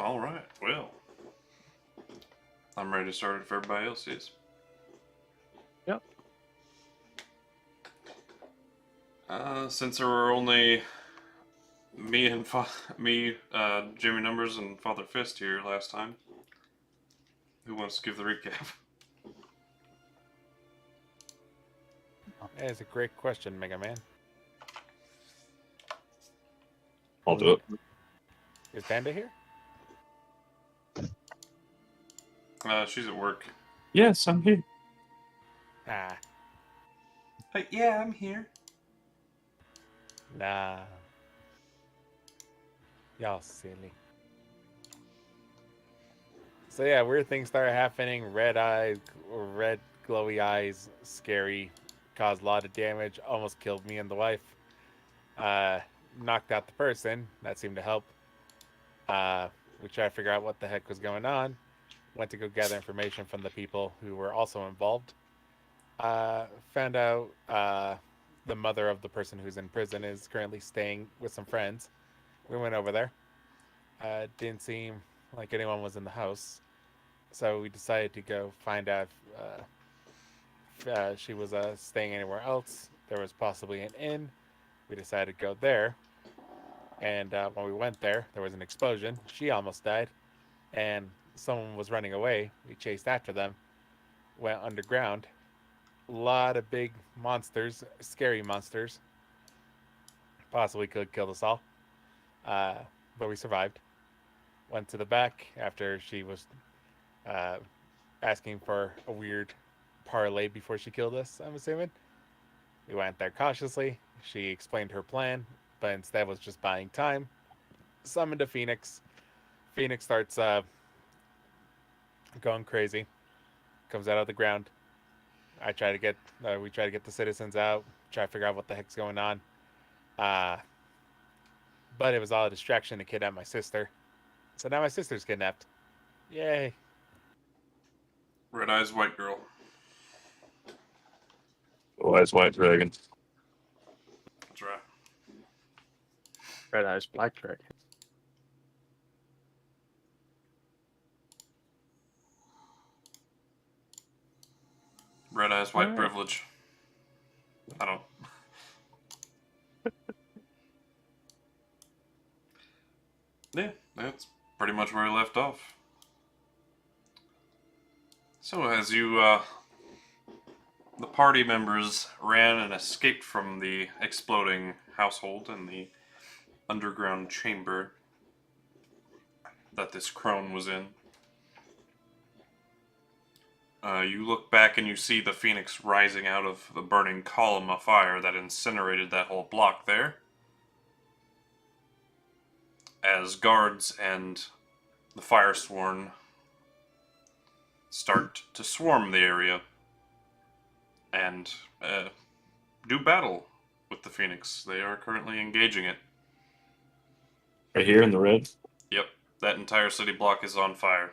All right. Well, I'm ready to start it if everybody else is. Yep. Since there were only me and Jimmy Numbers, and Father Fist here last time, who wants to give the recap? That is a great question, Mega Man. I'll do it. Is Panda here? She's at work. Yes, I'm here. Ah, Yeah, I'm here. nah. Y'all silly. So yeah, weird things started happening. Red glowy eyes, scary, caused a lot of damage, almost killed me and the wife. Knocked out the person. That seemed to help. We tried to figure out what the heck was going on. Went to go gather information from the people who were also involved. Found out the mother of the person who's in prison is currently staying with some friends. We went over there. Didn't seem like anyone was in the house. So we decided to go find out if she was staying anywhere else. There was possibly an inn. We decided to go there. And when we went there, there was an explosion. She almost died. And someone was running away. We chased after them. Went underground. A lot of big monsters, scary monsters. Possibly could kill us all. But we survived. Went to the back after she was asking for a weird parlay before she killed us, I'm assuming. We went there cautiously. She explained her plan, but instead was just buying time. Summoned a Phoenix. Phoenix starts going crazy. Comes out of the ground. We try to get the citizens out. Try to figure out what the heck's going on. But it was all a distraction to kidnap my sister. So now my sister's kidnapped. Yay. Red Eyes White Girl. Oh, that's White Dragon. That's right. Red Eyes Black Dragon. Red Eyes White Alright. Privilege. I don't. Yeah, that's pretty much where we left off. So as the party members ran and escaped from the exploding household and the underground chamber that this crone was in. You look back and you see the phoenix rising out of the burning column of fire that incinerated that whole block there. As guards and the Firesworn start to swarm the area and do battle with the Phoenix. They are currently engaging it. Right here in the red. Yep, that entire city block is on fire.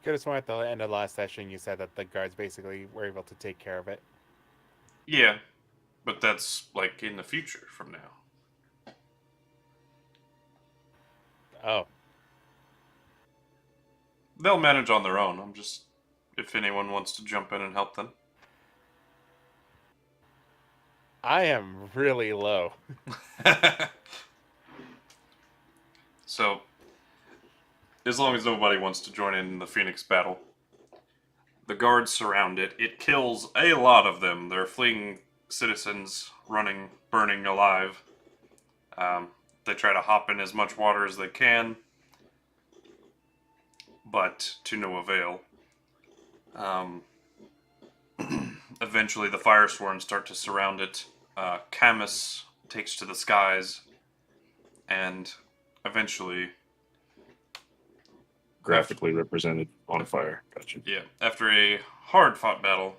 Could have sworn at the end of the last session you said that the guards basically were able to take care of it. Yeah, but that's like in the future from now. Oh. They'll manage on their own. I'm just, if anyone wants to jump in and help them. I am really low. So, as long as nobody wants to join in the Phoenix battle, the guards surround it. It kills a lot of them. They're fleeing citizens, running, burning alive. They try to hop in as much water as they can, but to no avail. Eventually, the Firesworn start to surround it. Camus takes to the skies, and eventually, Graphically represented on fire. Gotcha. yeah, after a hard-fought battle,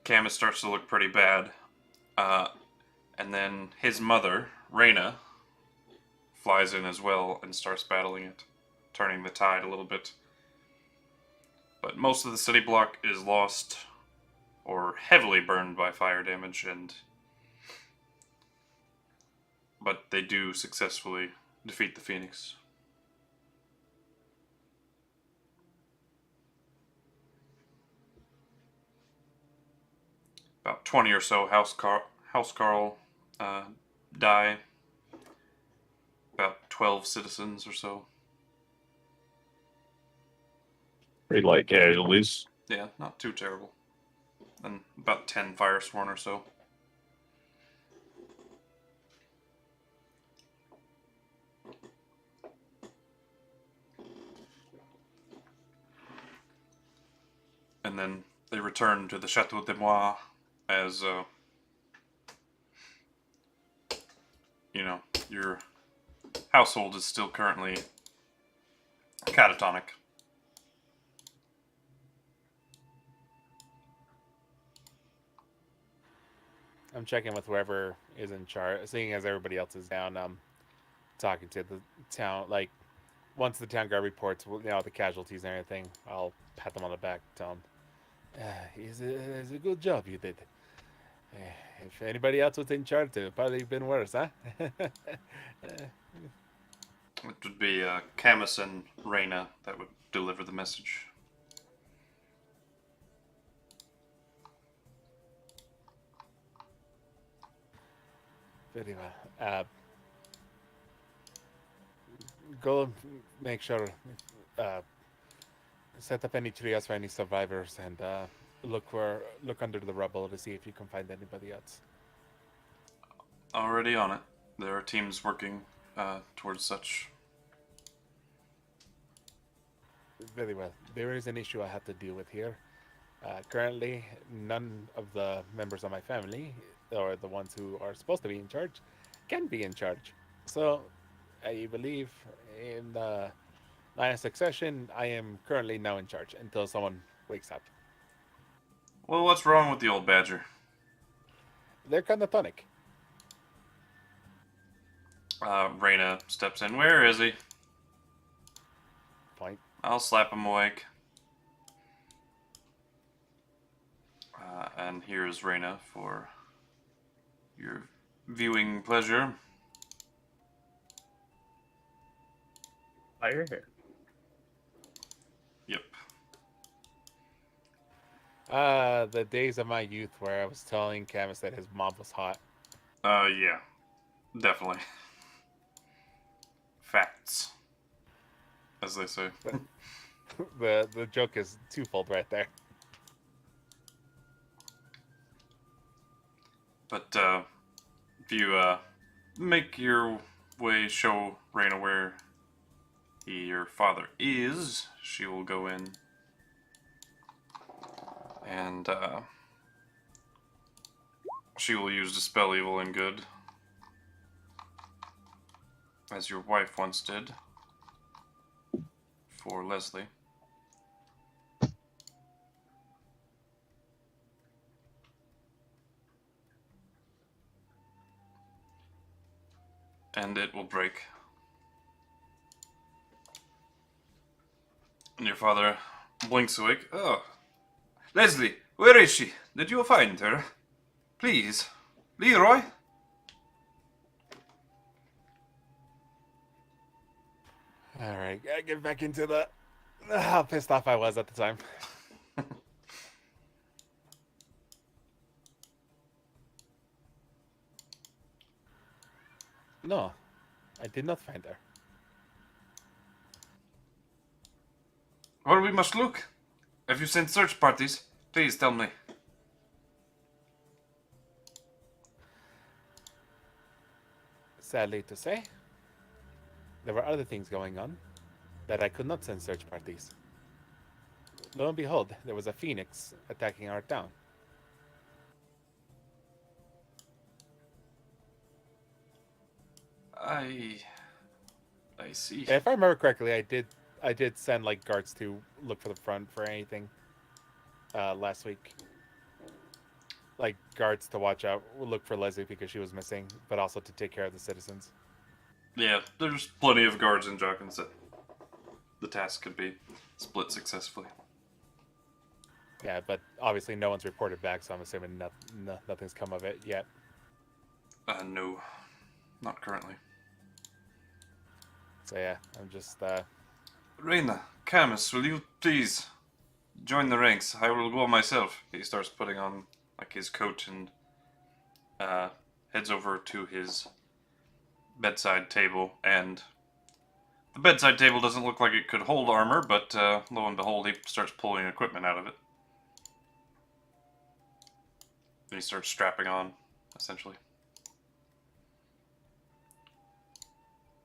Camus starts to look pretty bad. And then his mother, Reyna, flies in as well and starts battling it, turning the tide a little bit. But most of the city block is lost or heavily burned by fire damage, and but they do successfully defeat the Phoenix. About 20 or so Housecarl die. About 12 citizens or so. Pretty light casualties. Yeah, not too terrible. And about 10 Firesworn or so. And then they return to the Chateau de Moi as, you know, your household is still currently catatonic. I'm checking with whoever is in charge, seeing as everybody else is down. Talking to the town, like once the town guard reports, you know, the casualties and everything, I'll pat them on the back, tell them, it's a good job you did. If anybody else was in charge, it would probably been worse, huh? It would be Camus and Reyna that would deliver the message. Very well. Go make sure, set up any trios for any survivors, and look under the rubble to see if you can find anybody else. Already on it. There are teams working towards such. Very well. There is an issue I have to deal with here. Currently, none of the members of my family, or the ones who are supposed to be in charge, can be in charge. So, I believe in the line of succession, I am currently now in charge until someone wakes up. Well, what's wrong with the old badger? They're catatonic. Reyna steps in. Where is he? Point. I'll slap him awake. And here's Reyna for your viewing pleasure. Fire here. Yep. The days of my youth where I was telling Camus that his mom was hot. Yeah. Definitely. Facts. As they say. The joke is twofold right there. But if you make your way, show Reyna where your father is, she will go in and she will use Dispel Evil and Good, as your wife once did for Leslie. And it will break. And your father blinks awake. Oh, Leslie, where is she? Did you find her? Please, Leroy? Alright, gotta get back into the... how pissed off I was at the time. No, I did not find her. Well, we must look. If you sent search parties, please tell me. Sadly to say, there were other things going on that I could not send search parties. Lo and behold, there was a phoenix attacking our town. I see. If I remember correctly, I did send like guards to look for the front for anything last week. Like guards to watch out, look for Leslie because she was missing, but also to take care of the citizens. Yeah, there's plenty of guards in Jawkins that the task could be split successfully. Yeah, but obviously no one's reported back, so I'm assuming nothing's come of it yet. No. Not currently. So yeah, I'm just Reina, Camus, will you please join the ranks? I will go myself. He starts putting on like his coat and heads over to his bedside table. And the bedside table doesn't look like it could hold armor, but lo and behold, he starts pulling equipment out of it. And he starts strapping on, essentially.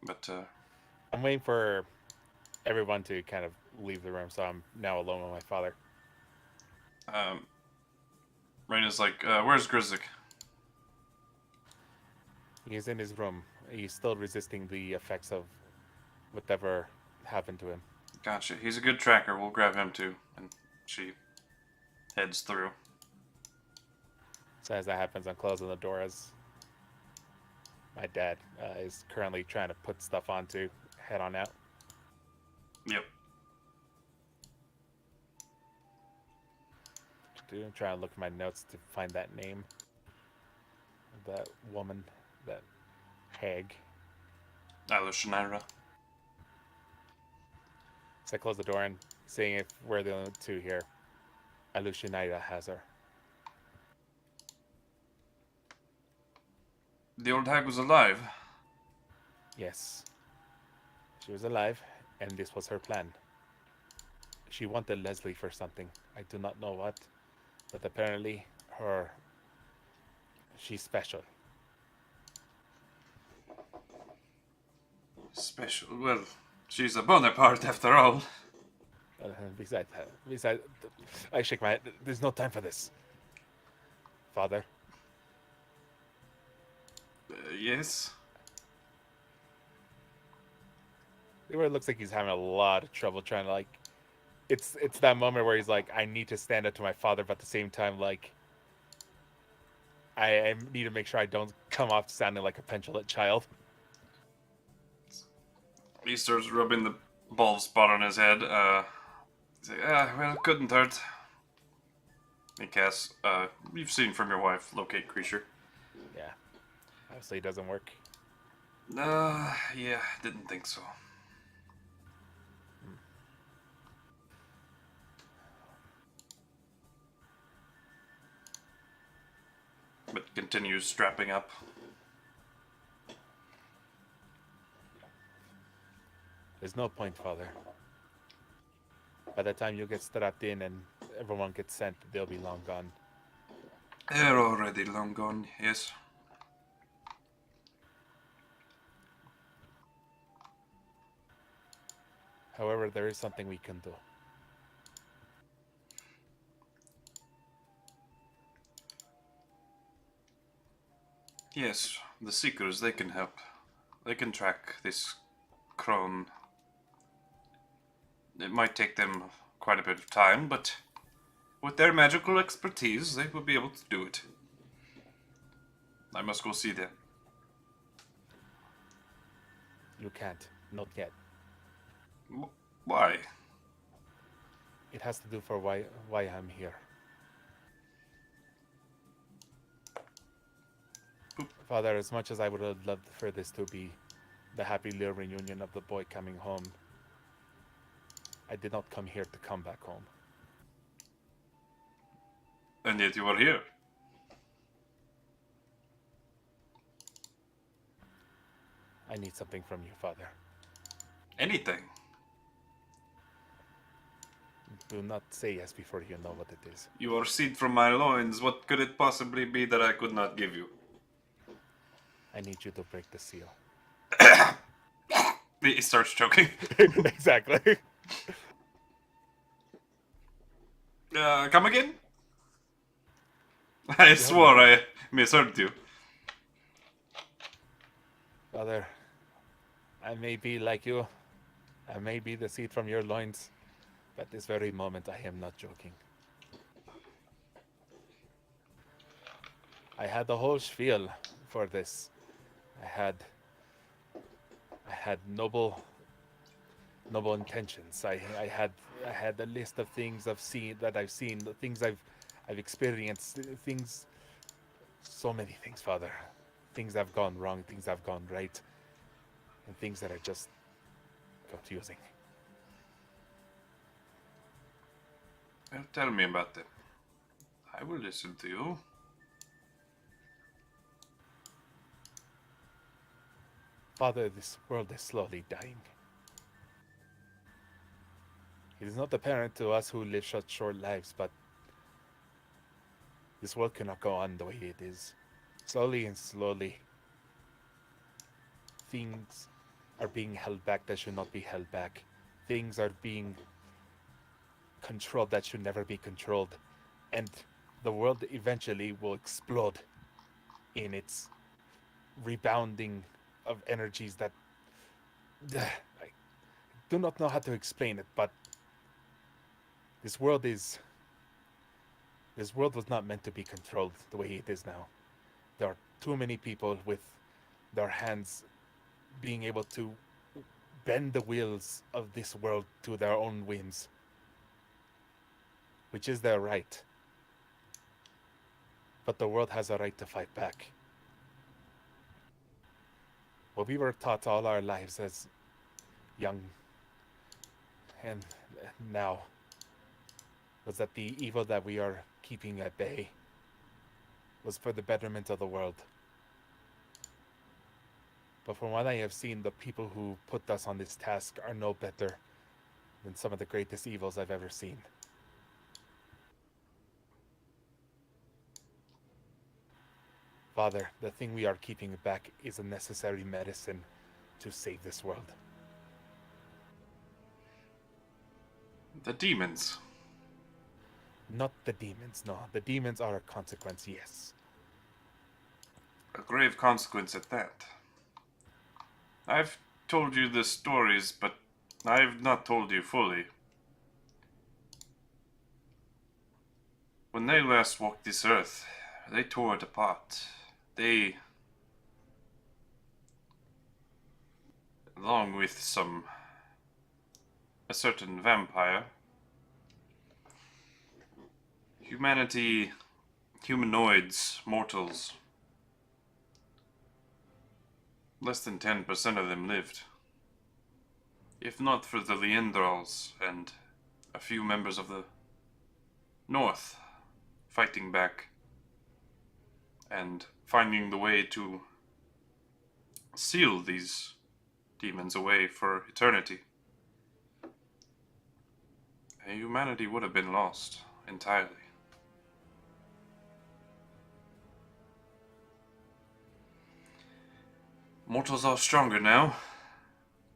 But I'm waiting for everyone to kind of leave the room, so I'm now alone with my father. Reina's like, where's Grizzik? He's in his room. He's still resisting the effects of whatever happened to him. Gotcha. He's a good tracker. We'll grab him too. And she heads through. So as that happens, I'm closing the door as my dad is currently trying to put stuff on to head on out. Yep. Dude, I'm trying to look at my notes to find that name. That woman, that hag. Alushanira. So I close the door and seeing if we're the only two here. Alushanira has her. The old hag was alive. Yes. She was alive, and this was her plan. She wanted Leslie for something. I do not know what, but apparently she's special. Special. Well, she's a Boneparte after all. Besides, I shake my head. There's no time for this. Father, Yes. Leroy looks like he's having a lot of trouble trying to it's that moment where he's like, I need to stand up to my father, but at the same time, like, I need to make sure I don't come off sounding like a petulant child. He starts rubbing the bald spot on his head. He's like, well, couldn't hurt. He casts, you've seen from your wife, locate creature. Yeah, obviously it doesn't work. Yeah, didn't think so. But continues strapping up. There's no point, Father. By the time you get strapped in and everyone gets sent, they'll be long gone. They're already long gone, yes. However, there is something we can do. Yes, the Seekers, they can help. They can track this crone. It might take them quite a bit of time, but with their magical expertise, they will be able to do it. I must go see them. You can't. Not yet. Why? It has to do for why I'm here. Father, as much as I would have loved for this to be the happy little reunion of the boy coming home, I did not come here to come back home. And yet you are here. I need something from you, Father. Anything. Do not say yes before you know what it is. You are seed from my loins. What could it possibly be that I could not give you? I need you to break the seal. He starts choking. Exactly. Come again? I swore I misheard you. Father, I may be like you. I may be the seed from your loins. But this very moment, I am not joking. I had the whole spiel for this. I had noble intentions. I had a list of things I've seen, the things I've experienced, things, so many things, Father. things have gone wrong, things have gone right, and things that are just confusing. Well, tell me about them. I will listen to you. Father, this world is slowly dying. It is not apparent to us who live such short lives, but this world cannot go on the way it is. Slowly and slowly, things are being held back that should not be held back. Things are being controlled that should never be controlled. And the world eventually will explode in its rebounding of energies that I do not know how to explain it, but this world was not meant to be controlled the way it is now. There are too many people with their hands being able to bend the wheels of this world to their own whims, which is their right. But the world has a right to fight back. What we were taught all our lives as young and now was that the evil that we are keeping at bay was for the betterment of the world. But from what I have seen, the people who put us on this task are no better than some of the greatest evils I've ever seen. Father, the thing we are keeping back is a necessary medicine to save this world. The demons. Not the demons, no. The demons are a consequence, yes. A grave consequence at that. I've told you the stories, but I've not told you fully. When they last walked this earth, they tore it apart. They, along with a certain vampire, humanity, humanoids, mortals, less than 10% of them lived. If not for the Leandrals and a few members of the North fighting back and finding the way to seal these demons away for eternity, humanity would have been lost entirely. Mortals are stronger now,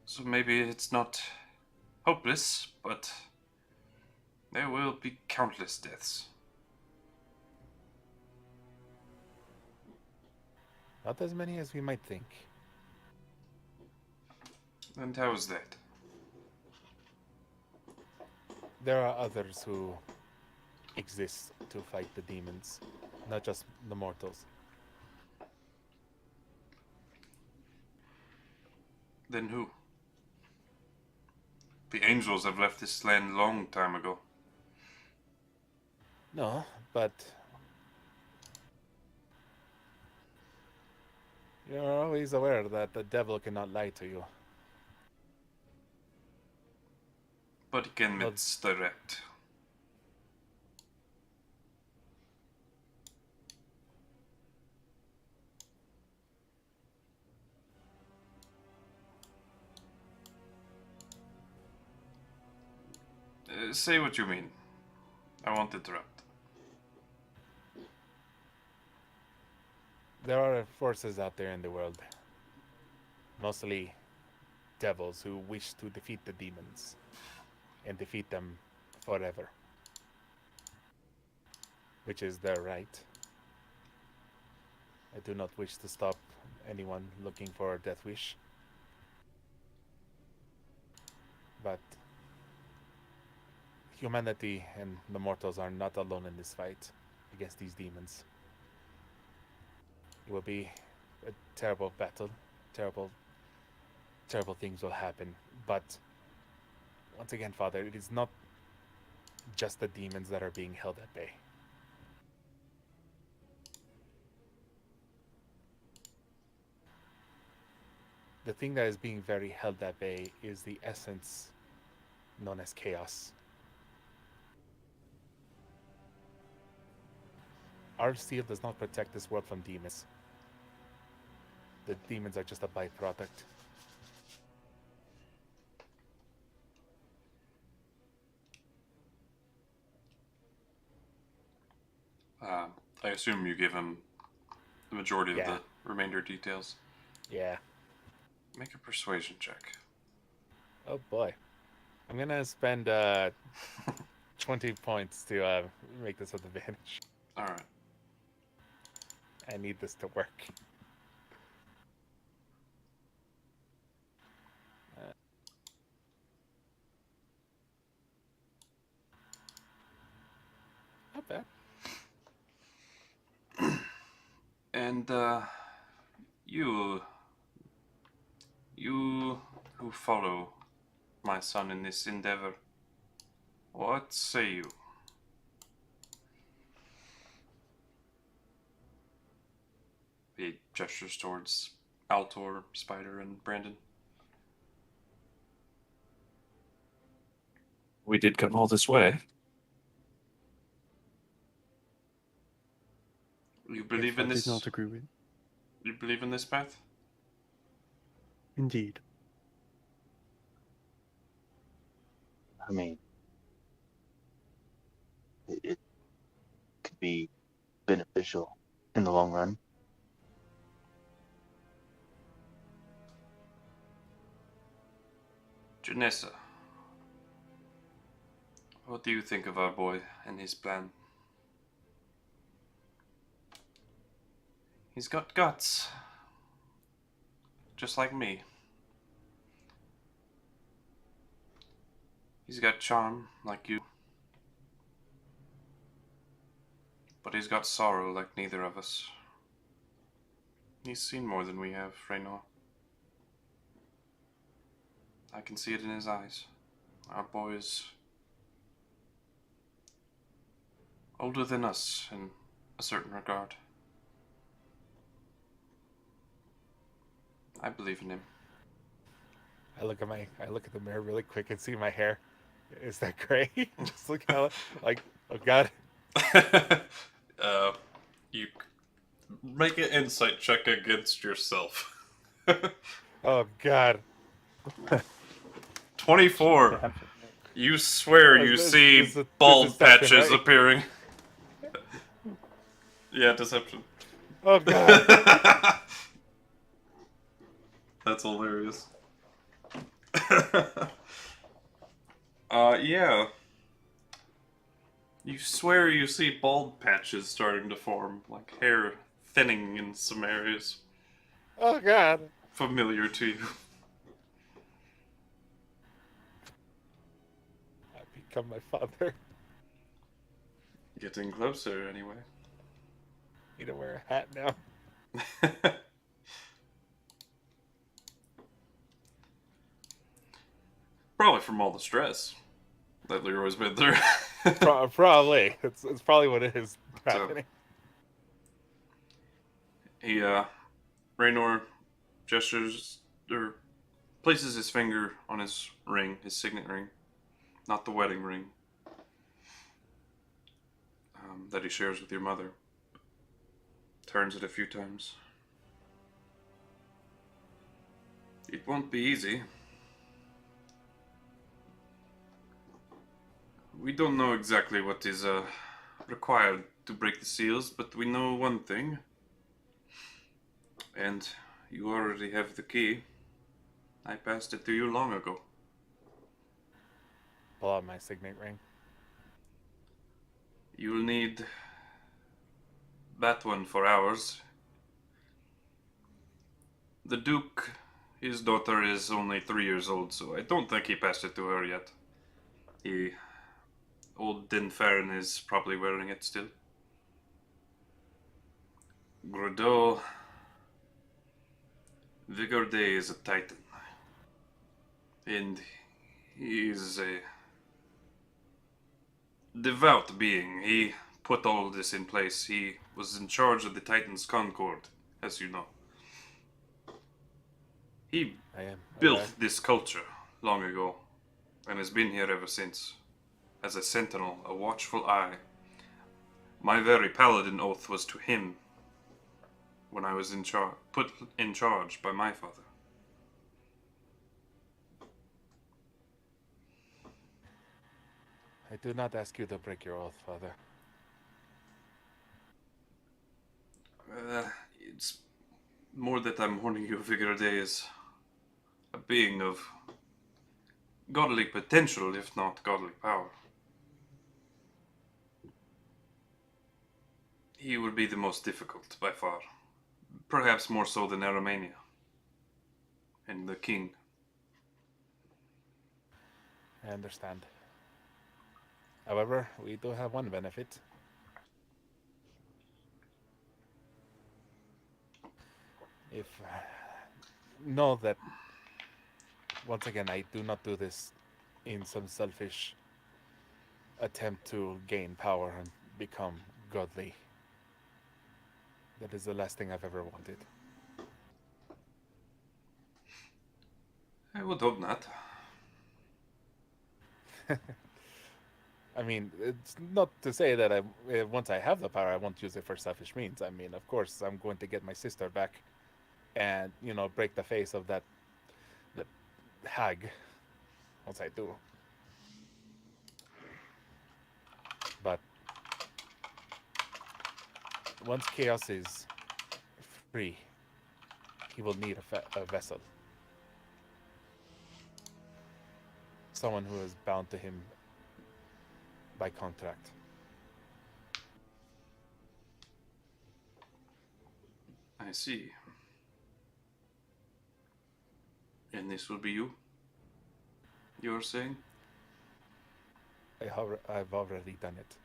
so maybe it's not hopeless, but there will be countless deaths. Not as many as we might think. And how is that? There are others who exist to fight the demons, not just the mortals. Then who? The angels have left this land long time ago. No, but you're always aware that the devil cannot lie to you. But he can misdirect. Say what you mean. I won't interrupt. There are forces out there in the world, mostly devils who wish to defeat the demons and defeat them forever, which is their right. I do not wish to stop anyone looking for a death wish, but humanity and the mortals are not alone in this fight against these demons. It will be a terrible battle. Terrible things will happen. But once again, Father, it is not just the demons that are being held at bay. the thing that is being very held at bay is the essence known as chaos. Our seal does not protect this world from demons. The demons are just a byproduct. I assume you give him the majority of Yeah. the remainder details. Yeah. Make a persuasion check. Oh boy. I'm gonna spend 20 points to make this with advantage. Alright. I need this to work. Not bad. And, you who follow my son in this endeavor, what say you? He gestures towards Altor, Spider, and Brandon. We did come all this way. You believe Yes, in I this? did not agree with. You believe in this path? Indeed. I mean, it could be beneficial in the long run. Janessa, what do you think of our boy and his plan? He's got guts, just like me. He's got charm, like you. But he's got sorrow, like neither of us. He's seen more than we have, Raynor. I can see it in his eyes. Our boy is older than us in a certain regard. I believe in him. I look at the mirror really quick and see my hair. Is that gray? Just look how like, oh god. You make an insight check against yourself. Oh god. 24. You swear you This see is bald deception, patches right? appearing. Yeah, deception. Oh god. That's hilarious. Yeah. You swear you see bald patches starting to form, like hair thinning in some areas. Oh god. Familiar to you. I become my father. Getting closer, anyway. Need to wear a hat now. Probably from all the stress that Leroy's been through. Probably. It's probably what it is happening. He, Raynor gestures, or places his finger on his ring, his signet ring. Not the wedding ring that he shares with your mother. Turns it a few times. It won't be easy. We don't know exactly what is required to break the seals, but we know one thing. And you already have the key. I passed it to you long ago. Pull out my signet ring. You'll need that one for ours. The Duke, his daughter, is only 3 years old, so I don't think he passed it to her yet. Old Dinfarren is probably wearing it still. Grodeau, Vigorde is a titan. And he is a devout being. He put all of this in place. He was in charge of the Titans' Concord, as you know. He I am built aware. this culture long ago, and has been here ever since. As a sentinel, a watchful eye. My very paladin oath was to him when I was put in charge by my father. I do not ask you to break your oath, Father. It's more that I'm warning you of Vigorday is a being of godly potential, if not godly power. He would be the most difficult, by far. Perhaps more so than Aramania. And the king. I understand. However, we do have one benefit. If know that once again, I do not do this in some selfish attempt to gain power and become godly. That is the last thing I've ever wanted. I would hope not. I mean, it's not to say that once I have the power, I won't use it for selfish means. I mean, of course, I'm going to get my sister back, and break the face of that hag. Once I do, but once Chaos is free, he will need a vessel, someone who is bound to him by contract. I see. And this will be you? You're saying? I've already done it.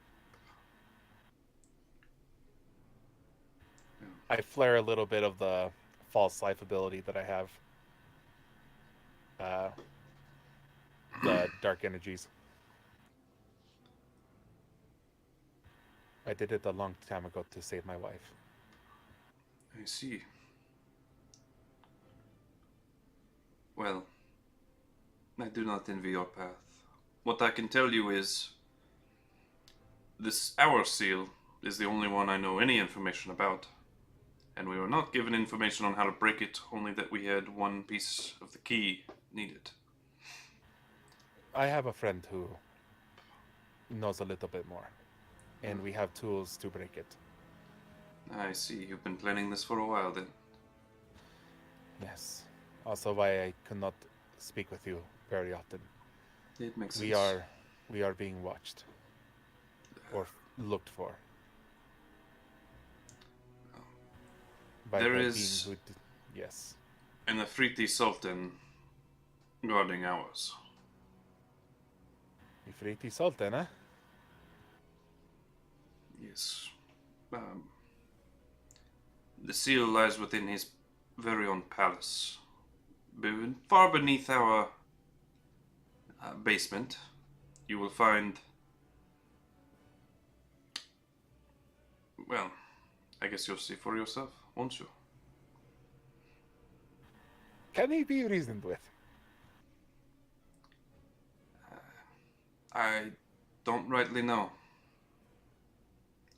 I flare a little bit of the false life ability that I have. The dark energies. I did it a long time ago to save my wife. I see. Well, I do not envy your path. What I can tell you is this hour seal is the only one I know any information about. And we were not given information on how to break it, only that we had one piece of the key needed. I have a friend who knows a little bit more, and we have tools to break it. I see. You've been planning this for a while then. Yes. Also why I cannot speak with you very often. It makes sense. We are being watched. Or looked for. By There the is being yes. an Afriti Sultan guarding ours. Ifriti Sultan, huh? Yes. The seal lies within his very own palace. Far beneath our basement, you will find... Well, I guess you'll see for yourself, won't you? Can he be reasoned with? I don't rightly know.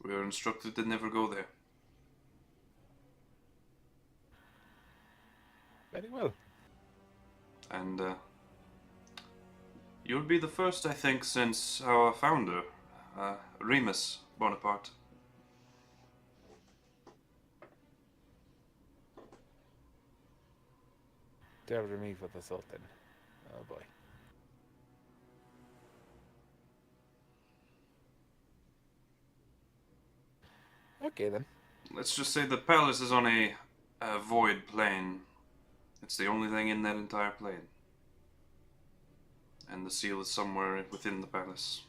We are instructed to never go there. Very well. And you'll be the first, I think, since our founder, Remus Boneparte. Deliver me for the Sultan. Oh boy. Okay then. Let's just say the palace is on a void plane. It's the only thing in that entire plane. And the seal is somewhere within the palace.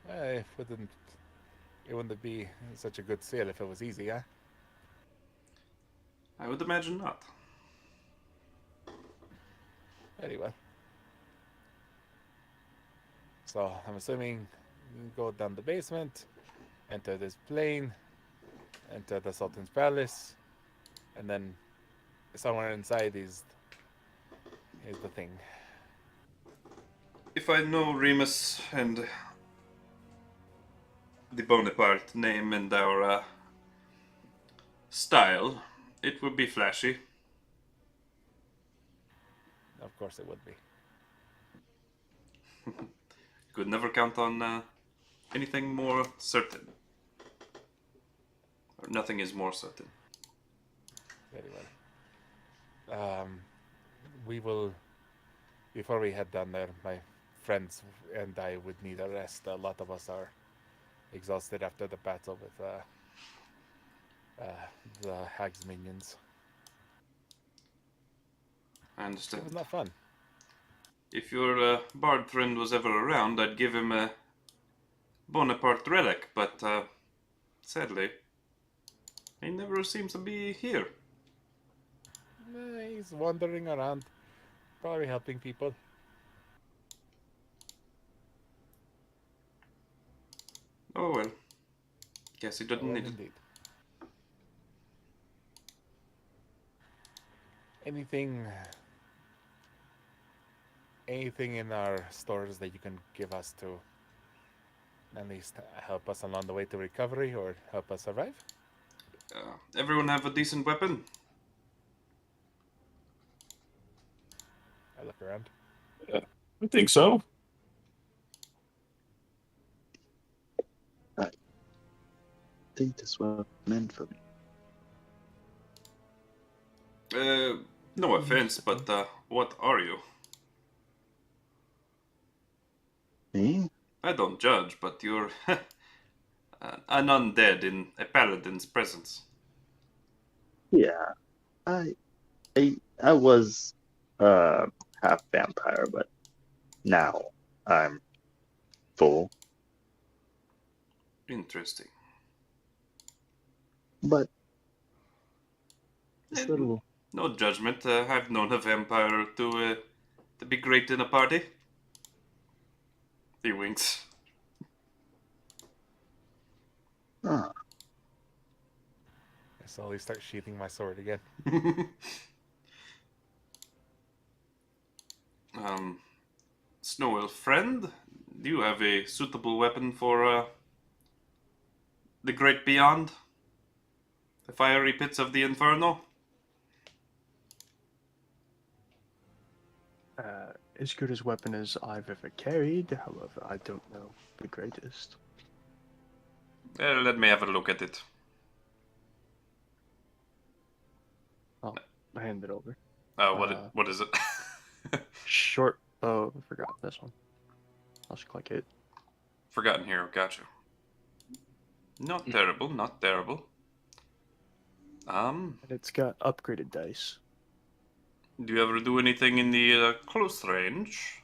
It wouldn't be such a good seal if it was easy, huh? I would imagine not. Very well. So I'm assuming you go down the basement, enter this plane, enter the Sultan's palace, and then somewhere inside is the thing. If I know Remus and the Boneparte name and our style, it would be flashy. Of course, it would be. Could never count on anything more certain. Or nothing is more certain. Very well. We will. Before we head down there, my friends and I would need a rest. A lot of us are exhausted after the battle with the Hag's minions. I It understand. was not fun. If your bard friend was ever around, I'd give him a Bonaparte relic, but sadly, he never seems to be here. He's wandering around, probably helping people. Oh well. Guess he doesn't Well, need it. indeed. Anything in our stores that you can give us to at least help us along the way to recovery or help us survive? Everyone have a decent weapon? I look around. I think so. I think this was meant for me. No offense, but what are you? Me? I don't judge, but you're an undead in a paladin's presence. Yeah. I was half vampire, but now I'm full. Interesting. But it's a little No judgment. I've known a vampire to be great in a party. He winks. ah, I slowly start sheathing my sword again. Snow Elf friend, do you have a suitable weapon for the great beyond? The fiery pits of the inferno? As good as weapon as I've ever carried, however, I don't know the greatest. Let me have a look at it. I hand it over. What is it? Short. Oh, I forgot this one. I'll just click it. Forgotten Hero, gotcha. Not terrible, not terrible. And it's got upgraded dice. Do you ever do anything in the close range?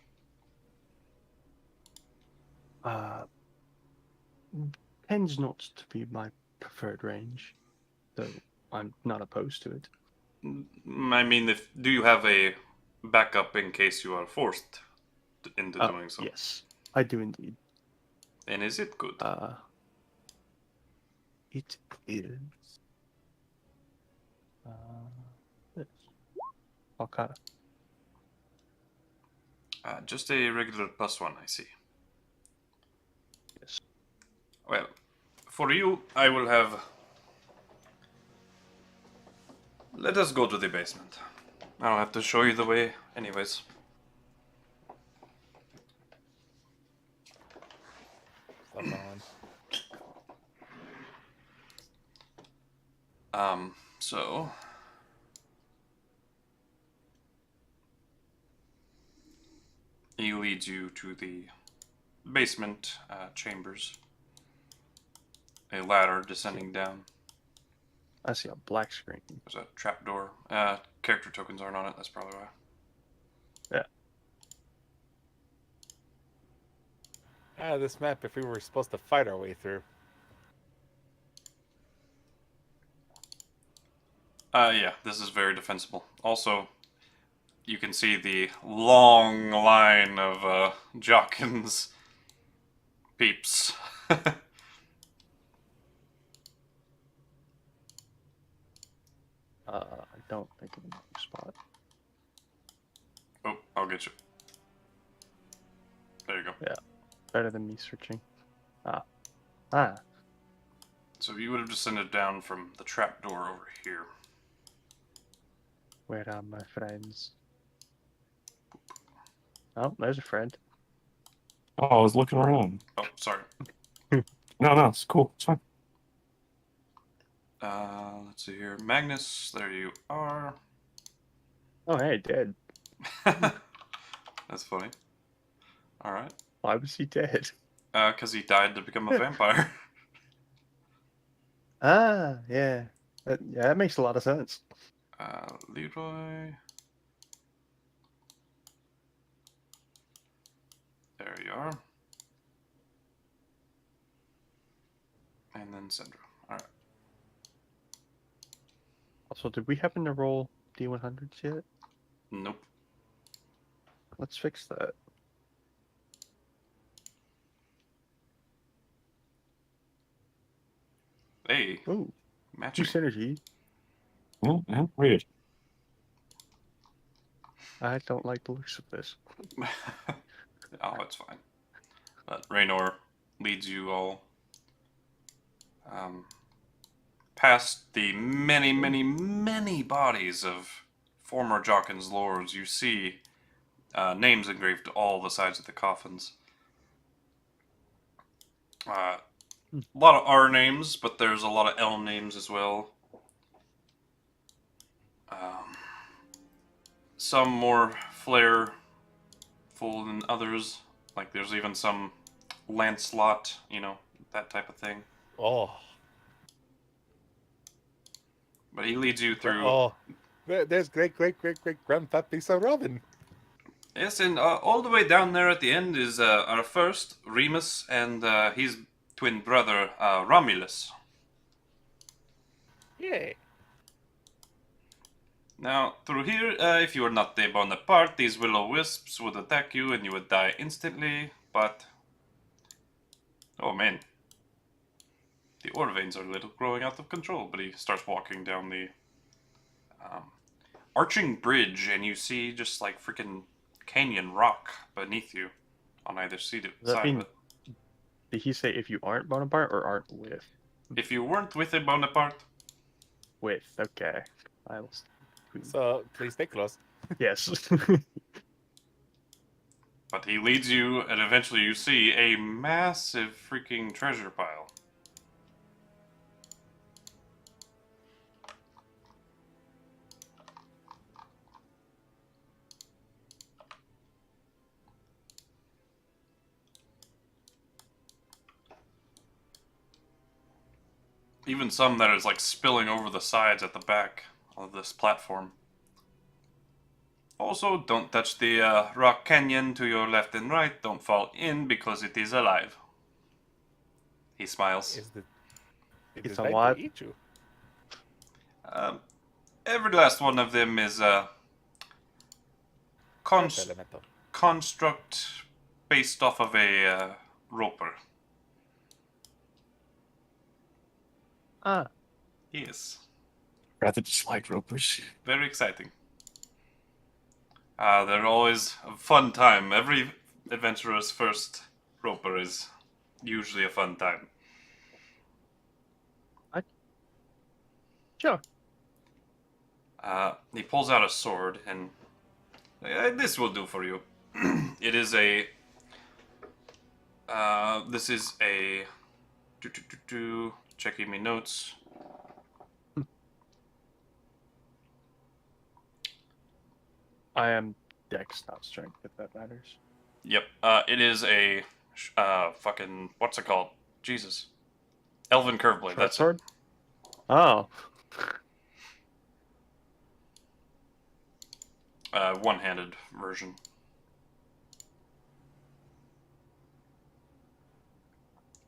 Tends not to be my preferred range, though I'm not opposed to it. I mean, do you have a backup in case you are forced into doing so? Yes, I do indeed. And is it good? It is. This. Arcana. Just a regular +1, I see. Yes. Well, for you, I will have... Let us go to the basement. I'll have to show you the way anyways. Stuff on. So... He leads you to the basement chambers. A ladder descending down. I see a black screen. There's a trapdoor. Character tokens aren't on it, that's probably why. Yeah. This map, if we were supposed to fight our way through. Yeah, this is very defensible. Also, you can see the long line of Jockin's peeps. don't think of a new spot. Oh, I'll get you. There you go. Better than me searching. Ah. So you would have descended down from the trapdoor over here. Where are my friends? Oh, there's a friend. Oh, I was looking around. Oh, sorry. No, it's cool. It's fine. Let's see here. Magnus, there you are. Oh, hey, dead. That's funny. Alright. Why was he dead? Because he died to become a vampire. Ah, yeah. That makes a lot of sense. Leroy. There you are. And then Sandra. Alright. Also, did we happen to roll D100s yet? Nope. Let's fix that. Hey, Ooh, two matching. synergy. Yeah, weird. I don't like the looks of this. Oh, it's fine. But Raynor leads you all past the many, many, many bodies of former Jockin's lords. You see names engraved to all the sides of the coffins. A lot of R names, but there's a lot of L names as well. Some more flair-full than others. Like there's even some Lancelot, that type of thing. Oh. But he leads you through. Oh. There's great grandpappy Sir Robin. Yes, and all the way down there at the end is our first, Remus, and his twin brother, Romulus. Yay. Now, through here, if you are not a Boneparte, these will-o-wisps would attack you and you would die instantly, but... Oh man. The ore veins are a little growing out of control, but he starts walking down the arching bridge, and you see just like freaking canyon rock beneath you on either side Does that mean, of it. did he say if you aren't Bonaparte or aren't with? If you weren't with a Bonaparte, With, okay. I was... So please stay close. Yes. but he leads you, and eventually you see a massive freaking treasure pile. Even some that is like spilling over the sides at the back of this platform. Also, don't touch the rock canyon to your left and right. Don't fall in because it is alive. He smiles. It's a what? Eat you. Every last one of them is a Elemental. construct based off of a roper. Ah, Yes. Rather just like ropers. Very exciting. They're always a fun time. Every adventurer's first roper is usually a fun time. sure. He pulls out a sword, and this will do for you. It is a. This is a. Checking me notes. I am Dex, not strength, if that matters. Yep. It is a. Fucking. What's it called? Jesus. Elven Curveblade. That's sword? Oh. One-handed version.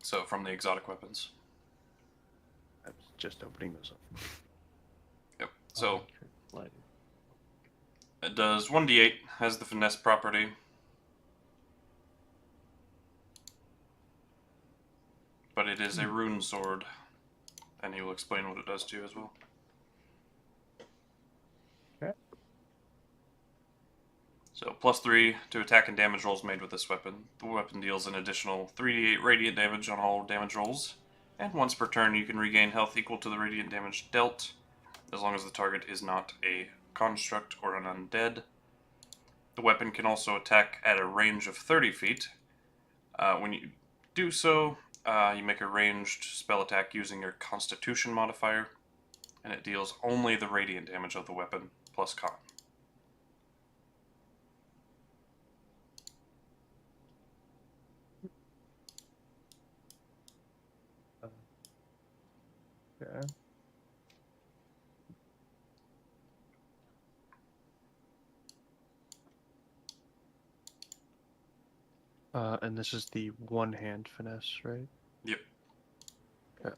So from the exotic weapons. I was just opening those up. Yep. So Light. it does 1d8, has the finesse property. But it is a rune sword, and he will explain what it does to you as well. So +3 to attack and damage rolls made with this weapon. The weapon deals an additional 3d8 radiant damage on all damage rolls, and once per turn you can regain health equal to the radiant damage dealt, as long as the target is not a construct or an undead. The weapon can also attack at a range of 30 feet. When you do so, you make a ranged spell attack using your Constitution modifier, and it deals only the radiant damage of the weapon, plus con. Okay. And this is the one-hand finesse, right? Yep. Okay.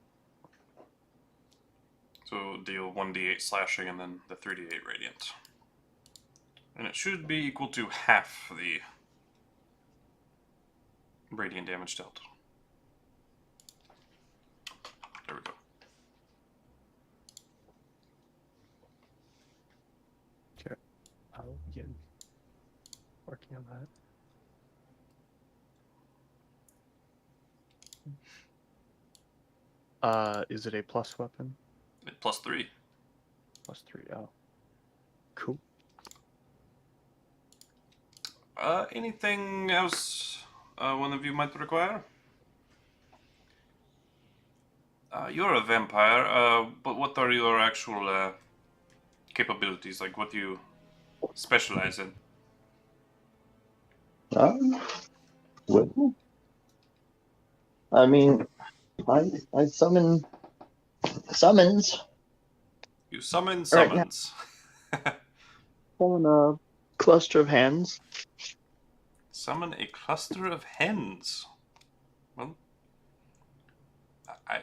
So deal 1d8 slashing and then the 3d8 radiant. And it should be equal to half the radiant damage dealt. There we go. Okay. I'll begin working on that. Is it a plus weapon? +3. +3. Oh. Cool. Anything else one of you might require? You're a vampire, but what are your actual capabilities? Like, what do you specialize in? Well, I mean, I summon summons. You summon Right now. summons. Summon a cluster of hands. Summon a cluster of hens. Well, I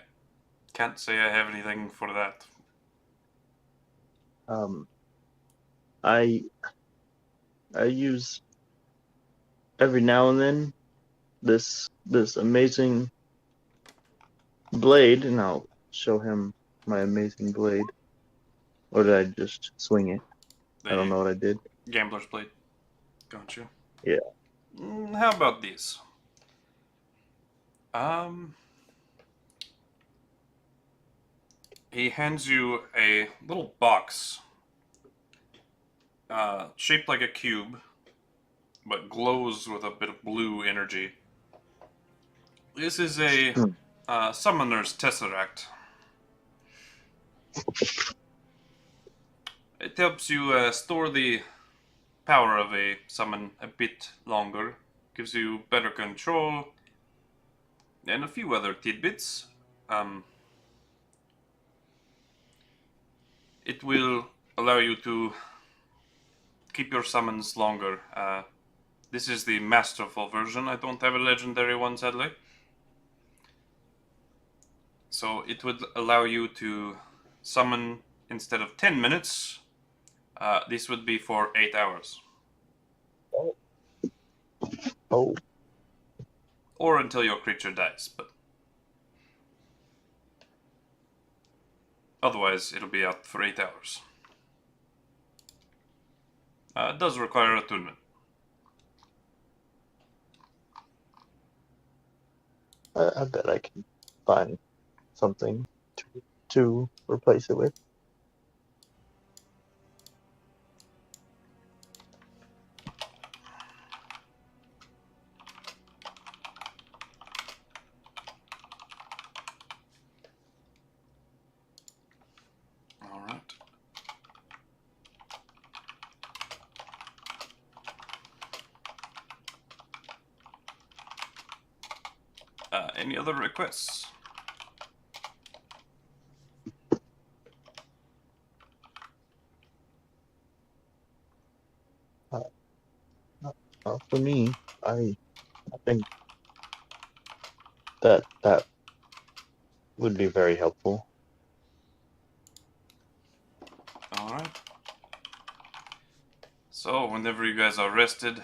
can't say I have anything for that. I use every now and then this amazing blade, and I'll show him my amazing blade. Or did I just swing it? I don't know what I did. Gambler's blade. Gotcha. Yeah. How about these? He hands you a little box, shaped like a cube, but glows with a bit of blue energy. This is a Summoner's Tesseract. It helps you store the power of a summon a bit longer, gives you better control, and a few other tidbits. It will allow you to keep your summons longer. This is the masterful version. I don't have a legendary one, sadly. So it would allow you to summon instead of 10 minutes. This would be for 8 hours. Oh. Or until your creature dies, but otherwise it'll be out for 8 hours. It does require attunement. I bet I can find something to replace it with. Alright. Any other requests? For me, I think that would be very helpful. Alright. So, whenever you guys are rested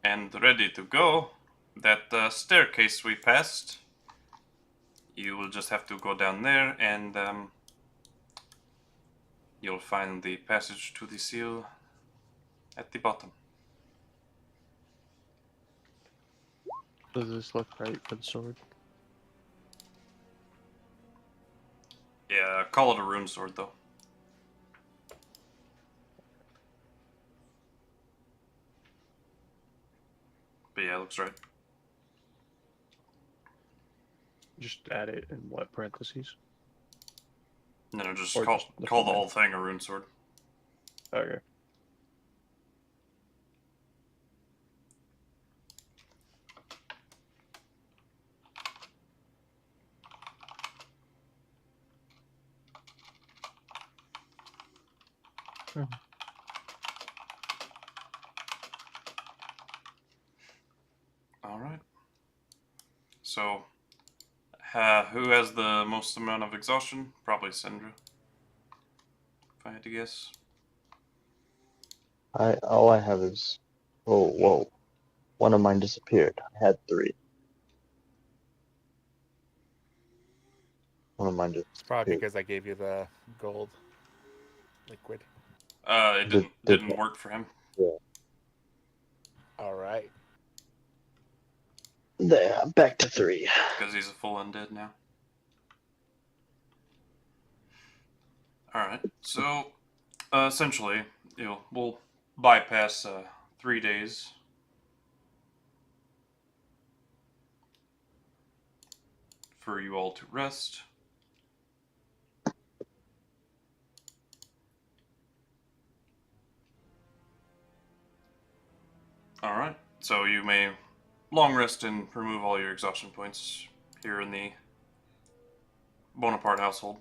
and ready to go, that staircase we passed, you will just have to go down there and you'll find the passage to the seal at the bottom. Does this look right for the sword? Yeah, call it a rune sword, though. But yeah, it looks right. Just add it in what parentheses? No, just Or call just the call the full whole thing a rune sword. Okay. All right. So, who has the most amount of exhaustion? Probably Syndra. If I had to guess. All I have is, oh whoa, one of mine disappeared. I had 3. One of mine just It's probably disappeared. because I gave you the gold liquid. It didn't work for him. Yeah. All right. There, back to 3. Because he's a full undead now. Alright, so essentially, we'll bypass 3 days. For you all to rest. Alright, so you may long rest and remove all your exhaustion points here in the Boneparte household.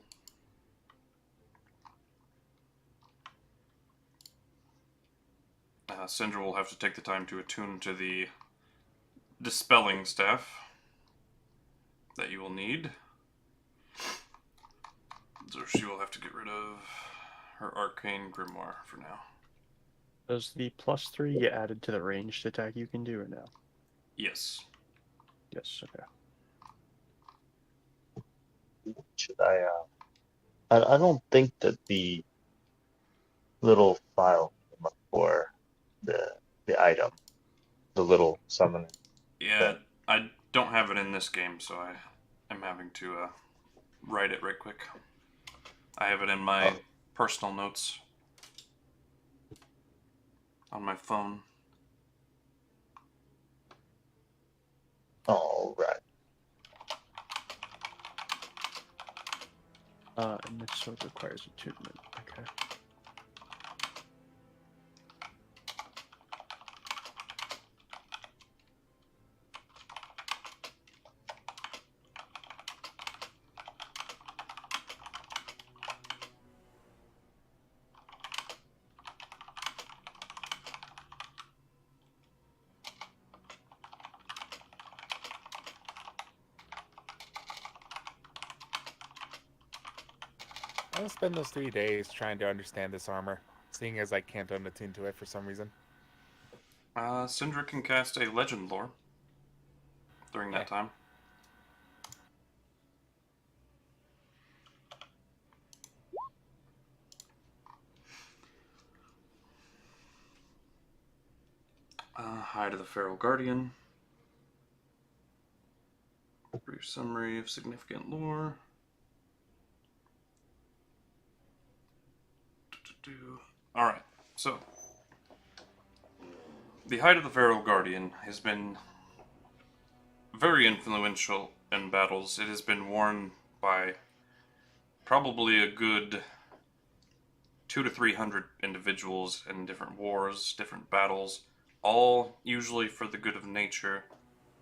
Syndra will have to take the time to attune to the dispelling staff that you will need. So she will have to get rid of her Arcane Grimoire for now. Does the +3 get added to the ranged attack you can do or no? Yes. Yes, okay. Should I don't think that the little file came up for the item, the little summon. Yeah, I don't have it in this game, so I am having to write it right quick. I have it in my personal notes on my phone. All right. And this sword requires attunement. Okay. I'll spend those 3 days trying to understand this armor, seeing as I can't unattune to it for some reason. Syndra can cast a Legend Lore during that time. Hide of the Feral Guardian. Brief summary of significant lore. Alright, so the Hide of the Feral Guardian has been very influential in battles. It has been worn by probably a good 200 to 300 individuals in different wars, different battles, all usually for the good of nature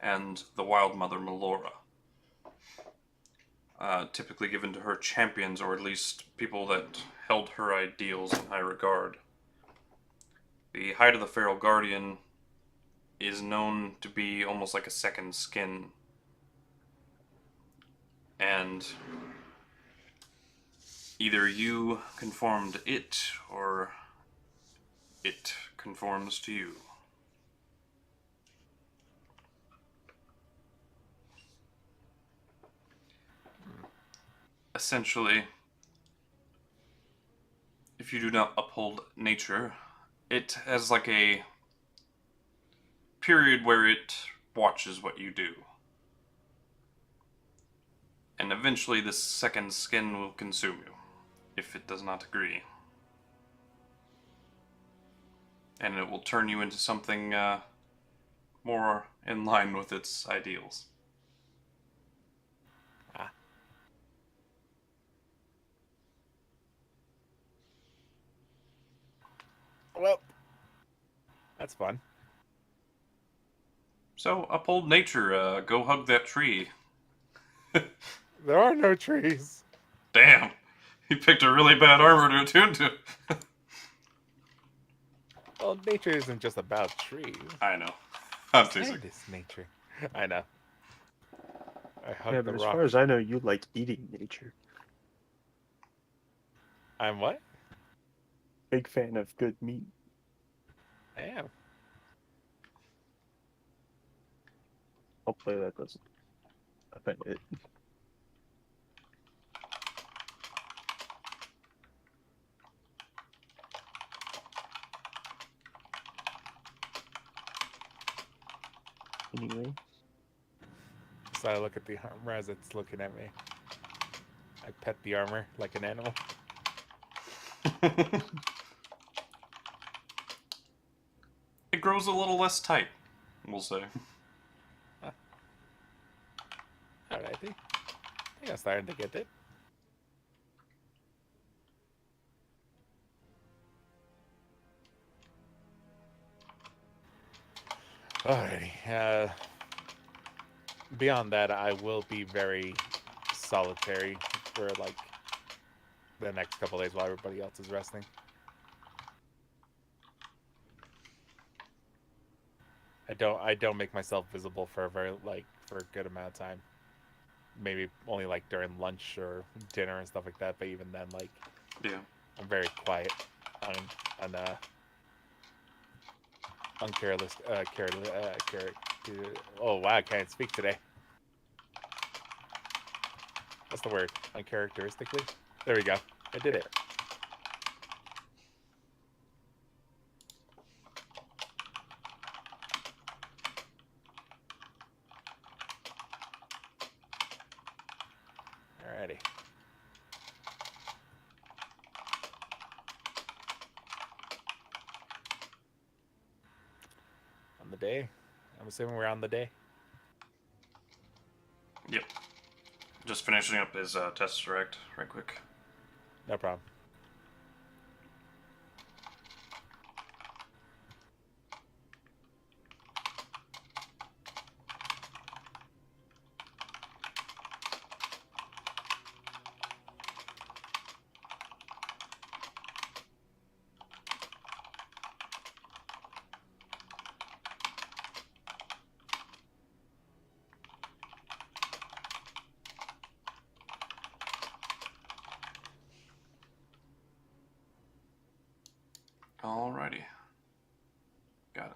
and the Wild Mother Melora. Typically given to her champions, or at least people that held her ideals in high regard. The Hide of the Feral Guardian is known to be almost like a second skin. And either you conform to it, or it conforms to you. Essentially, if you do not uphold nature, it has like a period where it watches what you do. And eventually this second skin will consume you, if it does not agree. And it will turn you into something more in line with its ideals. Ah. Well, that's fun. So, uphold nature, go hug that tree. There are no trees. Damn! He picked a really bad armor to attune to. Well, nature isn't just about trees. I know. I'm teasing. Sand is nature. I know. I hug Yeah, the but as rock. far as I know, you like eating nature. I'm what? Big fan of good meat. I am. Hopefully that doesn't offend it. Anyway, So I look at the armor as it's looking at me. I pet the armor like an animal. It grows a little less tight, we'll say. Alrighty. I think I'm starting to get it. Alrighty. Beyond that, I will be very solitary for like the next couple days while everybody else is resting. I don't make myself visible for a good amount of time. Maybe only like during lunch or dinner and stuff like that. But even then, like, Yeah. I'm very quiet on careless oh wow, I can't speak today. What's the word? Uncharacteristically? There we go. I did it. Alrighty. On the day? I'm assuming we're on the day. Yep. Just finishing up his test direct right quick. No problem. Alrighty. Got it.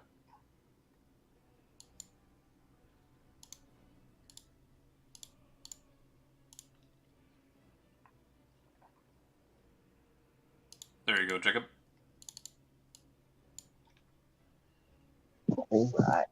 There you go, Jacob. All right.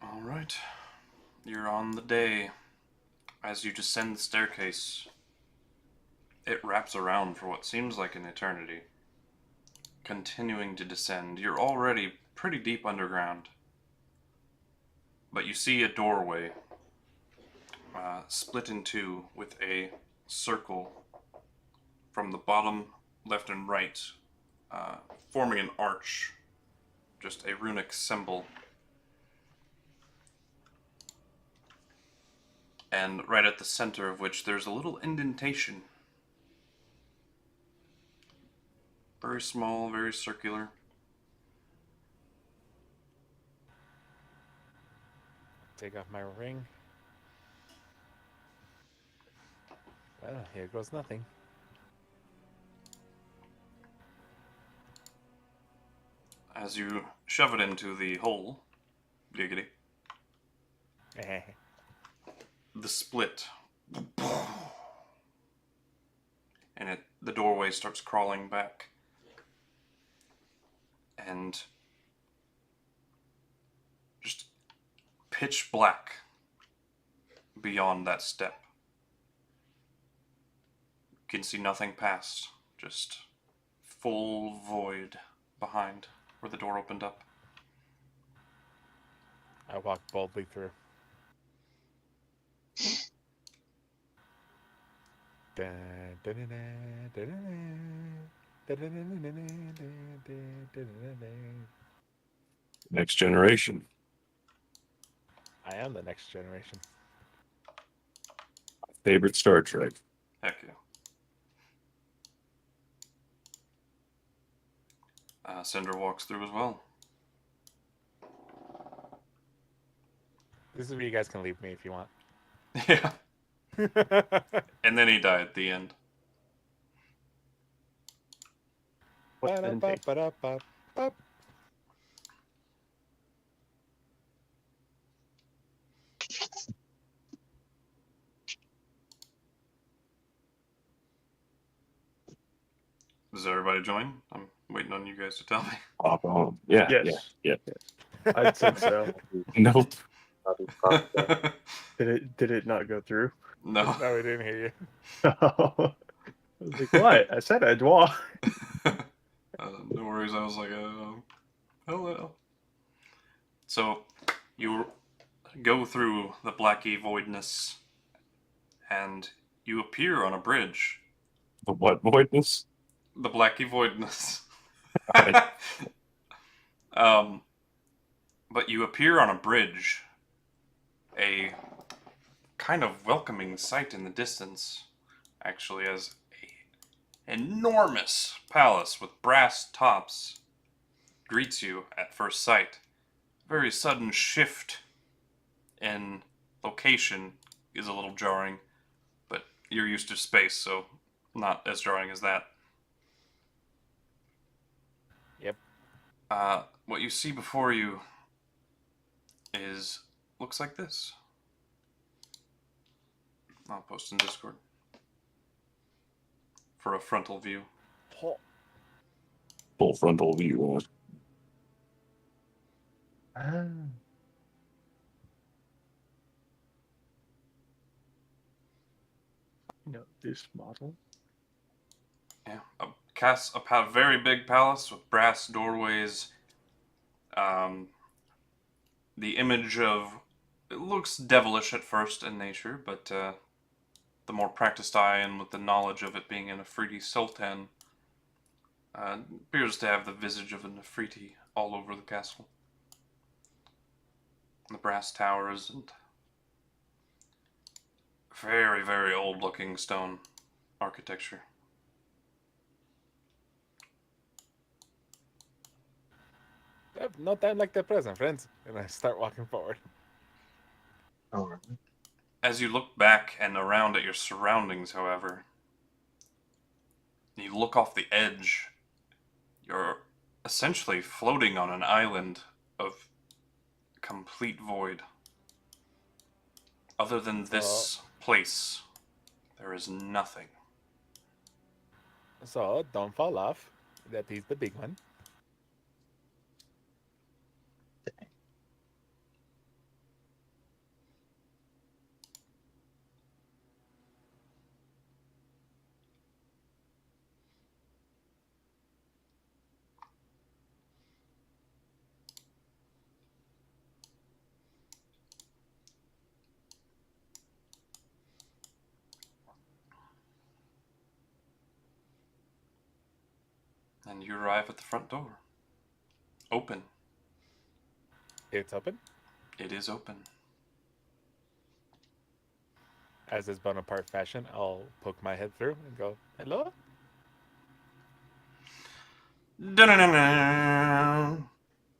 Alright. You're on the day. As you descend the staircase, it wraps around for what seems like an eternity. Continuing to descend, you're already pretty deep underground. But you see a doorway split in two with a circle from the bottom, left and right, forming an arch. Just a runic symbol. And right at the center of which there's a little indentation. Very small, very circular. Take off my ring. Well, here goes nothing. As you shove it into the hole, giggity, the split, and the doorway starts crawling back, and just pitch black beyond that step. You can see nothing past, just full void behind where the door opened up. I walk boldly through. Next generation. I am the next generation. Favorite Star Trek. Heck yeah. Cinder walks through as well. This is where you guys can leave me if you want. Yeah. And then he died at the end. What's the ending? Ba-da-ba-ba-da-ba-ba. Does everybody join? I'm waiting on you guys to tell me. Pop on. Yeah, Yes. yeah. I'd said so. Nope. Did it not go through? No. No, we didn't hear you. I was like, what? I said I'd walk. No worries. I was like, hello. So, you go through the blacky voidness, and you appear on a bridge. The what voidness? The blacky voidness. Alright. But you appear on a bridge, a kind of welcoming sight in the distance, actually, as a enormous palace with brass tops greets you at first sight. Very sudden shift in location is a little jarring, but you're used to space, so not as jarring as that. Yep. What you see before you looks like this. I'll post in Discord for a frontal view. Full frontal view. Ah. This model. Yeah, a very big palace with brass doorways. The image of it looks devilish at first in nature, but the more practiced eye and with the knowledge of it being a Nefertiti Sultan, appears to have the visage of a Nefertiti all over the castle. The brass towers and very, very old-looking stone architecture. Yep, no time like the present, friends. And I start walking forward. Alright. As you look back and around at your surroundings, however, you look off the edge, you're essentially floating on an island of complete void. Other than this place, there is nothing. So, don't fall off. That is the big one. And you arrive at the front door. Open. It's open. It is open. As is Bonaparte fashion, I'll poke my head through and go, hello? Dun-dun-dun-dun.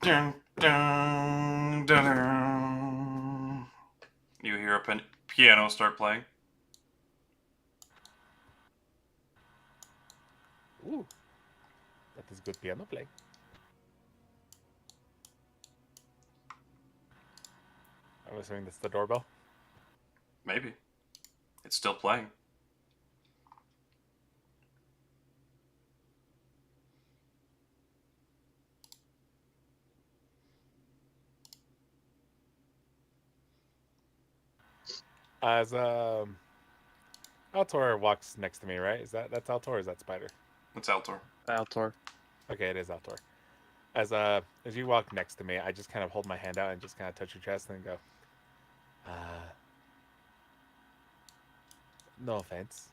Dun, dun, dun-dun. You hear a piano start playing. Ooh, that is good piano play. I'm assuming that's the doorbell. Maybe. It's still playing. As Altor walks next to me, right? That's Altor or is that Spider? It's Altor. Altor. Okay, it is Altor. As you walk next to me, I just kind of hold my hand out and just kind of touch your chest and go, no offense,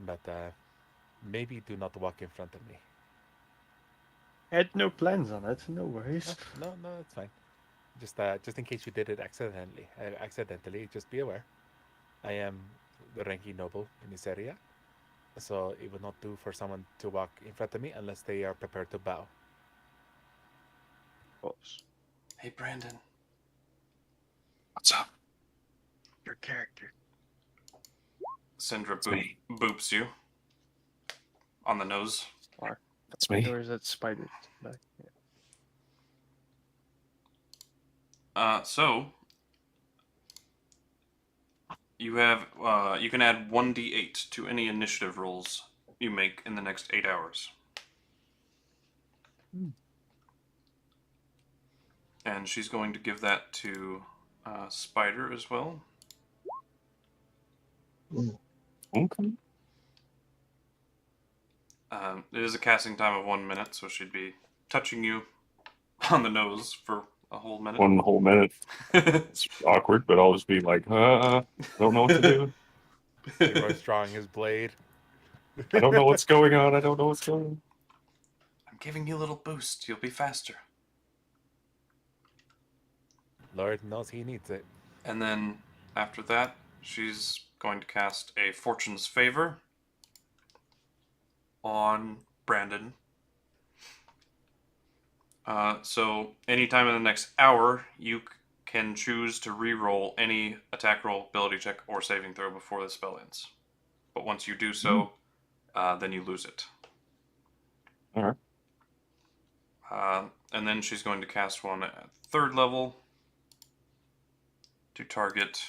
but maybe do not walk in front of me. I had no plans on it. No worries. No, it's fine. Just in case you did it accidentally, just be aware. I am the ranking noble in this area, so it would not do for someone to walk in front of me unless they are prepared to bow. Of course. Hey, Brandon. What's up? Your character. Syndra me. boops you on the nose. That's me. Or is that spider? Back? So you have you can add 1d8 to any initiative rolls you make in the next 8 hours. And she's going to give that to Spider as well. Okay. It is a casting time of 1 minute, so she'd be touching you on the nose for a whole minute. 1 whole minute. It's awkward, but I'll just be like, don't know what to do. Leroy's drawing his blade. I don't know what's going on. I don't know what's going on. I'm giving you a little boost. You'll be faster. Lord knows he needs it. And then after that, she's going to cast a Fortune's Favor on Brandon. So anytime in the next hour, you can choose to re-roll any attack roll, ability check, or saving throw before the spell ends. But once you do so, then you lose it. All right. And then she's going to cast one at 3rd level to target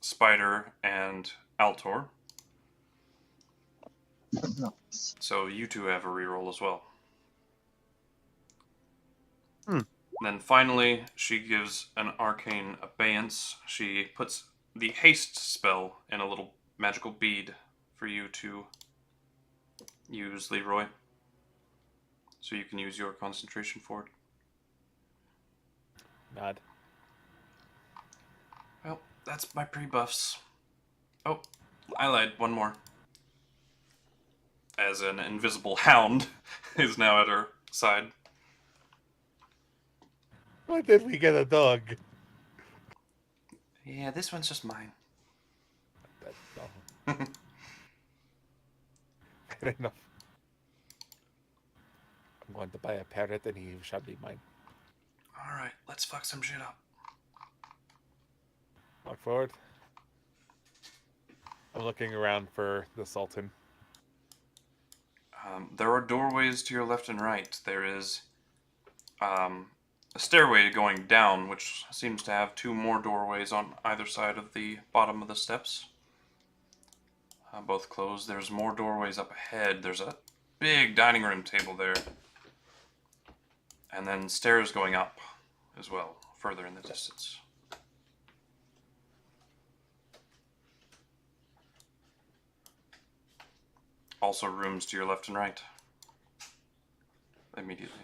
Spider and Altor. So you two have a reroll as well. Then finally, she gives an arcane abeyance. She puts the haste spell in a little magical bead for you to use, Leroy. So you can use your concentration for it. Nod. Well, that's my pre-buffs. Oh, I lied. One more. As an invisible hound is now at her side. Why did we get a dog? Yeah, this one's just mine. No. Fair enough. I'm going to buy a parrot and he shall be mine. Alright, let's fuck some shit up. Walk forward. I'm looking around for the Sultan. There are doorways to your left and right. There is a stairway going down, which seems to have 2 more doorways on either side of the bottom of the steps. Both closed. There's more doorways up ahead. There's a big dining room table there. And then stairs going up as well, further in the distance. Also rooms to your left and right. Immediately.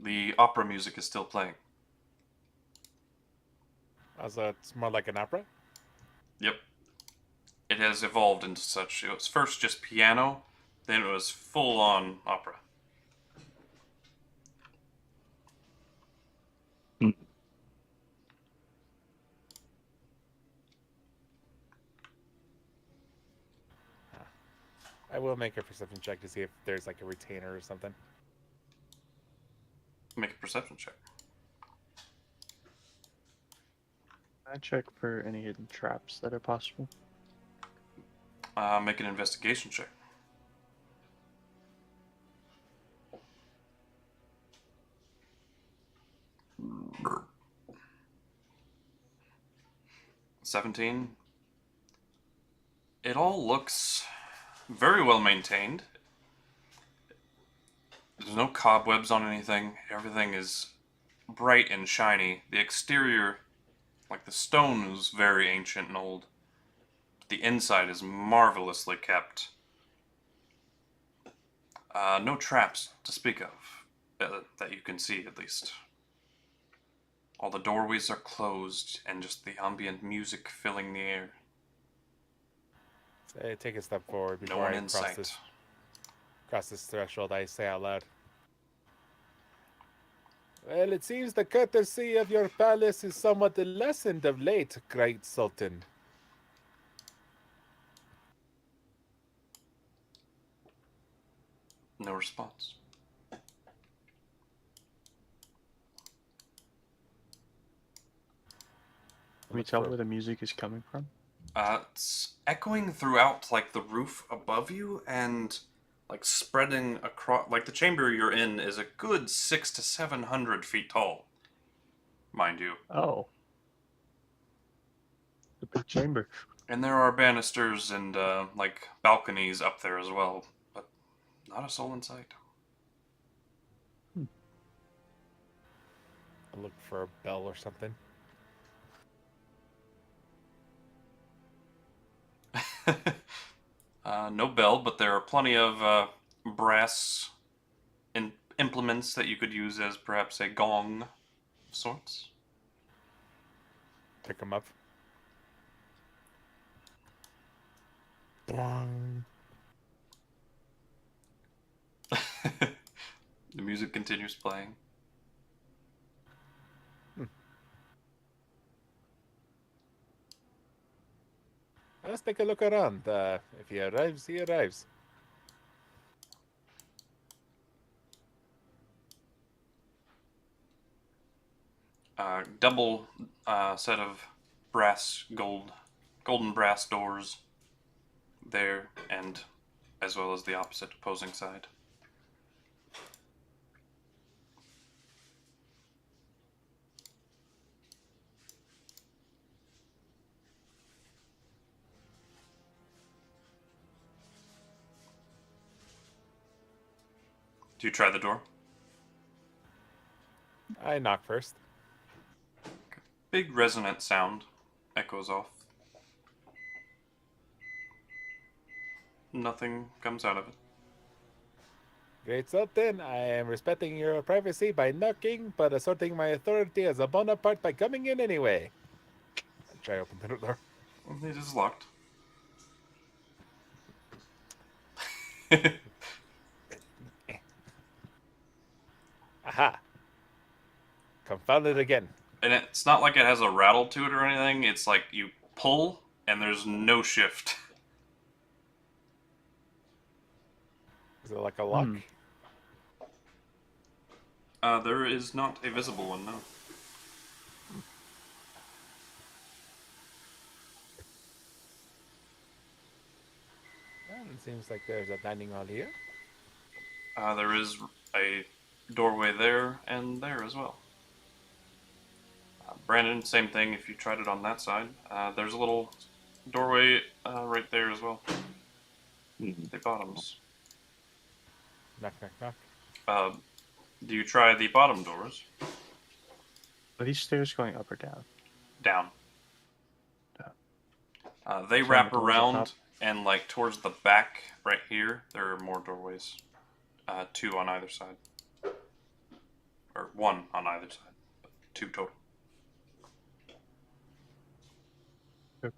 The opera music is still playing. It's more like an opera? Yep. It has evolved into such. It was first just piano, then it was full-on opera. I will make a perception check to see if there's like a retainer or something. Make a perception check. I check for any hidden traps that are possible. Make an investigation check. Brr. 17. It all looks very well maintained. There's no cobwebs on anything. Everything is bright and shiny. The exterior, like the stone, is very ancient and old. The inside is marvelously kept. No traps to speak of, that you can see at least. All the doorways are closed, and just the ambient music filling the air. So I take a step forward No before one I in sight. cross this threshold. I say out loud. Well, it seems the courtesy of your palace is somewhat lessened of late, great Sultan. No response. Can we tell where the music is coming from? It's echoing throughout, like, the roof above you, and, like, spreading across. Like, the chamber you're in is a good 600 to 700 feet tall, mind you. Oh. The big chamber. And there are banisters and, like, balconies up there as well, but not a soul in sight. I look for a bell or something. No bell, but there are plenty of brass implements that you could use as perhaps a gong of sorts. Pick them up. Dong. The music continues playing. Let's take a look around. If he arrives, he arrives. Double set of golden brass doors there, and as well as the opposite opposing side. Do you try the door? I knock first. Big resonant sound echoes off. Nothing comes out of it. Great Sultan, I am respecting your privacy by knocking, but asserting my authority as a Bonaparte by coming in anyway. I try to open the door. It is locked. Aha! Confound it again. And it's not like it has a rattle to it or anything. It's like you pull and there's no shift. Is it like a lock? There is not a visible one, no. Well, it seems like there's a dining hall here. There is a doorway there and there as well. Brandon, same thing if you tried it on that side. There's a little doorway right there as well. The bottoms. Knock, knock, knock. Do you try the bottom doors? Are these stairs going up or down? Down. They So wrap the doors up around, top? and like towards the back right here, there are more doorways. 2 on either side. Or 1 on either side. 2 total. Yep.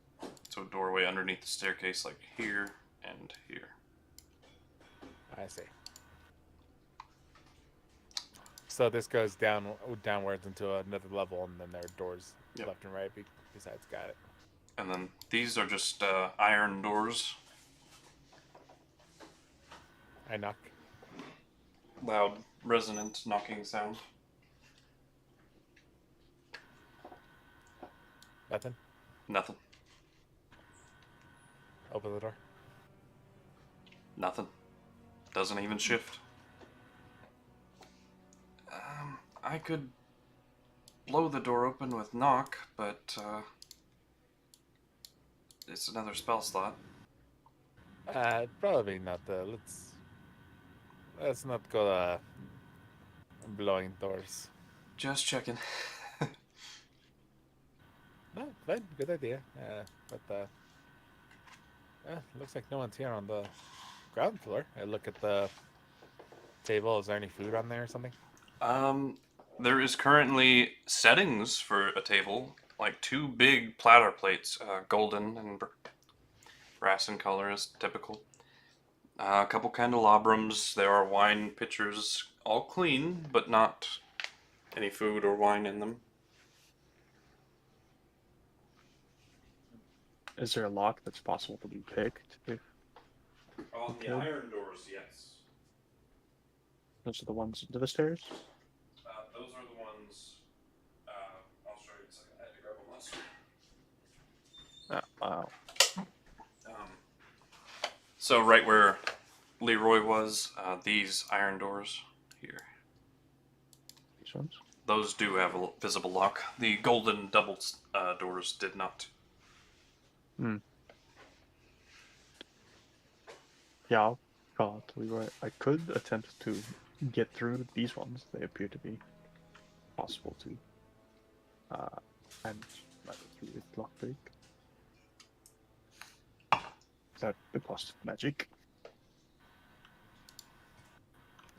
So a doorway underneath the staircase like here and here. I see. So this goes downwards into another level, and then there are doors Yep. left and right besides. Got it. And then these are just iron doors. I knock. Loud, resonant knocking sound. Nothing. Nothing. Open the door. Nothing. Doesn't even shift. I could blow the door open with knock, but it's another spell slot. Probably not. Let's not go blowing doors. Just checking. No, fine. Good idea. Looks like no one's here on the ground floor. I look at the table. Is there any food on there or something? There is currently settings for a table, like 2 big platter plates, golden and brass in color as typical. A couple candelabras. There are wine pitchers, all clean, but not any food or wine in them. Is there a lock that's possible to be picked? On the Okay. iron doors, yes. Those are the ones into the stairs? Those are the ones. I'll show you in a second. I had to grab them last week. Wow. So right where Leroy was, these iron doors here. These ones? Those do have a visible lock. The golden double doors did not. Yeah, I'll call out to Leroy. I could attempt to get through these ones. They appear to be possible to and through with lockpick. Without the cost of magic.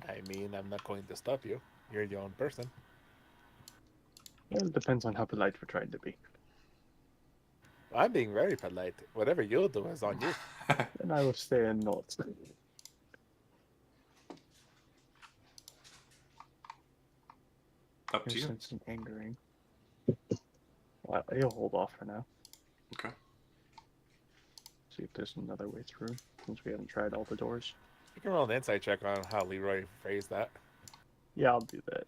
I mean, I'm not going to stop you. You're your own person. Well, it depends on how polite we're trying to be. I'm being very polite. Whatever you'll do is on you. And I will stay in notes. Up to you. Sense some angering. Well, he'll hold off for now. Okay. See if there's another way through, since we haven't tried all the doors. You can roll an insight check on how Leroy phrased that. Yeah, I'll do that.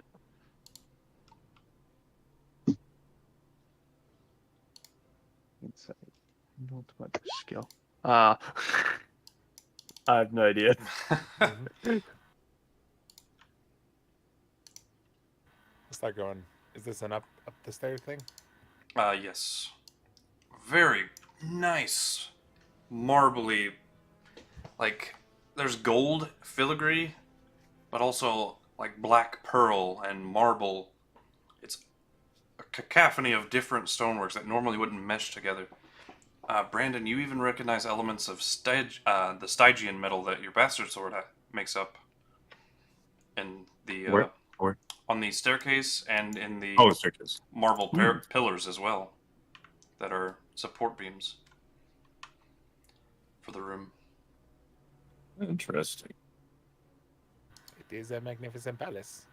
Insight. Not much skill. I have no idea. Start going. Is this an up the stairs thing? Yes. Very nice, marbly. Like, there's gold filigree, but also like black pearl and marble. It's a cacophony of different stoneworks that normally wouldn't mesh together. Brandon, you even recognize elements of the Stygian metal that your bastard sword makes up. In the Where? on the staircase and in the Oh, staircase. marble pillars as well, that are support beams for the room. Interesting. It is a magnificent palace.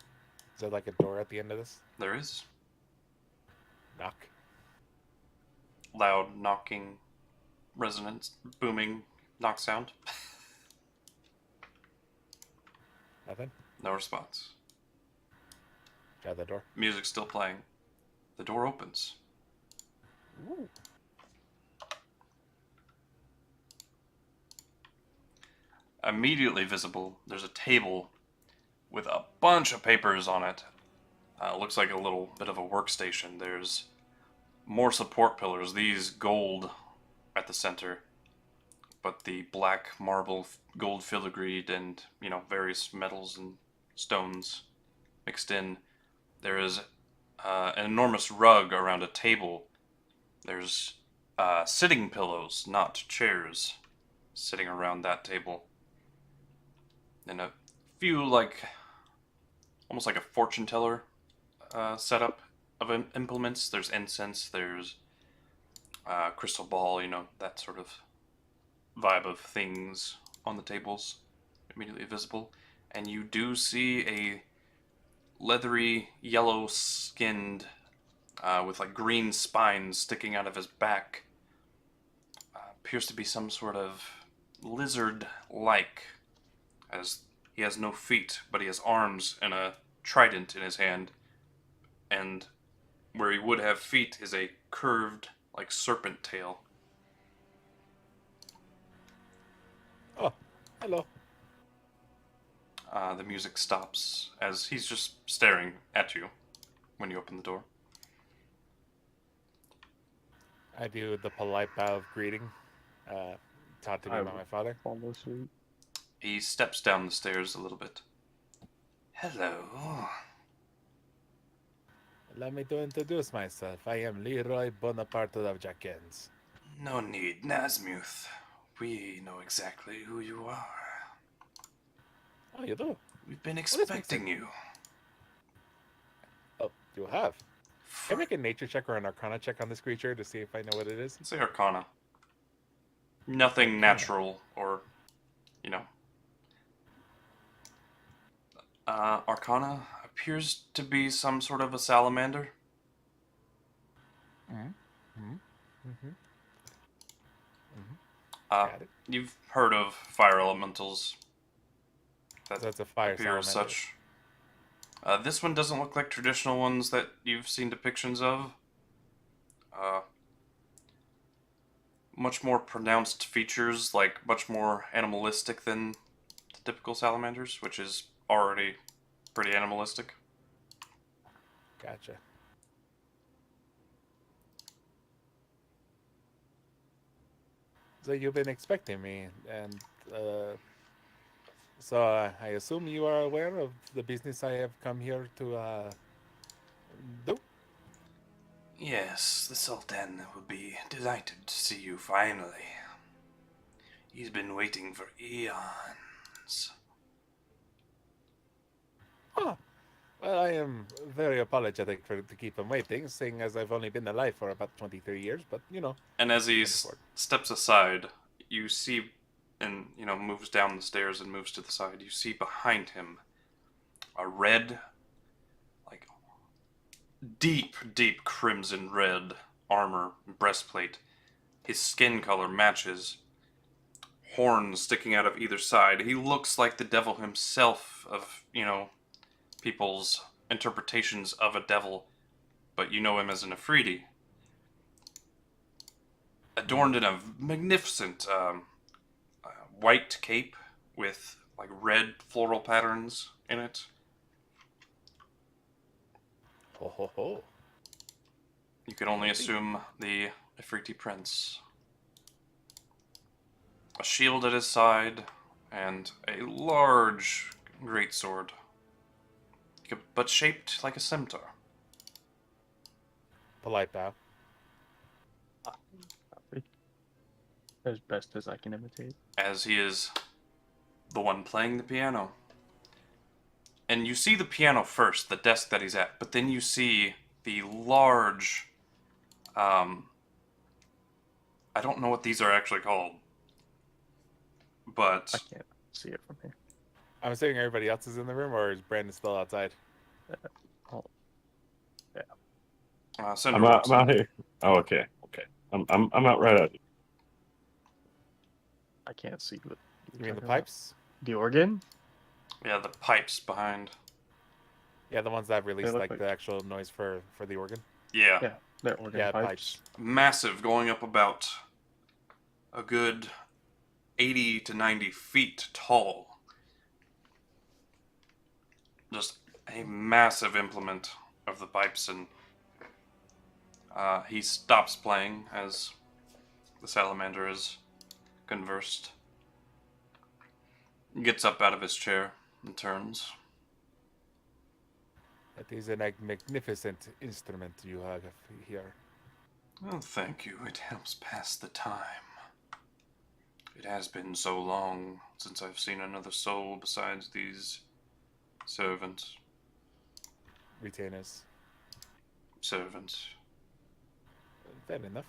Is there like a door at the end of this? There is Knock. loud knocking, resonance, booming knock sound. Nothing? No response. Try the door. Music's still playing. The door opens. Ooh. Immediately visible, there's a table with a bunch of papers on it. Looks like a little bit of a workstation. There's more support pillars, these gold at the center, but the black marble, gold filigreed, and various metals and stones mixed in. There is an enormous rug around a table. There's sitting pillows, not chairs, sitting around that table. And a few, almost like a fortune teller setup of implements. There's incense, there's crystal ball, that sort of vibe of things on the tables, immediately visible. And you do see a leathery, yellow-skinned, with green spines sticking out of his back. Appears to be some sort of lizard-like, as he has no feet, but he has arms and a trident in his hand. And where he would have feet is a curved like serpent tail. Oh, hello. The music stops as he's just staring at you when you open the door. I do the polite bow of greeting, taught to me I by will my father. follow suit. He steps down the stairs a little bit. Hello. Allow me to introduce myself. I am Leroy Boneparte of Jackens. No need, Nazmuth. We know exactly who you are. Oh, you do? We've been makes expecting you. Oh, you have. Can I For... make a nature check or an arcana check on this creature to see if I know what it is? Say Arcana. Nothing Arcana. natural or, you know. Arcana appears to be some sort of a salamander. Mm-hmm. Got it. You've heard of fire elementals that That's a fire appear as salamander. such. This one doesn't look like traditional ones that you've seen depictions of. Much more pronounced features, like much more animalistic than the typical salamanders, which is already pretty animalistic. Gotcha. So you've been expecting me, and so I assume you are aware of the business I have come here to do? Yes, the Sultan will be delighted to see you finally. He's been waiting for eons. Huh. Well, I am very apologetic to keep him waiting, seeing as I've only been alive for about 23 years, but, you know. And as he Forward. steps aside, you see, and, you know, moves down the stairs and moves to the side, you see behind him a red, like, deep, deep crimson red armor breastplate. His skin color matches. Horns sticking out of either side. He looks like the devil himself of, you know, people's interpretations of a devil, but you know him as an Afridi. Adorned in a magnificent white cape with like red floral patterns in it. Ho ho ho. You can only assume the Afridi prince. A shield at his side and a large greatsword, but shaped like a scimitar. Polite bow. As best as I can imitate. As he is the one playing the piano. And you see the piano first, the desk that he's at, but then you see the large, I don't know what these are actually called, but I can't see it from here. I'm assuming everybody else is in the room, or is Brandon still outside? Cinder I'm walks out in. here. Oh, okay. I'm out right out. I can't see what You mean the talking about. pipes? The organ? Yeah, the pipes behind. Yeah, the ones that release look like like- the actual noise for the organ. Yeah. Yeah, they're organ Yeah, pipes. pipes. Massive, going up about a good 80 to 90 feet tall. Just a massive implement of the pipes, and he stops playing as the salamander is conversed. Gets up out of his chair and turns. That is a magnificent instrument you have here. Oh, thank you. It helps pass the time. It has been so long since I've seen another soul besides these servants. Retainers. Servants. Fair enough.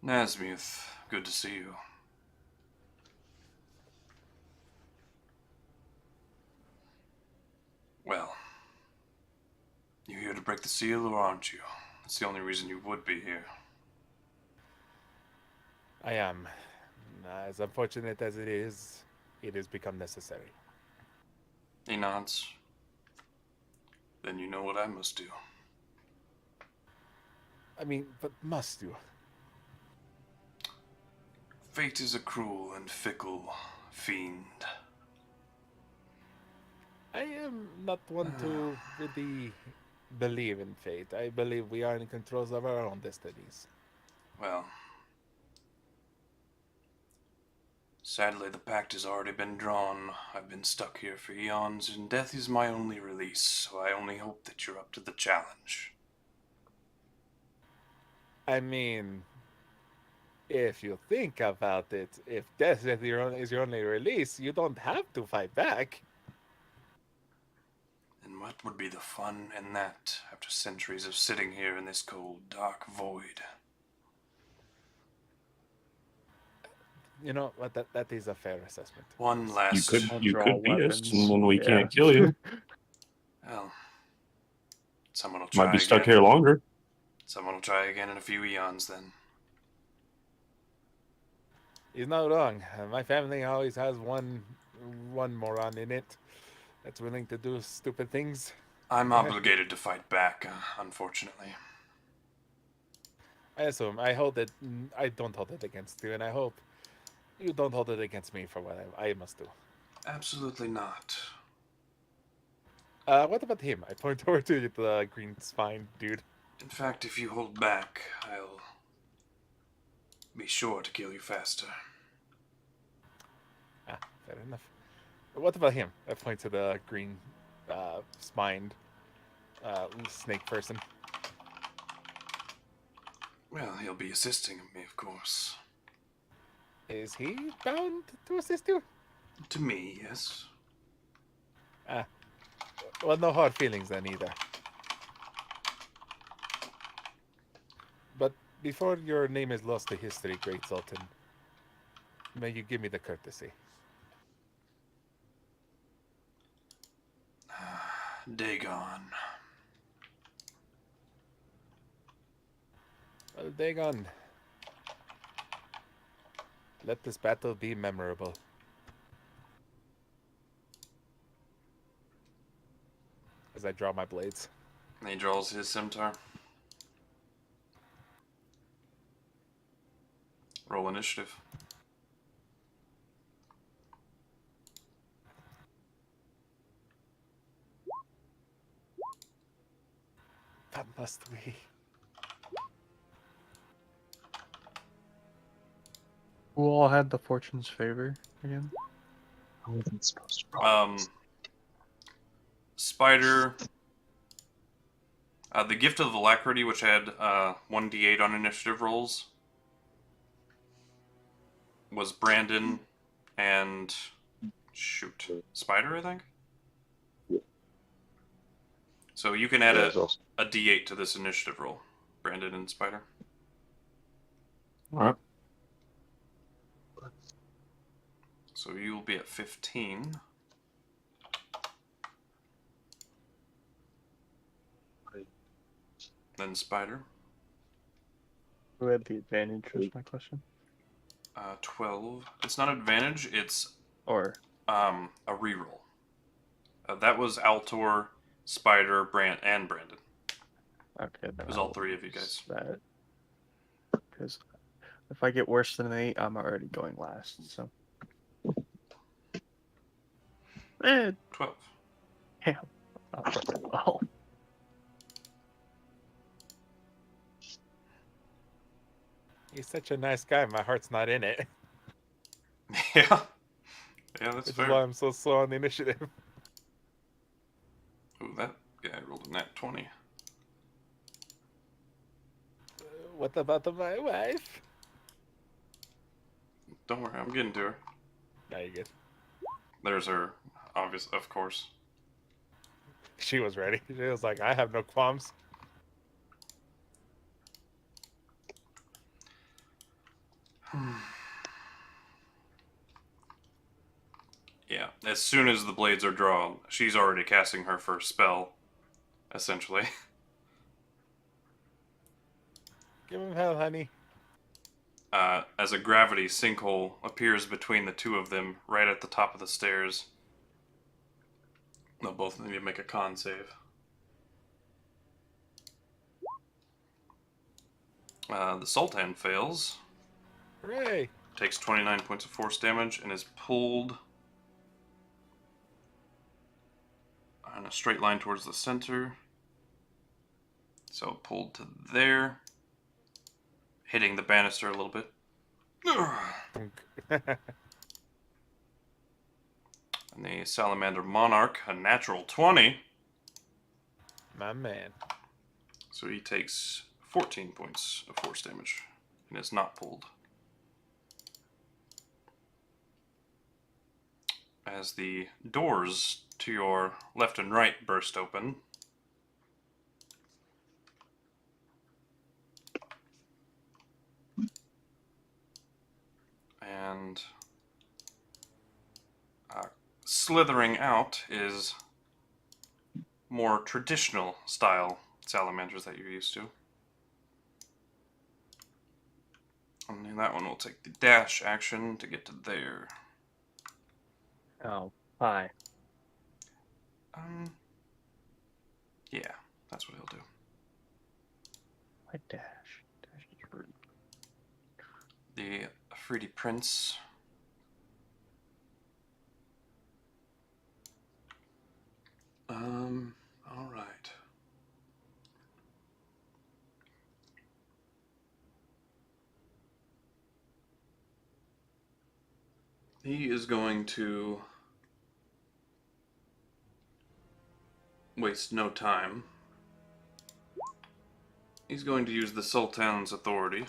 Nazmuth, good to see you. Well, you here to break the seal, or aren't you? That's the only reason you would be here. I am. As unfortunate as it has become necessary. He nods. Then you know what I must do. I mean, but must you? Fate is a cruel and fickle fiend. I am not one to really believe in fate. I believe we are in control of our own destinies. Well, sadly the pact has already been drawn. I've been stuck here for eons, and death is my only release, so I only hope that you're up to the challenge. I mean, if you think about it, if death is your only release, you don't have to fight back. And what would be the fun in that, after centuries of sitting here in this cold, dark void? You know what? That is a fair assessment. One You last... could I'll you draw could beat us, weapons. and then we Yeah. can't kill you. Well, someone will try Might be stuck again. here longer. Someone will try again in a few eons, then. He's not wrong. My family always has one moron in it that's willing to do stupid things. I'm obligated to fight back, unfortunately. I assume. I hold it. I don't hold it against you, and I hope you don't hold it against me for what I must do. Absolutely not. What about him? I point over to the green spine dude. In fact, if you hold back, I'll be sure to kill you faster. Ah, fair enough. What about him? I point to the green spined snake person. Well, he'll be assisting me, of course. Is he bound to assist you? To me, yes. Ah, well, no hard feelings then either. But before your name is lost to history, Great Sultan, may you give me the courtesy. Dagon. Well, Dagon, let this battle be memorable. As I draw my blades. And he draws his scimitar. Roll initiative. That must we. Who all had the fortune's favor again? I wasn't supposed to roll. Spider. The Gift of Alacrity, which had 1d8 on initiative rolls, was Brandon and Spider, I think. So you can add Yeah, it was also- a d8 to this initiative roll, Brandon and Spider. All right. So you'll be at 15. Then Spider. Who had the advantage was my question. 12. It's not advantage, it's Or a reroll. That was Altor, Spider, and Brandon. okay, then It was all three of you guys. That because if I get worse than an 8, I'm already going last. So. 12. Yeah, not working well. He's such a nice guy. My heart's not in it. Yeah. Yeah, that's Which is fair. why I'm so slow on the initiative. Ooh, that guy rolled a nat 20. What about my wife? Don't worry, I'm getting to her. Now you're good. There's her, of course. She was ready. She was like, I have no qualms. Yeah, as soon as the blades are drawn, she's already casting her first spell, essentially. Give him hell, honey. As a gravity sinkhole appears between the two of them, right at the top of the stairs. They'll both need to make a con save. The Sultan fails, Hooray! takes 29 points of force damage, and is pulled in a straight line towards the center. So pulled to there, hitting the banister a little bit. And the Salamander Monarch, a natural 20. My man. So he takes 14 points of force damage and is not pulled. As the doors to your left and right burst open, and slithering out is more traditional style salamanders that you're used to. And then that one will take the dash action to get to there. Oh, hi. Yeah, that's what he'll do. My dash. Dash is rude. The Afridi Prince. All right. He is going to waste no time. He's going to use the Sultan's authority.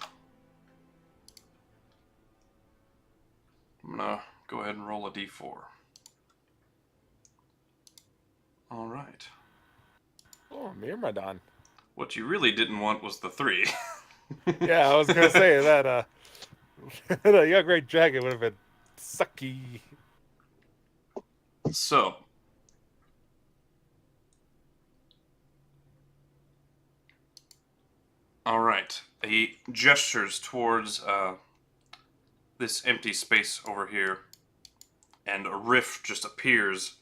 I'm gonna go ahead and roll a d4. Alright. Oh, Myrmidon. What you really didn't want was the 3. Yeah, I was gonna say that that young great dragon would have been sucky. So. Alright. He gestures towards this empty space over here, and a rift just appears,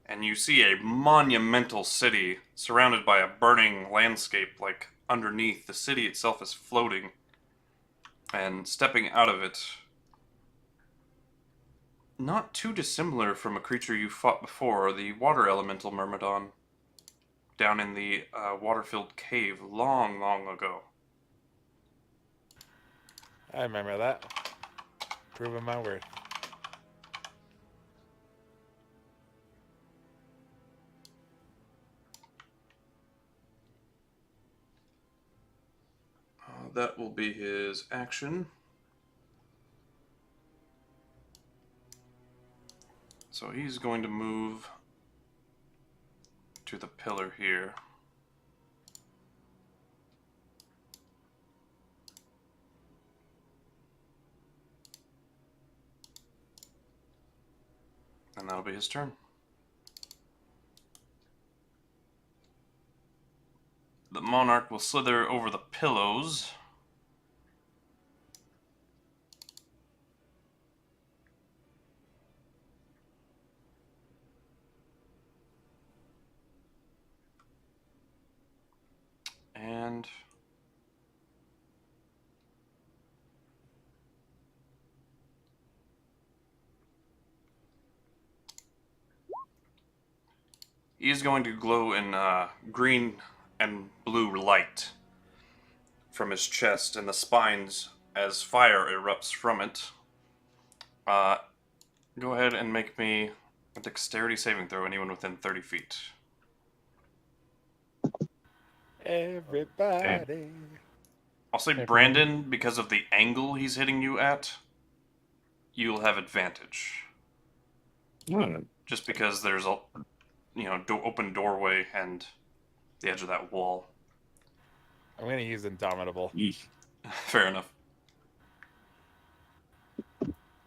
and you see a monumental city surrounded by a burning landscape. Like underneath, the city itself is floating, and stepping out of it, not too dissimilar from a creature you fought before, the water elemental Myrmidon, down in the water-filled cave long, long ago. I remember that. Proving my word. That will be his action. So he's going to move to the pillar here. And that'll be his turn. The Monarch will slither over the pillows. And he is going to glow in green and blue light from his chest and the spines as fire erupts from it. Go ahead and make me a dexterity saving throw, anyone within 30 feet. Everybody. I'll say Brandon, because of the angle he's hitting you at, you'll have advantage. Alright. Just because there's a, open doorway and the edge of that wall. I'm gonna use Indomitable. Yeesh. Fair enough.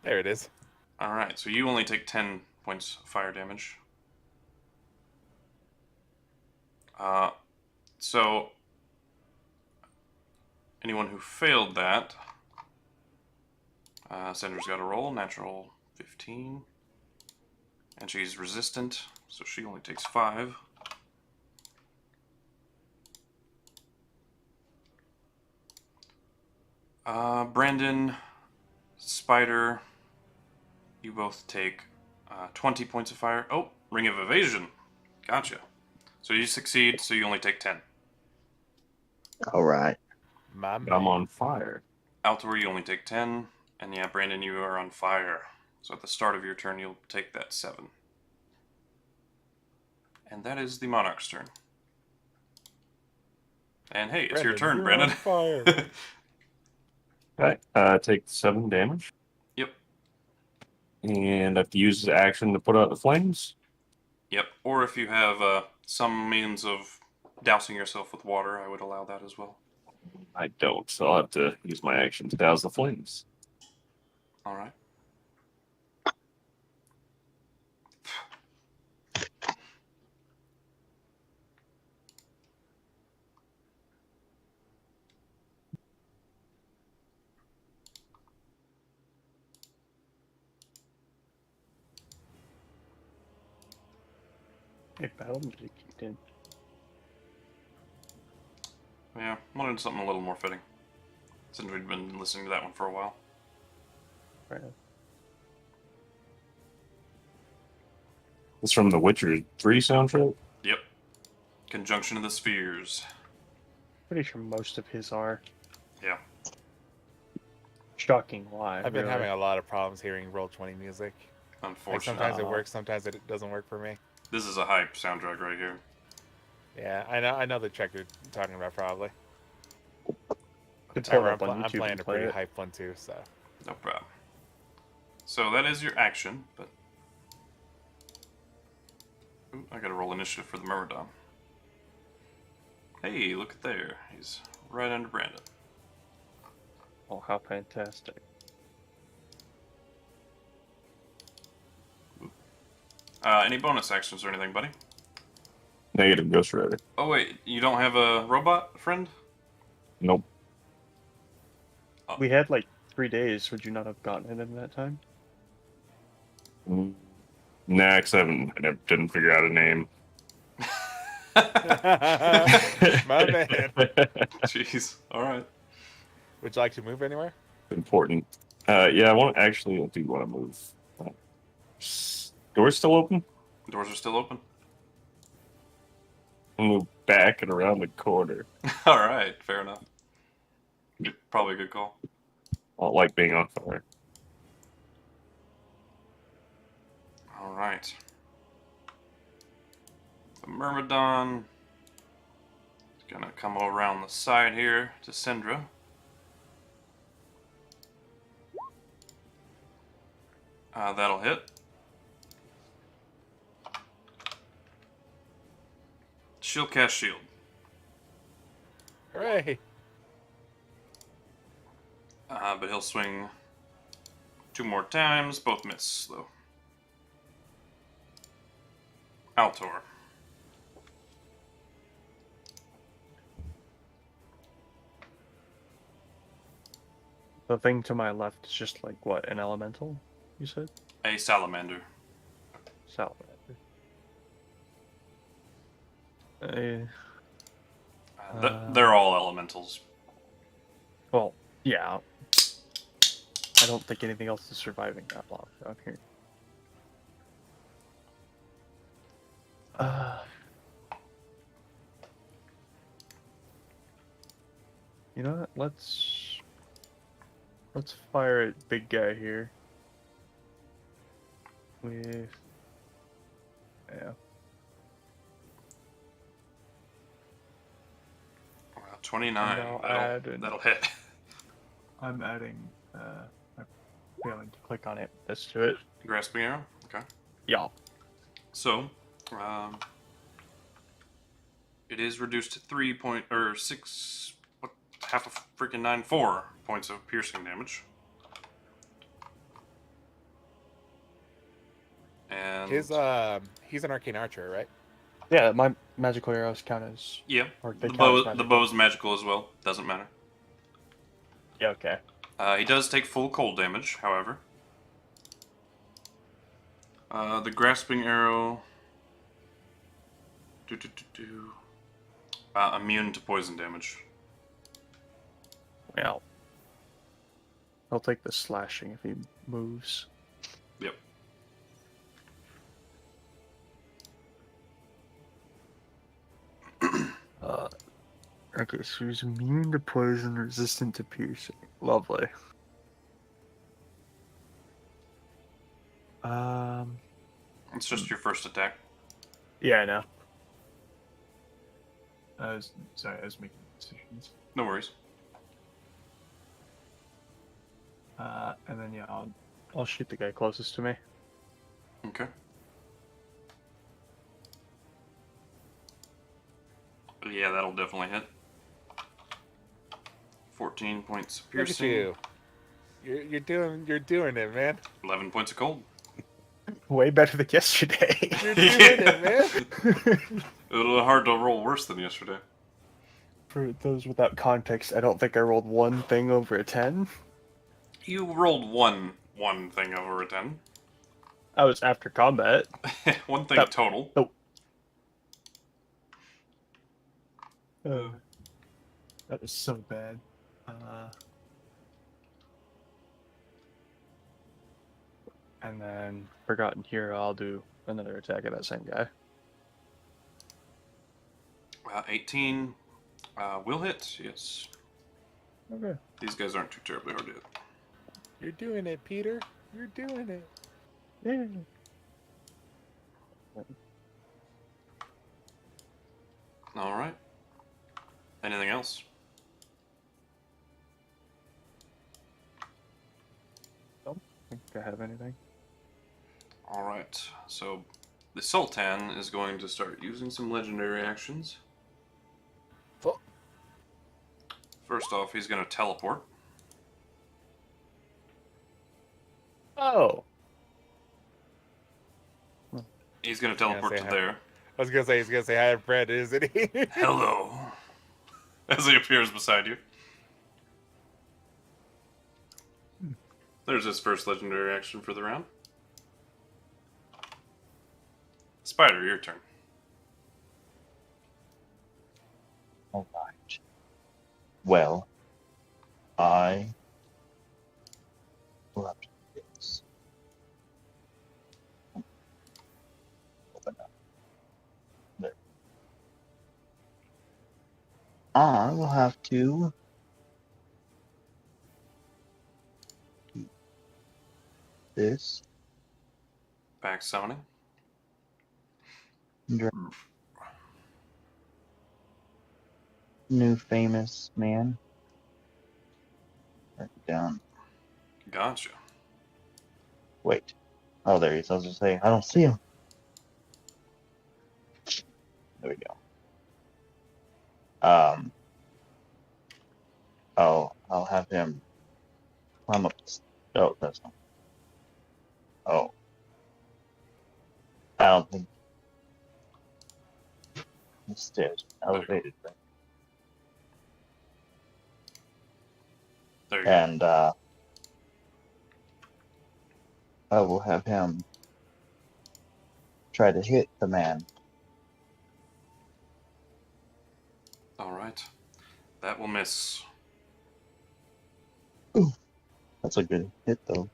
There it is. Alright, so you only take 10 points of fire damage. So, anyone who failed that, Sandra's got a roll, natural 15. And she's resistant, so she only takes 5. Brandon, Spider, you both take 20 points of fire. Oh, Ring of Evasion. Gotcha. So you succeed, so you only take 10. All right. My man. I'm on fire. Altor, you only take 10. And yeah, Brandon, you are on fire. So at the start of your turn, you'll take that 7. And that is the Monarch's turn. And hey, it's your turn, you're Brandon. on fire. Okay. Take 7 damage. Yep. And I have to use his action to put out the flames. Yep. Or if you have some means of dousing yourself with water, I would allow that as well. I don't, so I'll have to use my action to douse the flames. All right. Hey, battle music kicked in. Yeah, wanted something a little more fitting. Since we've been listening to that one for a while. Right now. It's from the Witcher 3 soundtrack. Yep. Conjunction of the Spheres. Pretty sure most of his are. Yeah. Shocking why. I've been really. having a lot of problems hearing Roll20 music. Like Unfortunately. sometimes it works, sometimes it doesn't work for me. This is a hype soundtrack right here. Yeah, I know the track you're talking about probably. Could pull it However, up on I'm YouTube playing and a play pretty it. hype one too, so. No problem. So that is your action, but... Ooh, I gotta roll initiative for the Myrmidon. Hey, look at there. He's right under Brandon. Oh, how fantastic. Any bonus actions or anything, buddy? Negative Ghost Rider. Oh wait, you don't have a robot friend? Nope. We had like 3 days. Would you not have gotten it in that time? Nah, 'cause I didn't figure out a name. My man. Jeez. Alright. Would you like to move anywhere? Important. Yeah, I want to actually do want to move. Doors still open? Doors are still open. I'll move back and around the corner. Alright, fair enough. Probably a good call. I don't like being on fire. Alright. The Myrmidon is gonna come around the side here to Syndra. That'll hit. She'll cast shield. Hooray! But he'll swing 2 more times, both miss though. Altor. The thing to my left is just like what, an elemental? You said A salamander. salamander. They're all elementals. Well, yeah. I don't think anything else is surviving that long down here. You know what? Let's fire at big guy here. With 29. And I'll add an- That'll hit. I'm adding. I'm failing to click on it. Let's do it. Grasping arrow. Okay. Yeah. So, it is reduced to 6. What? Half a freaking 9. 4 points of piercing damage. And He's an arcane archer, right? Yeah, my magical arrows count as. yeah, Or they the count as bow. The magical. bow's magical as well. Doesn't matter. Yeah. Okay. He does take full cold damage, however. The grasping arrow. Immune to poison damage. Yeah. I'll take the slashing if he moves. Yep. Okay, so he's immune to poison, resistant to piercing. Lovely. It's just your first attack. Yeah, I know. I was making decisions. No worries. And then yeah, I'll shoot the guy closest to me. Okay. Yeah, that'll definitely hit. 14 points of Look at piercing. you. You're doing it, man. 11 points of cold. Way better than yesterday. You're doing it, man. It was hard to roll worse than yesterday. For those without context, I don't think I rolled one thing over a 10. You rolled one thing over a 10. I was after combat. One thing That- total. That was so bad. And then Forgotten Hero, I'll do another attack at that same guy. 18 will hit, yes. Okay. These guys aren't too terribly hard to hit. You're doing it, Peter. You're doing it. Yeah. Alright. Anything else? Don't think I have anything. Alright, so the Sultan is going to start using some legendary actions. Oh. First off, he's going to teleport. Oh. He's going to teleport say to hi. there. I was gonna say he's gonna say hi to Fred, isn't he? Hello. As he appears beside you. There's his first legendary action for the round. Spider, your turn. All right. Well, I will have to do this. Open up. There. I will have to keep this. Back summoning. New famous man. Write it down. Gotcha. Wait. Oh, there he is. I was going to say, I don't see him. There we go. Oh, I'll have him climb up. Oh, that's not. Oh. I don't think. The stairs elevated, right? There you go. And I will have him try to hit the man. Alright. That will miss. That's a good hit, though.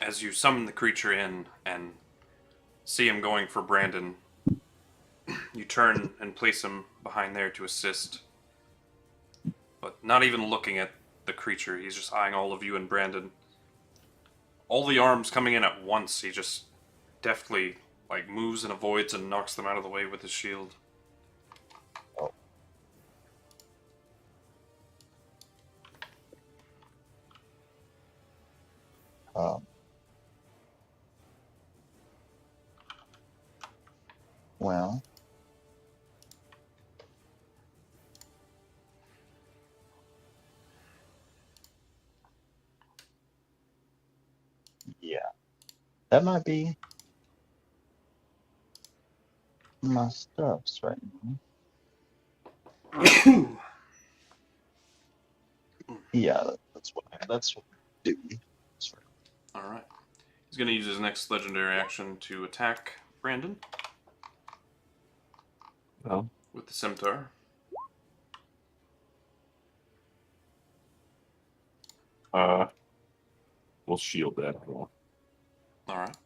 As you summon the creature in and see him going for Brandon, you turn and place him behind there to assist. But not even looking at the creature, he's just eyeing all of you and Brandon. All the arms coming in at once, he just deftly moves and avoids and knocks them out of the way with his shield. Well, yeah, that might be my stuffs right now. Yeah, that's what I'm doing. Alright. He's going to use his next legendary action to attack Brandon Oh, with the scimitar. We'll shield that. All right.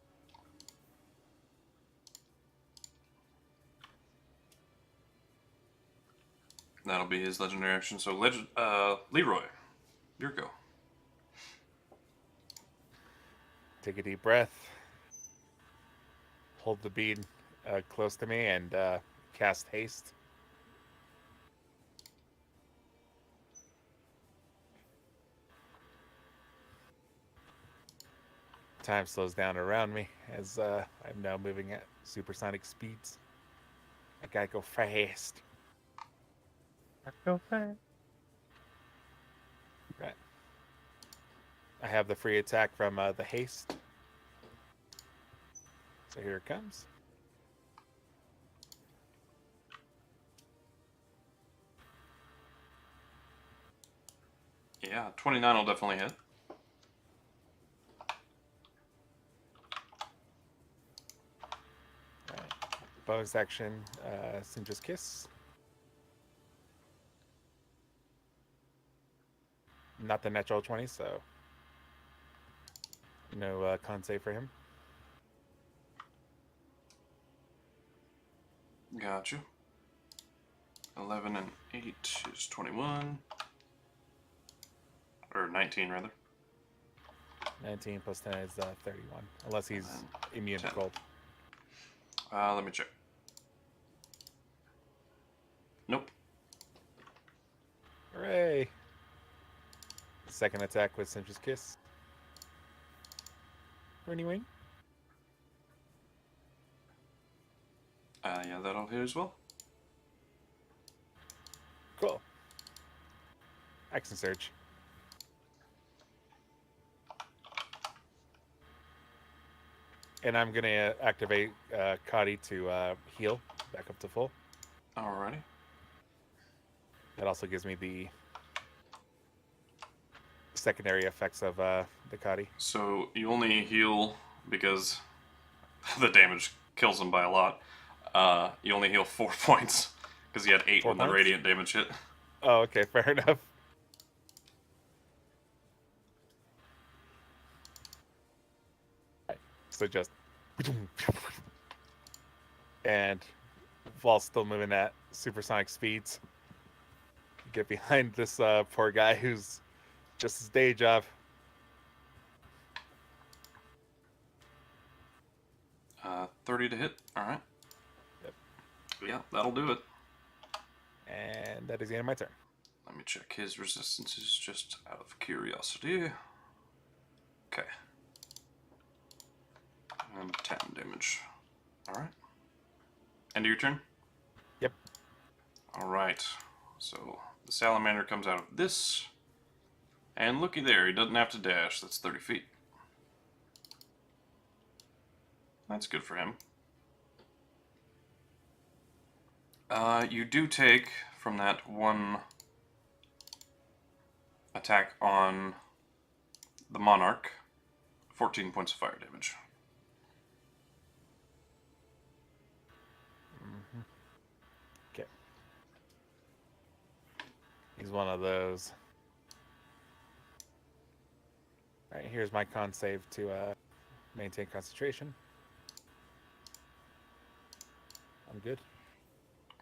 That'll be his legendary action. So, Leroy, your go. Take a deep breath. Hold the bead close to me and cast haste. Time slows down around me as I'm now moving at supersonic speeds. I gotta go fast. Go fast. Right. I have the free attack from the haste. So here it comes. Yeah, 29 will definitely hit. Right. Bonus action, Sindra's Kiss. Not the natural 20, so no con save for him. Got you. 11 and 8 is 21. Or 19, rather. 19 plus 10 is 31, unless he's immune to 10. cold. Let me check. Nope. Hooray! Second attack with Sindra's Kiss. Winnie wing. Yeah, that'll hit as well. Cool. Action Surge. And I'm going to activate Kadi to heal back up to full. Alrighty. That also gives me the secondary effects of the Kadi. So you only heal because the damage kills him by a lot. You only heal 4 points because he had 8 4 when the points? radiant damage hit. Oh, okay, fair enough. So just... And while still moving at supersonic speeds, get behind this poor guy who's just his day job. 30 to hit. Alright. Yep. Yeah, that'll do it. And that is the end of my turn. Let me check his resistances just out of curiosity. Okay. And 10 damage. Alright. End of your turn? Yep. Alright. So the salamander comes out of this. And looky there, he doesn't have to dash. That's 30 feet. That's good for him. You do take from that one attack on the Monarch 14 points of fire damage. Okay. He's one of those. Alright, here's my con save to maintain concentration. I'm good.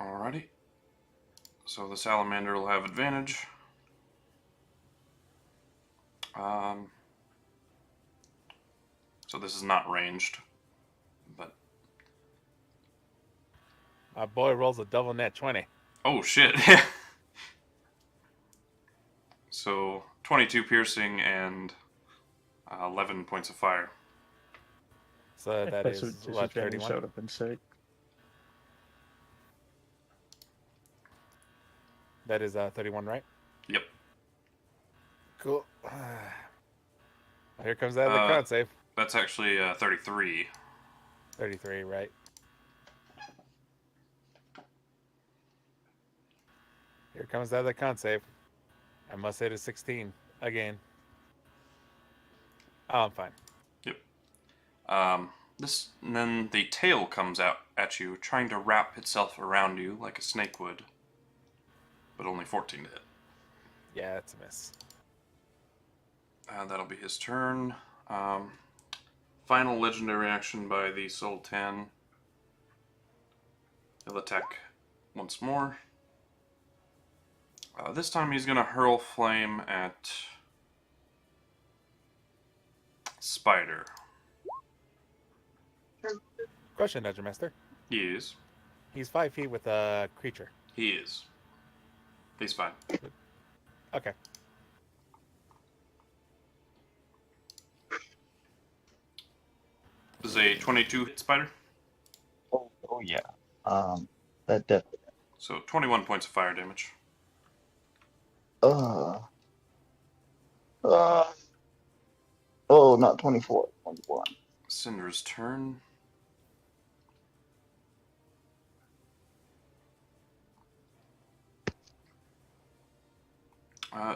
Alrighty. So the salamander will have advantage. So this is not ranged, but My boy rolls a double net 20. oh shit! So 22 piercing and 11 points of fire. So that That's is a what, disadvantage, 31? that would have been sick. That is 31, right? Yep. Cool. Here comes that other con save. That's actually 33. 33, right? Here comes that other con save. I must hit a 16 again. Oh, I'm fine. Yep. This and then the tail comes out at you, trying to wrap itself around you like a snake would, but only 14 to hit. Yeah, that's a miss. That'll be his turn. Final legendary action by the Sultan. He'll attack once more. This time he's going to hurl flame at Spider. Question, Dungeon Master. He is. He's 5 feet with a creature. He is. He's fine. Okay. This is a 22 hit Spider. Oh yeah. That definitely. So 21 points of fire damage. Oh, not 24. 21. Cinder's turn.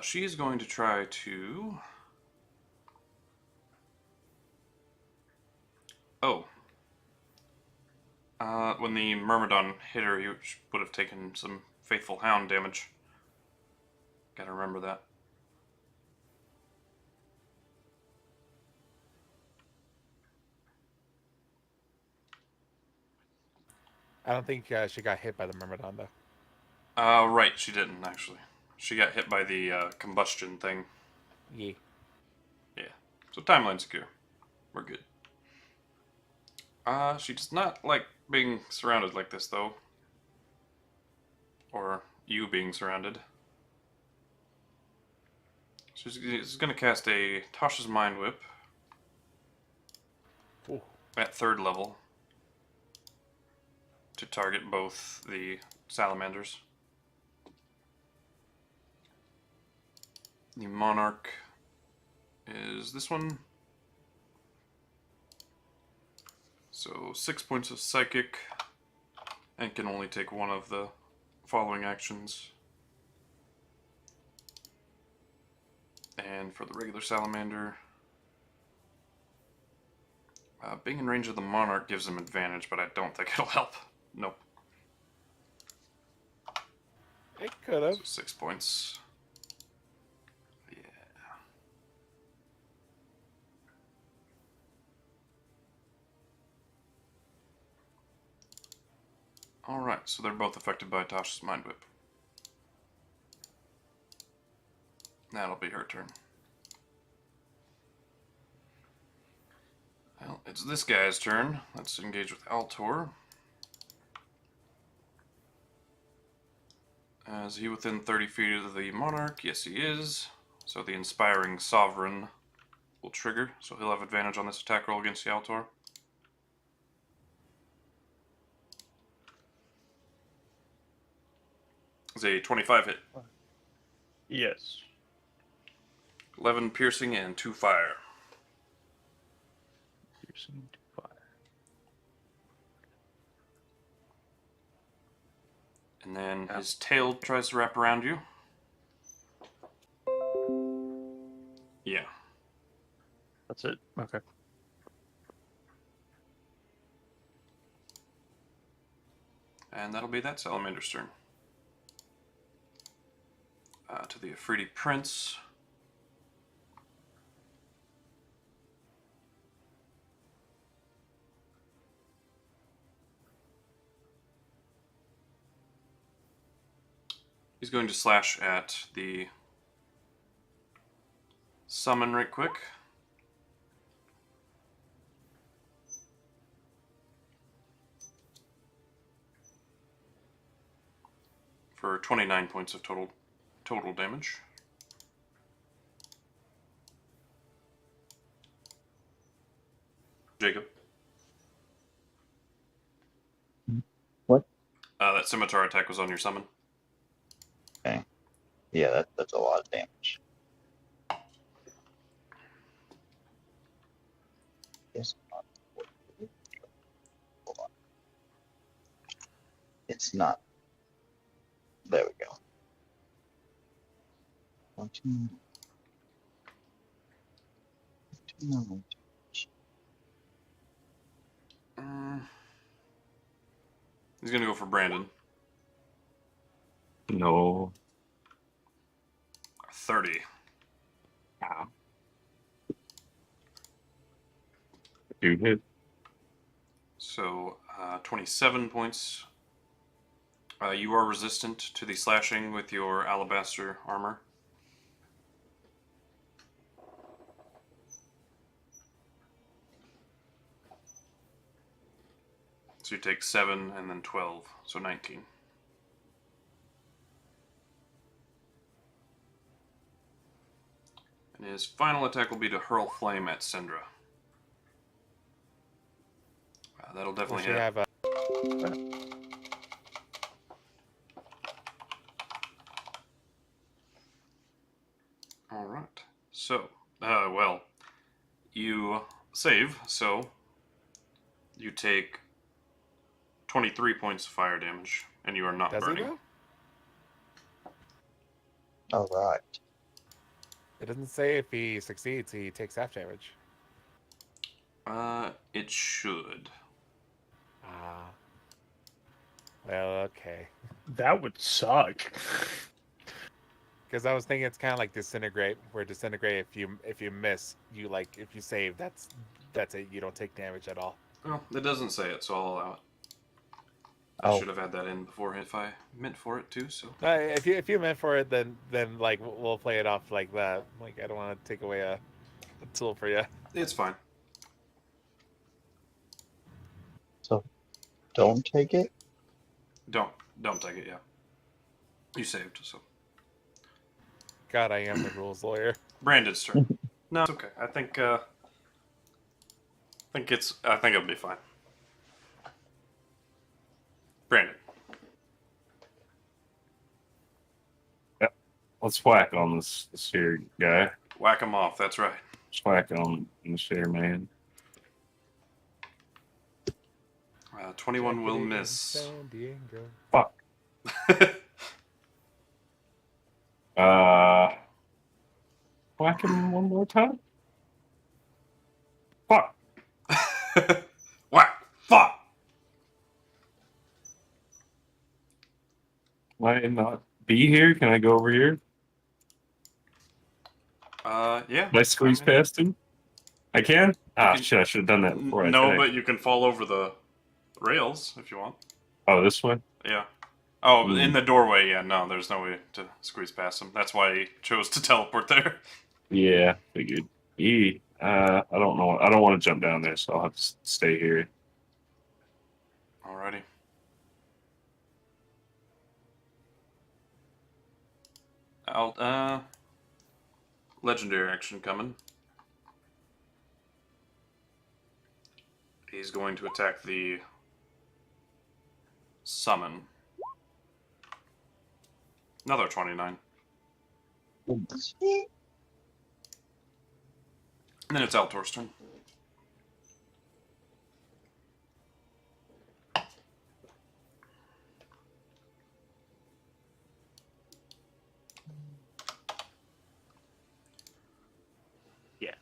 She's going to try to... Oh. When the Myrmidon hit her, he would have taken some Faithful Hound damage. Gotta remember that. I don't think she got hit by the Myrmidon, though. Right, she didn't, actually. She got hit by the combustion thing. Yeah. Yeah. So timeline secure. We're good. She does not like being surrounded like this, though. Or you being surrounded. She's going to cast a Tasha's Mind Whip. Ooh. At 3rd level. To target both the salamanders. The Monarch is this one. So 6 points of Psychic, and can only take one of the following actions. And for the regular Salamander, being in range of the Monarch gives him advantage, but I don't think it'll help. Nope. It could have. So 6 points. Yeah. Alright, so they're both affected by Tasha's Mind Whip. That'll be her turn. Well, it's this guy's turn. Let's engage with Altor. Is he within 30 feet of the Monarch? Yes, he is. So the Inspiring Sovereign will trigger, so he'll have advantage on this attack roll against the Altor. It's a 25 hit. Yes. 11 piercing and 2 fire. Piercing to fire. And then his tail tries to wrap around you. Yeah. That's it. Okay. And that'll be that Salamander's turn. To the Afridi Prince. He's going to slash at the summon right quick. For 29 points of total damage. Jacob. What? That scimitar attack was on your summon. Okay. Yeah, that's a lot of damage. It's not. Hold on. It's not. There we go. 14. 29. He's gonna go for Brandon. No. 30. Ah. 2 hit. So, 27 points. You are resistant to the slashing with your alabaster armor. So you take 7 and then 12, so 19. And his final attack will be to hurl flame at Syndra. That'll We definitely should hit. have a Alright. So, well, you save, so you take 23 points of fire damage, and you are not does he burning. though? All right. It doesn't say if he succeeds, he takes half damage. It should. Ah. Well, okay. That would suck. Because I was thinking it's kind of like disintegrate, where disintegrate if you miss, you like if you save, that's it. You don't take damage at all. Well, it doesn't say it, so I'll allow it. I Oh. should have had that in before if I meant for it too. So If you meant for it, then like we'll play it off like that. Like I don't want to take away a tool for you. it's fine. So, don't take it. Don't take it. Yeah, you saved. So God, I am the rules lawyer. Brandon's turn. No, it's okay. I think it'll be fine. Brandon. Let's whack on this here guy. Whack him off. That's right. Let's whack on this here man. 21 will Jackie miss. San Diego. Fuck. Whack him one more time. Fuck. Whack! Fuck! Might I not be here? Can I go over here? Yeah. Can I squeeze I mean, past him? I can? Ah, can- shit, I should have done that before I No, attacked. but you can fall over the rails if you want. Oh, this way? Yeah. Oh, Hmm. in the doorway, yeah, no, there's no way to squeeze past him. That's why he chose to teleport there. Yeah, figured. I don't know. I don't want to jump down there, so I'll have to stay here. Alrighty. Legendary action coming. He's going to attack the summon. Another 29. And then it's Altor's turn. Yeah.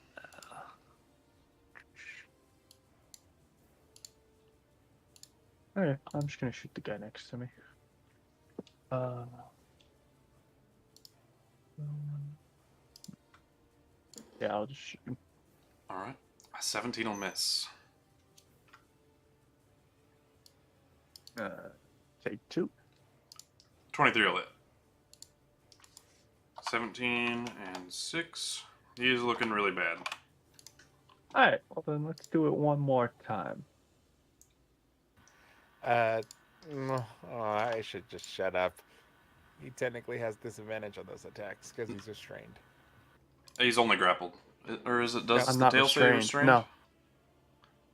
Okay, I'm just gonna shoot the guy next to me. Yeah, I'll just shoot him. Alright. A 17 will miss. Take 2. 23 will hit. 17 and 6. He's looking really bad. Alright, well then let's do it one more time. No, I should just shut up. He technically has disadvantage on those attacks because he's restrained. He's only grappled. Or is it, does I'm the not tail say restrained. restrained? No.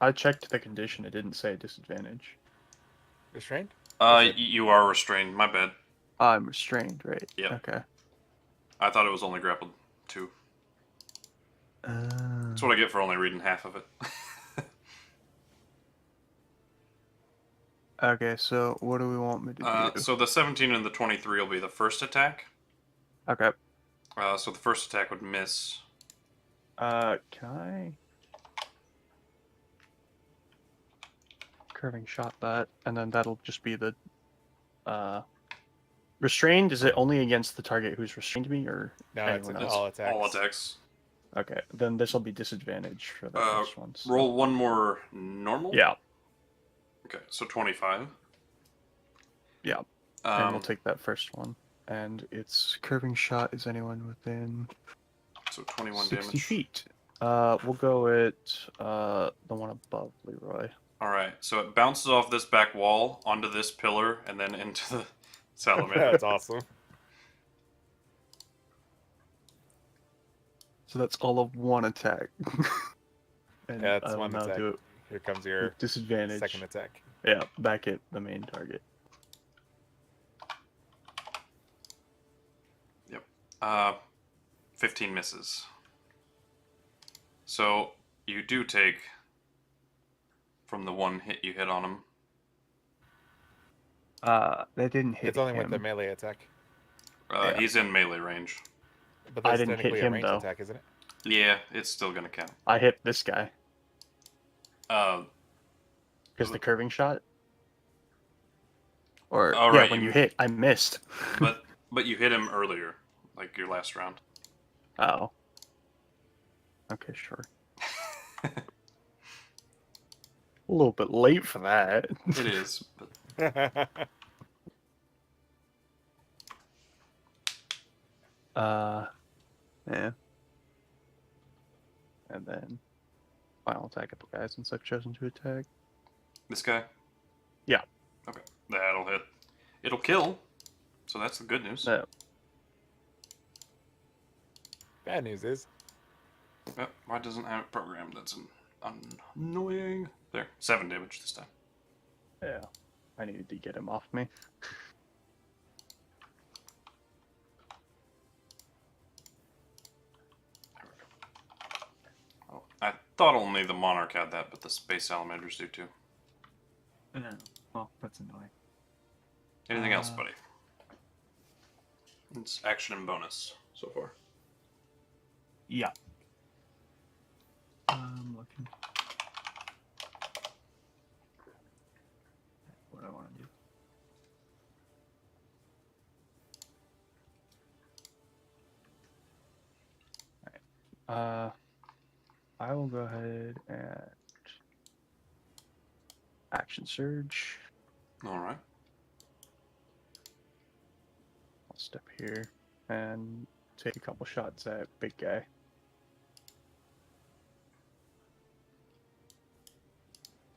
I checked the condition, it didn't say disadvantage. Restrained? You are restrained. My bad. I'm restrained, right? Yep. Okay. I thought it was only grappled 2. That's what I get for only reading half of it. Okay, so what do we want me to do? So the 17 and the 23 will be the first attack. Okay. So the first attack would miss. Can I curving shot that, and then that'll just be the restrained. Is it only against the target who's restrained me, or No, anyone it's else? all attacks. All attacks. Okay, then this will be disadvantage for the first one. So. Roll one more normal. Yeah, Okay, so 25. yeah. And we'll Um, take that first one. And its curving shot is anyone within so 21 60 damage. feet. We'll go at the one above Leroy. All right, so it bounces off this back wall onto this pillar and then into the salamander. That's awesome. So that's all of one attack. And Yeah, that's I will one now attack. do it Here comes your with disadvantage. second attack. Yeah, back at the main target. Yep. 15 misses. So you do take from the one hit you hit on him. That didn't hit It's only him. with the melee attack. Yeah. He's in melee range. But I that's didn't hit technically him, a ranged though. attack, isn't it? Yeah, it's still gonna count. I hit this guy. Uh, Because the curving shot? Or, Oh, yeah, right, when you- you hit, I missed. but you hit him earlier, like your last round. Oh. Okay, sure. A little bit late for that. It is, but Yeah. And then final attack at the guy since I've chosen to attack. this guy. Yeah. Okay, that'll hit. It'll kill. So that's the good news. No. Bad news is, Why doesn't it have it programmed? That's annoying. There, 7 damage this time. Yeah. I needed to get him off me. Oh, I thought only the Monarch had that, but the Space Salamanders do too. No. Well, that's annoying. Anything else, buddy? It's action and bonus so far. Yeah. I'm looking. What I want to do. Alright. I will go ahead and action surge. All right. I'll step here and take a couple shots at big guy.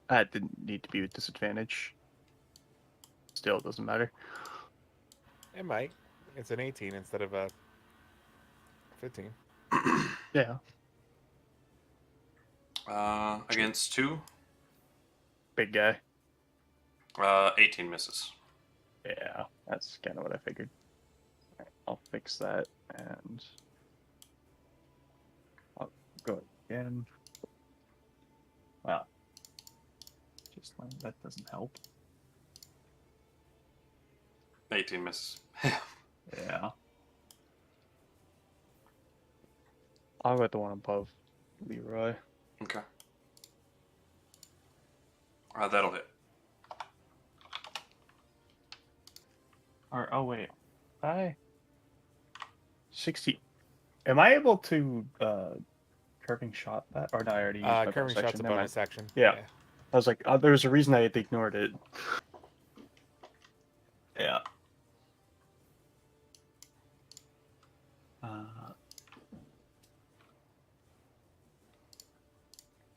That didn't need to be with disadvantage. Still, it doesn't matter. it might. It's an 18 instead of a 15. Yeah. Against 2, Big guy. 18 misses. Yeah, that's kind of what I figured. Alright, I'll fix that and I'll go again. Wow. Just that doesn't help. 18 misses. Yeah. I'll go with the one above Leroy. Okay. That'll hit. Or oh wait, 60. Am I able to curving shot that? Or no, I already used my Curving bonus shot's action, a never mind. bonus action. Yeah. I was like, there was a reason I had ignored it. Yeah.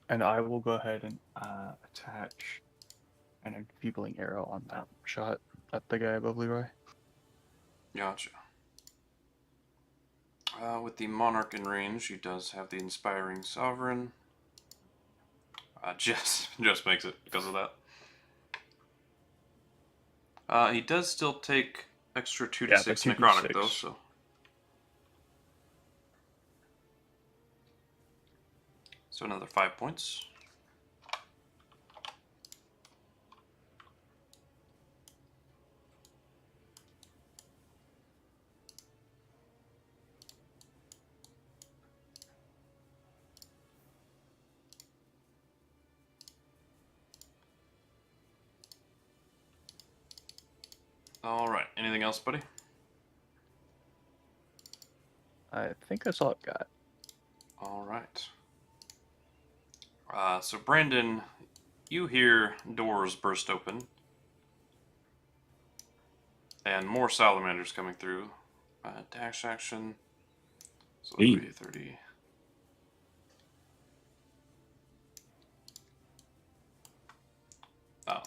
And I will go ahead and attach an enfeebling arrow on that shot at the guy above Leroy. Gotcha. With the Monarch in range, he does have the Inspiring Sovereign. Just makes it because of that. He does still take extra 2d6 Yeah, the necrotic 2d6. though, so. So another 5 points. Alright, anything else, buddy? I think that's all I've got. All So Brandon, you hear doors burst open. And more salamanders coming through. Dash action. So that'll be 30.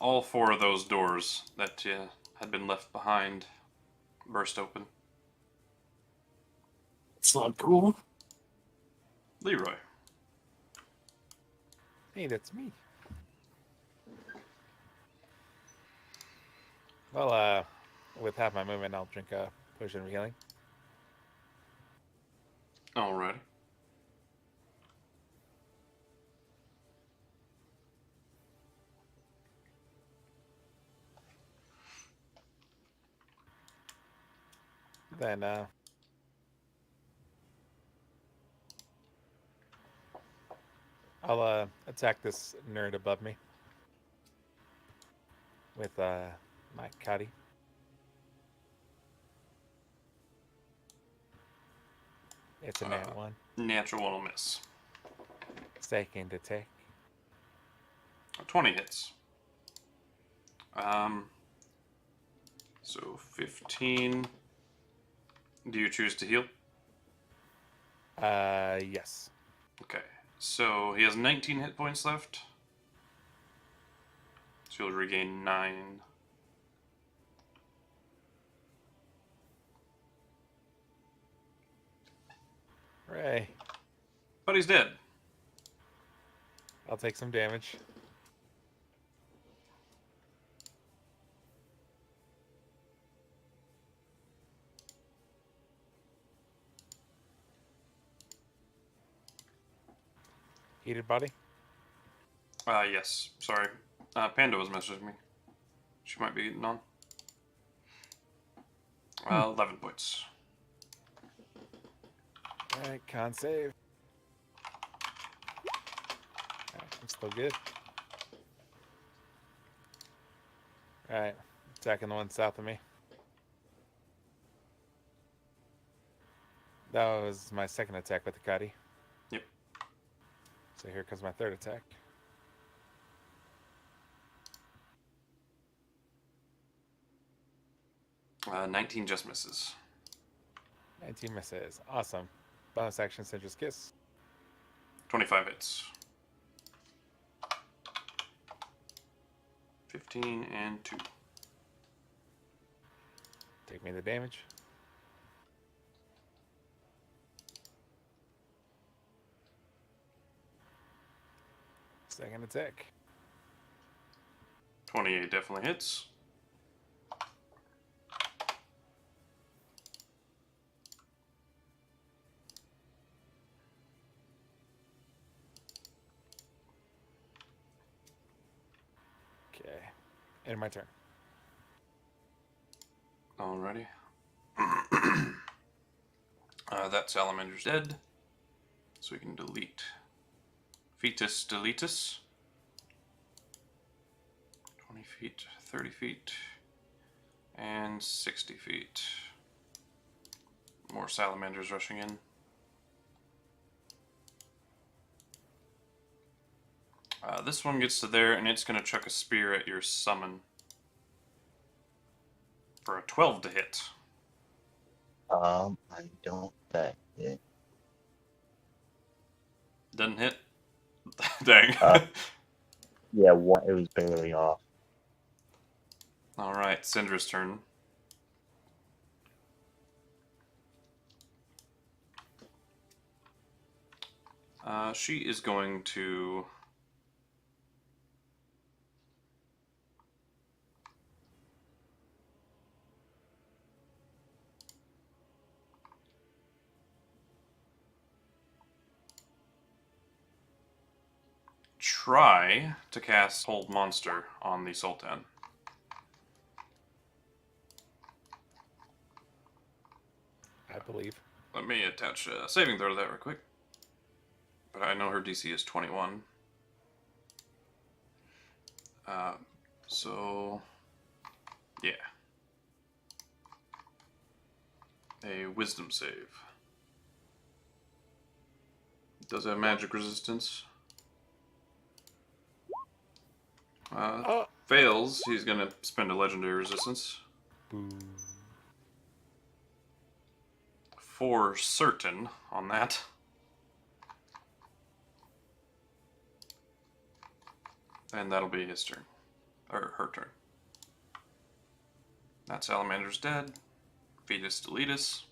All 4 of those doors that had been left behind burst open. It's not cool. Leroy. Hey, that's me. Well, with half my movement, I'll drink a potion of healing. Alrighty. Then, I'll attack this nerd above me with my Cuddy. It's a nat 1. Natural one will miss. Second attack. 20 hits. So 15. Do you choose to heal? Yes. Okay. So he has 19 hit points left. So he'll regain 9. Hooray. But he's dead. I'll take some damage. Heated body? Yes. Sorry. Panda was messaging me. She might be getting on. 11 points. Alright, con save. I'm still good. Alright, attacking the one south of me. That was my second attack with the Cuddy. Yep. So here comes my third attack. Uh, 19 just misses. 19 misses. Awesome. Bonus action, Citrus Kiss. 25 hits. 15 and 2. Take me the damage. Second attack. 28 definitely hits. Okay. End my turn. Alrighty. That salamander's dead. So we can delete Fetus Deletus. 20 feet, 30 feet, and 60 feet. More salamanders rushing in. This one gets to there, and it's going to chuck a spear at your summon. For a 12 to hit. I don't that hit. Doesn't hit? Dang. Yeah, it was barely off. Alright, Syndra's turn. She is going to... try to cast Hold Monster on the Sultan. I believe. Let me attach a saving throw to that real quick. But I know her DC is 21. So, yeah. A wisdom save. Does have magic resistance. Oh. Fails. He's gonna spend a legendary resistance. Boo. For certain on that. And that'll be his turn. Or her turn. That salamander's dead. FadeAce, deletus.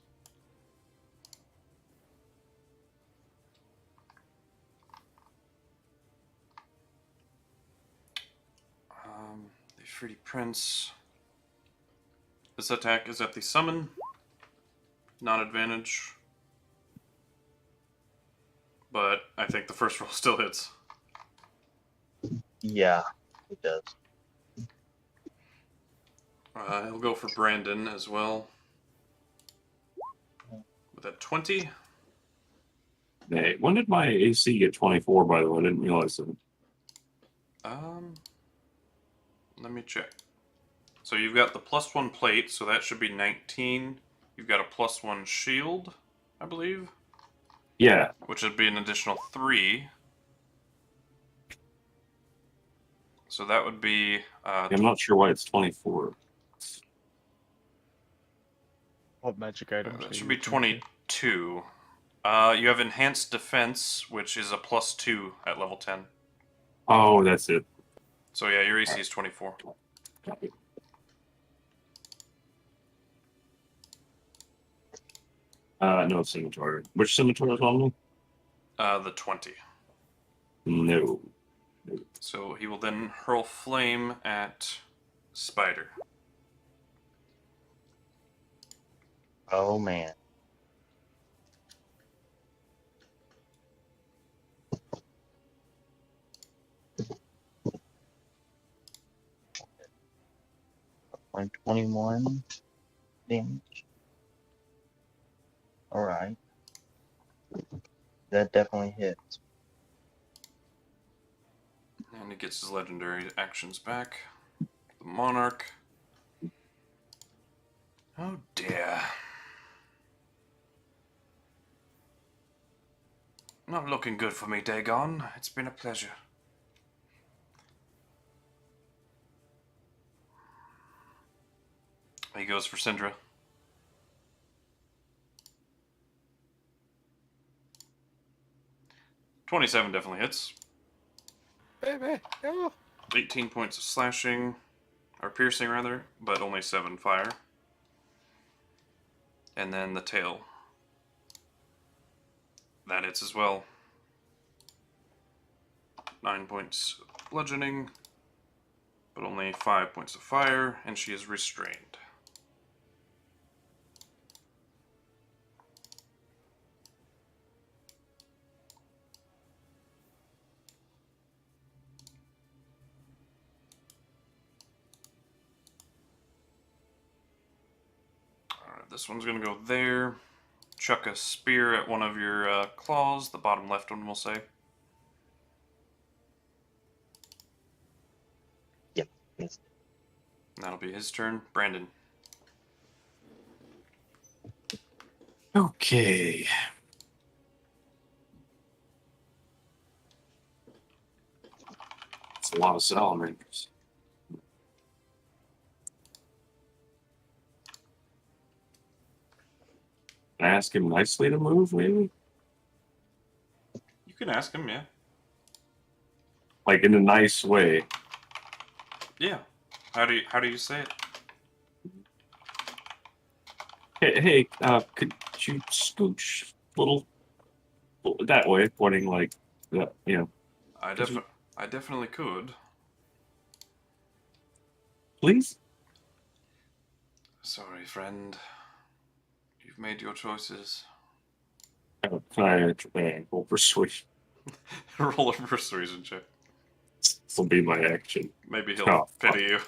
The Fruity Prince. This attack is at the summon. Non-advantage. But I think the first roll still hits. Yeah, it does. He'll go for Brandon as well. With a 20. Hey, when did my AC get 24, by the way? I didn't realize that. Let me check. So you've got the +1 plate, so that should be 19. You've got a +1 shield, I believe. Yeah. Which would be an additional 3. So that would be... I'm not sure why it's 24. What magic items? that are should you be using? 22. You have Enhanced Defense, which is a +2 at level 10. Oh, that's it. So yeah, your AC is 24. Copy. No scimitar. Which scimitar is on me? The 20. No. So he will then hurl flame at Spider. Oh man. Point 21 damage. All right. That definitely hits. And he gets his legendary actions back. The Monarch. Oh dear. Not looking good for me, Dagon. It's been a pleasure. He goes for Syndra. $27 definitely hits. Baby, no. 18 points of slashing, or piercing rather, but only 7 fire. And then the tail. That hits as well. 9 points bludgeoning, but only 5 points of fire, and she is restrained. Alright, this one's gonna go there. Chuck a spear at one of your claws, the bottom left one, we'll say. Yep. Yes. That'll be his turn. Brandon. Okay. It's a lot of salamanders. Can I ask him nicely to move, maybe? You can ask him, yeah. Like in a nice way. Yeah. How do you say it? Hey, could you scooch a little that way, pointing like that, you know, I definitely could. please? Sorry, friend. You've made your choices. Can I roll persuasion? Roll a persuasion check. This will be my action. Maybe he'll Oh, pity you.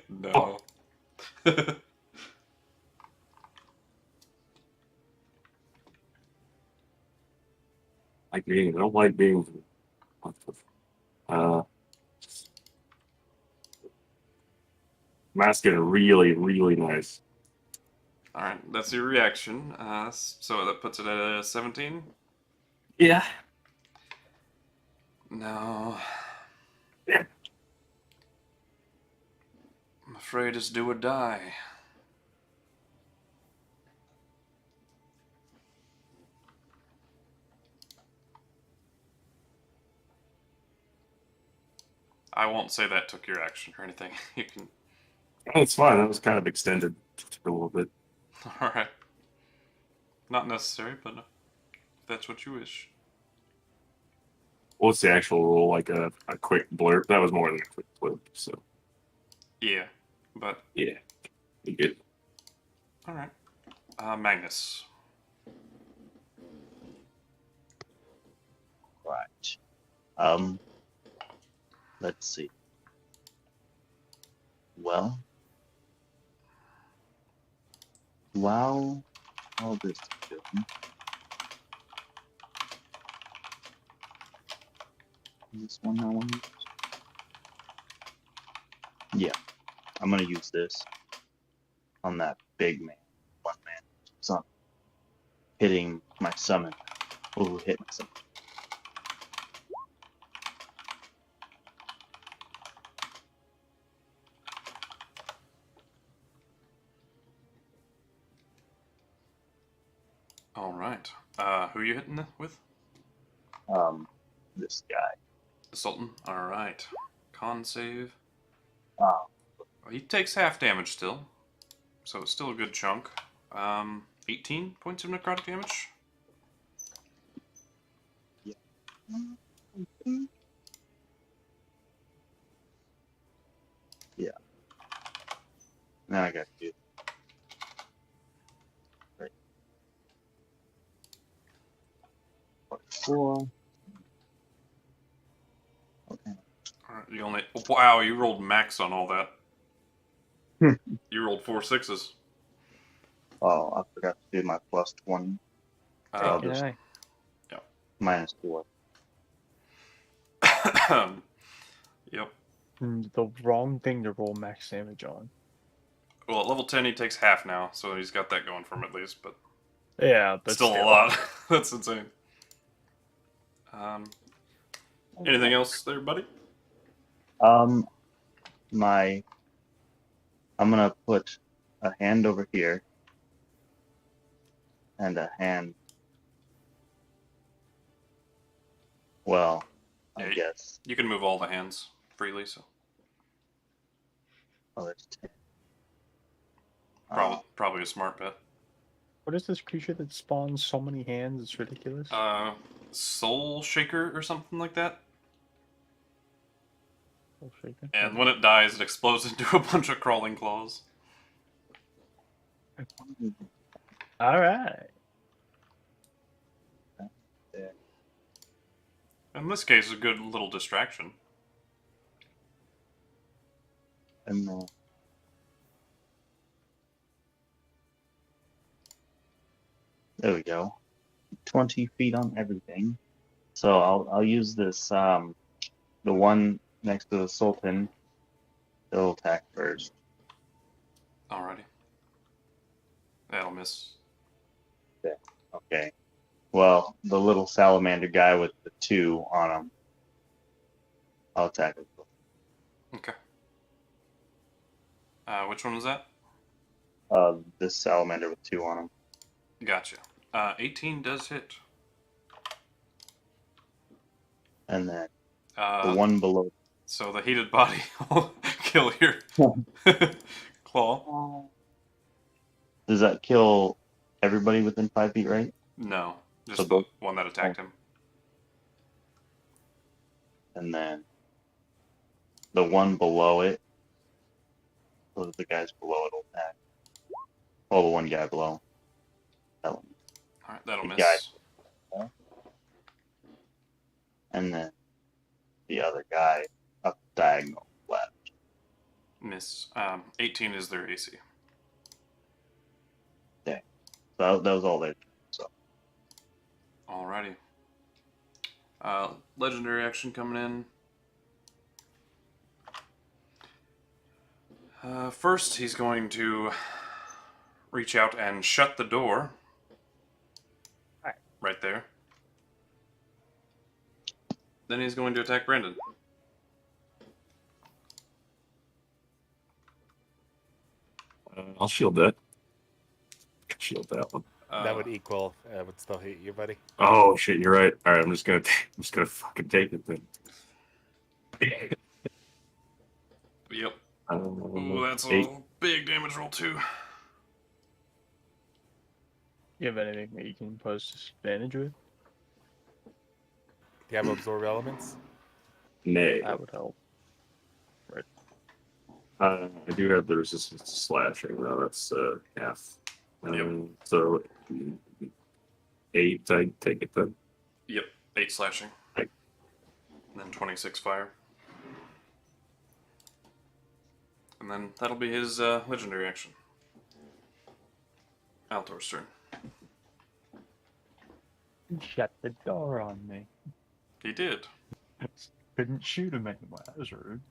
No. I don't like being. Mask it really, really nice. Alright, that's your reaction. So that puts it at a 17? Yeah. No. Yeah. afraid it's do or die. I won't say that took your action or anything. You can. Oh, it's fine. That was kind of extended a little bit. All right. Not necessary, but if that's what you wish. What's the actual rule? Like a quick blurb? That was more than a quick blurb. So Yeah, but yeah, you good. all right. Magnus. Right. Let's see. Well, while all this is doing, this one I want to use. Yeah, I'm gonna use this on that big man, one man, son, hitting my summon. Oh, hit my summon. All right. Who you hitting with? This guy. The Sultan. All right. Con save. Oh, Well, he takes half damage still, so it's still a good chunk. 18 points of necrotic damage. yeah. Yeah. Now I got to do. Right. 44. Okay. All right, you only. Wow, you rolled max on all that. Hmm. You rolled 4 6s. Oh, I forgot to do my plus 20. So I'll just Okay. minus 4. Yep. The wrong thing to roll max damage on. Well, at level 10, he takes half now, so he's got that going for him at least, but Yeah, but still a lot. That's insane. Anything else there, buddy? My, I'm gonna put a hand over here and a hand. Well, Yeah, I guess. You can move all the hands freely, so Oh, that's 10. probably a smart bet. What is this creature that spawns so many hands? It's ridiculous. Soul Shaker or something like that. Oh, shaker. And when it dies, it explodes into a bunch of crawling claws. All right. In this case, a good little distraction. And then there we go. 20 feet on everything. So I'll use this the one next to the Sultan. It'll attack first. Alrighty. That'll miss. Okay. Well, the little salamander guy with the 2 on him. I'll attack him. Okay. Which one was that? This salamander with 2 on him. Gotcha. 18 does hit. And then the Uh, one below. so the heated body will kill your claw. Does that kill everybody within 5 feet, right? No, just So the both- one that attacked him. And then the one below it. Those are the guys below it will attack. Oh, the one guy below. That one. Alright, that'll The miss. guy. And then the other guy up diagonal left. Miss. 18 is their AC. So that was all they. So Alrighty. Legendary action coming in. First, he's going to reach out and shut the door. Right there. Then he's going to attack Brandon. I'll shield that. Shield that one. That would equal. Would still hit you, buddy. Oh shit, you're right. All right, I'm just gonna fucking take it then. Yep. Ooh, that's Eight. a big damage roll too. You have anything that you can impose disadvantage with? Do you have absorb elements? Nay. That would help. I do have the resistance to slashing, though. That's half. So 8, I take it then. Yep, 8 slashing. Right. And then 26 fire. And then that'll be his legendary action. Altor's turn. Shut the door on me. He did. Couldn't shoot him anyway. That was rude.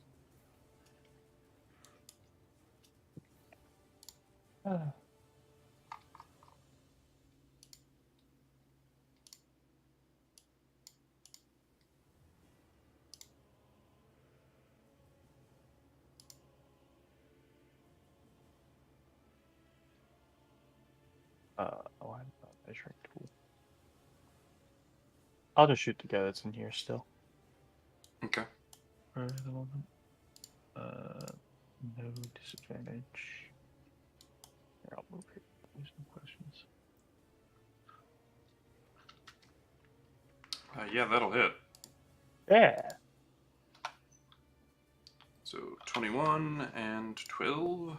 Oh, I have a measuring tool. I'll just shoot the guy that's in here still. Okay. For the moment. No disadvantage. Here, I'll move here. There's some questions. Yeah, that'll hit. Yeah. So 21 and 12.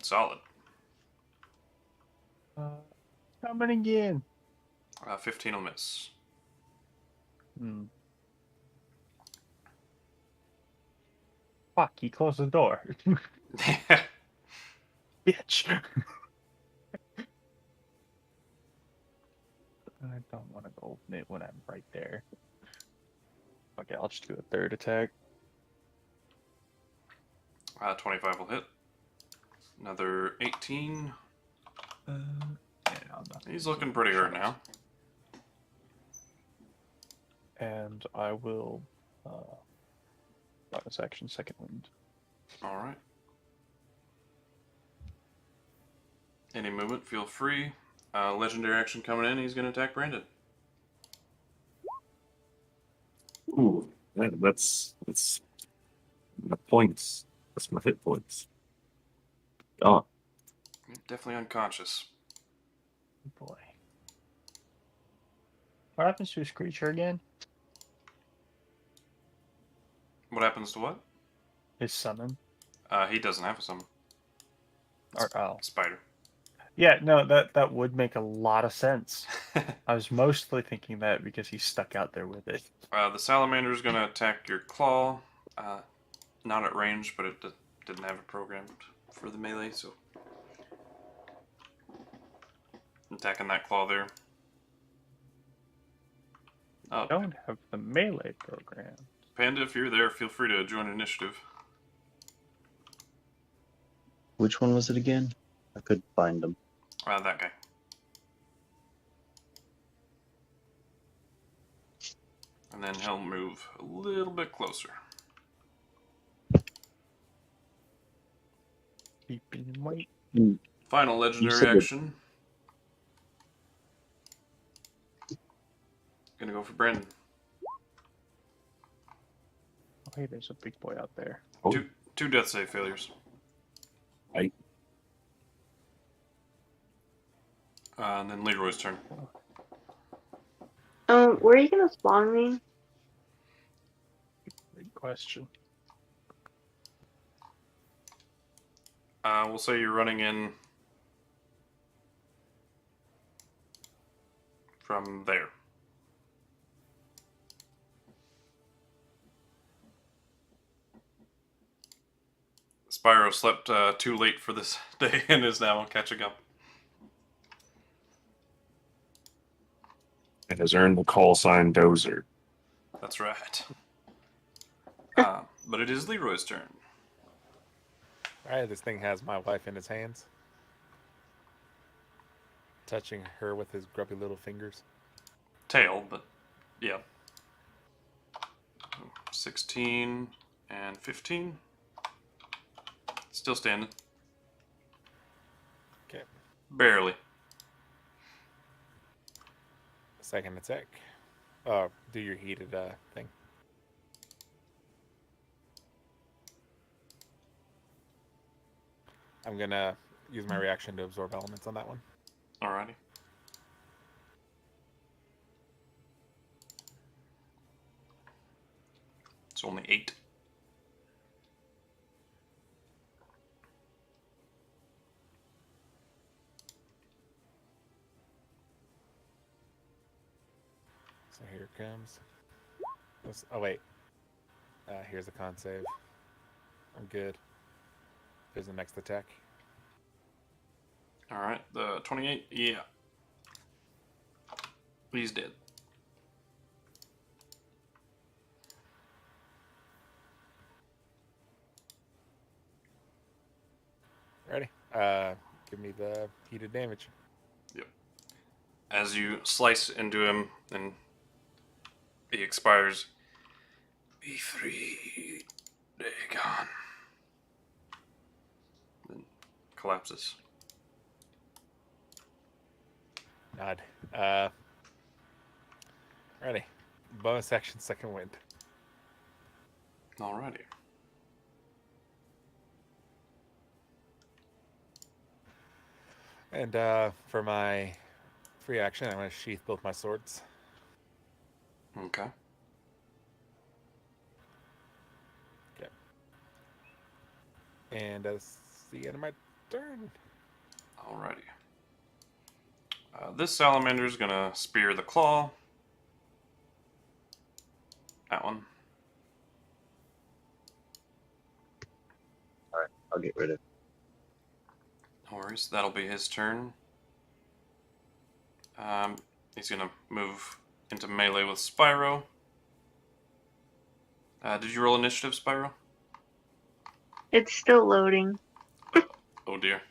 Solid. Coming again. 15 will miss. Fuck, he closed the door. Bitch. I don't want to go open it when I'm right there. Okay, I'll just do a third attack. 25 will hit. Another 18. Yeah, I'm not He's looking pretty hurt now. And I will bonus action second wind. Alright. Any movement, feel free. Legendary action coming in, he's going to attack Brandon. Ooh, that's my points. That's my hit points. Oh, Definitely unconscious. Boy. What happens to his creature again? What happens to what? His summon? He doesn't have a summon. Or, oh. Spider. Yeah, no, that would make a lot of sense. I was mostly thinking that because he's stuck out there with it. The salamander is going to attack your claw. Not at range, but it didn't have it programmed for the melee, so. Attacking that claw there. I don't have the melee program. Panda, if you're there, feel free to join initiative. Which one was it again? I couldn't find them. That guy. And then he'll move a little bit closer. Keeping him wait. Final You legendary said that- action. Gonna go for Brandon. Oh, hey, there's a big boy out there. oh. Two death save failures. Right. And then Leroy's turn. Where are you gonna spawn me? Big question. We'll say you're running in from there. Spyro slept too late for this day and is now catching up. And has earned the call sign Dozer. That's right. But it is Leroy's turn. Alright, this thing has my wife in his hands. Touching her with his grubby little fingers. Tail, but yeah. 16 and 15. Still standing. Okay. Barely. Second attack. Do your heated thing. I'm gonna use my reaction to absorb elements on that one. Alrighty. It's only 8. So here it comes. Oh wait. Here's the con save. I'm good. There's the next attack. Alright, the 28, yeah. He's dead. Ready? Give me the heated damage. As you slice into him and he expires. Be free, Dagon. Then collapses. Nod. Ready. Bonus action, second wind. Alrighty. And for my free action, I'm going to sheath both my swords. Okay. Okay. And that's the end of my turn. Alrighty. This salamander is gonna spear the claw. That one. Alright, I'll get rid of it. No worries. That'll be his turn. He's gonna move into melee with Spyro. Did you roll initiative, Spyro? It's still loading. Oh dear.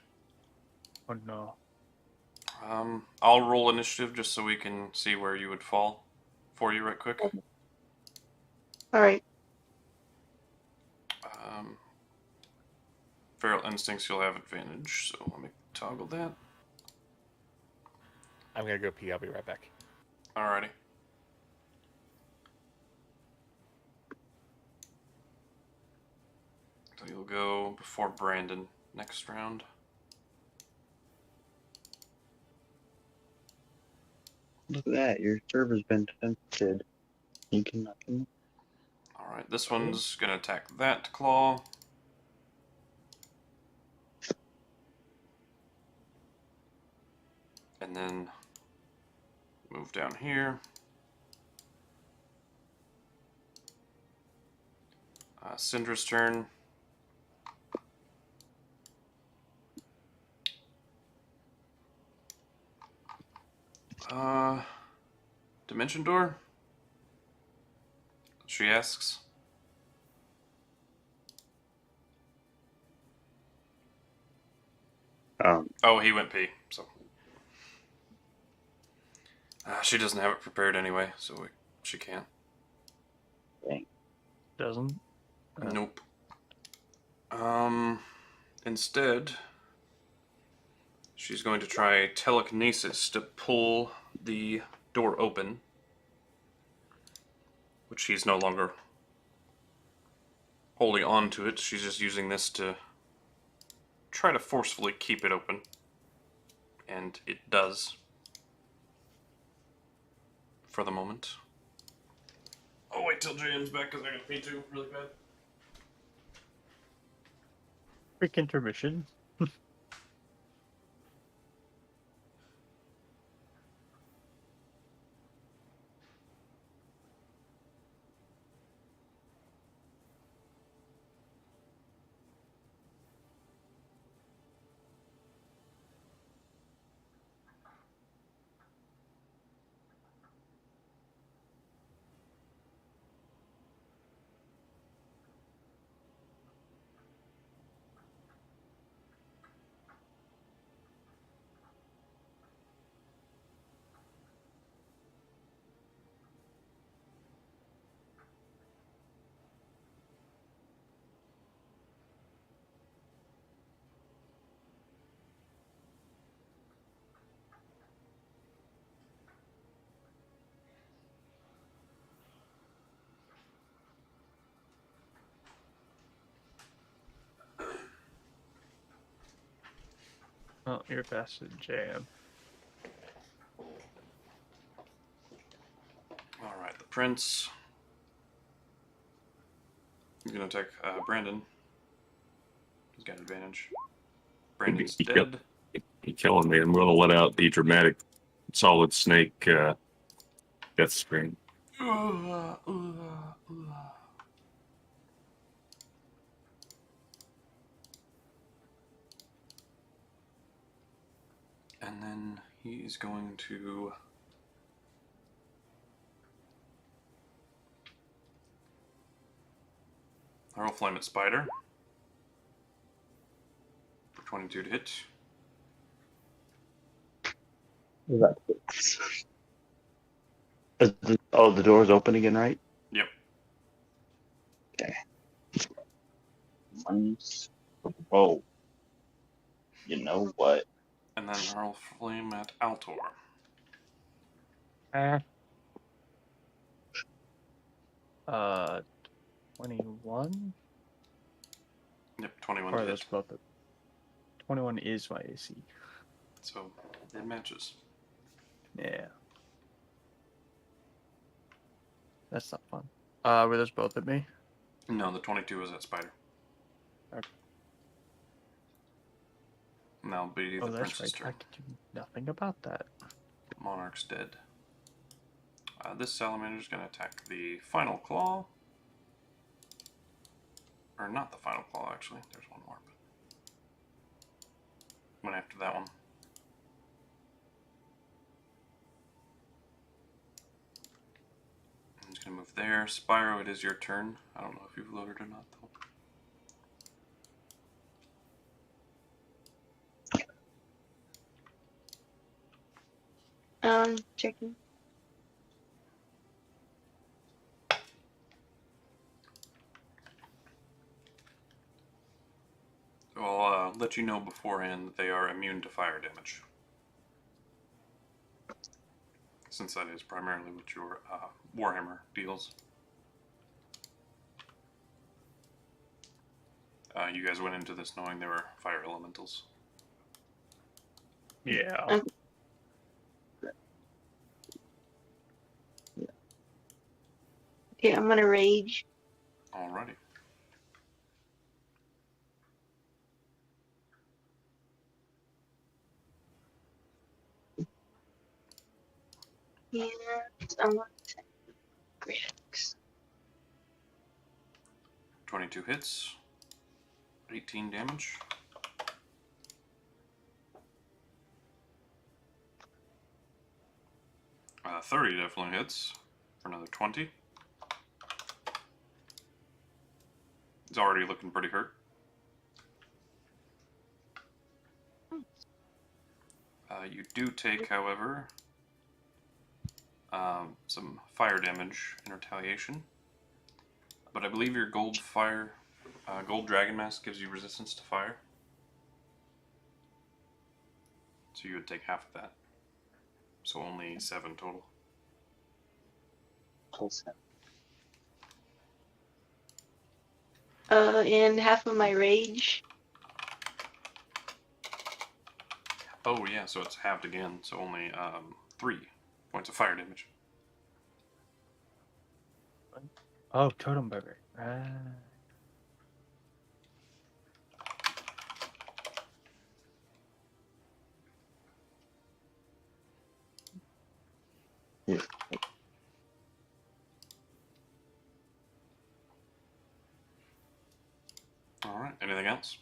Oh no. I'll roll initiative just so we can see where you would fall for you right quick. Alright. Feral instincts, you'll have advantage, so let me toggle that. I'm going to go pee. I'll be right back. Alrighty. So you'll go before Brandon next round. Look at that, your server's been tempted. Thinking nothing. Alright, this one's gonna attack that claw. And then move down here. Syndra's turn. Dimension door? She asks. Oh, he went pee, so. She doesn't have it prepared anyway, so she can't. Doesn't? Nope. Instead, she's going to try telekinesis to pull the door open, which she's no longer holding on to it. She's just using this to try to forcefully keep it open, and it does for the moment. Oh, wait till JM's back because I got me too really bad. Quick intermission. Oh, you're faster than JM. Alright, the Prince. He's gonna attack Brandon. He's got advantage. Brandon's He dead. killing me. I'm going to let out the dramatic Solid Snake death scream. And then he's going to hurl flame at Spider for 22 to hit. Oh, the door's open again, right? Yep. Okay. Oh. You know what? And then hurl flame at Altor. 21? Yep, 21 Or to are those hit. both? 21 is my AC. So it matches. Yeah. That's not fun. Were those both at me? No, the 22 is at Spider. Okay. Now be Oh, the that's Prince's right. I turn. can do nothing about that. Monarch's dead. This salamander is going to attack the final claw. Or not the final claw, actually. There's one more. Went after that one. I'm just going to move there. Spyro, it is your turn. I don't know if you've loaded or not, though. Checking. So I'll let you know beforehand that they are immune to fire damage. Since that is primarily what your Warhammer deals. You guys went into this knowing they were fire elementals. Yeah. Okay, I'm gonna rage. Alrighty. Yeah, I'm gonna say graphics. 22 hits. 18 damage. Uh, 30 definitely hits for another 20. He's already looking pretty hurt. You do take, however, some fire damage in retaliation. But I believe your gold dragon mask gives you resistance to fire. So you would take half of that. So only 7 total. And half of my rage. Oh yeah, so it's halved again. So only 3 points of fire damage. Oh, Totem Burger. Yeah. Alright, anything else?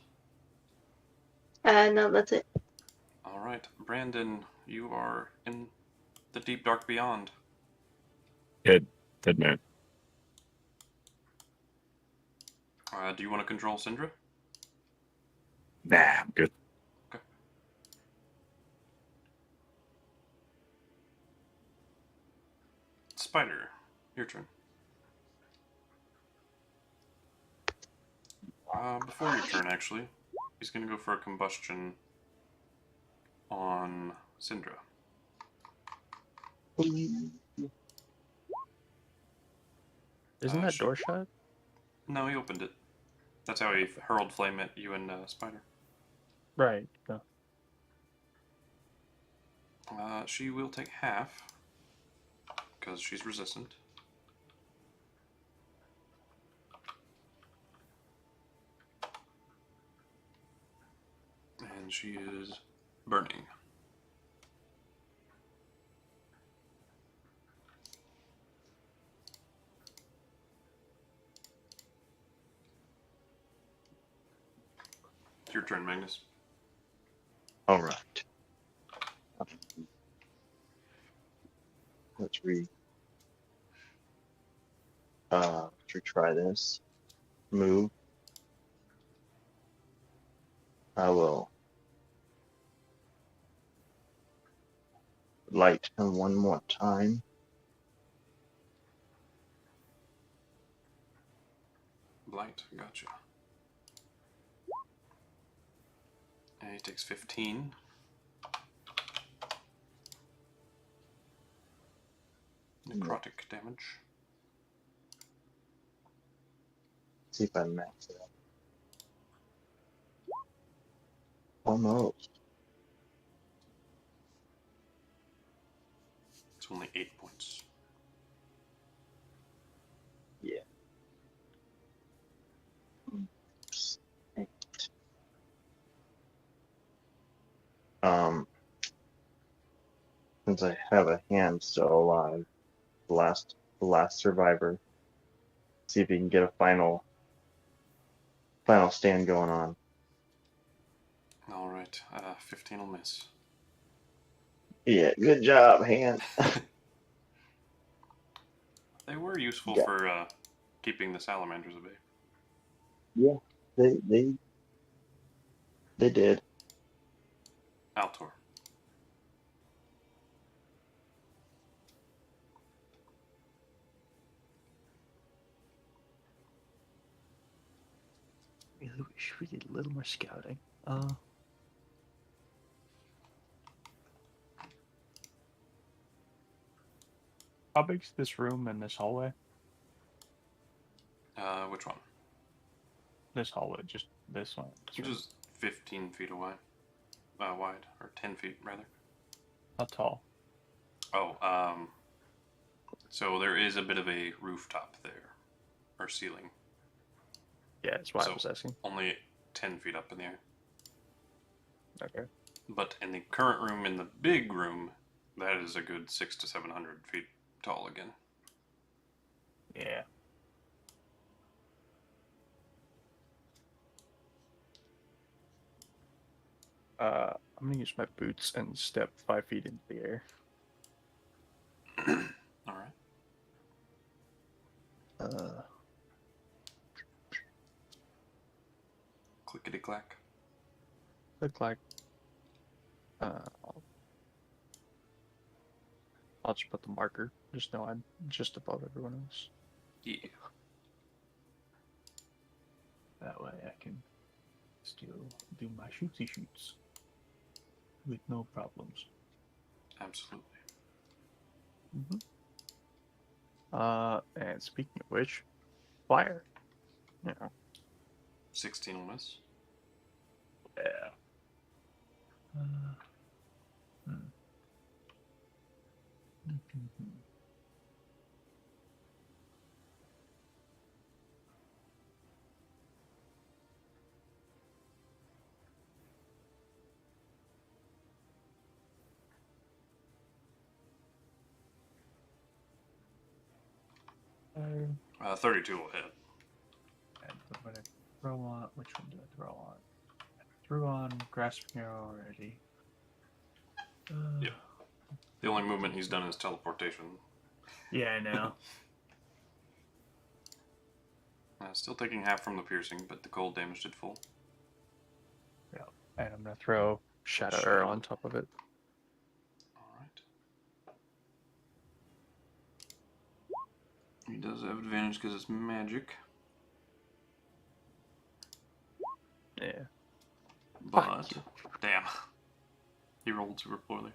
No, that's it. Alright, Brandon, you are in the deep dark beyond. Dead man. Do you want to control Syndra? Nah, I'm good. Okay. Spider, your turn. Before your turn, actually, he's going to go for a combustion on Syndra. Isn't that Sure. door shut? No, he opened it. That's how he hurled flame at you and Spider. Right. No. She will take half because she's resistant. And she is burning. It's your turn, Magnus. All right. Let's retry this. Move. I will light him one more time. Blight, gotcha. And he takes 15. Necrotic damage. See if I max it up. Almost. It's only 8 points. Yeah. 8. Since I have a hand still alive, the last survivor. See if he can get a final stand going on. Alright, 15 will miss. Yeah, good job, hand. They were useful Yeah. for keeping the salamanders at bay. Yeah, they did. Altor. Really wish we did a little more scouting. How big's this room and this hallway? Which one? This hallway, just this one. This room. Just 15 feet away. Wide, or 10 feet rather. How tall? Oh, so there is a bit of a rooftop there, or ceiling. Yeah, that's why I So- was asking. Only 10 feet up in the air. Okay. But in the current room, in the big room, that is a good 600 to 700 feet tall again. Yeah. I'm gonna use my boots and step 5 feet into the air. Alright. Clickety clack. Look like. I'll just put the marker. Just know I'm just above everyone else. Yeah. That way I can still do my shootsy shoots with no problems. Absolutely. And speaking of which, fire. Yeah. 16 will miss. Yeah. And 32 will hit. I'm gonna throw on. Which one do I throw on? I threw on grasping arrow already. Yep. The only movement he's done is teleportation. Yeah, I know. Still taking half from the piercing, but the cold damage did full. Yeah. And I'm gonna throw shadow Shadow. arrow on top of it. Alright. He does have advantage because it's magic. Yeah. But, damn. He rolled super poorly.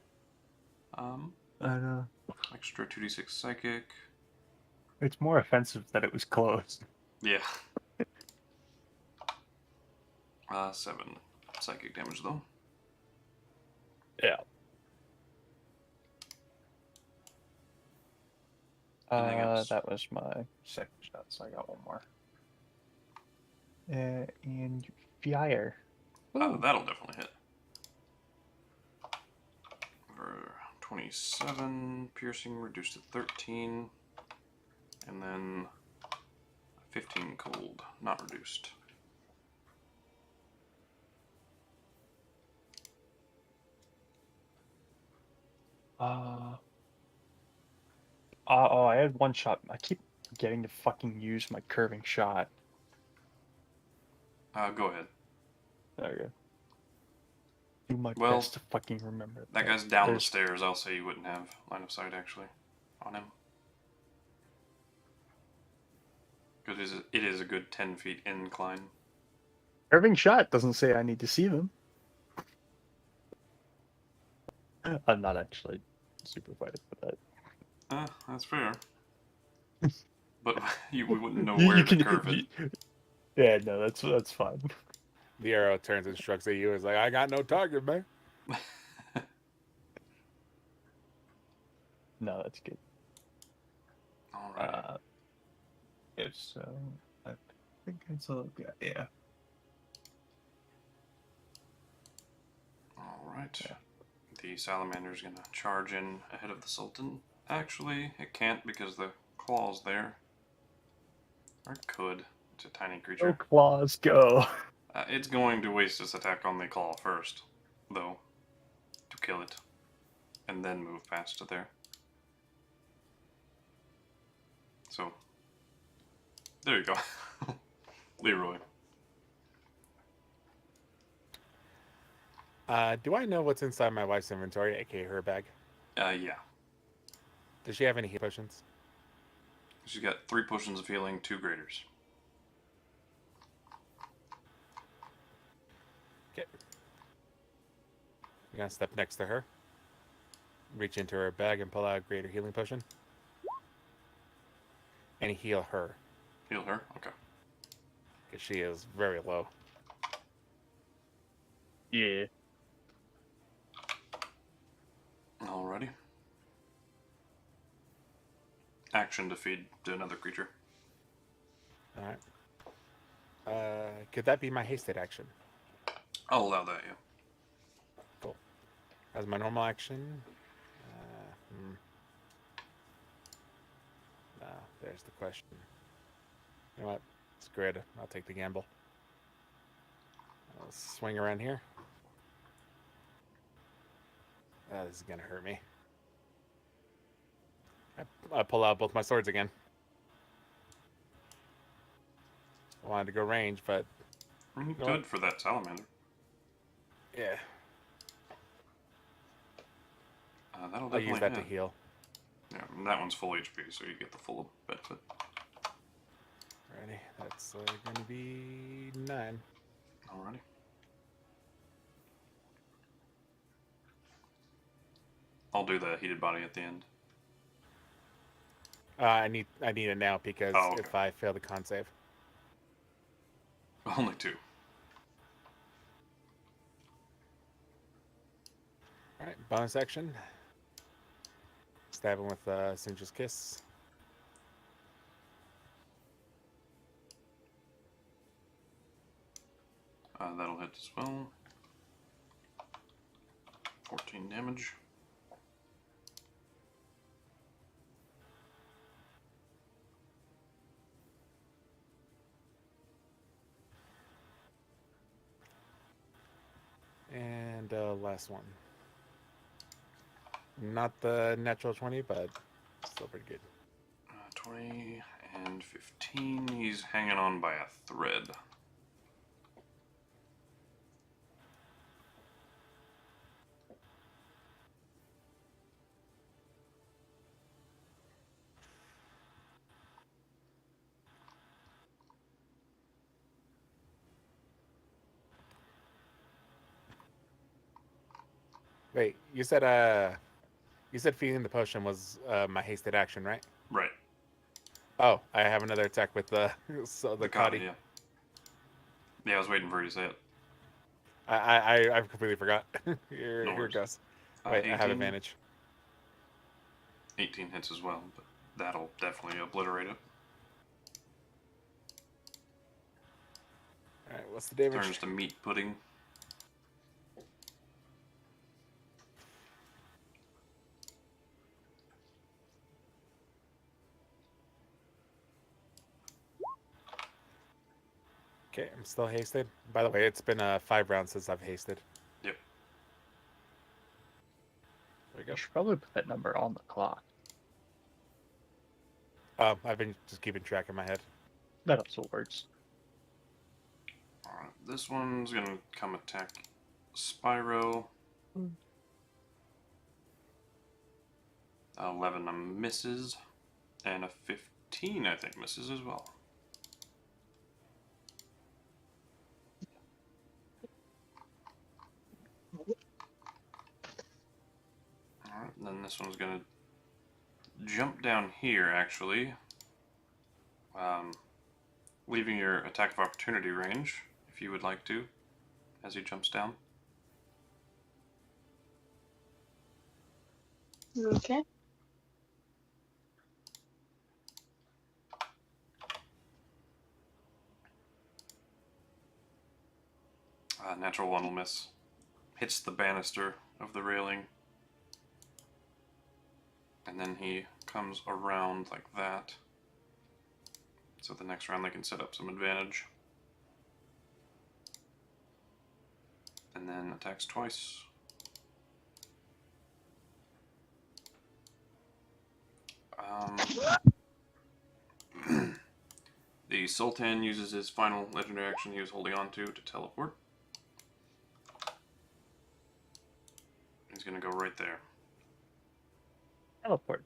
I know. Extra 2d6 psychic. It's more offensive that it was closed. Yeah. 7 psychic damage though. Yeah. Anything else? That was my second shot, so I got one more. And fire. That'll definitely hit. For 27, piercing reduced to 13, and then 15 cold, not reduced. Oh, I had one shot. I keep forgetting to fucking use my curving shot. Go ahead. There you go. Do my Well, best to fucking remember. That guy's down the There's- stairs. I'll say you wouldn't have line of sight actually on him. Because it is a good 10 feet incline. Curving shot doesn't say I need to see them. I'm not actually super fighting for that. That's fair. But we wouldn't know You- where you to can- curve it. Yeah, no, that's fine. The arrow turns and struck at you. Is like, I got no target, man. No, that's good. Alright. If so, I think it's a yeah. Alright. The salamander's gonna charge in ahead of the Sultan. Actually, it can't because the claw's there. Or it could. It's a tiny Go creature. claws, go. It's going to waste its attack on the claw first, though, to kill it. And then move past to there. So, there you go. Leroy. Do I know what's inside my wife's inventory, aka her bag? Yeah. Does she have any heal potions? She's got 3 potions of healing, 2 graders. Okay. I'm gonna step next to her. Reach into her bag and pull out a greater healing potion. And heal her. Heal her? Okay. Because she is very low. Yeah. Alrighty. Action to feed to another creature. Alright. Could that be my hasted action? I'll allow that, yeah. Cool. As my normal action. No, there's the question. You know what? Screw it. I'll take the gamble. I'll swing around here. This is gonna hurt me. I pull out both my swords again. I wanted to go range, but Good for that salamander. yeah, That'll I'll definitely use that to hit. heal. Yeah, and that one's full HP, so you get the full benefit. Ready? That's gonna be 9. Alrighty. I'll do the heated body at the end. I need it now because Oh, okay. if I fail the con save. Only 2. Alright, bonus action. Stab him with Singe's Kiss. That'll hit as well. 14 damage. And last one. Not the natural 20, but still pretty good. 20 and 15. He's hanging on by a thread. Wait, you said feeding the potion was my hasted action, right? Right. Oh, I have another attack with the The Cotty. yeah. Yeah, I was waiting for you to say it. I completely forgot. Here it worries. goes. Wait, I have 18? advantage. 18 hits as well, but That'll definitely obliterate it. All right, what's the damage? Turns to meat pudding. Okay, I'm still hasted. By the way, it's been 5 rounds since I've hasted. Yep. There we I go. should probably put that number on the clock. I've been just keeping track in my head. That also works. Alright, this one's gonna come attack Spyro. 11 misses, and a 15 I think misses as well. Alright, then this one's gonna jump down here actually, leaving your attack of opportunity range if you would like to, as he jumps down. Okay. Natural 1 will miss. Hits the banister of the railing. And then he comes around like that. So the next round they can set up some advantage. And then attacks twice. The Sultan uses his final legendary action he was holding on to teleport. He's gonna go right there. Teleport.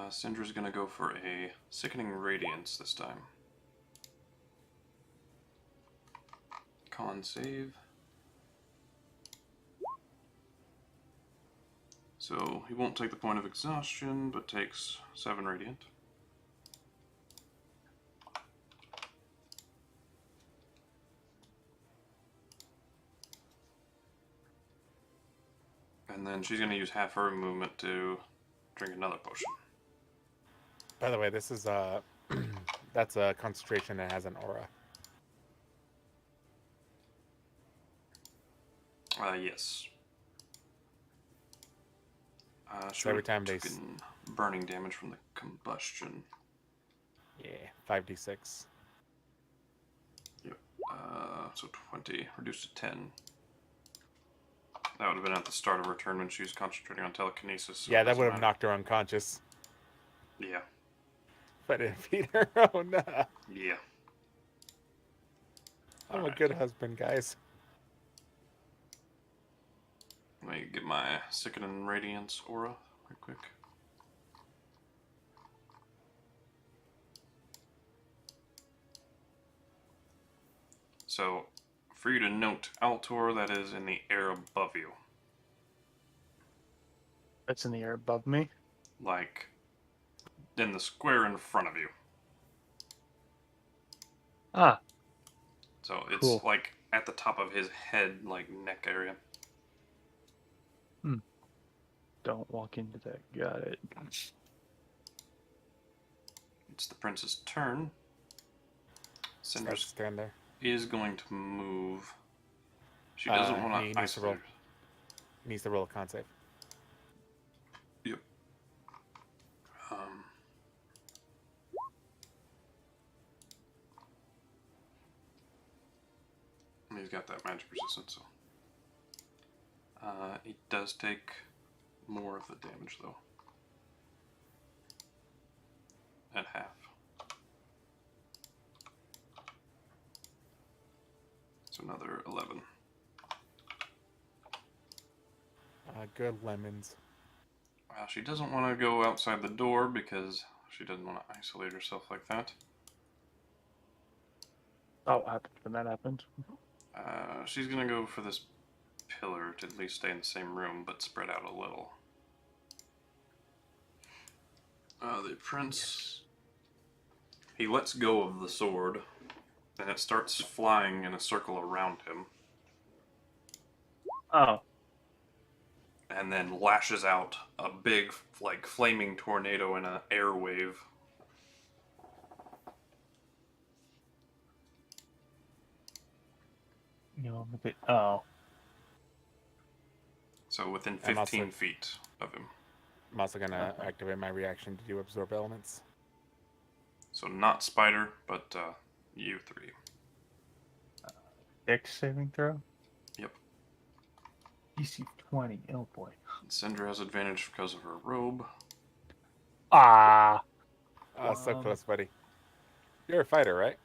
Syndra's gonna go for a Sickening Radiance this time. Con save. So he won't take the point of exhaustion, but takes 7 radiant. And then she's going to use half her movement to drink another potion. By the way, this is that's a concentration that has an aura. Yes. So every time they burning damage from the combustion. Yeah, 5d6. Yep. So 20 reduced to 10. That would have been at the start of her turn when she was concentrating on telekinesis. So yeah, that would have knocked her unconscious. Yeah. If I didn't feed her. Oh no. Yeah. I'm Alright. a good husband, guys. Let me get my Sickening Radiance aura real quick. So, for you to note, Altor, that is in the air above you. That's in the air above me. Like, in the square in front of you. Ah, So, it's Cool. like at the top of his head, like neck area. don't walk into that. Got it. It's the prince's turn. Start Cinder to stand there. is going to move. She doesn't He want to needs to isolate. roll. He needs to roll a con save. Yep. He's got that magic resistance, so. He does take more of the damage, though. At half. So another 11. Good lemons. She doesn't want to go outside the door because she doesn't want to isolate herself like that. Oh, what happened when that happened? She's going to go for this pillar to at least stay in the same room, but spread out a little. The prince, he lets go of the sword and it starts flying in a circle around him, Oh. and then lashes out a big, like, flaming tornado in an air wave. No, a bit. Oh. So within I'm 15 also- feet of him. I'm also gonna activate my reaction to do absorb elements. So not Spider, but you three. Dex saving throw? Yep. DC 20. Oh boy. Cinder has advantage because of her robe. Ah! So close, buddy. You're a fighter, right?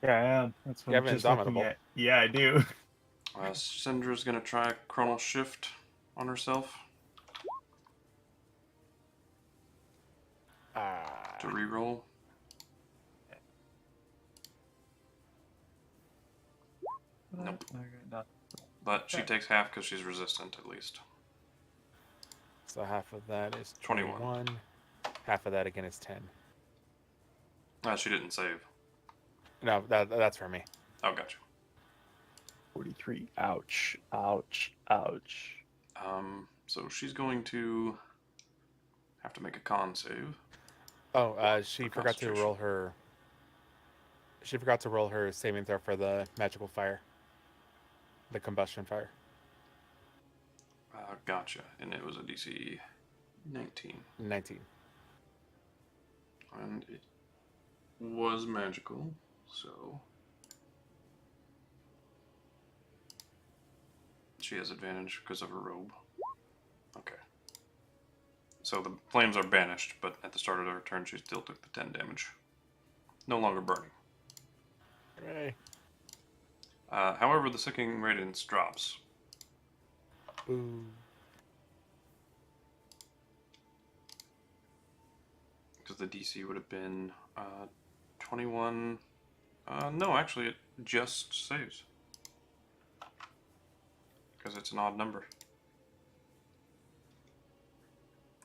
Yeah, I am. That's what You I'm have just looking Indomitable. at. Yeah, I do. Cinder's gonna try Chronal Shift on herself to reroll. Nope. No. But she Okay. takes half because she's resistant, at least. So half of that is 21. 21. Half of that again is 10. She didn't save. No, that's for me. Oh, gotcha. 43. Ouch. Ouch. Ouch. So she's going to have to make a con save. Oh, she For forgot to concentration. roll her. She forgot to roll her saving throw for the magical fire, the combustion fire. Gotcha. And it was a DC 19. 19. And it was magical, so she has advantage because of her robe. Okay. So the flames are banished, but at the start of her turn, she still took the 10 damage. No longer burning. Hooray. However, the Sicking Radiance drops. Boo. Because the DC would have been 21. No, actually, it just saves. Because it's an odd number.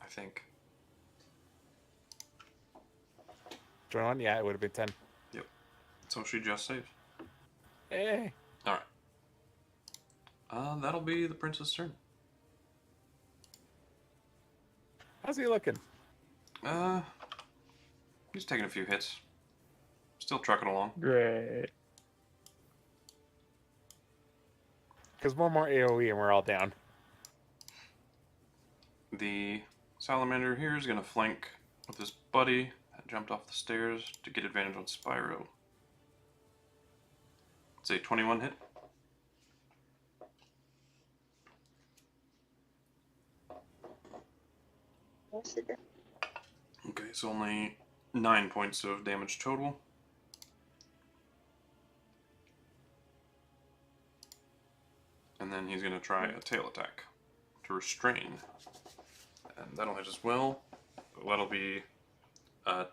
I think. 21? Yeah, it would have been 10. So she just saves. Hey. Alright. That'll be the prince's turn. How's he looking? He's taking a few hits. Still trucking along. Great. Because one more AoE and we're all down. The salamander here is going to flank with his buddy that jumped off the stairs to get advantage on Spyro. It's a 21 hit. Yes, it does. Okay, so only 9 points of damage total. And then he's going to try a tail attack to restrain. And that'll hit as well. So that'll be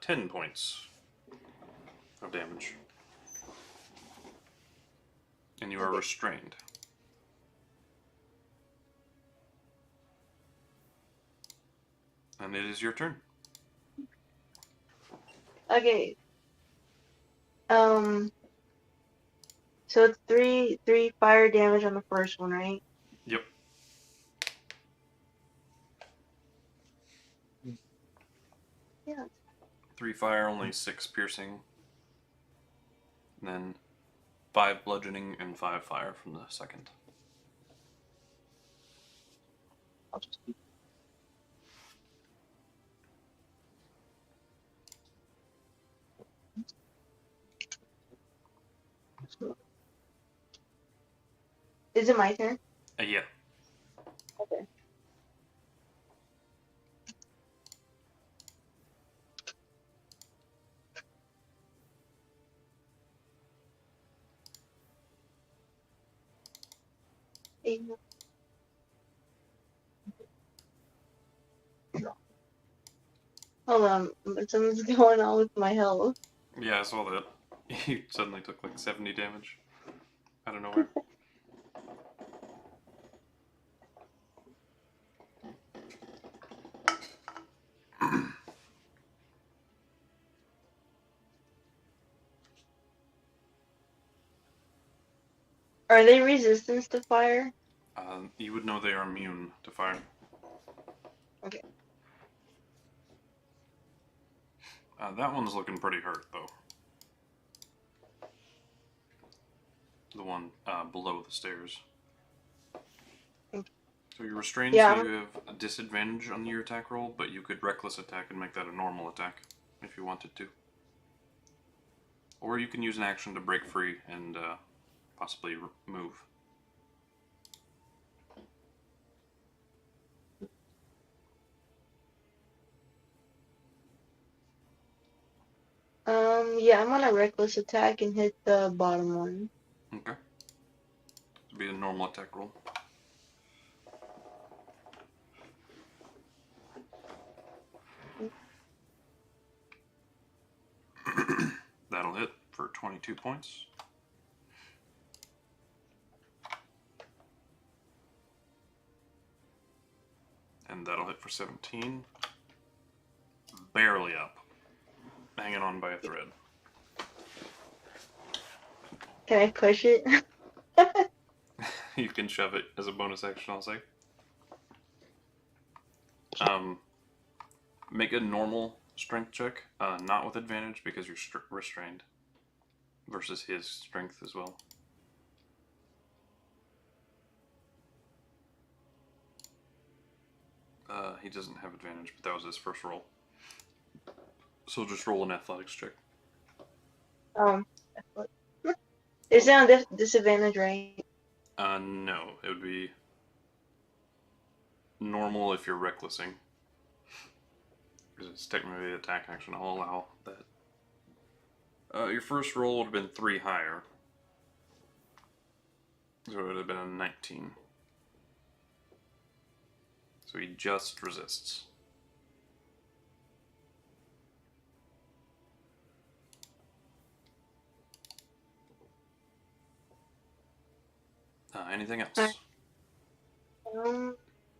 10 points of damage. And you are Okay. restrained. And it is your turn. Okay. So it's three fire damage on the first one, right? Yep. Yeah. 3 fire, only 6 piercing. And then 5 bludgeoning and 5 fire from the second. I'll just keep. Is it my turn? Yeah. Okay. Eight. Hold on, something's going on with my health. Yeah, I saw that. You suddenly took like 70 damage. I don't know where. Are they resistant to fire? You would know they are immune to fire. Okay. That one's looking pretty hurt, though. The one below the stairs. Okay. So you're restrained, Yeah. so you have a disadvantage on your attack roll, but you could reckless attack and make that a normal attack if you wanted to. Or you can use an action to break free and possibly move. Yeah, I'm gonna reckless attack and hit the bottom one. Okay. It'd be a normal attack roll. That'll hit for 22 points. And that'll hit for 17. Barely up. Hanging on by a thread. Can I push it? You can shove it as a bonus action, I'll say. Make a normal strength check, not with advantage because you're restrained. Versus his strength as well. He doesn't have advantage, but that was his first roll. So just roll an athletics check. Is it on disadvantage, right? No. It would be normal if you're recklessing. Because it's technically an attack action. I'll allow that. Your first roll would have been 3 higher. So it would have been a 19. So he just resists. Anything else?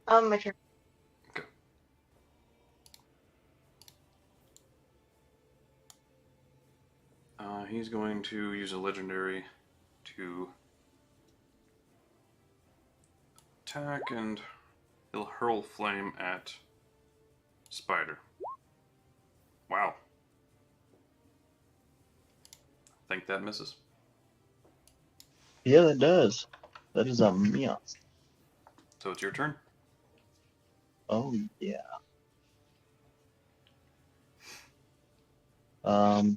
My turn. Okay. He's going to use a legendary to attack, and he'll hurl flame at Spider. Wow. I think that misses. Yeah, that does. That is a miss. So it's your turn. Oh yeah. Um.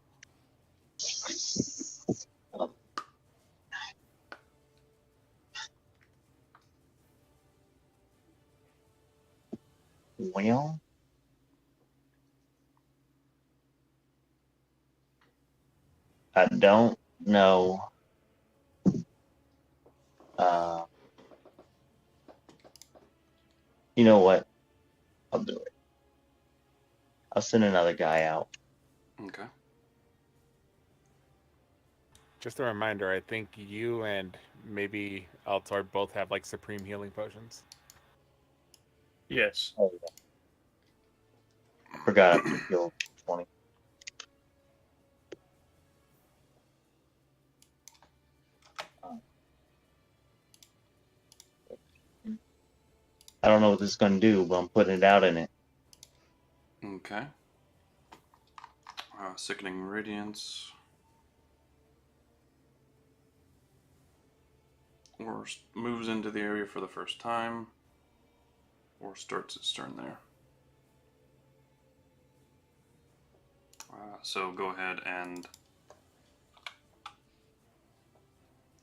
Well, I don't know. You know what? I'll do it. I'll send another guy out. Okay. Just a reminder, I think you and maybe Altor both have like supreme healing potions. Yes. Oh, yeah. I forgot I could heal 20. I don't know what this is going to do, but I'm putting it out in it. Okay. Sickening Radiance. Or moves into the area for the first time. Or starts its turn there. So go ahead and...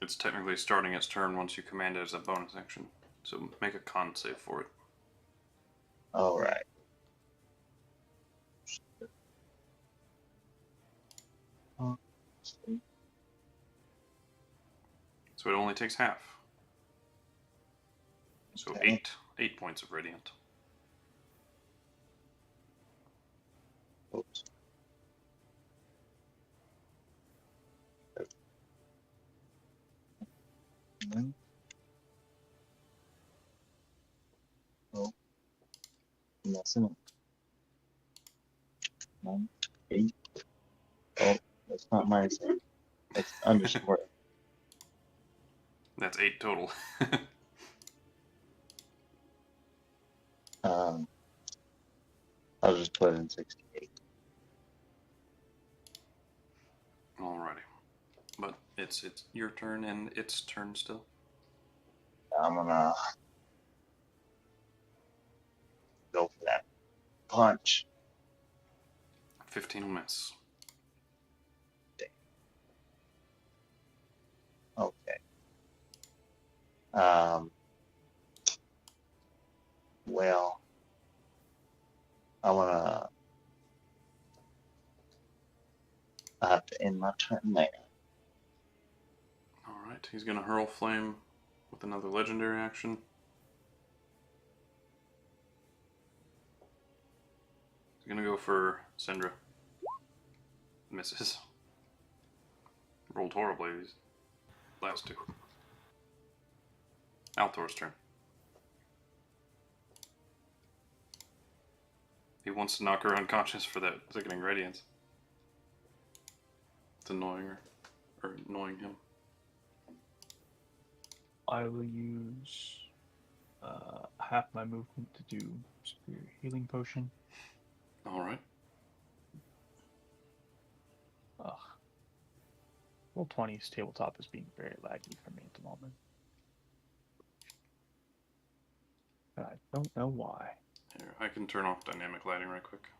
It's technically starting its turn once you command it as a bonus action. So make a con save for it. All right. So it only takes half. So Okay. 8 points of radiant. Oops. Oh, messing up. 9, 8. Oh, that's not minus 8. That's underscore. That's 8 total. I'll just put in 68. Alrighty. But it's your turn and its turn still. I'm gonna go for that punch. 15 will miss. Okay. Well, I have to end my turn there. Alright, he's gonna hurl flame with another legendary action. He's gonna go for Syndra. Misses. Rolled horribly these last two. Altor's turn. He wants to knock her unconscious for that sickening radiance. It's annoying her. Or annoying him. I will use half my movement to do Spirit Healing Potion. Alright. Ugh. Roll 20's tabletop is being very laggy for me at the moment. And I don't know why. Here, I can turn off dynamic lighting right quick.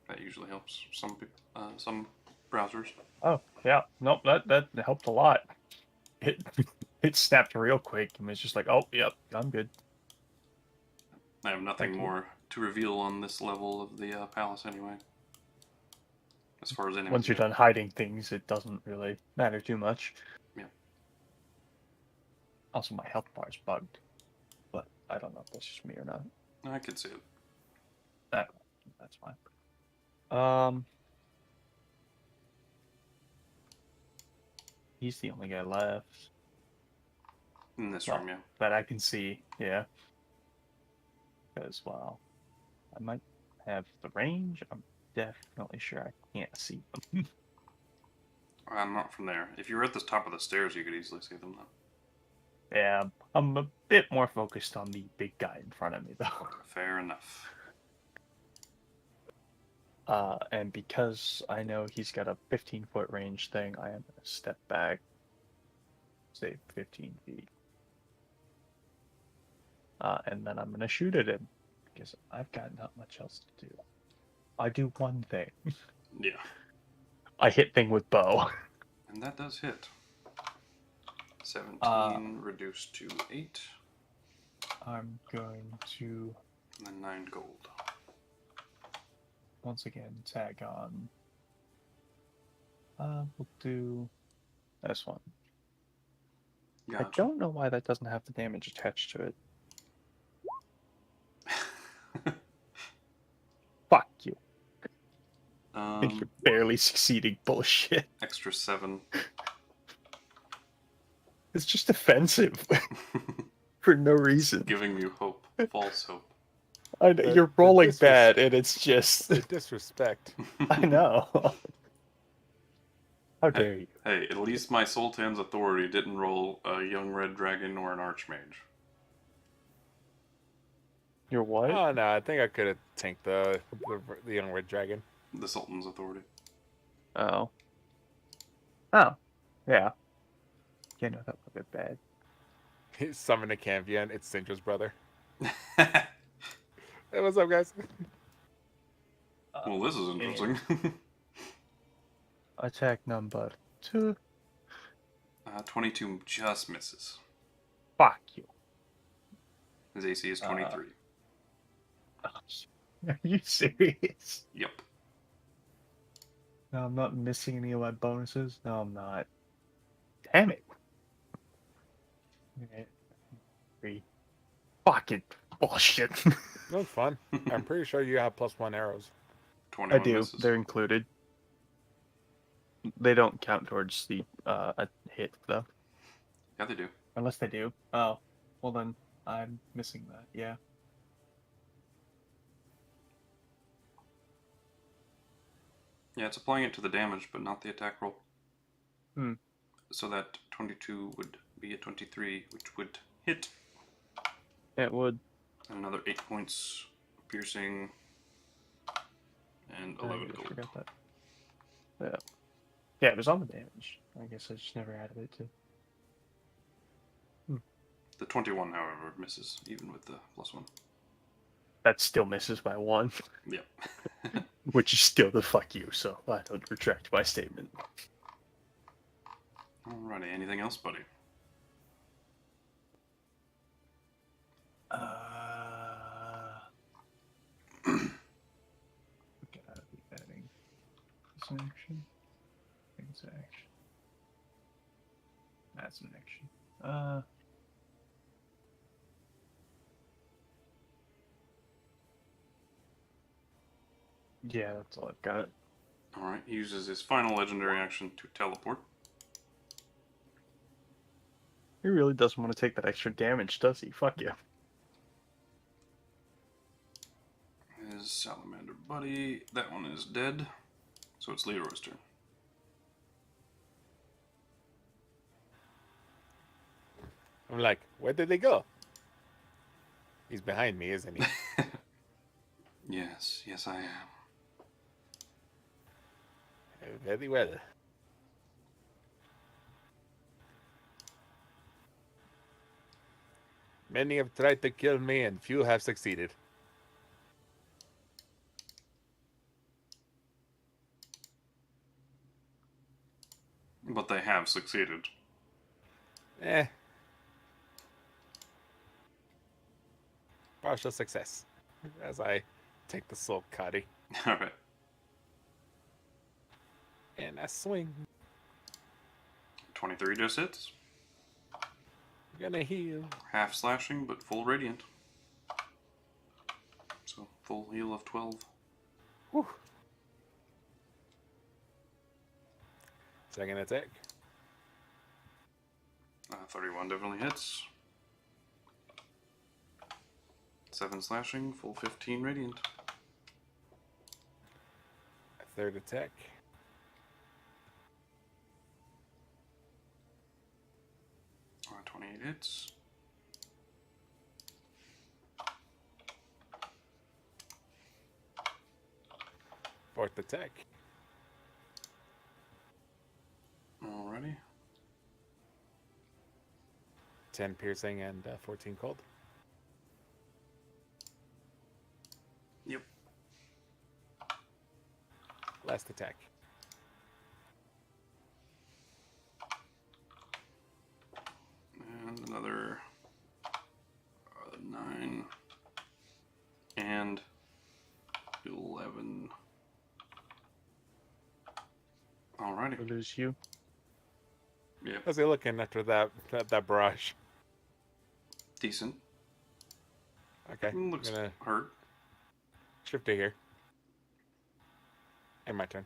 That usually helps some people, some browsers. Oh, yeah. Nope, that helped a lot. It snapped real quick and was just like, oh, yep, I'm good. I have nothing Thank you. more to reveal on this level of the palace anyway. As far as enemies Once you're go. done hiding things, it doesn't really matter too much. Yeah. Also, my health bar is bugged. But I don't know if that's just me or not. I could see it. That's fine. He's the only guy left In this Well, room, yeah. that I can see. Yeah. Because, well, I might have the range. I'm definitely sure I can't see them. I'm not from there. If you were at the top of the stairs, you could easily see them, though. Yeah, I'm a bit more focused on the big guy in front of me, though. Fair enough. And because I know he's got a 15-foot range thing, I am going to step back, say 15 feet. And then I'm going to shoot at him, because I've got not much else to do. I do one thing. Yeah. I hit thing with bow. And that does hit. 17 reduced to 8. I'm going to, And then 9 gold. once again, tag on. We'll do this one. Gotcha. I don't know why that doesn't have the damage attached to it. Fuck you. You're barely succeeding bullshit. Extra 7. It's just offensive for no reason. Giving you hope. False hope. I know, you're rolling bad, and it's just. The disrespect. I know. How dare you? Hey, at least my Sultan's authority didn't roll a young red dragon or an archmage. You're what? Oh no, I think I could have tanked the young red dragon. The Sultan's authority. Oh. Oh. Yeah. Yeah, no, that would be bad. He summoned a Campion. It's Syndra's brother. Hey, what's up, guys? Well, this is interesting. Attack number 2. 22 just misses. Fuck you. His AC is 23. Are you serious? Yep. No, I'm not missing any of my bonuses. No, I'm not. Damn it. Okay. 3. Fucking bullshit. No, it's fun. I'm pretty sure you have +1 arrows. 21 I do. misses. They're included. They don't count towards the a hit though. Yeah, they do. Unless they do. Oh, well then I'm missing that. Yeah. Yeah, it's applying it to the damage, but not the attack roll. Hmm. So that 22 would be a 23, which would hit. It would. Another 8 points piercing. And I 11 just gold. forgot that. Yeah. Yeah, it was on the damage. I guess I just never added it to. The 21, however, misses, even with the +1. That still misses by 1, Yep. which is still the fuck you, so I don't retract my statement. Alrighty, anything else, buddy? Gotta be adding this an action. I think it's an action. That's an action. Yeah, that's all I've got. Alright, he uses his final legendary action to teleport. He really doesn't want to take that extra damage, does he? Fuck you. His salamander buddy, that one is dead. So it's Leroy's turn. I'm like, where did they go? He's behind me, isn't he? Yes, I am. Very well. Many have tried to kill me, and few have succeeded. But they have succeeded. Partial success. As I take the soul cutty Alright. and I swing. 23 just hits. Gonna heal. Half slashing, but full radiant. So, full heal of 12. Whew. Second attack. 31 definitely hits. 7 slashing, full 15 radiant. Third attack. Uh, 28 hits. Fourth attack. Alrighty. 10 piercing and 14 cold. Yep. Last attack. And another 9 and 11. Alrighty. We lose you. Yep. How's he looking after that barrage? Decent. Okay. Looks I'm gonna hurt. shift to here. And my turn.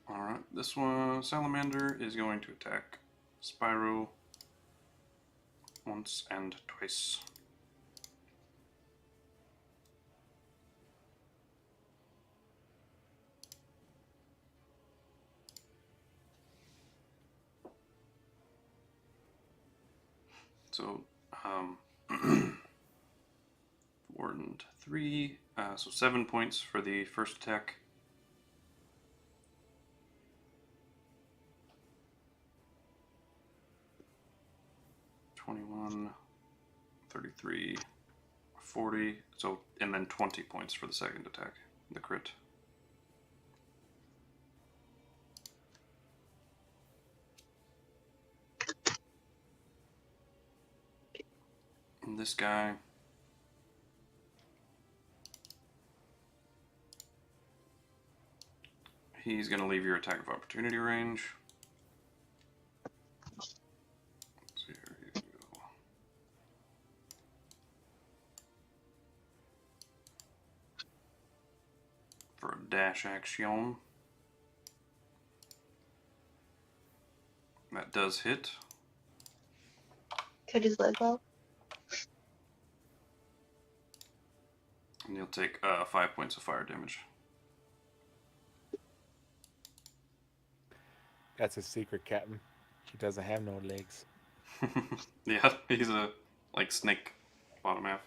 Alright, this one, Salamander, is going to attack Spyro once and twice. So, 4 and 3, so 7 points for the first attack. $21, 33, 40, so, and then 20 points for the second attack, the crit. And this guy, he's going to leave your attack of opportunity range. Let's see here, you go. For a dash action. That does hit. Cut his leg off. And you'll take 5 points of fire damage. That's his secret, Captain. He doesn't have no legs. Yeah, he's a like snake bottom half.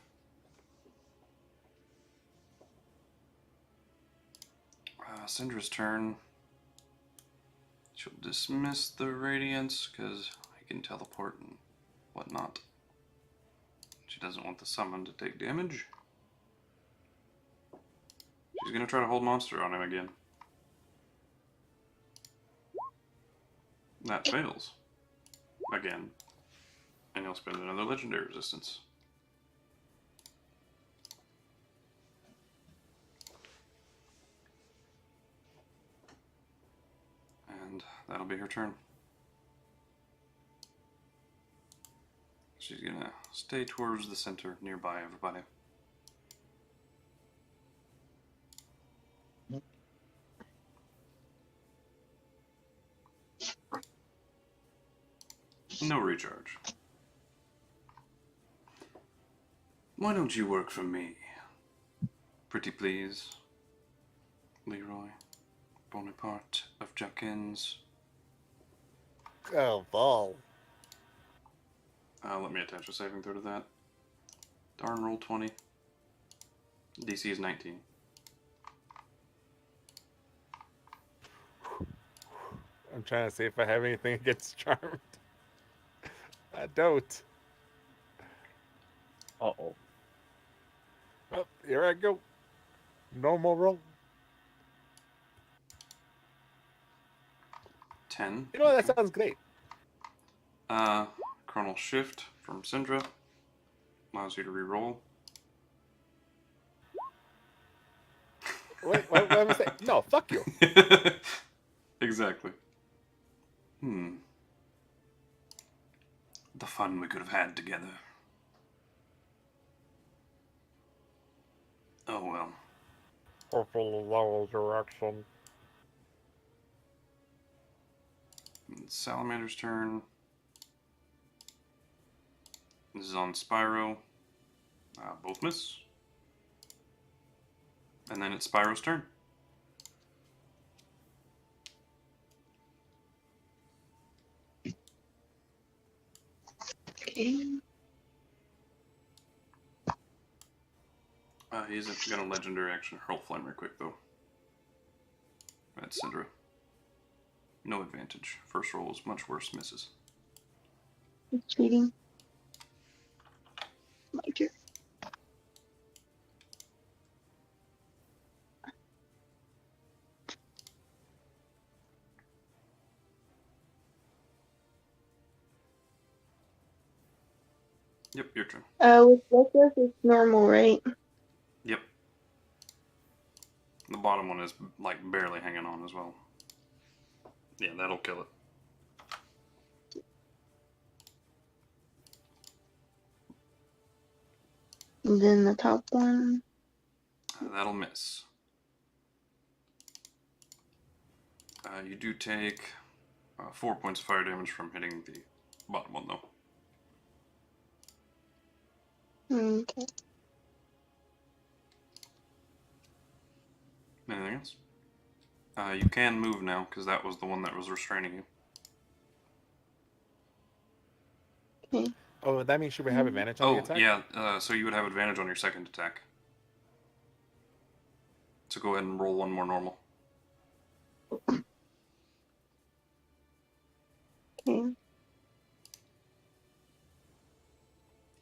Syndra's turn. She'll dismiss the radiance because I can teleport and whatnot. She doesn't want the summon to take damage. She's gonna try to hold monster on him again. That fails. Again. And he'll spend another legendary resistance. And that'll be her turn. She's gonna stay towards the center, nearby everybody. No recharge. Why don't you work for me? Pretty please. Leroy. Boneparte of Juckins. Oh, ball. Let me attach a saving throw to that. Darn, roll 20. DC is 19. I'm trying to see if I have anything against Charmed. I don't. Uh-oh. Oh, here I go. Normal roll. 10. You know, that sounds great. Chronal Shift from Syndra. Allows you to reroll. Wait, what am I saying? No, fuck you. Exactly. The fun we could have had together. Oh well. Hopefully lower direction. It's Salamander's turn. This is on Spyro. Both miss. And then it's Spyro's turn. Okay. He's gonna legendary action hurl flame real quick though. That's Syndra. No advantage. First roll is much worse, misses. It's cheating. My turn. Yep, your turn. With Reckless, it's normal, right? Yep. The bottom one is like barely hanging on as well. Yeah, that'll kill it. And then the top one. That'll miss. You do take 4 points of fire damage from hitting the bottom one, though. Okay. Anything else? You can move now, because that was the one that was restraining you. Okay. Oh, that means should we have advantage on the attack? Yeah, so you would have advantage on your second attack. So go ahead and roll one more normal. Okay.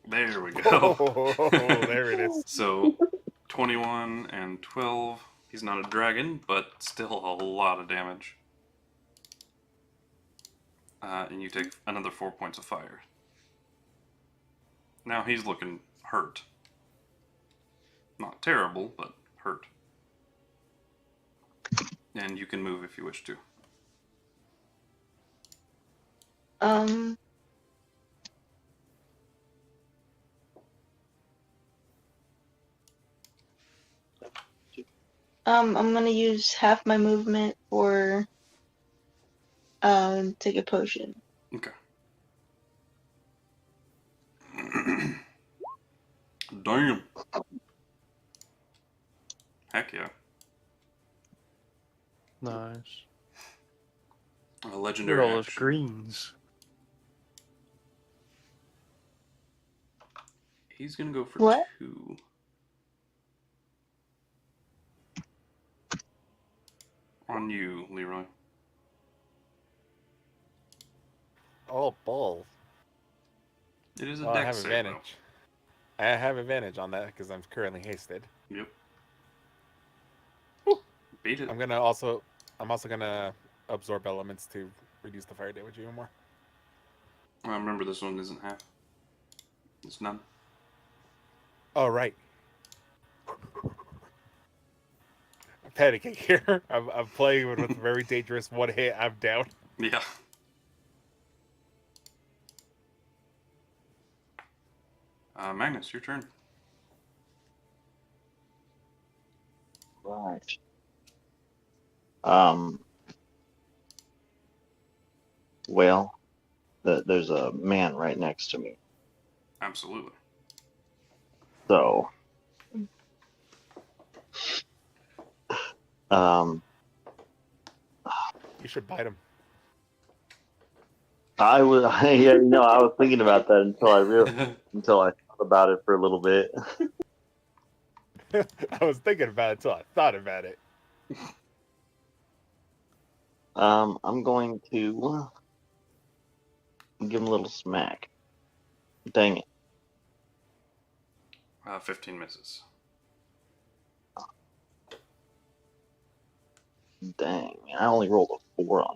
There we go. Oh, there it is. So, 21 and 12. He's not a dragon, but still a lot of damage. And you take another 4 points of fire. Now he's looking hurt. Not terrible, but hurt. And you can move if you wish to. I'm gonna use half my movement for take a potion. Okay. Damn. Heck yeah. Nice. A Look at legendary all those action. greens. He's gonna go for What? 2. On you, Leroy. Oh, balls. It is a Well, I dex have save, advantage. I have advantage on that because I'm currently hasted. though. Yep. Woo. Beat it. I'm also gonna absorb elements to reduce the fire damage even more. Remember, this one isn't half. It's none. Oh right. I'm panicking here. I'm playing with a very dangerous one hit. I'm down. Yeah. Magnus, your turn. Right. Well, there's a man right next to me. Absolutely. So, um, You should bite him. I was, yeah, I was thinking about that until I thought about it for a little bit. I was thinking about it until I thought about it. I'm going to give him a little smack. Dang it. 15 misses. Dang, man, I only rolled a 4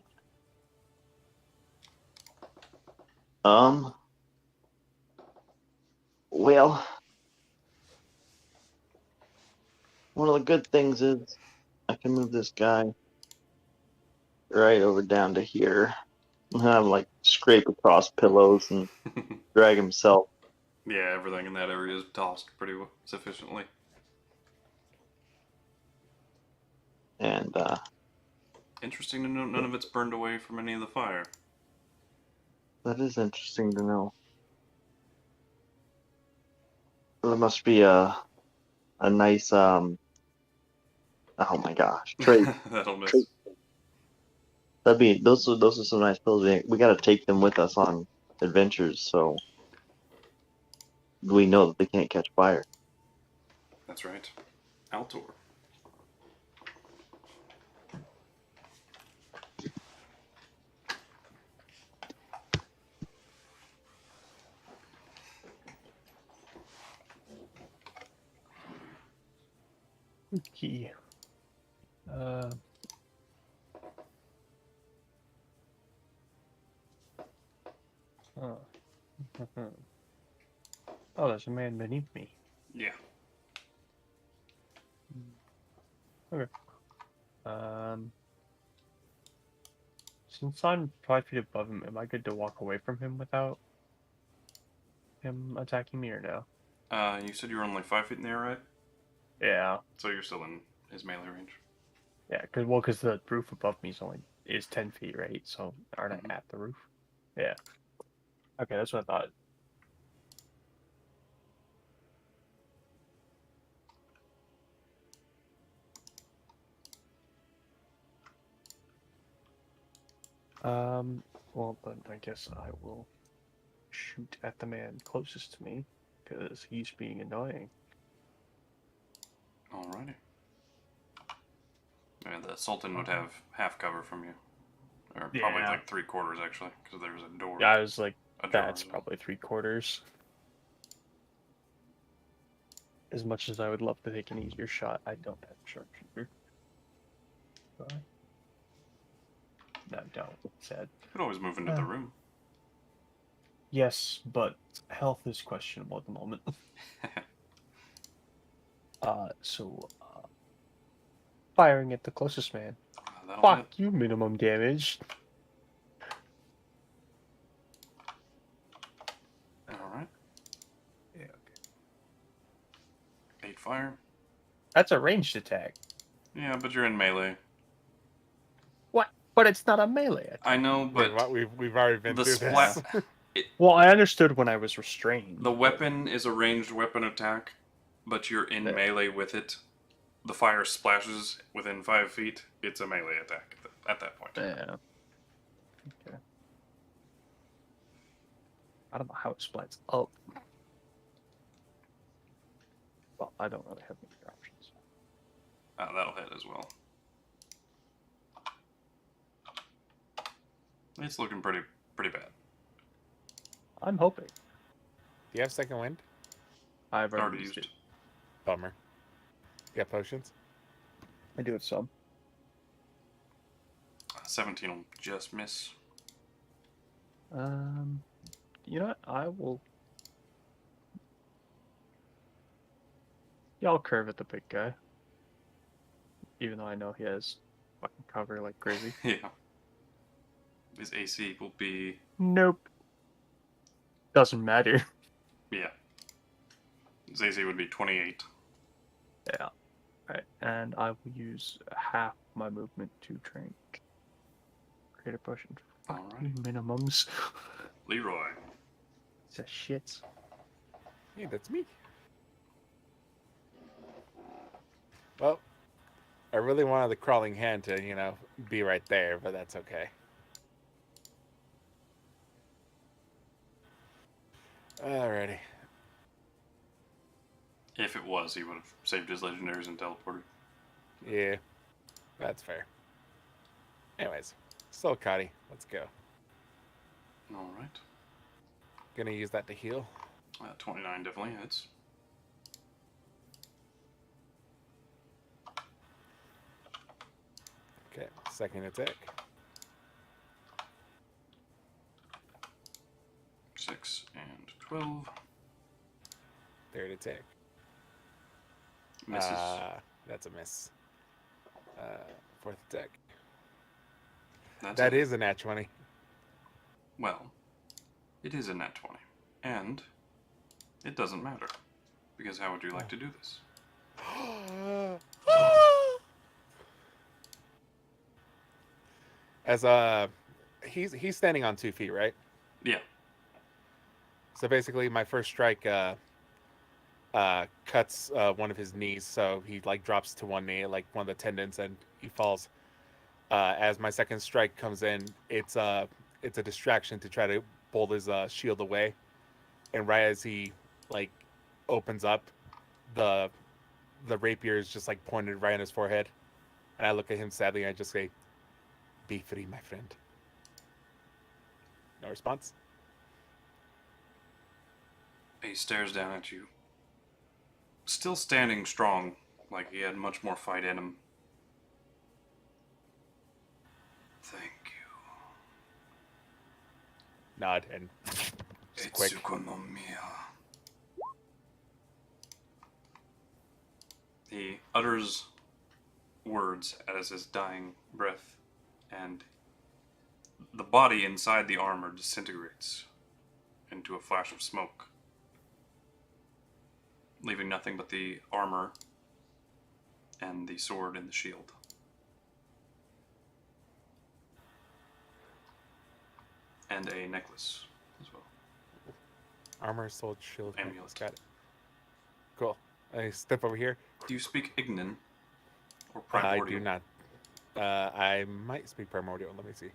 on it. Well, one of the good things is I can move this guy right over down to here and have like scrape across pillows and drag himself. Yeah, everything in that area is tossed pretty sufficiently. And Interesting to note, none of it's burned away from any of the fire. that is interesting to know. There must be a nice oh my gosh, trait. That'll miss. Trait. That'd be those are some nice pillows. We got to take them with us on adventures, so we know that they can't catch fire. That's right. Altor. Key. Oh. Oh, there's a man beneath me. Yeah. Okay. Since I'm 5 feet above him, am I good to walk away from him without him attacking me or no? You said you were only 5 feet in the air, right? Yeah. So you're still in his melee range. Yeah, because the roof above me is 10 feet, right? So aren't I at the roof? Yeah. Okay, that's what I thought. Well, then I guess I will shoot at the man closest to me, because he's being annoying. Alrighty. And the Sultan would have half cover from you. Or probably Yeah. like 3/4 actually, because there's a door. Yeah, I was like, a door that's as well. probably 3/4. As much as I would love to take an easier shot, I don't have a sharpshooter. Do I? No, I don't. Sad. You could always move into the room. Yes, but health is questionable at the moment. Firing at the closest man. That'll Fuck hit. you, minimum damage. Alright. Yeah, okay. 8 fire. That's a ranged attack. Yeah, but you're in melee. What? But it's not a melee attack. I know, but We've already been the through splat. this. Well, I understood when I was restrained. The weapon is a ranged weapon attack, but you're in Yeah. melee with it. The fire splashes within 5 feet. It's a melee attack at that point. Yeah. I don't know how it splits up. Well, I don't really have any other options. That'll hit as well. It's looking pretty bad. I'm hoping. Do you have second wind? I've Already already used. used it. Bummer. You got potions? I do have some. 17 will just miss. You know what? I will. Yeah, I'll curve at the big guy. Even though I know he has fucking cover like crazy. Yeah. His AC will be... Nope. Doesn't matter. Yeah. His AC would be 28. Yeah. Alright, and I will use half my movement to drink. Create a potion. Alright. Minimums. Leroy. It's a shit. Hey, that's me. Well, I really wanted the crawling hand to, be right there, but that's okay. Alrighty. If it was, he would have saved his legendaries and teleported. Yeah, that's fair. Anyways, Soul Cotty, let's go. Alright. Gonna use that to heal. 29 definitely hits. Okay, second attack. 6 and 12. Third attack. Misses. That's a miss. Fourth attack. That's That it. is a nat 20. Well, it is a nat 20. And it doesn't matter. Because how would you like to do this? As he's standing on 2 feet, right? Yeah. So basically, my first strike cuts one of his knees, so he drops to one knee, like one of the tendons, and he falls. As my second strike comes in, it's a distraction to try to pull his shield away, and right as he opens up, the rapier is just pointed right on his forehead, and I look at him sadly and I just say, "Be free, my friend." No response. He stares down at you. Still standing strong, like he had much more fight in him. Thank you. Nod and just quick. Etsukonomiya. He utters words as his dying breath, and the body inside the armor disintegrates into a flash of smoke, leaving nothing but the armor and the sword and the shield. And a necklace as well. Armor, sword, shield, Amulet. necklace. Got it. Cool. I step over here. Do you speak Ignan or I Primordial? do not. I might speak Primordial. Let me see.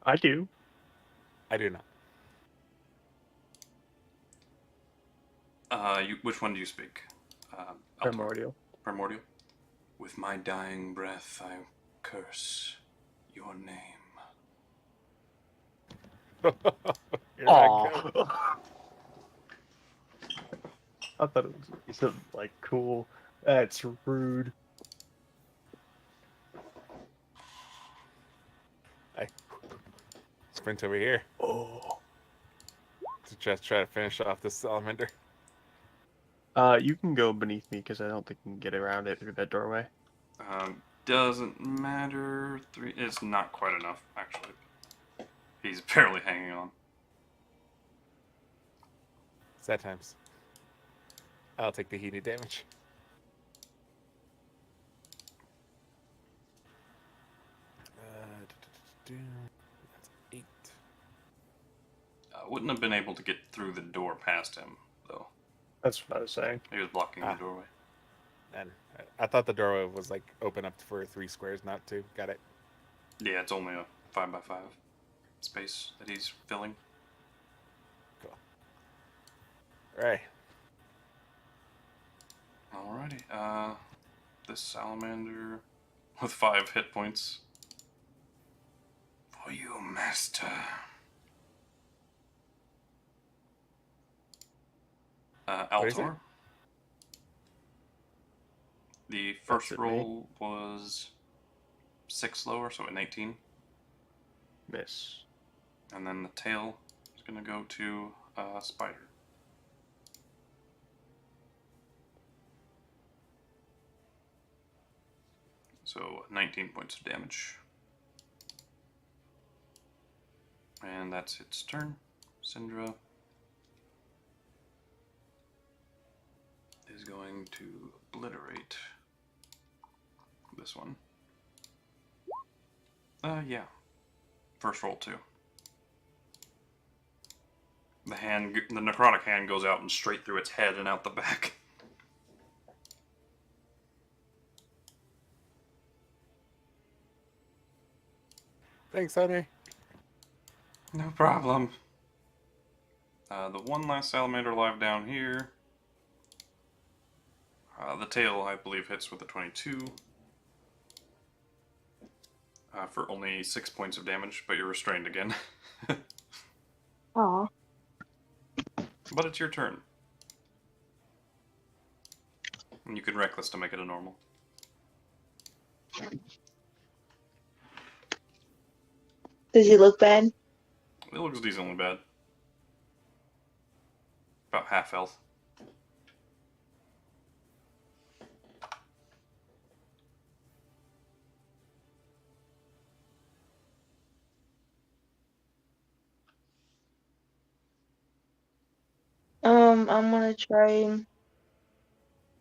I do. I do not. Which one do you speak? Altor. Primordial. Primordial. With my dying breath, I curse your name. Here I go. Aw. I thought it was something cool. That's rude. I sprint over here Oh. to just try to finish off this salamander. You can go beneath me because I don't think you can get around it through that doorway. Doesn't matter. 3. It's not quite enough, actually. He's barely hanging on. Sad times. I'll take the heated damage. That's 8. Wouldn't have been able to get through the door past him, though. That's what I was saying. He was blocking Ah. the doorway. And I thought the doorway was open up for 3 squares, not 2. Got it. Yeah, it's only a 5x5 space that he's filling. Right. Alrighty. This salamander with 5 hit points. For you, master. What is it? Altor. The That's first it, roll was 6 lower, so at 19. Miss. And then the tail is going to go to Spider. So 19 points of damage. And that's its turn. Syndra is going to obliterate this one. Yeah. First roll, too. The necrotic hand goes out and straight through its head and out the back. Thanks, honey. No problem. The one last salamander alive down here. The tail, I believe, hits with a 22. For only 6 points of damage, but you're restrained again. Aw. But it's your turn. And you can reckless to make it a normal. Does he look bad? It looks decently bad. About half health. I'm gonna try.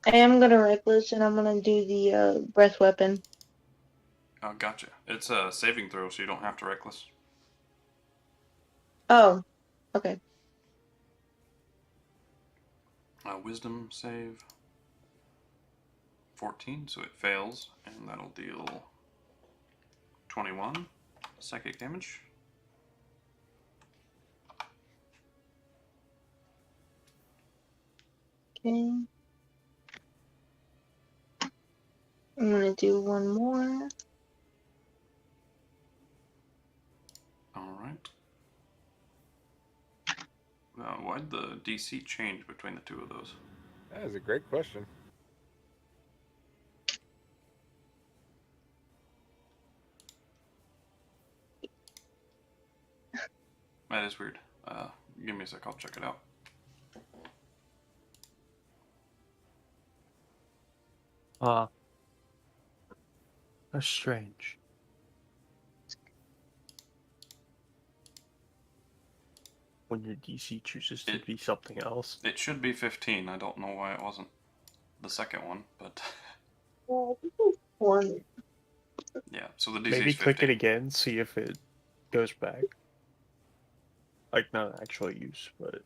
I am gonna reckless, and I'm gonna do the breath weapon. Oh, gotcha. It's a saving throw, so you don't have to reckless. Oh, okay. Wisdom save. 14, so it fails, and that'll deal 21 psychic damage. Okay. I'm gonna do one more. Alright. Why'd the DC change between the two of those? That is a great question. That is weird. Give me a sec, I'll check it out. That's strange. When your DC chooses to be something else. It should be 15. I don't know why it wasn't the second one, but Well, this is one. yeah. So the DC Maybe is 15. click it again, see if it goes back. Like, not actual use, but...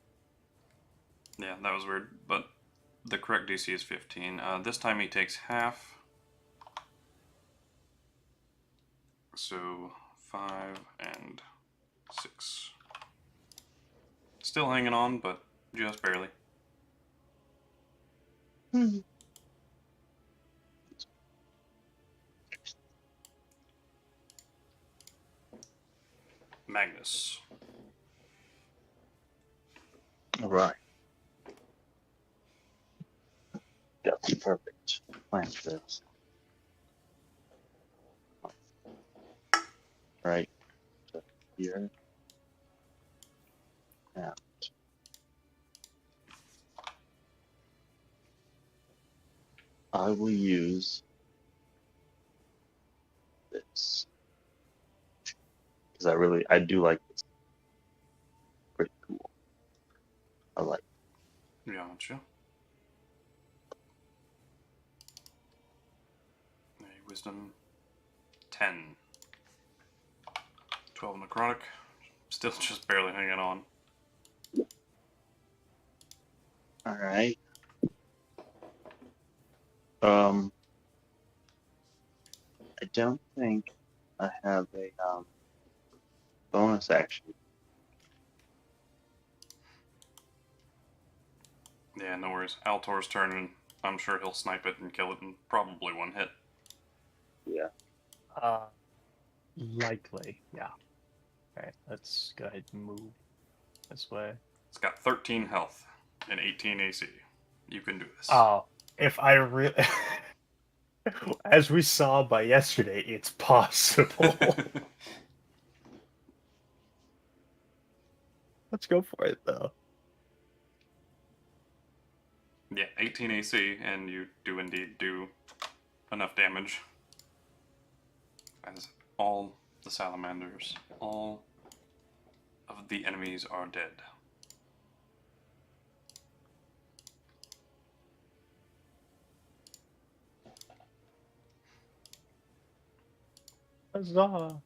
Yeah, that was weird, but the correct DC is 15. This time he takes half. So 5 and 6. Still hanging on, but just barely. Hmm. Magnus. All right. That's perfect. Plan for this. Right. So here. Yeah. I will use this because I do like this. Pretty cool. I like. Yeah, gotcha. A wisdom 10. 12 necrotic. Still just barely hanging on. All right. I don't think I have a bonus action. Yeah, no worries. Altor's turn, and I'm sure he'll snipe it and kill it in probably one hit. Likely, yeah. Okay, let's go ahead and move this way. It's got 13 health and 18 AC. You can do this. Oh, if I really, as we saw by yesterday, it's possible. Let's go for it though. Yeah, 18 AC, and you do indeed do enough damage. As all the salamanders, all of the enemies are dead. Huzzah!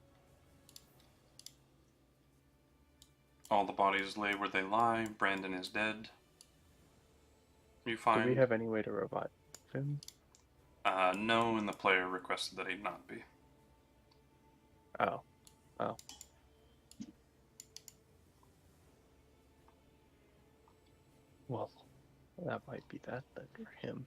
All the bodies lay where they lie. Brandon is dead. You Do find... we have any way to revive him? No, and the player requested that he not be. Oh. Oh. Well, that might be that then for him.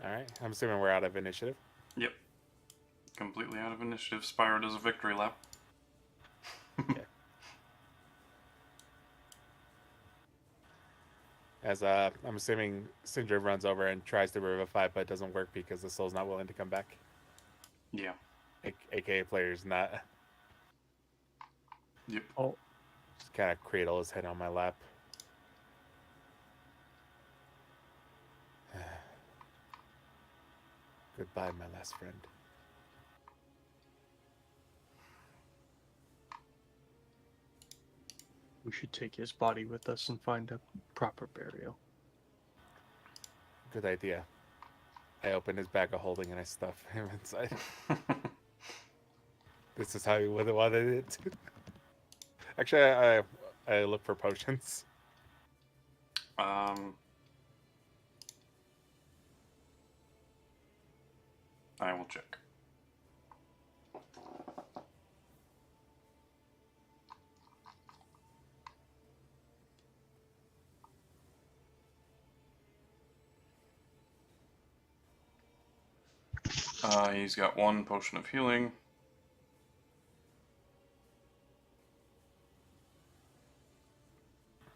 All right. I'm assuming we're out of initiative. Yep. Completely out of initiative. Spyro does a victory lap. As I'm assuming Syndrome runs over and tries to revivify, but it doesn't work because the soul's not willing to come back. Yeah. AKA player's not. Yep. Oh, Just kind of cradle his head on my lap. Goodbye, my last friend. we should take his body with us and find a proper burial. Good idea. I open his bag of holding and I stuff him inside. This is how you would have wanted it. Actually, I look for potions. I will check. He's got one potion of healing.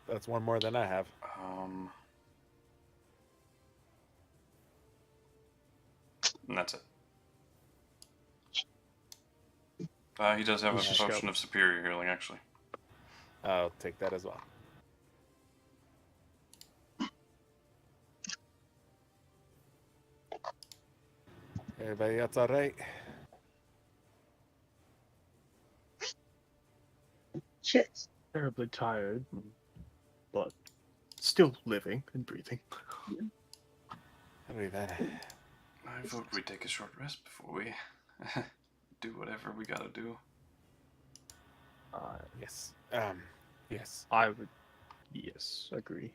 That's one more than I have. And that's it. He does have a Let's just potion go. of superior healing, actually. I'll take that as well. Everybody else all right? Shit. Terribly tired, but still living and breathing. I'll do that. I vote we take a short rest before we do whatever we gotta do. Yes. Yes. I would, yes, agree.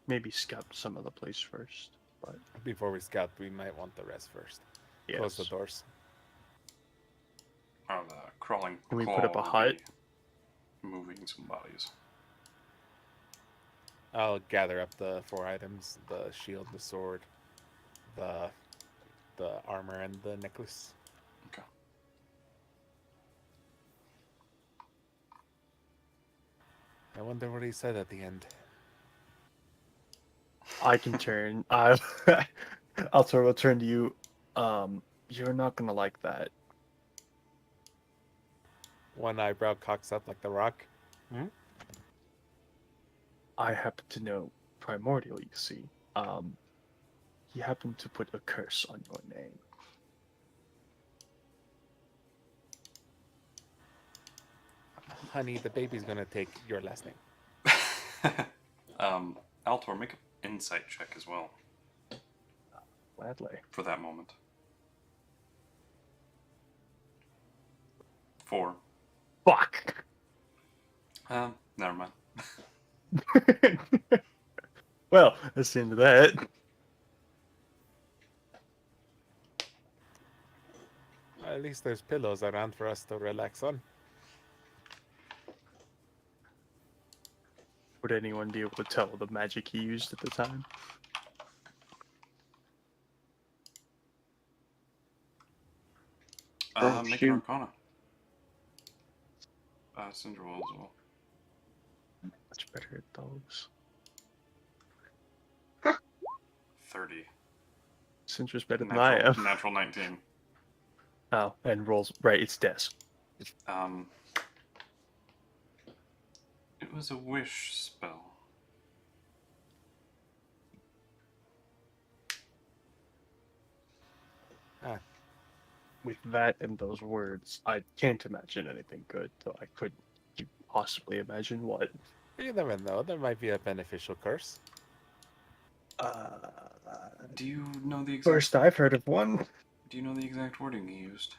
Maybe scout some of the place first, but Before we scout, we might want the rest first. yes. Close the doors. Oh, the crawling Can we claw put up a will hut? be moving some bodies. I'll gather up the 4 items: the shield, the sword, the armor, and the necklace. Okay. I wonder what he said at the end. I can turn. Altor will turn to you. You're not gonna like that. One eyebrow cocks up like the rock. I happen to know Primordial, you see. He happened to put a curse on your name. Honey, the baby's gonna take your last name. Altor, make an insight check as well Gladly. for that moment. 4. Fuck. Never mind. Well, that's the end of that. At least there's pillows around for us to relax on. Would anyone be able to tell the magic he used at the time? Oh, Make shoot. an Arcana. Cinder will as well. Much better at those. 30. Cinder's better than I am. Natural 19. Oh, and rolls right. It's desk. It was a wish spell. With that and those words, I can't imagine anything good. Though I couldn't possibly imagine what. You never know. There might be a beneficial curse. Do you know the exact? First I've heard of one. Do you know the exact wording he used?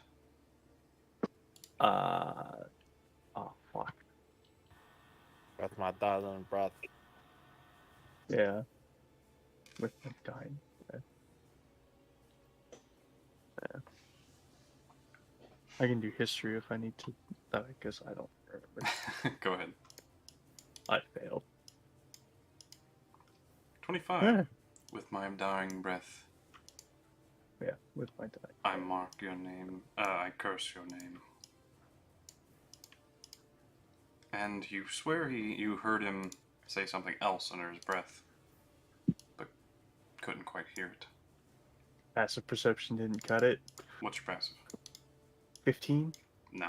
Oh fuck. Breath my darling breath. Yeah. With the dying. Yeah. I can do history if I need to. I guess I don't remember. Go ahead. I failed. 25. Yeah. With my dying breath, Yeah, with my die. I mark your name. I curse your name. And you swear you heard him say something else under his breath, but couldn't quite hear it. Passive perception didn't cut it. What's your passive? 15? No.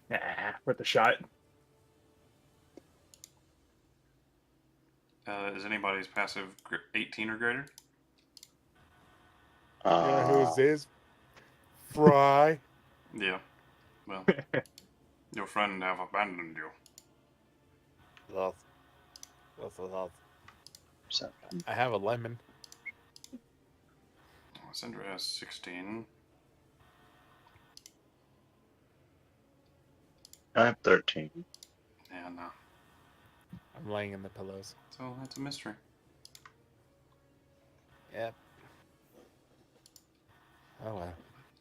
Nah, worth a shot. Is anybody's passive 18 or greater? Yeah, who's this? Fry. Yeah. Well, your friend have abandoned you. I have a lemon. Sandra has 16. I have 13. Yeah, no. I'm laying in the pillows. So that's a mystery. Yep. Oh well.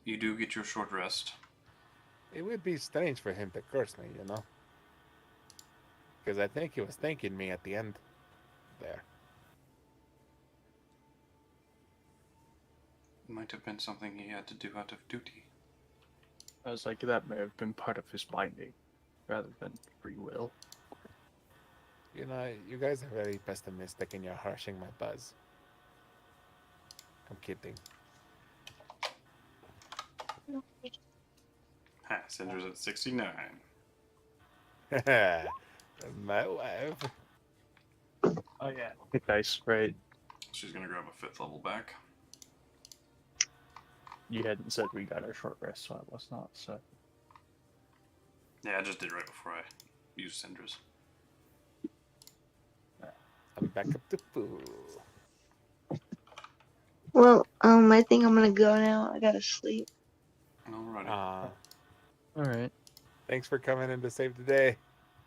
You do get your short rest. It would be strange for him to curse me, you know? Because I think he was thanking me at the end there. Might have been something he had to do out of duty. I was like, that may have been part of his binding, rather than free will. You know, you guys are very pessimistic and you're harshing my buzz. I'm kidding. Ha, Cinder's at 69. My wife. Oh yeah. Hit dice, right? She's gonna grab a 5th level back. You hadn't said we got our short rest, so I was not, so. Yeah, I just did right before I used Cinder's. I'm back up to full. Well, I think I'm gonna go now. I gotta sleep. Alrighty. Alright. Thanks for coming in to save the day.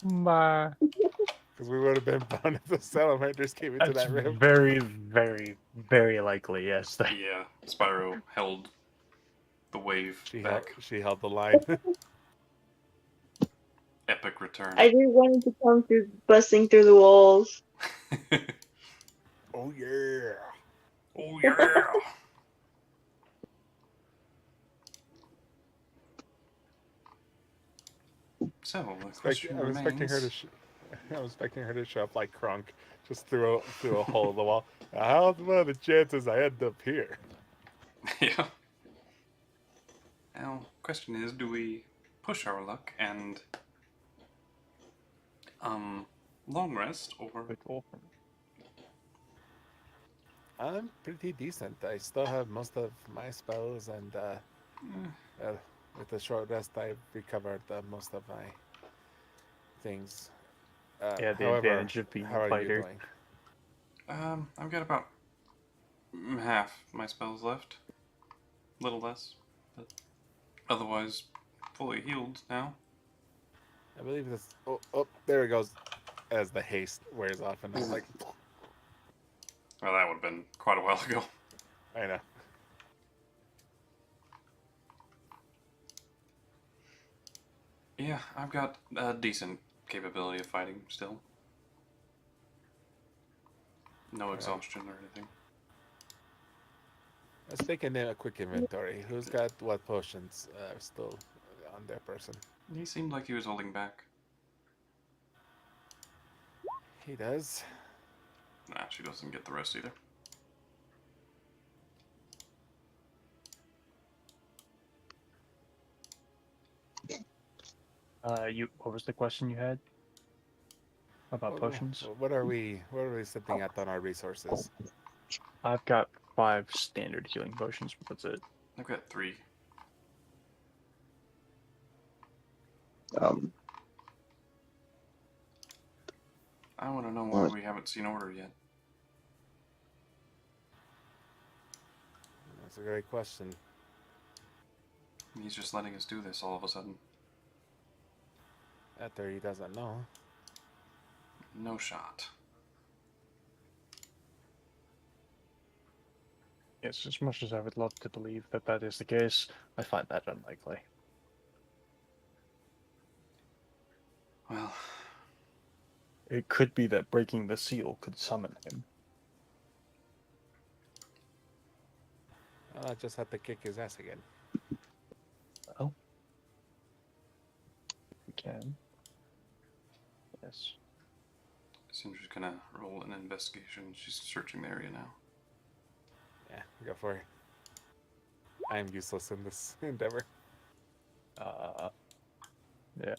Bye. Because we would have been burned if the salamanders came into That's that room. very, very, very likely, yes. Yeah, Spyro held the wave back. She held the line. Epic return. I just wanted to come through, busting through the walls. Oh yeah. Oh yeah. So, the question I was expecting her to. remains- I was expecting her to show up like Crunk, just through a hole in the wall. How are the chances I end up here? Yeah. Now, question is, do we push our luck and long rest, or I'm pretty decent. I still have most of my spells, and with the short rest, I recovered most of my things. Yeah, the however, advantage of being how a are fighter. you doing? I've got about half my spells left. A little less, but otherwise fully healed now. I believe this. Oh, there it goes. As the haste wears off, and I'm like, Well, that would have been quite a while ago. I know. Yeah, I've got a decent capability of fighting still. No exhaustion or anything. Let's take a quick inventory. Who's got what potions still on their person? He seemed like he was holding back. He does. Nah, she doesn't get the rest either. What was the question you had about potions? What are we sitting at on our resources? I've got 5 standard healing potions, but that's it. I've got 3. I want to know why we haven't seen order yet. That's a great question. He's just letting us do this all of a sudden. After he doesn't know. No shot. Yes, as much as I would love to believe that that is the case, I find that unlikely. Well, It could be that breaking the seal could summon him. I just had to kick his ass again. Oh. We can. Yes. Cinder's gonna roll an investigation. She's searching the area now. Yeah, go for it. I am useless in this endeavor. Yeah.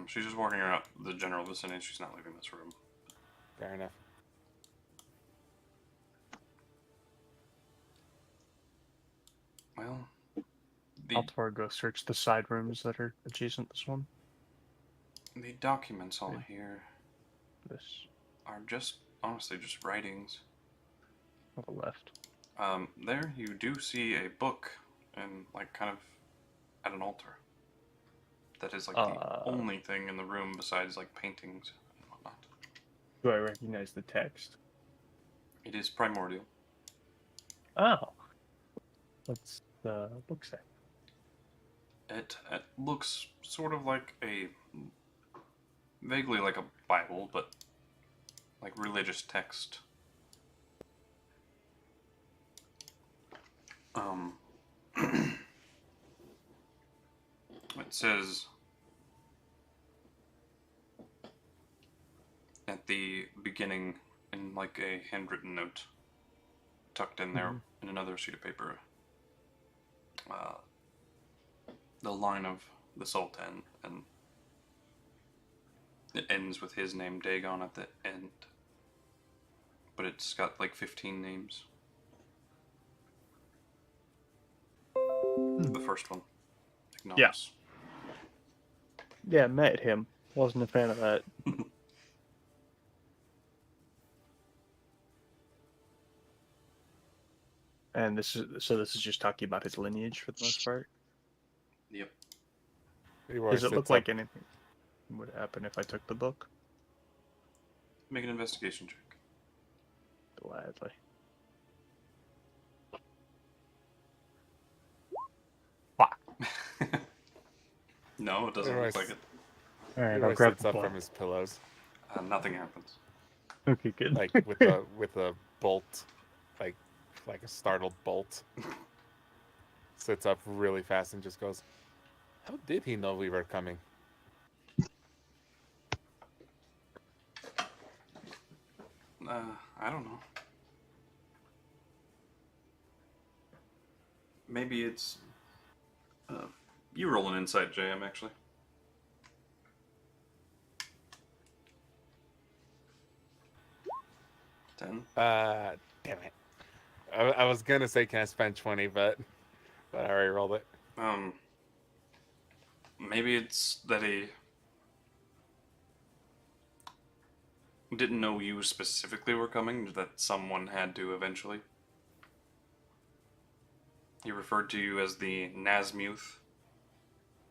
She's just walking around the general vicinity. She's not leaving this room. Fair enough. Well, the Altor, go search the side rooms that are adjacent to this one. the documents all here This are just honestly just writings. on the left. There you do see a book and like kind of at an altar. That is like the only thing in the room besides like paintings and whatnot. Do I recognize the text? It is primordial. Oh. What's the book say? It looks sort of like a vaguely like a Bible, but like religious text. It says at the beginning in like a handwritten note tucked in there in another sheet of paper, the line of the Sultan, and it ends with his name Dagon at the end, but it's got like 15 names. The first one. Magnus. Yeah, met him. Wasn't a fan of that. And this is just talking about his lineage for the most part. Yep. Leroy Does it look sits like up. anything would happen if I took the book? Make an investigation check. Gladly. No, it doesn't look like it. Alright, Leroy I'll grab sits the up book. from his pillows, Nothing happens. Okay, good. like with a bolt, like a startled bolt. Sits up really fast and just goes, "How did he know we were coming?" I don't know. Maybe it's. You roll an insight, JM, actually. Ten. Damn it. I was gonna say, can I spend 20, but I already rolled it. Maybe it's that he didn't know you specifically were coming, that someone had to eventually. He referred to you as the Nazmuth,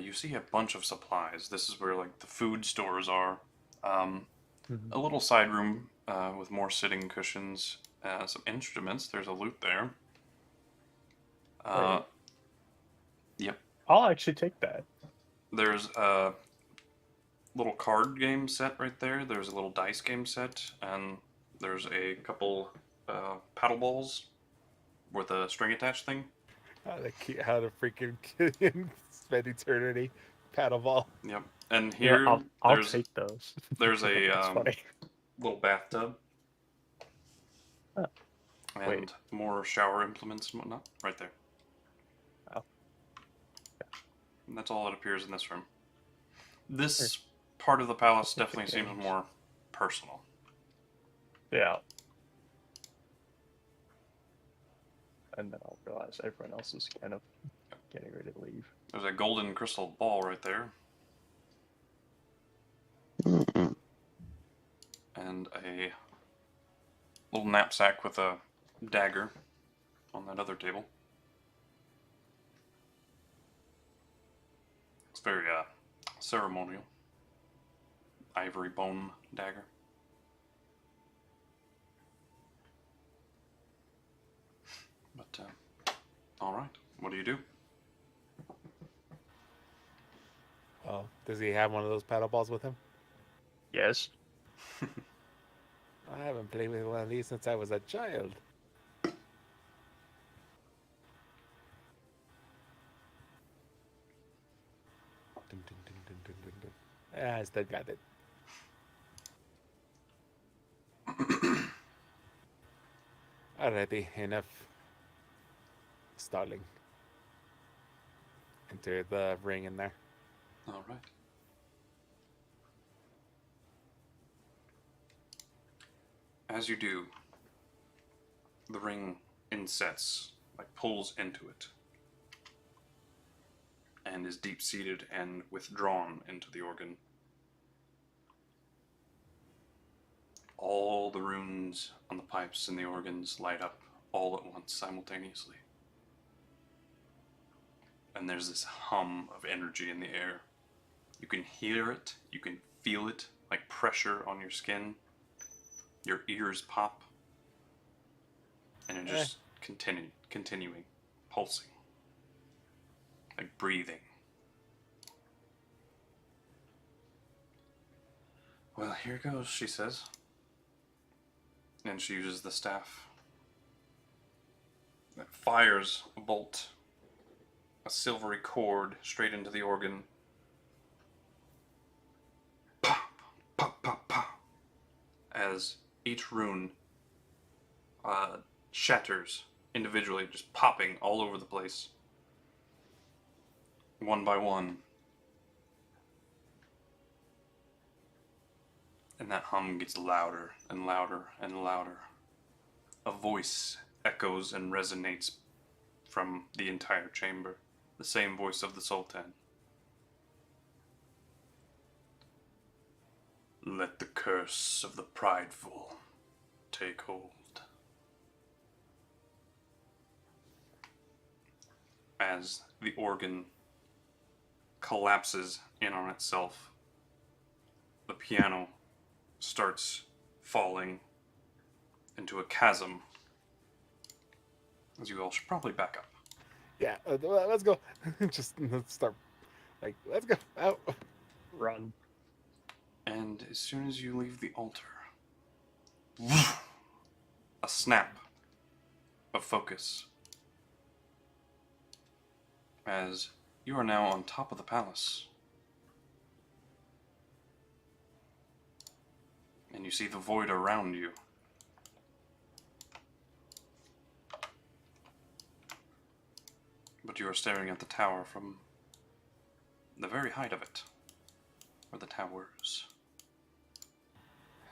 You see a bunch of supplies. This is where like the food stores are. A little side room with more sitting cushions, some instruments. There's a lute there. Wait. Yep. I'll actually take that. There's a little card game set right there. There's a little dice game set, and there's a couple paddle balls with a string attached thing. How to freaking spend eternity paddleball. Yep. And Yeah, here I'll there's take those. there's I think a it's funny. little bathtub. Oh, And wait. more shower implements and whatnot right there. Oh. And that's all that appears in this room. This part of the palace Look at definitely seems games. more personal. Yeah. And then I'll realize everyone else is kind of getting ready to leave. There's a golden crystal ball right there, Mm-mm. and a little knapsack with a dagger on that other table. It's very ceremonial. Ivory bone dagger. But all right, what do you do? Oh, does he have one of those paddle balls with him? Yes. I haven't played with one of these since I was a child. Dun, dun, dun, dun, dun, dun, dun. I still got it. Alrighty, enough stalling. Enter the ring in there. All right. As you do, the ring insets, like pulls into it, and is deep-seated and withdrawn into the organ. All the runes on the pipes and the organs light up all at once, simultaneously. And there's this hum of energy in the air. You can hear it, you can feel it, like pressure on your skin. Your ears pop. And it just continuing, pulsing. Like breathing. Well, here goes, she says. And she uses the staff. It fires a bolt, a silvery cord straight into the organ. Pop, pop, pop, pop. As each rune shatters individually, just popping all over the place. One by one. And that hum gets louder and louder and louder. A voice echoes and resonates from the entire chamber. The same voice of the Sultan. Let the curse of the prideful take hold. As the organ collapses in on itself, the piano starts falling into a chasm. As you all should probably back up. Yeah, let's go. Just let's start. Like, let's go out. Run. And as soon as you leave the altar, a snap of focus. As you are now on top of the palace. And you see the void around you. But you are staring at the tower from the very height of it. Or the towers.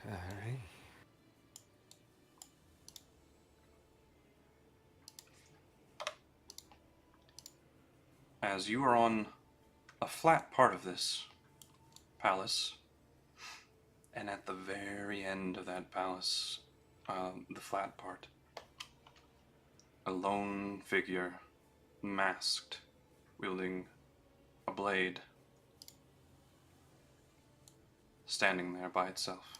Alright. As you are on a flat part of this palace, and at the very end of that palace, the flat part, a lone figure, masked, wielding a blade standing there by itself.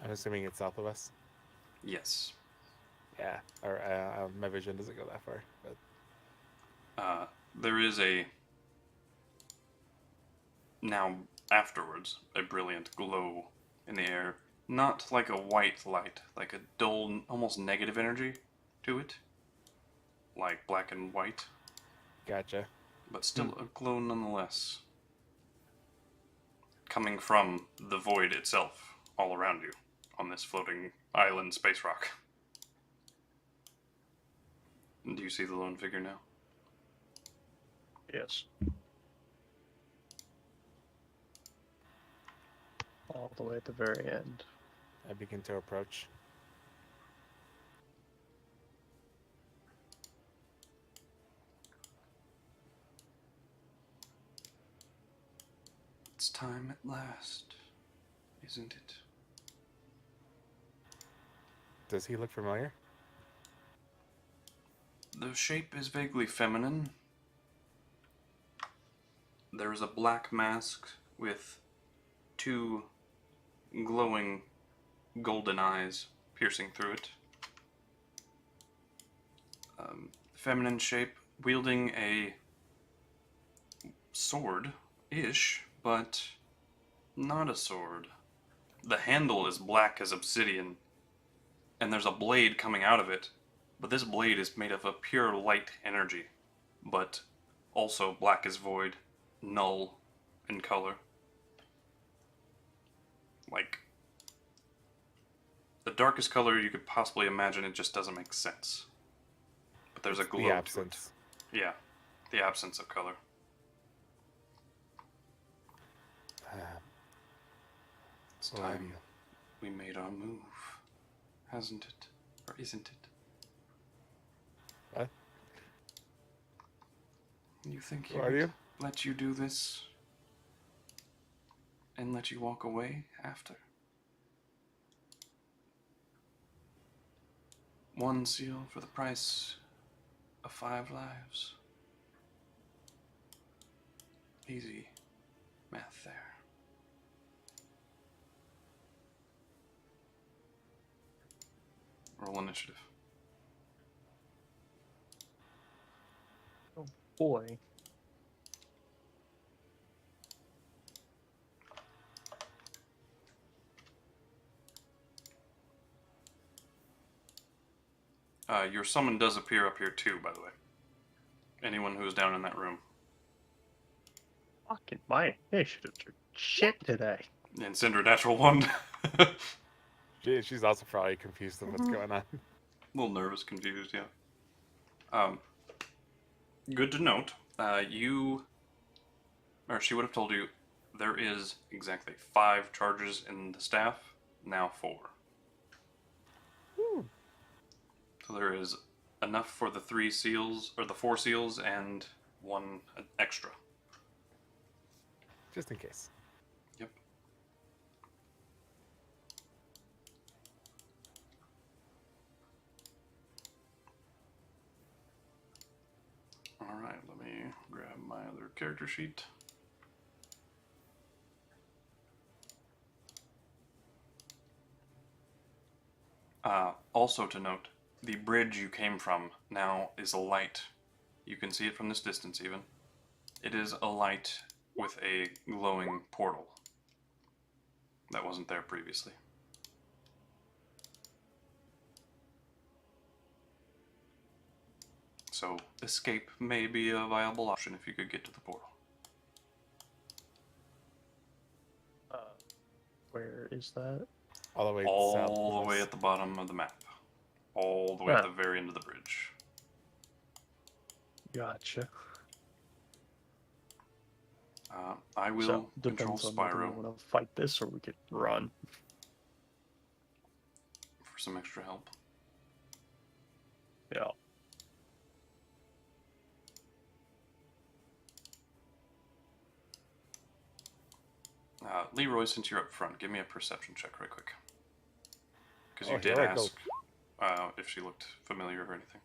I'm assuming it's south of us. Yes. Yeah, or my vision doesn't go that far. But There is now afterwards a brilliant glow in the air. Not like a white light, like a dull, almost negative energy to it. Like black and white, gotcha. but still a glow nonetheless. Coming from the void itself, all around you, on this floating island space rock. Do you see the lone figure now? Yes. All the way at the very end. I begin to approach. It's time at last, isn't it? Does he look familiar? The shape is vaguely feminine. There is a black mask with two glowing golden eyes piercing through it. Feminine shape, wielding a sword-ish, but not a sword. The handle is black as obsidian, and there's a blade coming out of it, but this blade is made of a pure light energy, but also black as void, null in color. Like, the darkest color you could possibly imagine, it just doesn't make sense. But there's a glow The to absence. it. Yeah, the absence of color. It's Who are time you? we made our move, hasn't it? Or isn't it? What? You think Who are you? let you do this and let you walk away after? One seal for the price of 5 lives. Easy math there. Roll initiative. Oh boy. Your summon does appear up here too, by the way. Anyone who's down in that room. Fucking my initiatives are shit today. And Cinder natural 1. She's also probably confused with what's going on. A little nervous, confused, yeah. Good to note, she would have told you, there is exactly 5 charges in the staff, now 4. Whew. So there is enough for the 3 seals, or the 4 seals, and 1 extra. Just in case. Yep. Alright, let me grab my other character sheet. Also to note, the bridge you came from now is a light. You can see it from this distance even. It is a light with a glowing portal. That wasn't there previously. So escape may be a viable option if you could get to the portal. Where is that? All the way south. All the way at the bottom of the map. All the way at the very end of the bridge. Gotcha. I will So, control depends on whether Spyro we want to fight this or we could run. for some extra help. Yeah. Leroy, since you're up front, give me a perception check right quick. Because you Oh, did here I go. ask if she looked familiar or anything.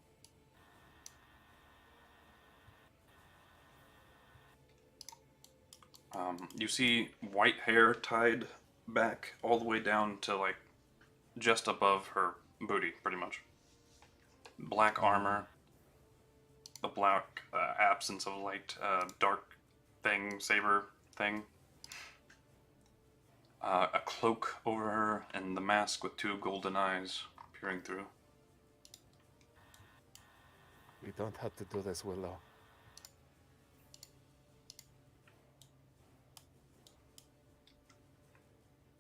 You see white hair tied back all the way down to like just above her booty, pretty much. Black armor, the black absence of light, dark thing, saber thing. A cloak over her, and the mask with two golden eyes peering through. We don't have to do this, Willow.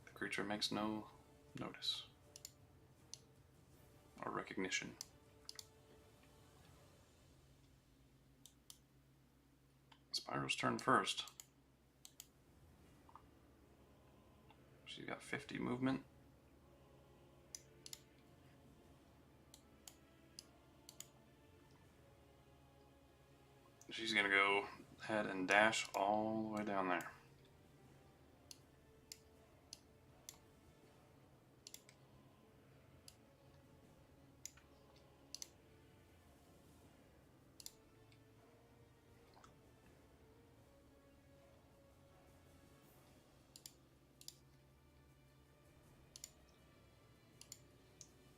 The creature makes no notice or recognition. Spyro's turn first. She's got 50 movement. She's gonna go ahead and dash all the way down there.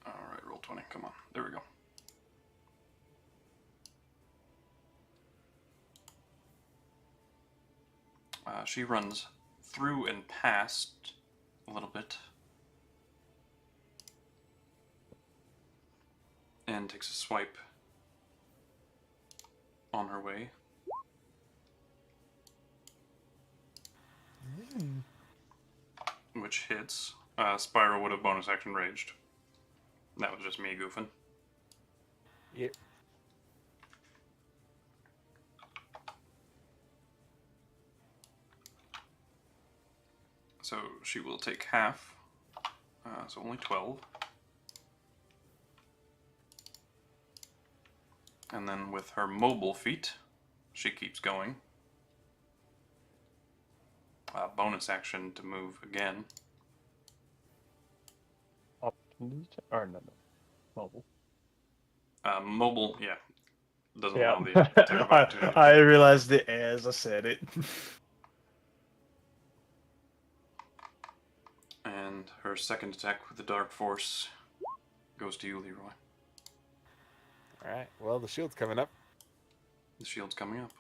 Alright, roll 20. Come on. There we go. She runs through and past a little bit. And takes a swipe on her way. Which hits. Spyro would have bonus action raged. That was just me goofing. Yep. So she will take half. So only 12. And then with her mobile feat, she keeps going. Bonus action to move again. Or no. Mobile. Mobile, yeah. Doesn't Yeah. allow the attack of opportunity. I realized it as I said it. And her second attack with the Dark Force goes to you, Leroy. Alright, well, the shield's coming up. The shield's coming up.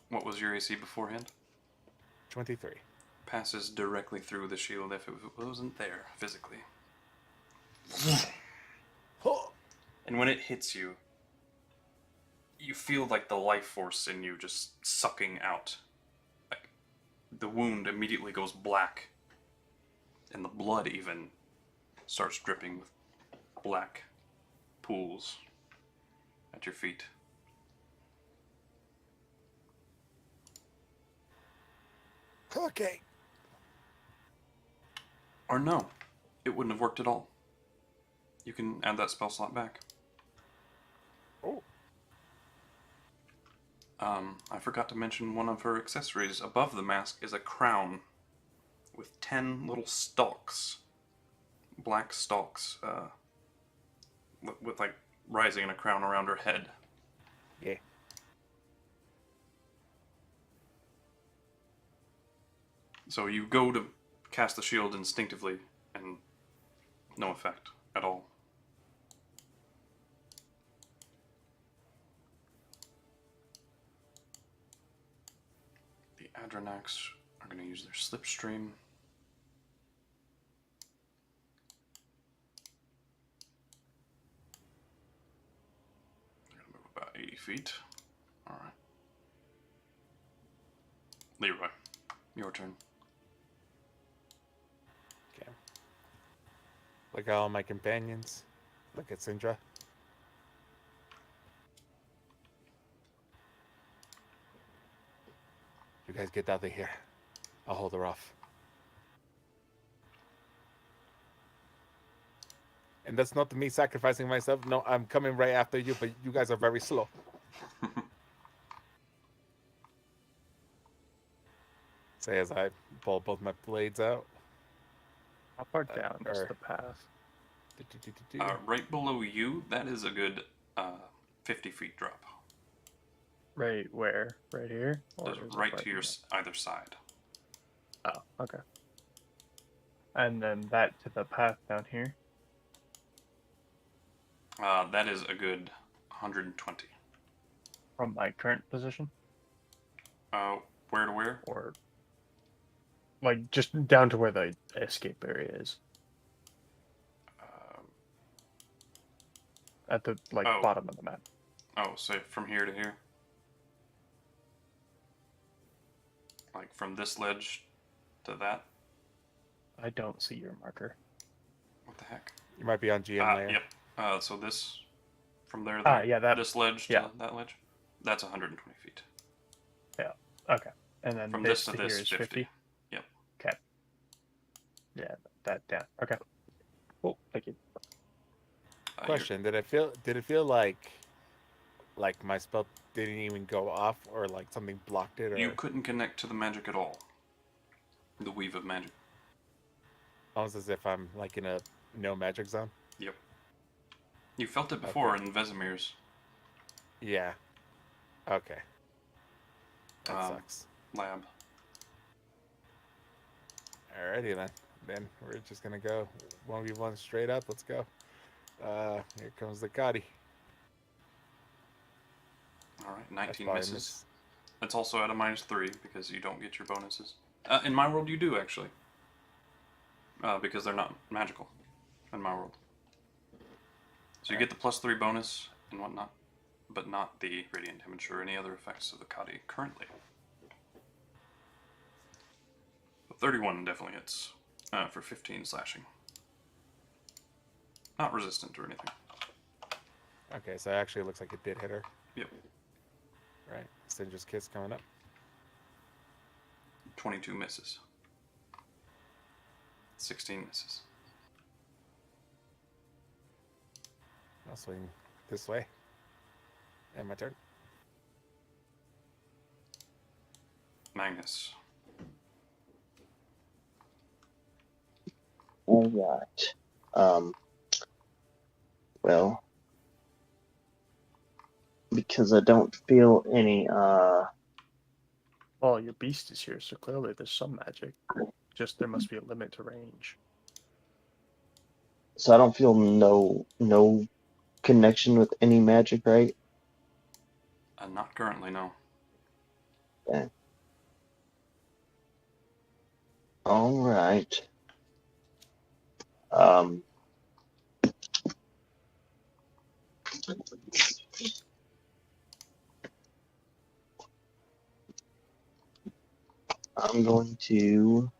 What was your AC beforehand? 23. Passes directly through the shield if it wasn't there physically. And when it hits you, you feel like the life force in you just sucking out. Like the wound immediately goes black, and the blood even starts dripping with black pools at your feet. Okay. Or no, it wouldn't have worked at all. You can add that spell slot back. Oh. I forgot to mention one of her accessories. Above the mask is a crown with 10 little stalks. Black stalks, with like rising in a crown around her head. Yeah. So you go to cast the shield instinctively, and no effect at all. The Adronax are going to use their Slipstream. They're going to move about 80 feet. Alright. Leroy, your turn. Okay. Look at all my companions. Look at Syndra. You guys get out of here. I'll hold her off. And that's not me sacrificing myself. No, I'm coming right after you, but you guys are very slow. Say as I pull both my blades out. How far down is or- the path? Right below you, that is a good 50 feet drop. Right where? Right here? Or Just is it right to your here? either side. Oh, okay. And then that to the path down here. That is a good 120. From my current position? Where to where? Or like just down to where the escape area is. Uh, At the Oh. bottom of the map. so from here to here? Like from this ledge to that? I don't see your marker. What the heck? You might be on GM layer. Yep. So this, from there, Yeah, that. this ledge yeah. to that ledge, that's 120 feet. Yeah. Okay. And then From this this to here this, is 50. Yep. Okay. Yeah, that down. Okay. Cool. Thank you. Question: Did it feel like my spell didn't even go off, or like something blocked it, or You couldn't connect to the magic at all. The weave of magic. almost as if I'm like in a no magic zone? Yep. You felt it before in Vesemir's. Yeah. Okay. That sucks. Lab. Alrighty then. Then we're just gonna go 1v1 straight up. Let's go. Here comes the Gotti. Alright, 19 probably misses. That's also at a -3 because you don't get your bonuses. In my world, you do actually. Because they're not magical in my world. So you get the +3 bonus and whatnot, but not the radiant damage or any other effects of the Kadi currently. But 31 definitely hits for 15 slashing. Not resistant or anything. Okay, so it actually looks like it did hit her. Yep. Right. Singer's Kiss coming up. 22 misses. 16 misses. I'll swing this way. And my turn. Magnus. All right. Well, because I don't feel any Well, your beast is here, so clearly there's some magic. Just there must be a limit to range. so I don't feel no connection with any magic, right? Not currently, no. Okay. All right. I'm going to,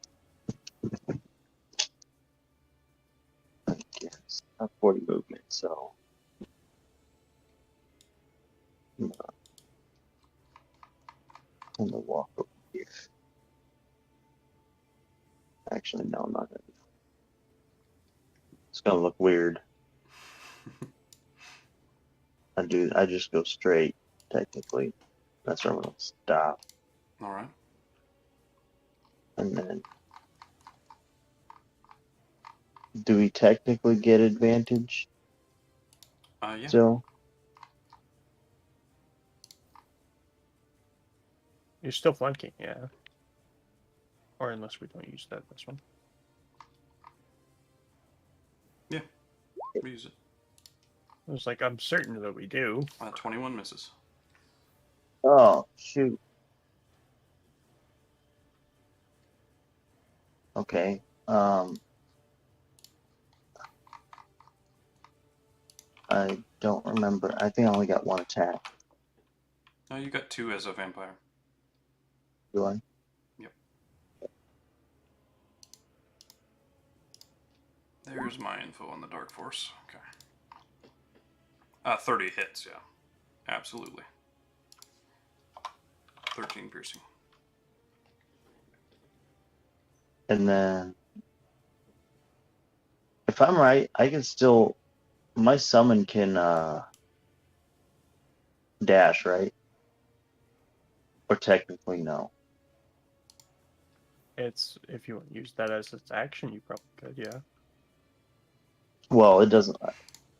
I guess, I have 40 movement, so I'm gonna walk over here. Actually, no, I'm not gonna. It's gonna look weird. I just go straight, technically. That's where I'm gonna stop. Alright. And then, do we technically get advantage Yeah. still? You're still flanking, yeah. Or unless we don't use this one. We use it. I was like, I'm certain that we do. 21 misses. Oh, shoot. Okay. I don't remember. I think I only got one attack. No, you got 2 as a vampire. Do I? Yep. There's my info on the Dark Force. Okay. 30 hits, yeah. Absolutely. 13 piercing. And then, if I'm right, I can still. My summon can dash, right? Or technically, no. It's if you want to use that as its action, you probably could, yeah. Well, it doesn't.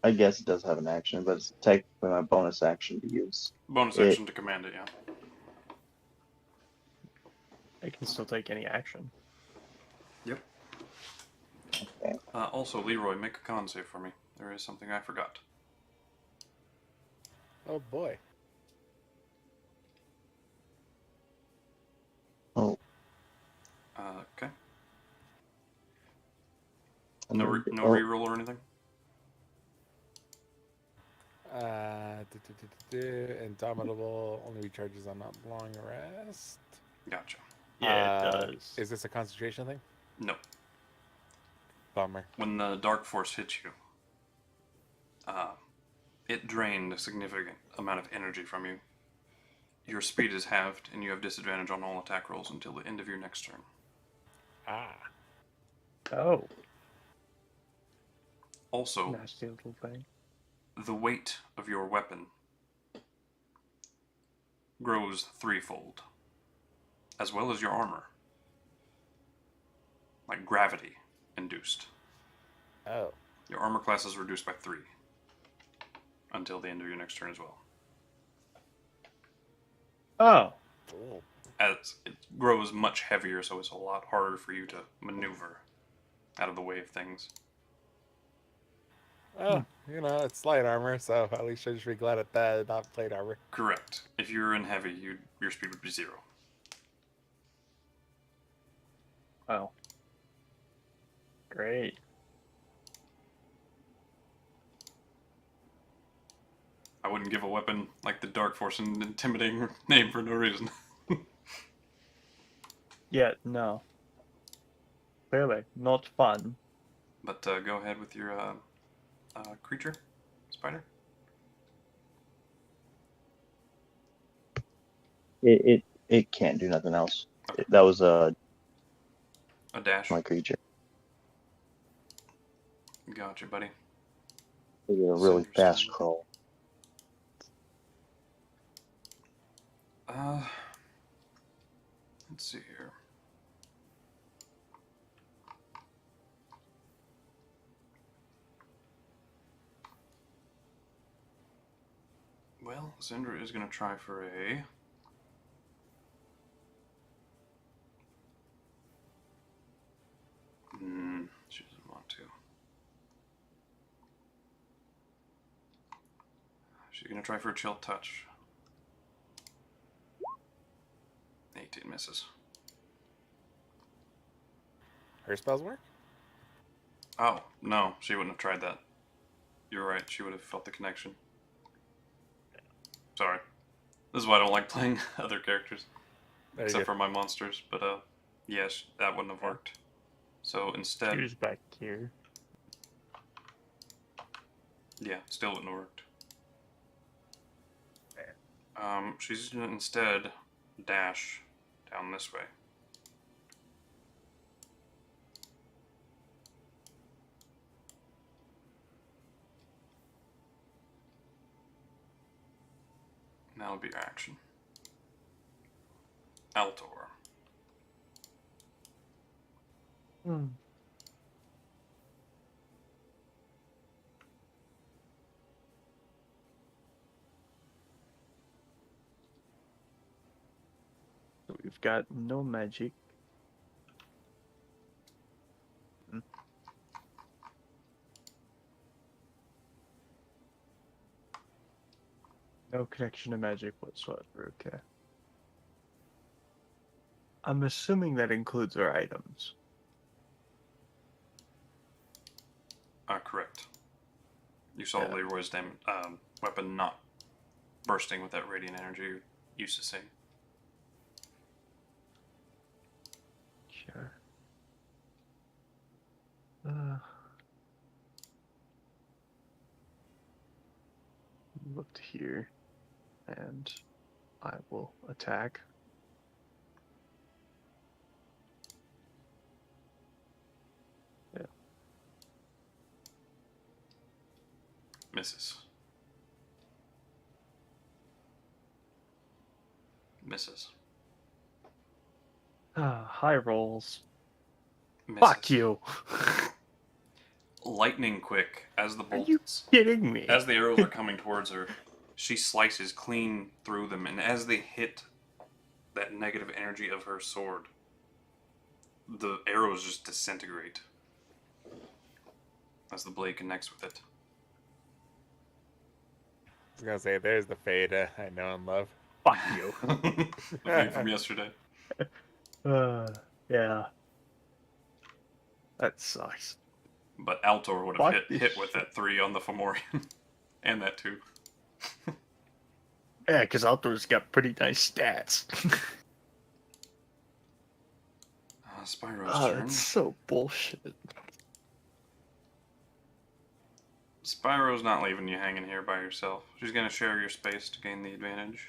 I guess it does have an action, but it's technically my bonus action to use. Bonus It- action to command it, yeah. I can still take any action. Yep. Okay. Also, Leroy, make a con save for me. There is something I forgot. Oh boy. Oh, Okay. and No, then- no oh, reroll or anything? Indomitable only recharges on not long rest. Gotcha. Yeah, it does. Is this a concentration thing? No. Bummer. When the Dark Force hits you, it drained a significant amount of energy from you. Your speed is halved, and you have disadvantage on all attack rolls until the end of your next turn. Ah. Oh, Also, nasty little thing. the weight of your weapon grows threefold, as well as your armor. Like gravity induced. Oh. Your armor class is reduced by 3 until the end of your next turn as well. Oh, Cool. As it grows much heavier, so it's a lot harder for you to maneuver out of the way of things. Oh, you know, it's light armor, so at least I should be glad at that, not plate armor. Correct. If you're in heavy, your speed would be 0. oh. Great. I wouldn't give a weapon like the Dark Force an intimidating name for no reason. Yeah, no. Clearly, not fun. But go ahead with your creature, spider. it can't do nothing else. Okay. That was A dash. my creature. Gotcha, buddy. It did a So really you're fast saying- crawl. Let's see here. Well, Zendra is going to try for a... she doesn't want to. She's going to try for a chill touch. 18 misses. Her spells work? Oh, no, she wouldn't have tried that. You're right, she would have felt the connection. Sorry. This is why I don't like playing other characters. There you Except go. for my monsters, but yes, that wouldn't have worked. So instead, Here's back here. yeah, still wouldn't have worked. She's gonna instead dash down this way. And that'll be your action. Altor. Hmm. So we've got no magic. Hmm. No connection to magic whatsoever, okay. I'm assuming that includes our items. Correct. You saw Yeah. Leroy's weapon not bursting with that radiant energy you're used to seeing. Sure. Look to here, and I will attack. Yeah. Misses. Misses. High rolls. Misses. Fuck you. lightning quick, as the Are you bolts, kidding me? as the arrows are coming towards her, she slices clean through them, and as they hit that negative energy of her sword, the arrows just disintegrate as the blade connects with it. I was gonna say, there's the Fade I know and love. Fuck you. The thing from yesterday. Yeah. That sucks. But Altor would Fuck have this hit with shit. that 3 on the Fomorian. And that 2. Yeah, because Altor's got pretty nice stats. Spyro's Oh, turn. that's so bullshit. Spyro's not leaving you hanging here by yourself. She's going to share your space to gain the advantage.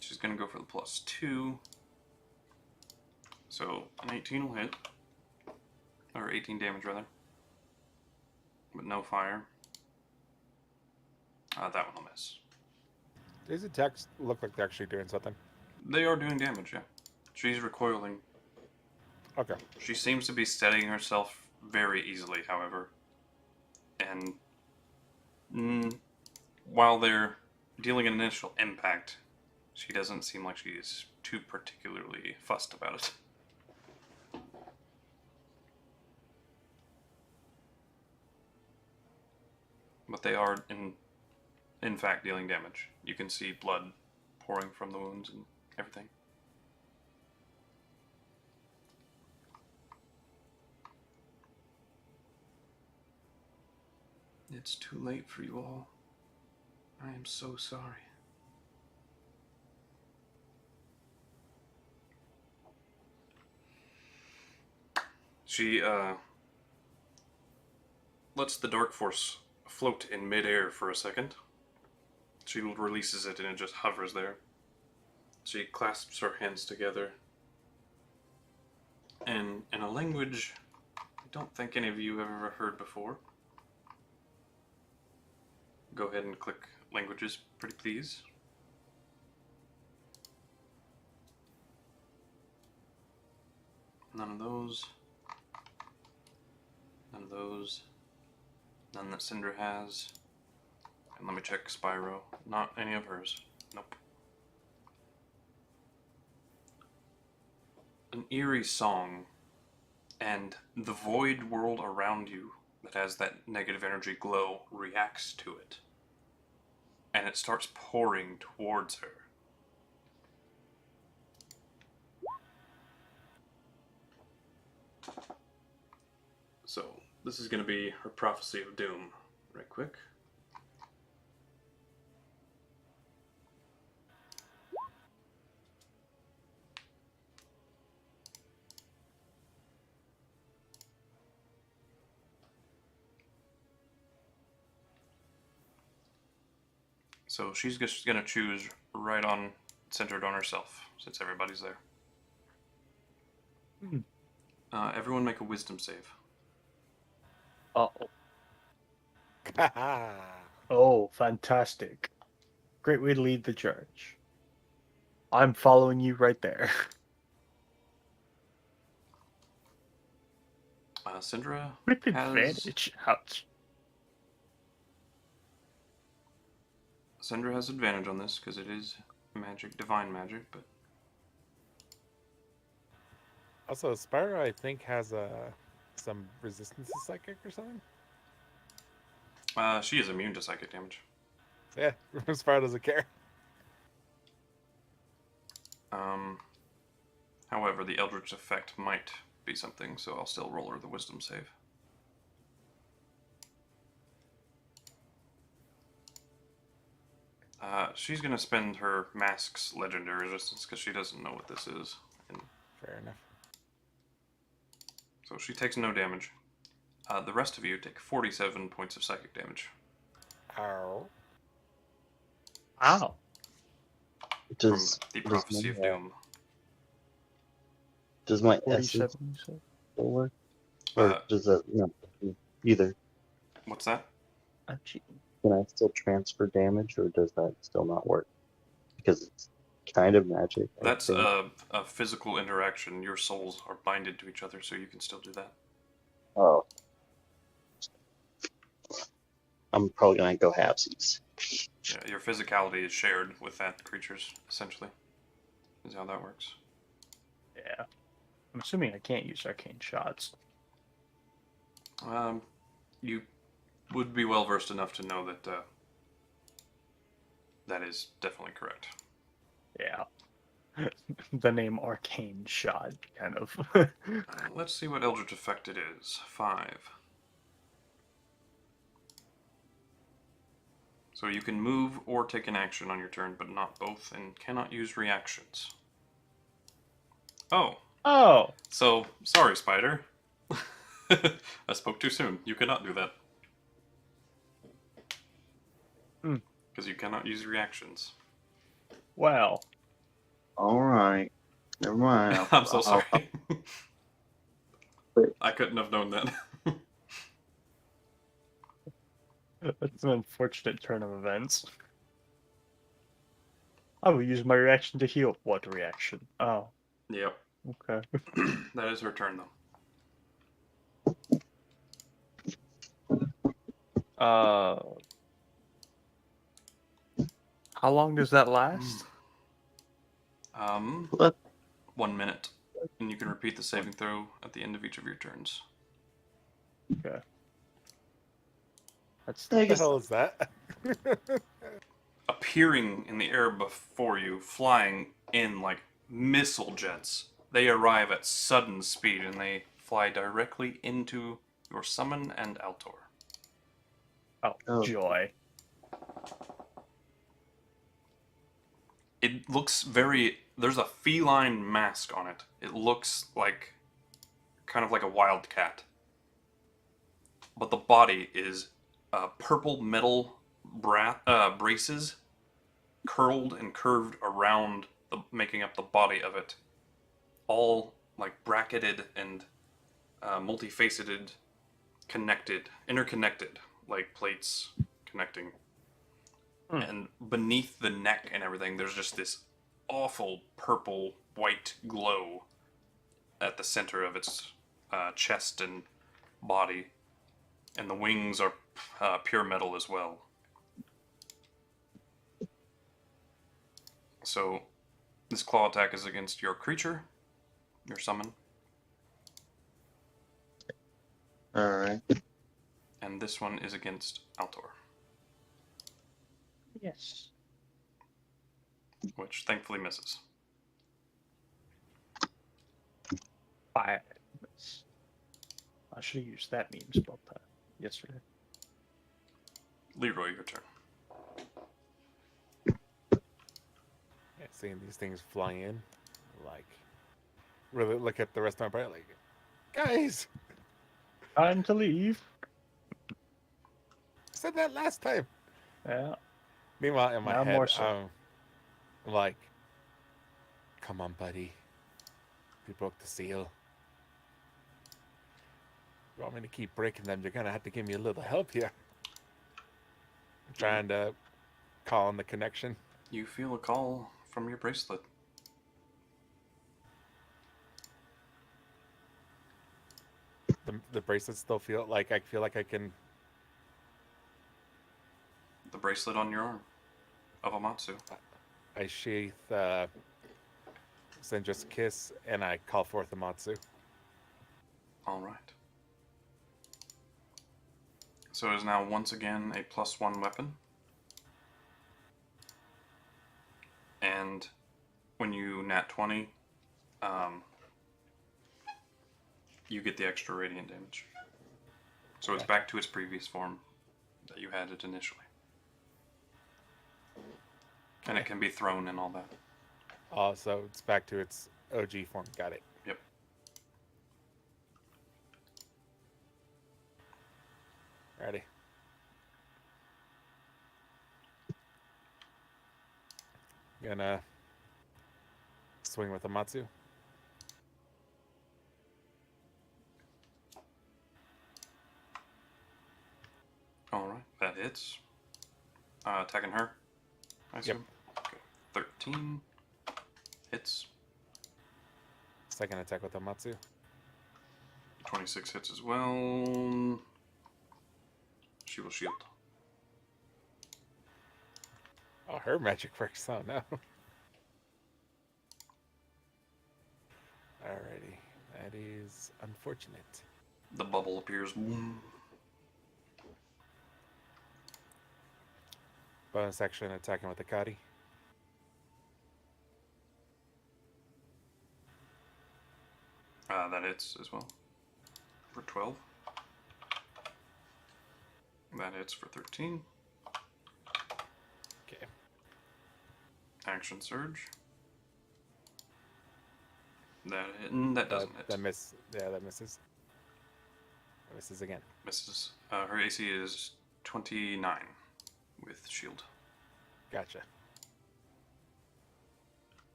She's going to go for the +2. So an 18 will hit. Or 18 damage, rather. But no fire. That one will miss. These attacks look like they're actually doing something. They are doing damage, yeah. She's recoiling. Okay. She seems to be steadying herself very easily, however. And while they're dealing an initial impact, she doesn't seem like she's too particularly fussed about it. But they are, in fact, dealing damage. You can see blood pouring from the wounds and everything. It's too late for you all. I am so sorry. She lets the dark force float in midair for a second. She releases it and it just hovers there. She clasps her hands together. And in a language I don't think any of you have ever heard before. Go ahead and click languages, pretty please. None of those. None of those. None that Cinder has. And let me check Spyro. Not any of hers. Nope. An eerie song, and the void world around you that has that negative energy glow reacts to it. And it starts pouring towards her. So, this is going to be her prophecy of doom, right quick. So she's just going to choose right on, centered on herself, since everybody's there. Everyone make a wisdom save. Uh-oh. Oh, fantastic. Great way to lead the charge. I'm following you right there. Syndra With has... advantage. Ouch. Syndra has advantage on this, because it is magic, divine magic, but... Also, Spyro, I think, has some resistance to psychic or something. She is immune to psychic damage. Yeah, Spyro doesn't care. However, the Eldritch effect might be something, so I'll still roll her the wisdom save. She's going to spend her mask's legendary resistance because she doesn't know what this is. And Fair enough. so she takes no damage. The rest of you take 47 points of psychic damage. Ow. Ow. Does, from the does prophecy my, of doom. Does my 47, essence you said? still work? Or does that, no, either. What's that? I'm cheating. Can I still transfer damage, or does that still not work? because it's kind of magic. I That's think. a physical interaction. Your souls are binded to each other, so you can still do that. Oh. I'm probably gonna go halvesies. Yeah, your physicality is shared with that creature's, essentially. Is how that works. Yeah. I'm assuming I can't use arcane shots. You would be well versed enough to know that that is definitely correct. Yeah. The name arcane shot, kind of. Let's see what Eldritch effect it is. 5. So you can move or take an action on your turn, but not both, and cannot use reactions. Oh. Oh! So, sorry, Spider. I spoke too soon. You cannot do that. Because you cannot use reactions. Well. Alright. Never mind. I'm so sorry. quit. I couldn't have known that. That's an unfortunate turn of events. I will use my reaction to heal. What reaction? Oh, Yep. okay. That is her turn, though. How long does that last? What? 1 minute. And you can repeat the saving throw at the end of each of your turns. Okay. That's I What the guess hell is that? Appearing in the air before you, flying in like missile jets. They arrive at sudden speed and they fly directly into your summon and Altor. Oh. joy. It looks very. There's a feline mask on it. It looks like. Kind of like a wildcat. But the body is purple metal braces curled and curved around, making up the body of it. All like bracketed and multifaceted, connected, interconnected, like plates connecting. And beneath the neck and everything, there's just this awful purple white glow at the center of its chest and body. And the wings are pure metal as well. So, this claw attack is against your creature, your summon, Alright. and this one is against Altor, Yes. which thankfully misses. 5. I should have used that meme spell yesterday. Leroy, your turn. Yeah, seeing these things fly in, like, really look at the rest of my party, like, guys, Time to leave. I said that last time. Yeah. Meanwhile, in my Now head, more so. I'm like, come on, buddy. We broke the seal. You want me to keep breaking them, you're gonna have to give me a little help here. I'm trying to call on the connection. You feel a call from your bracelet. The bracelets still feel like I feel like I can. The bracelet on your arm of Amatsu. I sheath Sendra's kiss and I call forth Amatsu. All right. So it is now once again a +1 weapon. And when you nat 20, you get the extra radiant damage. So it's back to its previous form that you had it initially. And it can be thrown and all that. Oh, so it's back to its OG form. Got it. Yep. Ready. Gonna swing with Amatsu. All right, that hits. Attacking her. I assume. Okay. 13 hits. Second attack with the Matsu. 26 hits as well. She will shield. Oh, her magic works. Oh no. Alrighty. That is unfortunate. The bubble appears. Bonus action attacking with the Kadi. That hits as well. For 12. That hits for 13. Okay. Action surge. That doesn't hit. That miss. Yeah, that misses. That misses again. Misses. Her AC is 29 with shield. Gotcha.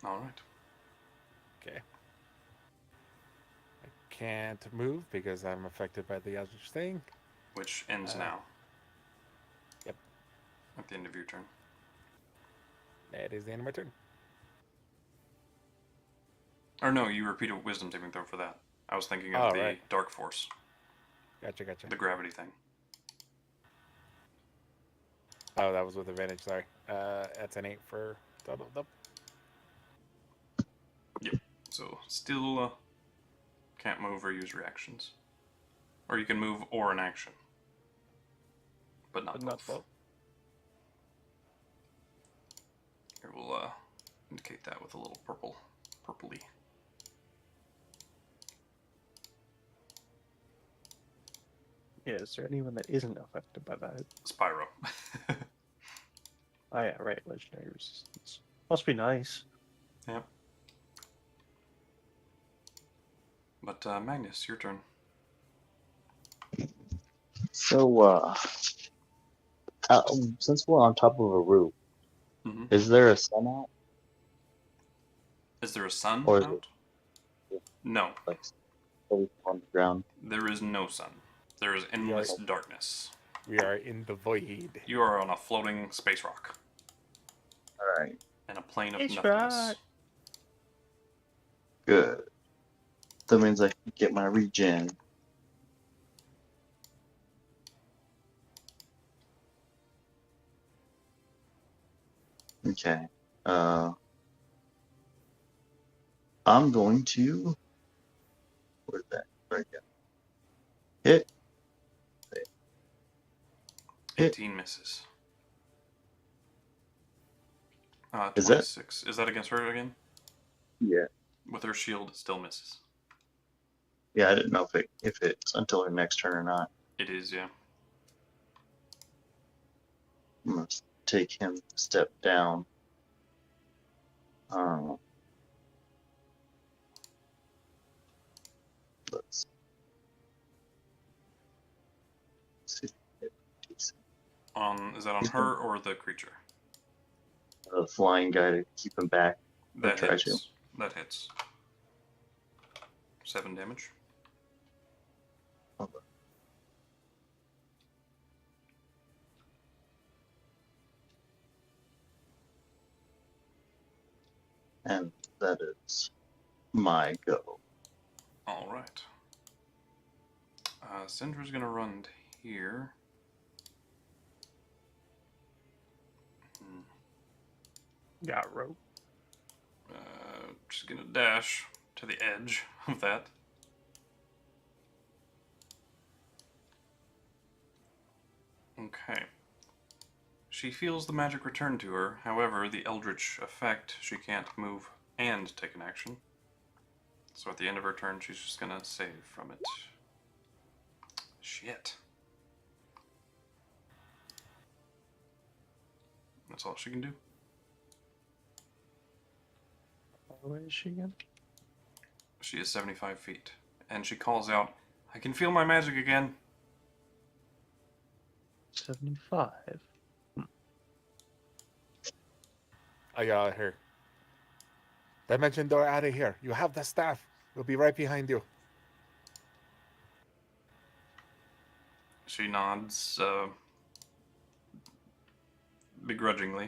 All right. Okay. I can't move because I'm affected by the Eldritch thing. Which ends now. Yep. At the end of your turn. That is the end of my turn. Or no, you repeat a wisdom saving throw for that. I was thinking of the right. dark force, Gotcha. the gravity thing. Oh, that was with advantage. Sorry. That's an 8 for total. Nope. So still can't move or use reactions. Or you can move or an action. But not both. Here we'll indicate that with a little purpley. Yeah, is there anyone that isn't affected by that? Spyro. Oh yeah, right, legendary resistance. Must be nice. Yep. But Magnus, your turn. So, since we're on top of a roof, Mm-hmm. is there a sun out? Is there a sun Or is out? it No, like on the ground? there is no sun. There is endless darkness. We are in the void. You are on a floating space rock All right, in a plane of Space nothingness. rock. good. That means I can get my regen. Okay. I'm going to. Where's that? Right there. Hit. 18 misses. Is that- 26. Is that against her again? Yeah. With her shield, it still misses. Yeah, I didn't know if it's until her next turn or not. It is, yeah. I'm gonna take him a step down. Let's see. Is that on her or the creature? The flying guy to keep him back. That try hits. to. That hits. 7 damage. And that is my go. All right. Syndra's gonna run here. Got rope. She's gonna dash to the edge of that. Okay. She feels the magic return to her. However, the Eldritch effect, she can't move and take an action. So at the end of her turn, she's just gonna save from it. Shit. That's all she can do. Where is she again? She is 75 feet. And she calls out, I can feel my magic again. 75. I got her. Dimension door out of here. You have the staff. We'll be right behind you. She nods. begrudgingly.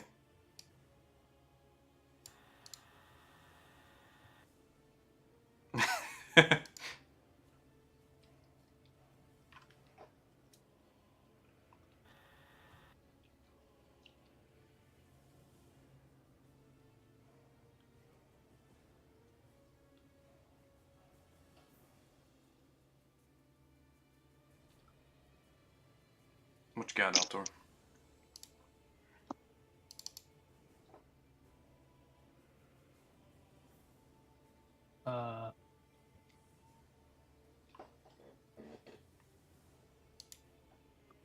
What you got, Altor?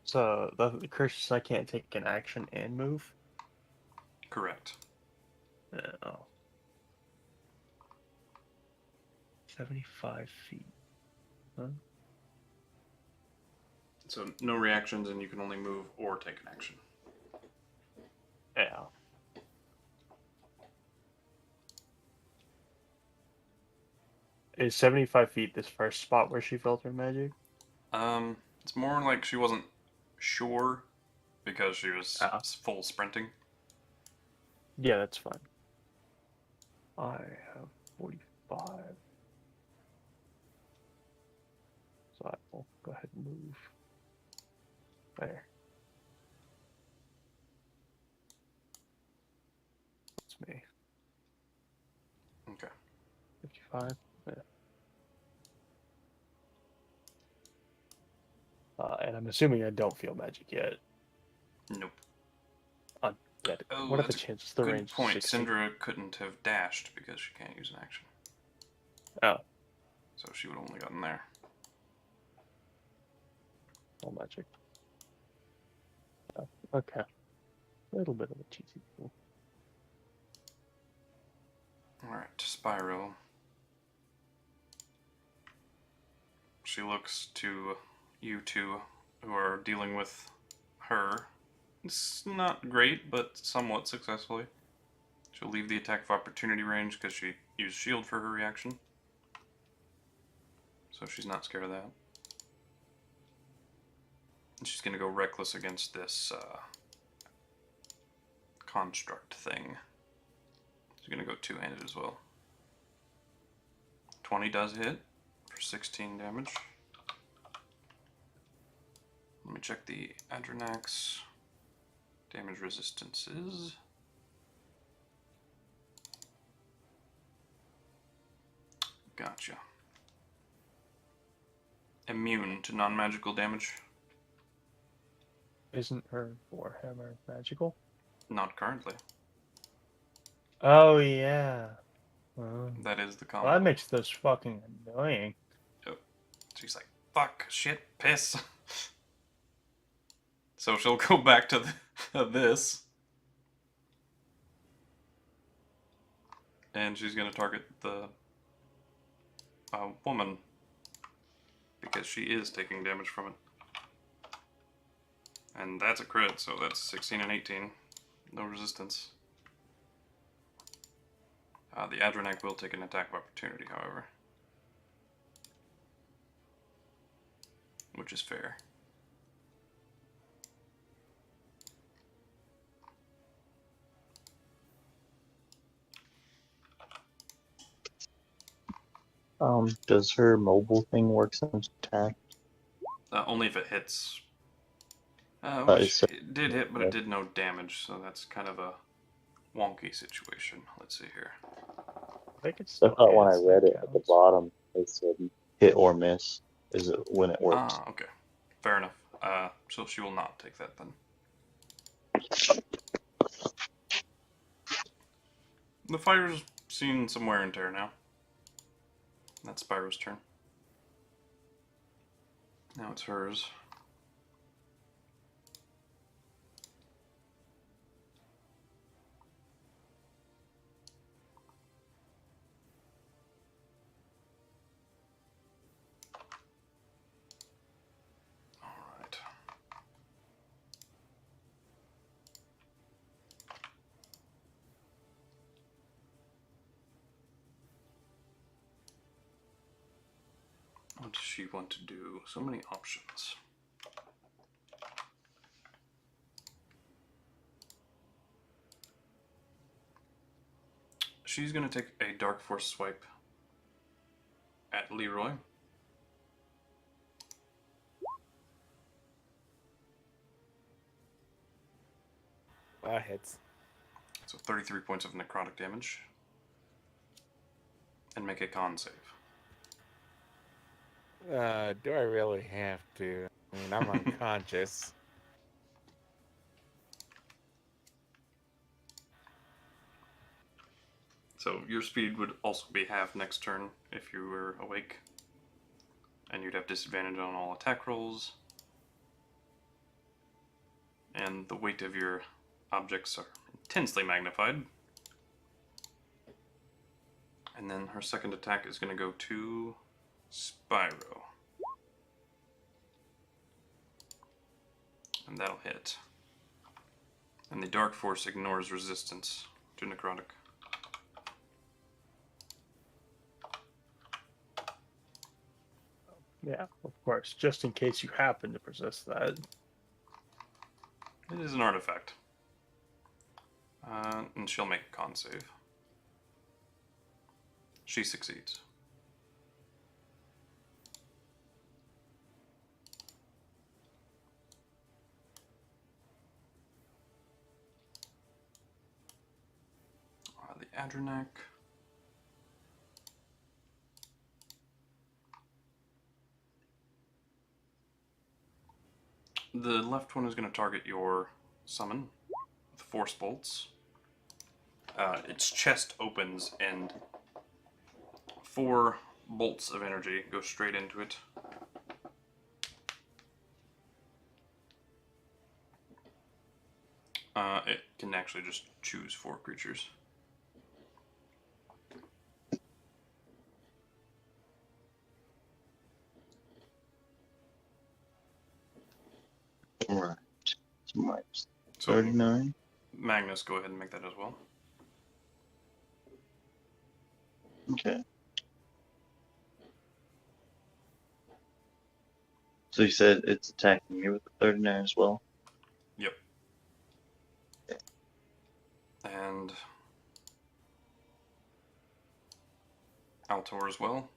So the curse is I can't take an action and move. Correct. Oh. 75 feet. Huh? So no reactions, and you can only move or take an action. Yeah. Is 75 feet this first spot where she felt her magic? It's more like she wasn't sure because she was Ah. full sprinting. Yeah, that's fine. I have 45. So I will go ahead and move. There. That's me. Okay. 55. Yeah. And I'm assuming I don't feel magic yet. Nope. Yeah. Oh, What are the that's a chances the Good range point. is 60? Syndra couldn't have dashed because she can't use an action. Oh, So she would have only gotten there. all magic. Oh, okay. A little bit of a cheesy tool. Alright, Spyro. She looks to you two who are dealing with her. It's not great, but somewhat successfully. She'll leave the attack of opportunity range because she used shield for her reaction. So she's not scared of that. And she's going to go reckless against this construct thing. She's going to go two-handed as well. 20 does hit for 16 damage. Let me check the Adrenax damage resistances. Gotcha. Immune to non-magical damage? Isn't her Warhammer magical? Not currently. Oh, yeah. Well, That is the that combo. makes this fucking annoying. She's like, fuck, shit, piss. So she'll go back to this. And she's going to target the woman. Because she is taking damage from it. And that's a crit, so that's 16 and 18. No resistance. The Adrenac will take an attack of opportunity, however. Which is fair. Does her mobile thing work since attack? Only if it hits. It's- It did hit, but it did no damage, so that's kind of a wonky situation. Let's see here. I think it's I still thought when I hits read that it at the counts. bottom, it said hit or miss is it when it works. Ah, okay. Fair enough. So she will not take that then. The fire's seen some wear and tear now. That's Spyro's turn. Now it's hers. Alright. What does she want to do? So many options. she's going to take a Dark Force swipe at Leroy. Hits. So 33 points of necrotic damage. And make a con save. Do I really have to? I mean, I'm unconscious. So your speed would also be half next turn if you were awake. And you'd have disadvantage on all attack rolls. And the weight of your objects are intensely magnified. And then her second attack is going to go to Spyro. And that'll hit. And the Dark Force ignores resistance to necrotic. Yeah, of course. Just in case you happen to possess that. It is an artifact. And she'll make a con save. She succeeds. The Adrenac. The left one is going to target your summon with force bolts. Its chest opens and 4 bolts of energy go straight into it. It can actually just choose 4 creatures. Alright. So minus So 39. Magnus, go ahead and make that as well. Okay. So you said it's attacking me with the 39 as well? Yep. And Altor as well.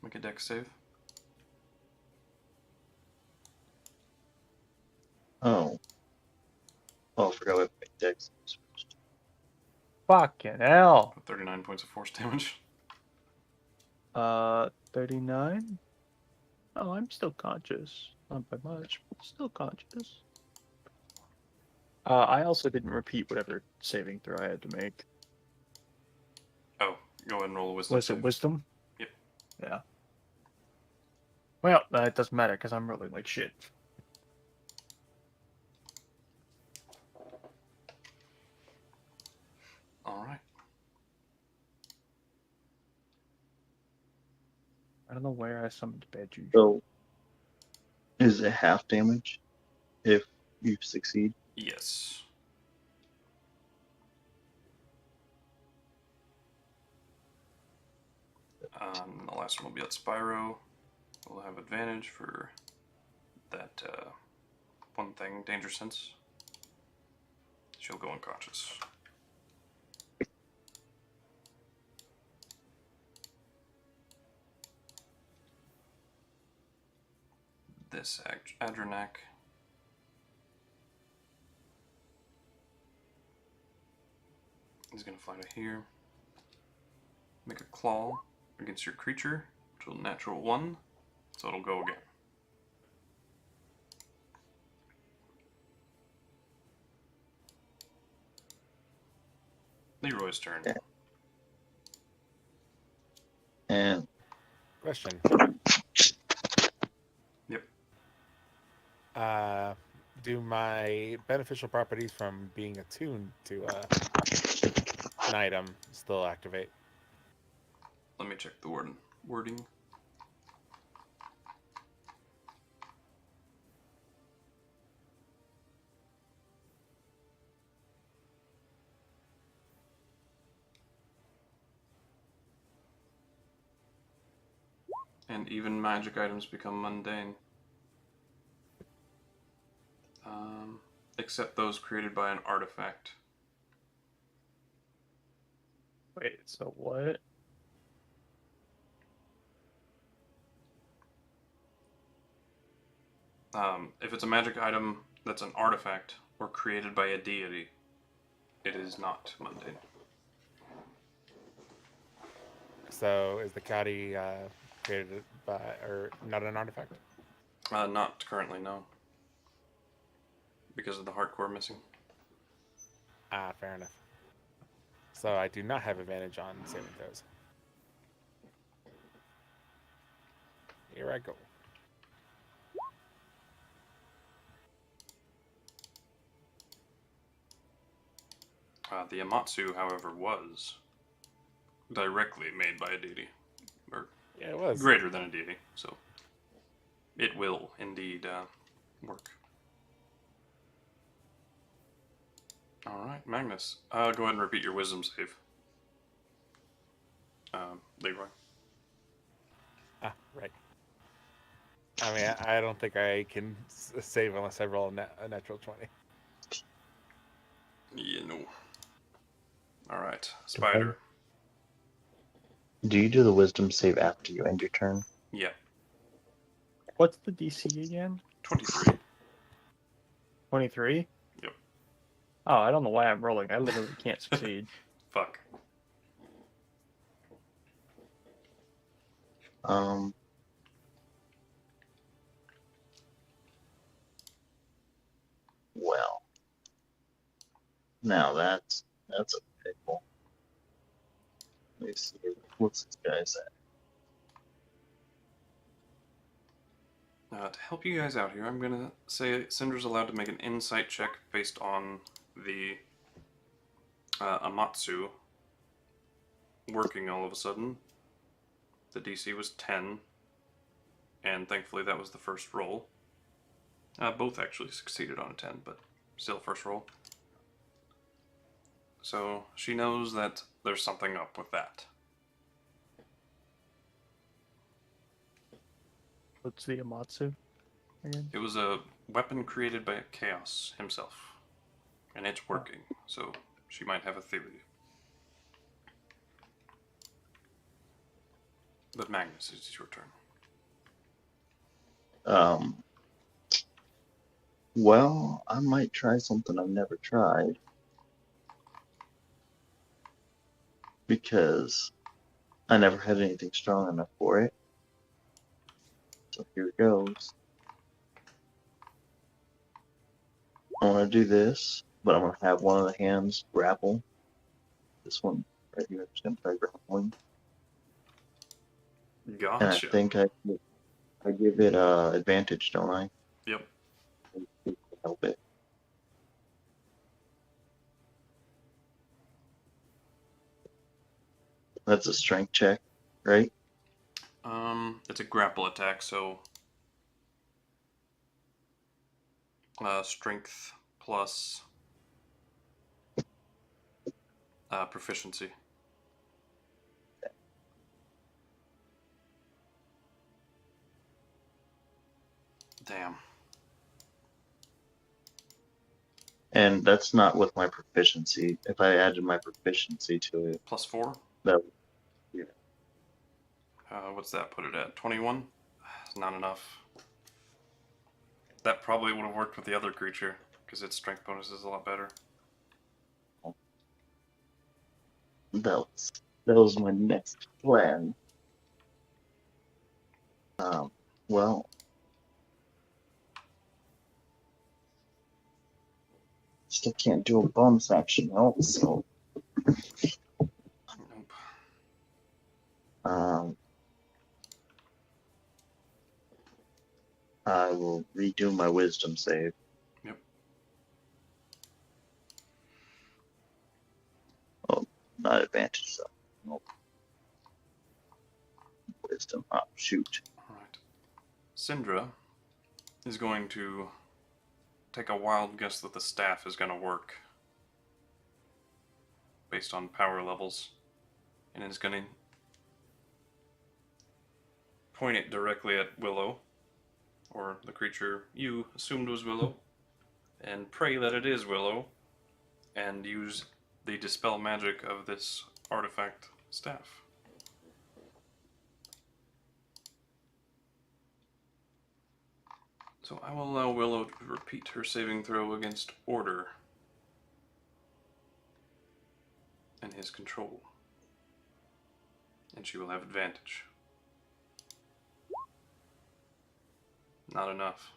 Make a dex save. Oh. Oh, I forgot what my dex is first. Fucking hell. 39 points of force damage. 39? Oh, I'm still conscious. Not by much, but still conscious. I also didn't repeat whatever saving throw I had to make. Oh, go ahead and roll a wisdom Was save. it wisdom? Yep. Yeah. Well, it doesn't matter because I'm rolling like shit. Alright. I don't know where I summoned bad juju. So, is it half damage if you succeed? Yes. The last one will be at Spyro. We'll have advantage for that one thing, Danger Sense. She'll go unconscious. This Adrenac is going to fly to here. Make a claw against your creature, which will natural 1, so it'll go again. Leroy's turn. Okay. And Question. Yep. Do my beneficial properties from being attuned to an item still activate? Let me check the wording. And even magic items become mundane. Except those created by an artifact. Wait, so what? If it's a magic item that's an artifact or created by a deity, it is not mundane. So is the Kadi created by, or not an artifact? Not currently, no. Because of the hardcore missing. Ah, fair enough. So I do not have advantage on saving throws. Here I go. The Amatsu, however, was directly made by a deity. Or Yeah, it was. greater than a deity, so it will indeed work. Alright, Magnus. Go ahead and repeat your wisdom save. Leroy. Ah, right. I mean, I don't think I can save unless I roll a natural 20. Yeah, no. Alright, Spider. Do you do the wisdom save after you end your turn? Yeah, What's the DC again? 23. 23? Yep. Oh, I don't know why I'm rolling. I literally can't succeed. Fuck. Well, now that's a pickle. Let me see. What's this guy's at? To help you guys out here, I'm gonna say Cinder's allowed to make an insight check based on the Amatsu working all of a sudden. The DC was 10, and thankfully that was the first roll. Both actually succeeded on a 10, but still first roll. So she knows that there's something up with that. What's the Amatsu again? It was a weapon created by Chaos himself, and it's working, so she might have a theory. But Magnus, it's your turn. Well, I might try something I've never tried. Because I never had anything strong enough for it. So here it goes. I'm going to do this, but I'm going to have one of the hands grapple. This one right here is going to try grappling. And I Gotcha. think I give it advantage, don't I? Yep. Help it. That's a strength check, right? It's a grapple attack, so strength plus proficiency. Damn. And that's not with my proficiency. If I added my proficiency to it, Plus 4? that What's that put it at? 21? Not enough. That probably would have worked with the other creature, because its strength bonus is a lot better. was my next plan. Well, still can't do a bonus action also. Nope. I will redo my wisdom save. Yep. Oh, not advantage, so. Nope. Wisdom. Oh, shoot. Alright. Syndra is going to take a wild guess that the staff is going to work based on power levels, and is going to point it directly at Willow, or the creature you assumed was Willow, and pray that it is Willow, and use the dispel magic of this artifact staff. So I will allow Willow to repeat her saving throw against order and his control. And she will have advantage. Not enough.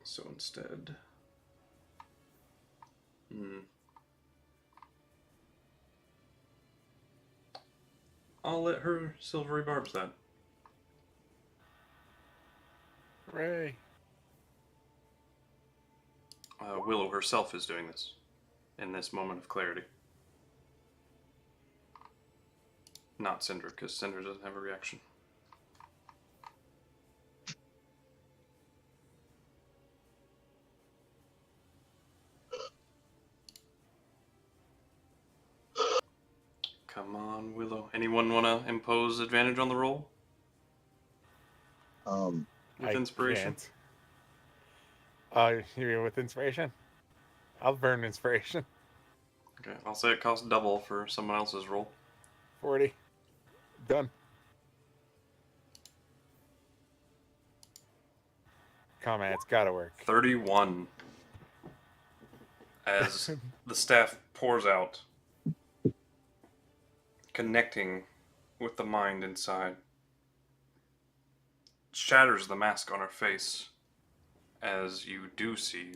So instead, I'll let her silvery barbs that. Hooray. Willow herself is doing this in this moment of clarity. Not Cinder, because Cinder doesn't have a reaction. Come on, Willow. Anyone want to impose advantage on the roll? With I inspiration? can't. You mean with inspiration? I'll burn inspiration. Okay, I'll say it costs double for someone else's roll. 40. Done. Come on, it's gotta work. 31. As the staff pours out, connecting with the mind inside, shatters the mask on her face as you do see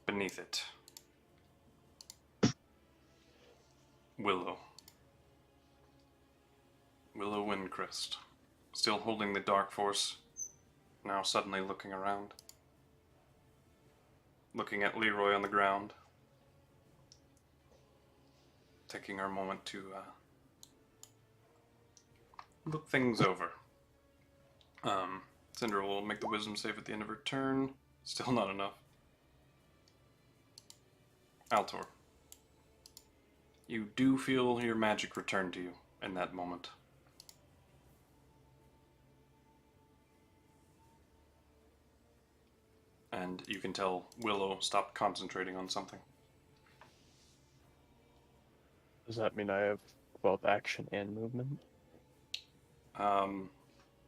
beneath it Willow Windcrest, still holding the dark force, now suddenly looking around, looking at Leroy on the ground, taking her moment to look things over. Cinder will make the wisdom save at the end of her turn. Still not enough. Altor, you do feel your magic return to you in that moment. And you can tell Willow stopped concentrating on something. Does that mean I have both action and movement?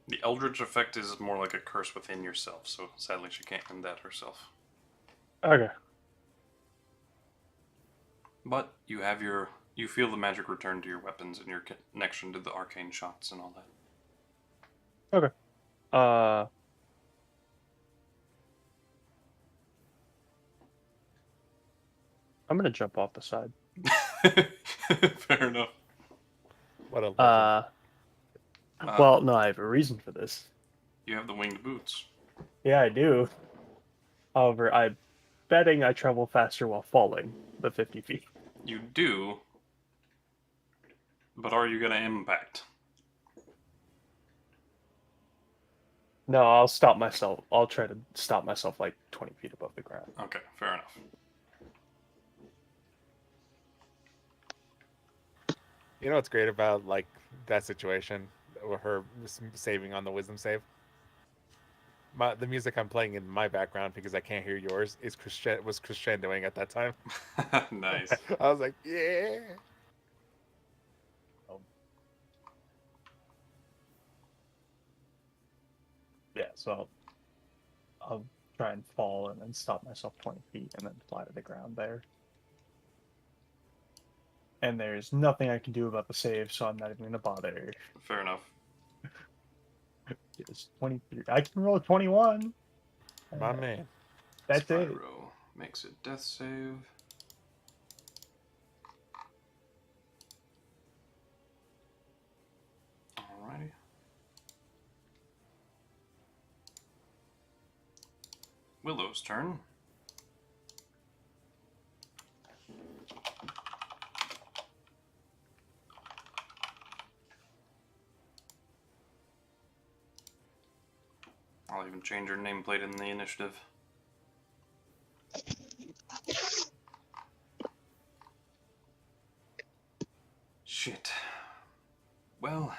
The Eldritch effect is more like a curse within yourself, so sadly she can't end that herself. Okay. But you have you feel the magic return to your weapons and your connection to the arcane shots and all that. Okay. I'm gonna jump off the side. Fair enough. What a legend. Well, no, I have a reason for this. You have the winged boots. Yeah, I do. However, I'm betting I travel faster while falling the 50 feet. You do, but are you going to impact? No, I'll stop myself. I'll try to stop myself like 20 feet above the ground. Okay, fair enough. You know what's great about like that situation, or her saving on the wisdom save? The music I'm playing in my background, because I can't hear yours, was crescendoing at that time. Nice. I was like, yeah. Yeah, so I'll try and fall and then stop myself 20 feet and then fly to the ground there. And there's nothing I can do about the save, so I'm not even going to bother. Fair enough. It's 23. I can roll 21. My man. That's it. Spyro makes a death save. Alrighty. Willow's turn. I'll even change her nameplate in the initiative. Shit. Well,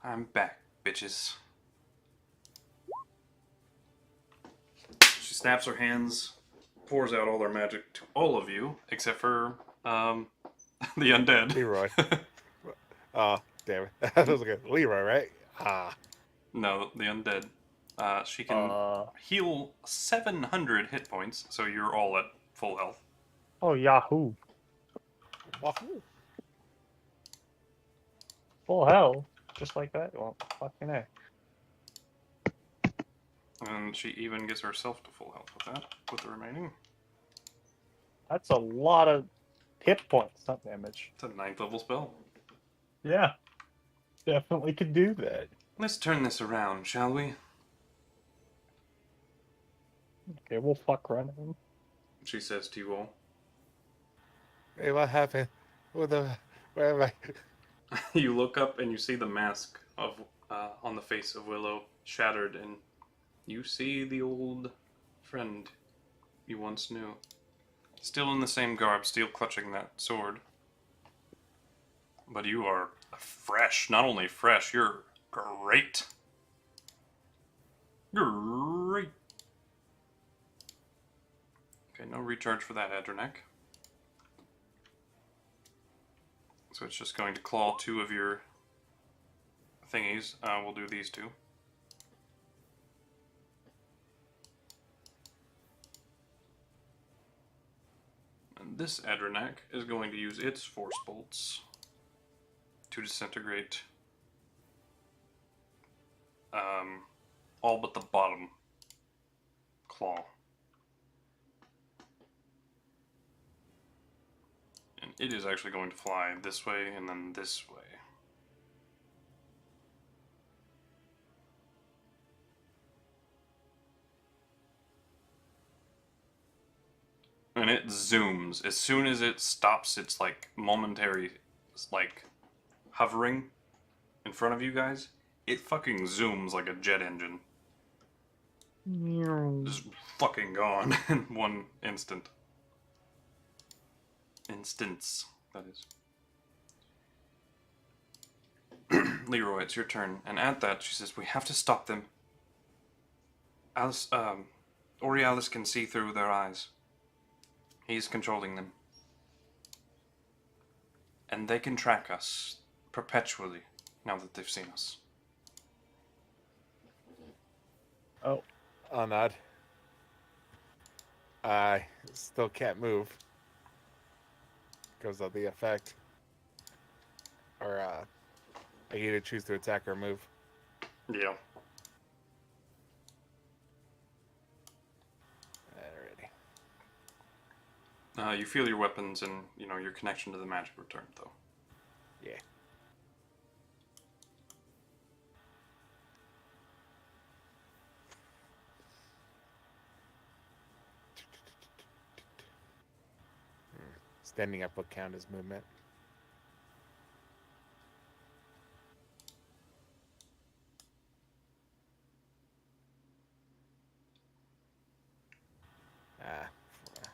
I'm back, bitches. She snaps her hands, pours out all their magic to all of you, except for the undead. Leroy. Oh, damn it. That was good. Leroy, right? Ah. No, the undead. She can heal 700 hit points, so you're all at full health. Oh, Yahoo! Wahoo. Full hell, just like that. Well, fucking A. And she even gets herself to full health with that, with the remaining. That's a lot of hit points, not damage. It's a 9th level spell. Yeah, definitely could do that. Let's turn this around, shall we? Okay, we'll fuck run him. She says to you all. Hey, what happened? Where am I? You look up and you see the mask of on the face of Willow shattered, and you see the old friend you once knew. Still in the same garb, still clutching that sword. But you are fresh. Not only fresh, you're great. Great. Okay, no recharge for that, Adrenek. So it's just going to claw 2 of your thingies. We'll do these 2. And this Adrenek is going to use its force bolts to disintegrate all but the bottom claw. And it is actually going to fly this way and then this way. And it zooms. As soon as it stops its like momentary like hovering in front of you guys, it fucking zooms like a jet engine. Just fucking gone in one instant. Instance, that is. Leroy, it's your turn. And at that, she says, we have to stop them. Aurealis can see through their eyes. He's controlling them. And they can track us perpetually now that they've seen us. Oh, Oh, nod. I still can't move. Because of the effect. Or, I either choose to attack or move. Yeah. Alrighty. You feel your weapons and, your connection to the magic return, though. Yeah. Standing up would count as movement.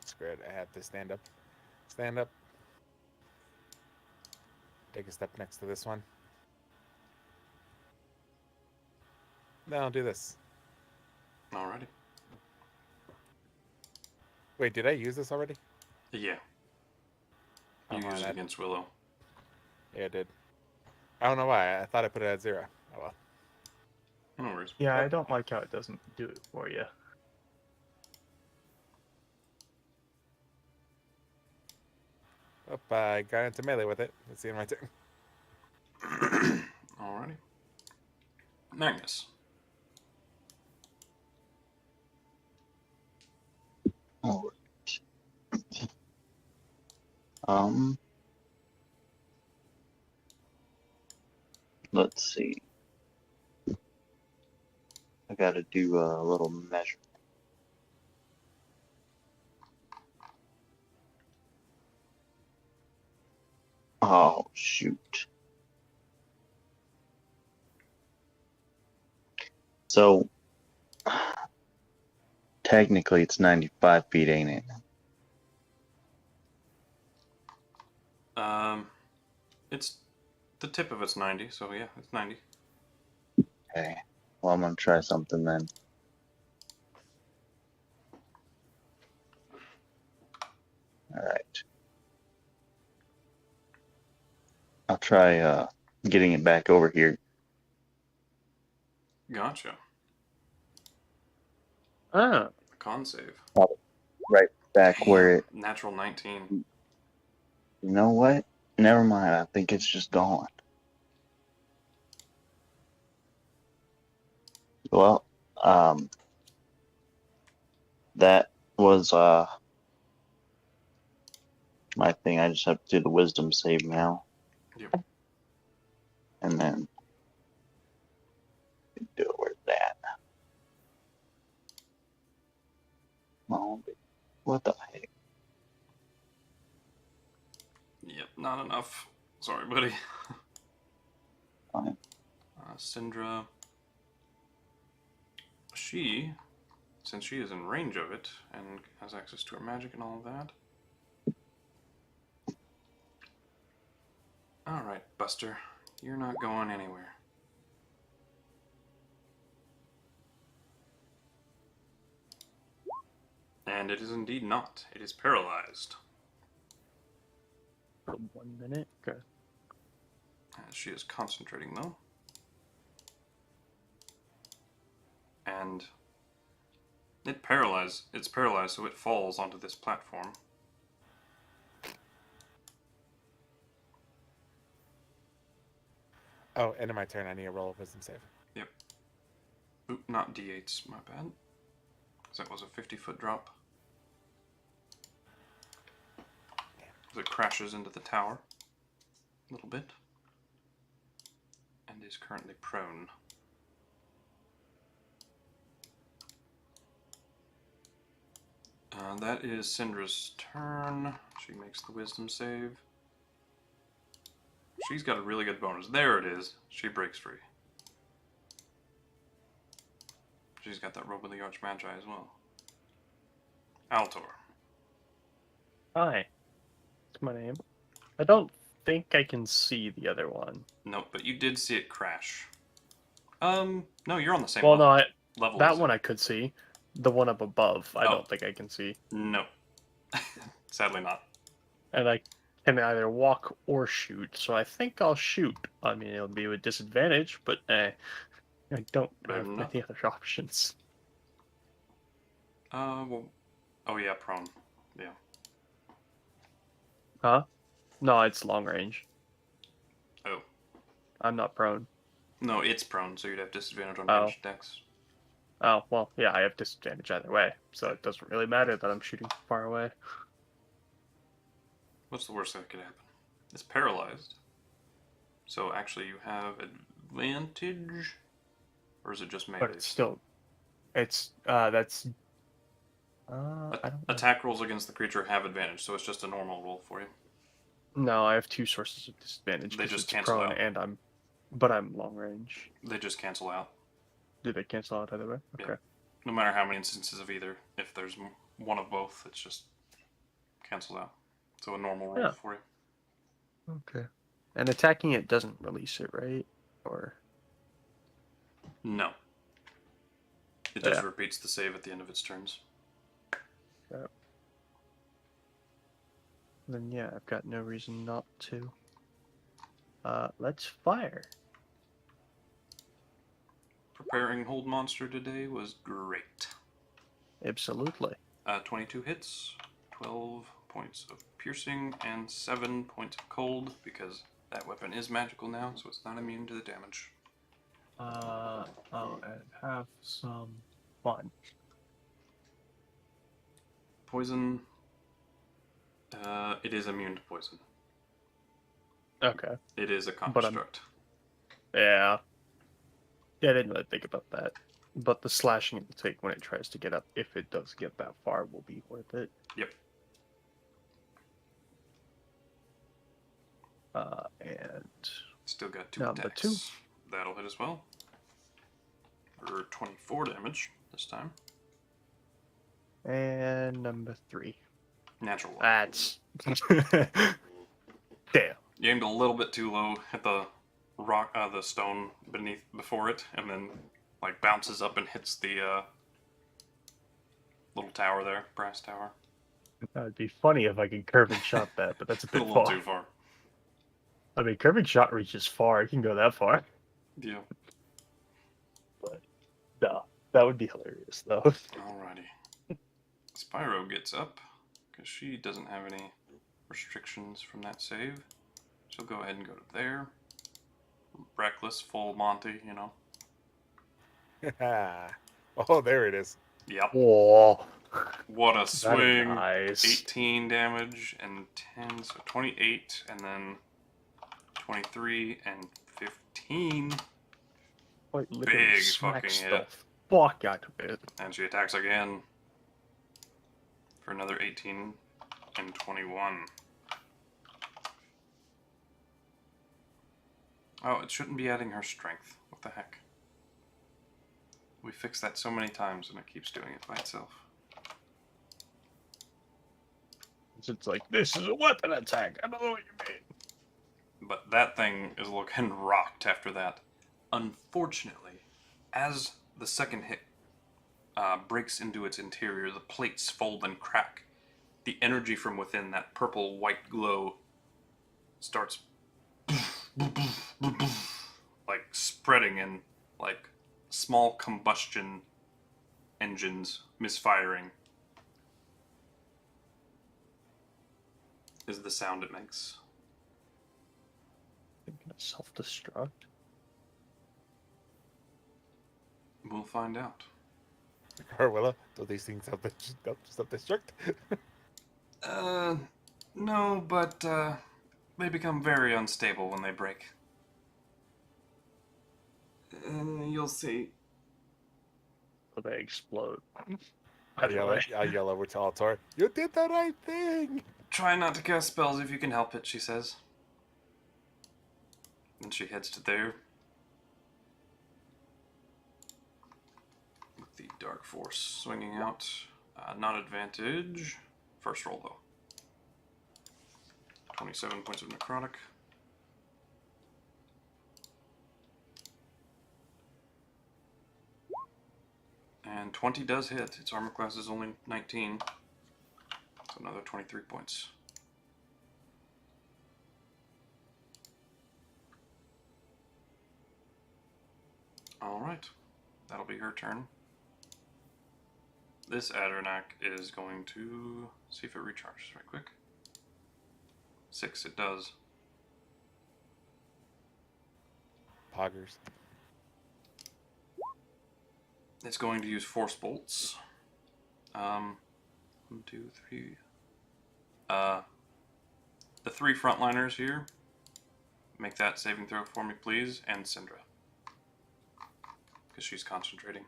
Screw it. I have to stand up. Stand up. Take a step next to this one. Then I'll do this. Alrighty. Wait, did I use this already? Yeah. You Oh, use it that- against Willow. Yeah, I did. I don't know why. I thought I put it at 0. Oh well. No worries. yeah, I don't like how it doesn't do it for you. Oh, I got into melee with it. Let's see in my turn. Alrighty. Magnus. Alright. Let's see. I gotta do a little measure. Oh, shoot. So, technically it's 95 feet, ain't it? It's The tip of it's 90, so yeah, it's 90. Okay. Well, I'm gonna try something then. All right. I'll try getting it back over here. Gotcha. Oh, Con save. Right back where it. Natural 19. You know what? Never mind. I think it's just gone. Well, that was my thing. I just have to do the wisdom save now, Yep. and then do it. Where's that? Oh, what the heck? Yep, not enough. Sorry, buddy. Fine. Syndra. She, since she is in range of it and has access to her magic and all of that. Alright, Buster. You're not going anywhere. And it is indeed not. It is paralyzed. For 1 minute. Okay. She is concentrating, though. And it's paralyzed, so it falls onto this platform. oh, end of my turn. I need to roll a wisdom save. Yep. Oop, not D8s, my bad. Because that was a 50-foot drop. As it crashes into the tower a little bit. And is currently prone. That is Syndra's turn. She makes the wisdom save. She's got a really good bonus. There it is. She breaks free. She's got that robe of the Archmagi as well. Altor. Hi. That's my name. I don't think I can see the other one. Nope, but you did see it crash. No, you're on the same Well, level. no, level that as one it. I could see. The one up above, I Oh. don't think I can see. No. Sadly not. And I can either walk or shoot, so I think I'll shoot. I mean, it'll be with disadvantage, but I don't Better have than many other options. Well, oh yeah, prone. Yeah. Huh? No, it's long range. Oh. I'm not prone. No, it's prone, so you'd have disadvantage on Oh. ranged decks. Oh, well, yeah, I have disadvantage either way, so it doesn't really matter that I'm shooting far away. What's the worst that could happen? It's paralyzed. So actually you have advantage? Or is it just melee? But it's still... It's, that's... I don't know. Attack rolls against the creature have advantage, so it's just a normal roll for you. No, I have two sources of disadvantage. They 'cause just it's cancel prone out. and but I'm long range. They just cancel out. Do they cancel out either way? Yeah. Okay. No matter how many instances of either. If there's one of both, it's just cancels out. So a normal roll Yeah. for you. Okay. And attacking it doesn't release it, right? Or No. It just Yeah. repeats the save at the end of its turns. then yeah, I've got no reason not to. Let's fire. Preparing Hold Monster today was great. Absolutely. 22 hits, 12 points of piercing, and 7 points of cold, because that weapon is magical now, so it's not immune to the damage. And have some fun. Poison. It is immune to poison. Okay. It is a But I'm- construct. Yeah. Yeah, I didn't really think about that. But the slashing it will take when it tries to get up, if it does get that far, will be worth it. Yep. And Still got 2 Number attacks. 2. That'll hit as well. For 24 damage this time. number 3. Natural one. That's damn. You aimed a little bit too low at the rock, the stone before it, and then like bounces up and hits the little tower there, brass tower. It'd be funny if I could curve and shot that, but that's a A bit little far. too far. I mean, curving shot reaches far. It can go that far. Yeah. But no, that would be hilarious, though. Alrighty. Spyro gets up because she doesn't have any restrictions from that save. She'll go ahead and go to there. Reckless, full Monty, you know. Oh, there it is. Yep. Whoa. What a That swing. is nice. 18 damage and 10, so 28, and then 23 and 15. Quite literally Big smacks fucking hit. the fuck out of it. And she attacks again for another 18 and 21. Oh, it shouldn't be adding her strength. What the heck? We fixed that so many times and it keeps doing it by itself. It's like, this is a weapon attack. I don't know what you mean. But that thing is looking rocked after that. Unfortunately, as the second hit breaks into its interior, the plates fold and crack. The energy from within, that purple-white glow, starts like spreading in like small combustion engines misfiring is the sound it makes. Thinking of self-destruct. We'll find out. Carwilla, do these things self-destruct? No, but they become very unstable when they break. You'll see. So they explode. I yell over to Altor, you did the right thing! Try not to cast spells if you can help it, she says. And she heads to there. With the Dark Force swinging out. Not advantage. First roll, though. 27 points of necrotic. And 20 does hit. Its armor class is only 19. So another 23 points. Alright. That'll be her turn. This Addernack is going to see if it recharges right quick. 6, it does. Poggers. It's going to use Force Bolts. 1, 2, 3. The 3 frontliners here. Make that saving throw for me, please. And Syndra. Because she's concentrating.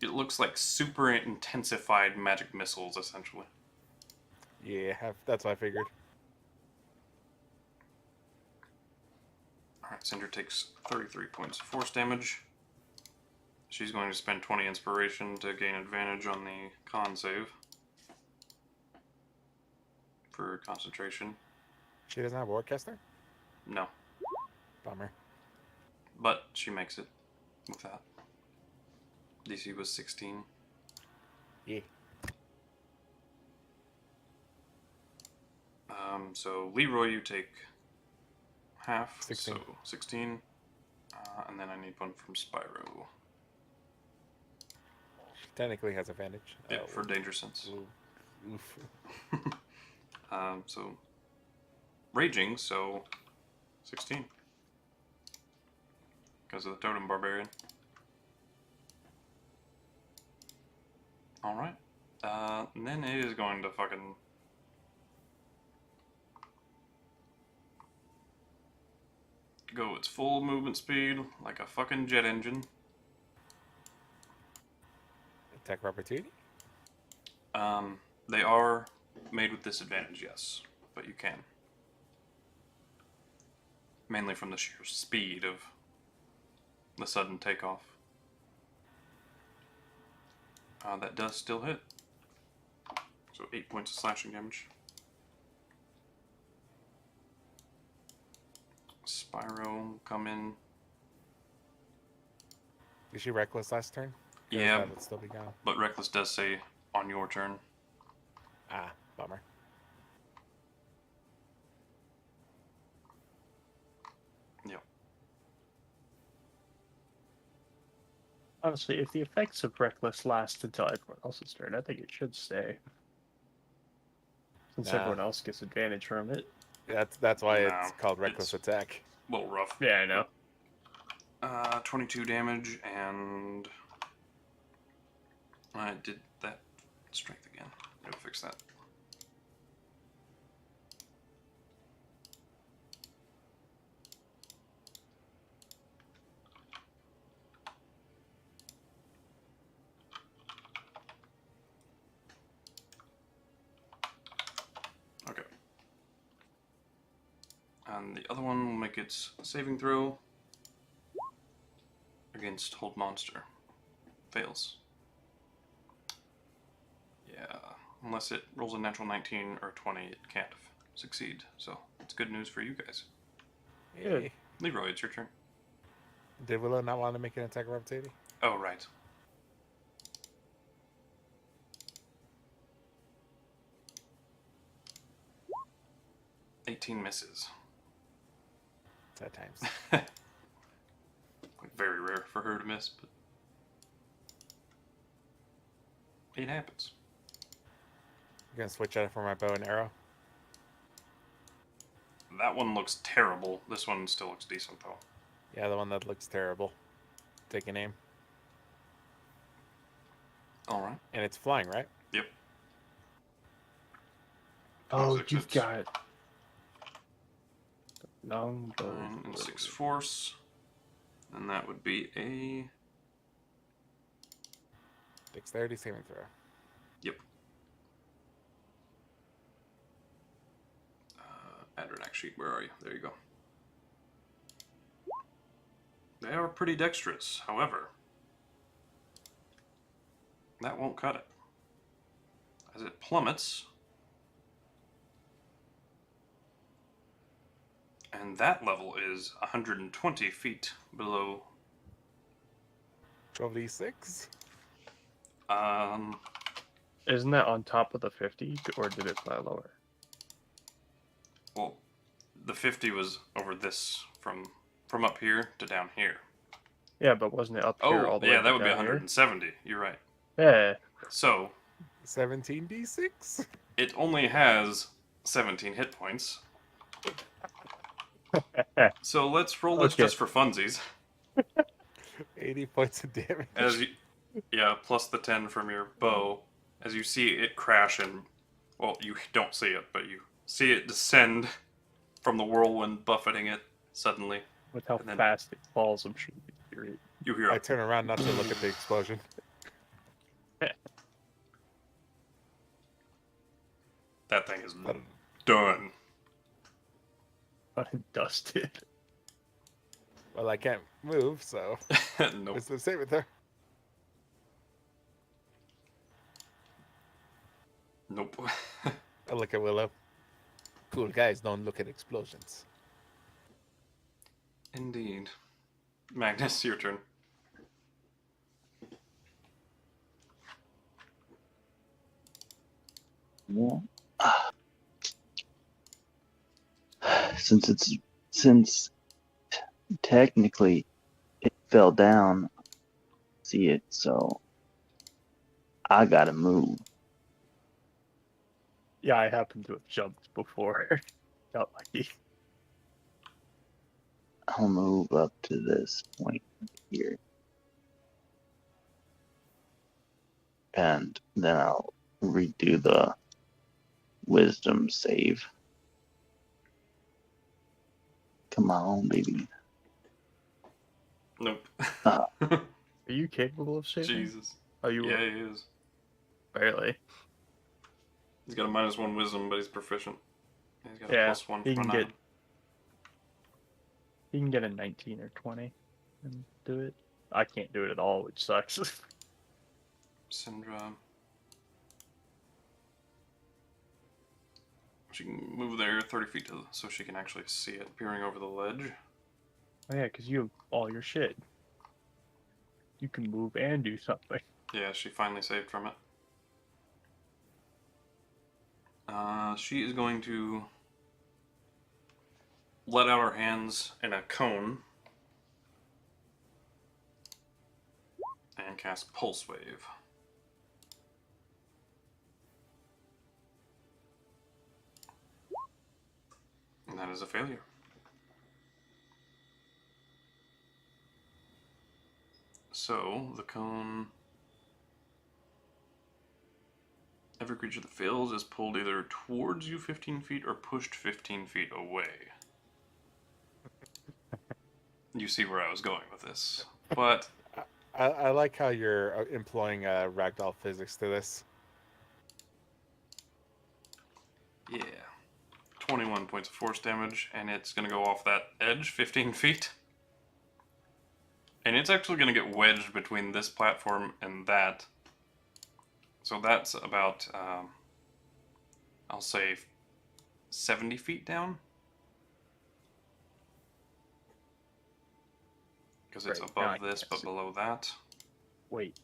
It looks like super intensified magic missiles, essentially. Yeah, that's what I figured. Alright, Cinder takes 33 points of force damage. She's going to spend 20 inspiration to gain advantage on the con save. For concentration. She doesn't have a Warcaster? No. Bummer. But she makes it with that. DC was 16. Yeah. So Leroy, you take half. 16. So 16. And then I need one from Spyro. She technically has advantage. Yeah, for danger sense. Oof. So raging, so 16. Because of the Totem Barbarian. Alright. And then it is going to fucking... go its full movement speed, like a fucking jet engine. Attack of opportunity? They are made with disadvantage, yes. But you can. Mainly from the sheer speed of the sudden takeoff. That does still hit. So 8 points of slashing damage. Spyro come in. Did she reckless last turn? 'Cause Yeah, that would still be gone. but Reckless does say on your turn. Ah, bummer. Yep. Honestly, if the effects of Reckless last until everyone else's turn, I think it should stay. Since Nah. everyone else gets advantage from it. That's why No, it's called reckless it's- attack. A little rough. Yeah, I know. 22 damage, and I did that strength again. It'll fix that. Okay. And the other one will make its saving throw against Hold Monster. Fails. Yeah, unless it rolls a natural 19 or 20, it can't succeed. So it's good news for you guys. Good. Yay. Leroy, it's your turn. Did Willow not want to make an attack of opportunity? Oh, right. "18 misses." At times. Like, very rare for her to miss, but it happens. I'm gonna switch out for my bow and arrow. That one looks terrible. This one still looks decent, though. Yeah, the one that looks terrible. Take an aim. All right. And it's flying, right? Yep. Oh, 26 you've hits. got longbow. 9 and 6 force. And that would be a... Dexterity saving throw. Yep. Adranak sheet, where are you? There you go. They are pretty dexterous, however. That won't cut it. As it plummets. And that level is 120 feet below. 12d6? Isn't that on top of the 50, or did it fly lower? Well, the 50 was over this, from up here to down here. Yeah, but wasn't it up here Oh, all the way yeah, that would be down here? 170. You're right. Yeah. So, 17d6? it only has 17 hit points. So let's roll this Okay. just for funsies. 80 points of damage. As you, yeah, plus the 10 from your bow. As you see it crash and, well, you don't see it, but you see it descend from the whirlwind buffeting it suddenly. With how And then- fast it falls, I'm sure you'd be great. You hear I a, turn around not to look at the explosion. that thing is But done. Undusted. well, I can't move, so Nope. it's the same with her. Nope. I look at Willow. Cool guys don't look at explosions. Indeed. Magnus, your turn. Well, since technically it fell down, see it, so I gotta move. Yeah, I happen to have jumped before. Got lucky. I'll move up to this point here. And then I'll redo the wisdom save. Come on, baby. Nope. Are you capable of saving? Jesus. Oh, you Yeah, he is. barely. He's got a -1 wisdom, but he's proficient. He's got a Yeah, +1 he from can a 9. get- You can get a 19 or 20 and do it. I can't do it at all, which sucks. Cassandra. She can move there 30 feet so she can actually see it peering over the ledge. Oh yeah, because you have all your shit. You can move and do something. Yeah, she finally saved from it. She is going to let out her hands in a cone and cast Pulse Wave. And that is a failure. So, the cone... Every creature that fails is pulled either towards you 15 feet or pushed 15 feet away. You see where I was going with this. But... I like how you're employing ragdoll physics to this. Yeah. 21 points of force damage, and it's going to go off that edge 15 feet. And it's actually going to get wedged between this platform and that. So that's about, I'll say, 70 feet down. Because it's Right, above now I this, can't but see. below that. Wait.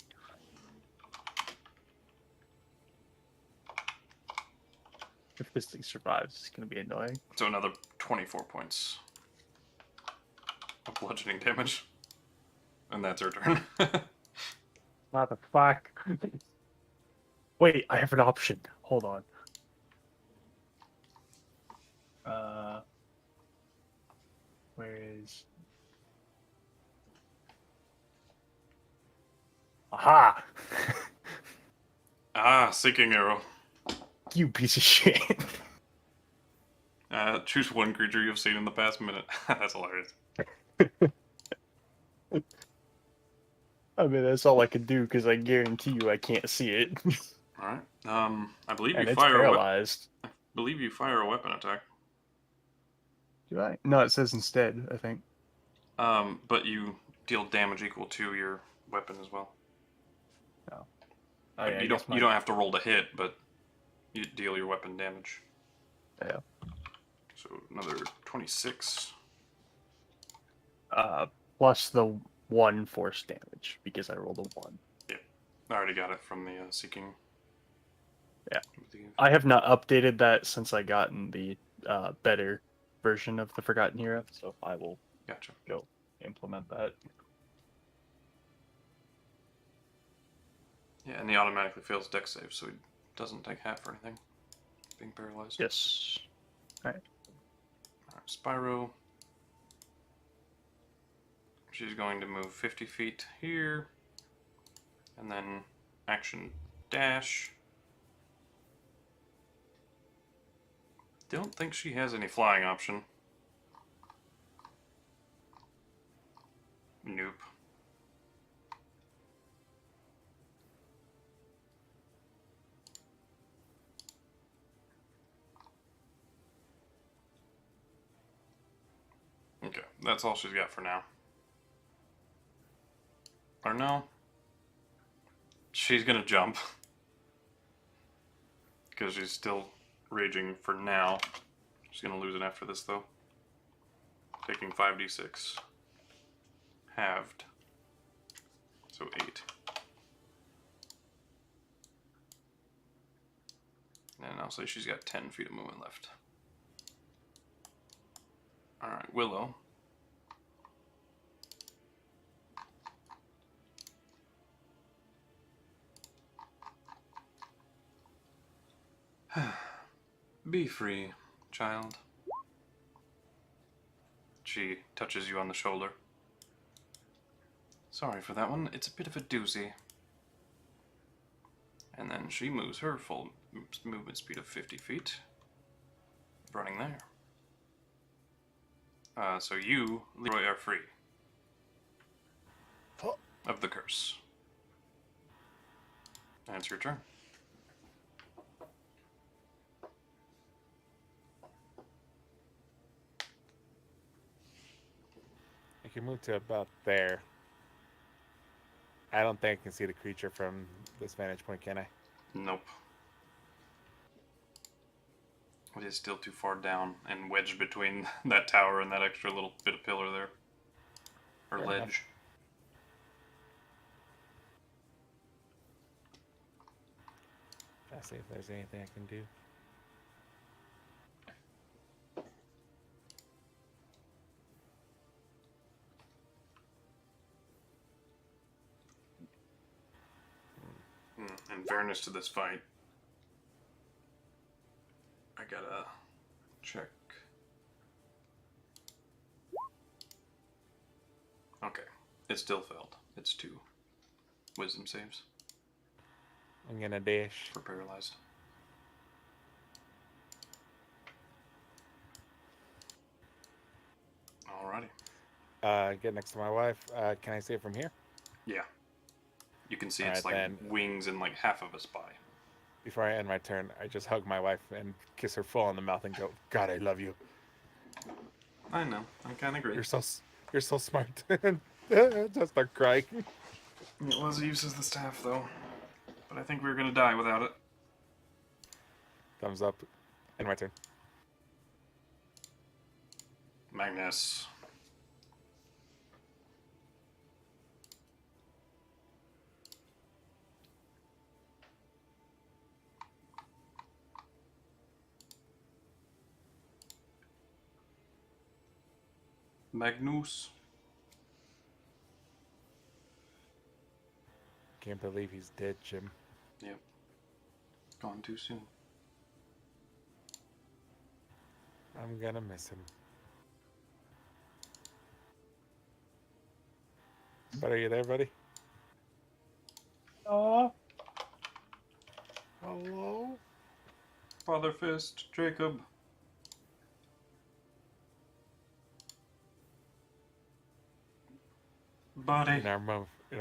If this thing survives, it's gonna be annoying. So another 24 points of bludgeoning damage. And that's her turn. What the fuck? Wait, I have an option. Hold on. Where is? Aha! Seeking Arrow. You piece of shit. Choose one creature you've seen in the past minute. That's hilarious. I mean, that's all I can do because I guarantee you I can't see it. Alright. I believe And you it's fire paralyzed. believe you fire a weapon attack. Do I? No, it says instead, I think. But you deal damage equal to your weapon as well. Oh, Like, yeah, you don't have to roll to hit, but you deal your weapon damage. Yeah. So another 26. Plus the 1 force damage because I rolled a 1. I already got it from the seeking. Yeah. I believe. I have not updated that since I gotten the better version of the Forgotten Hero, so I will Gotcha. go implement that. Yeah, and he automatically fails dex save, so he doesn't take half or anything. Being paralyzed. Yes. Alright, Spyro. She's going to move 50 feet here. And then action dash. Don't think she has any flying option. Nope. Okay, that's all she's got for now. Or no? She's gonna jump. Because she's still raging for now. She's gonna lose it after this though. Taking 5d6. Halved. So 8. And I'll say she's got 10 feet of movement left. Alright, Willow. Be free, child. She touches you on the shoulder. Sorry for that one, it's a bit of a doozy. And then she moves her full movement speed of 50 feet. Running there. So you, Leroy, are free. Of the curse. And it's your turn. You can move to about there. I don't think I can see the creature from this vantage point, can I? Nope. It is still too far down and wedged between that tower and that extra little bit of pillar there. Or Fair ledge. enough. Let's see if there's anything I can do. In fairness to this fight, I gotta check. Okay, it still failed. It's 2 wisdom saves I'm gonna dash. for paralyzed. Alrighty. Get next to my wife. Can I see it from here? Yeah. You can see Alright, it's like then. wings and like half of a spy. Before I end my turn, I just hug my wife and kiss her full on the mouth and go, "God, I love you. I know. I'm kind of great. You're so smart." Just start crying. It was a use as the staff, though. But I think we were gonna die without it. Thumbs up. End my turn. Magnus. Magnus. Can't believe he's dead, Jim. Yep. Gone too soon. I'm gonna miss him. But are you there, buddy? Oh, Hello? Father Fist, Jacob. Buddy. In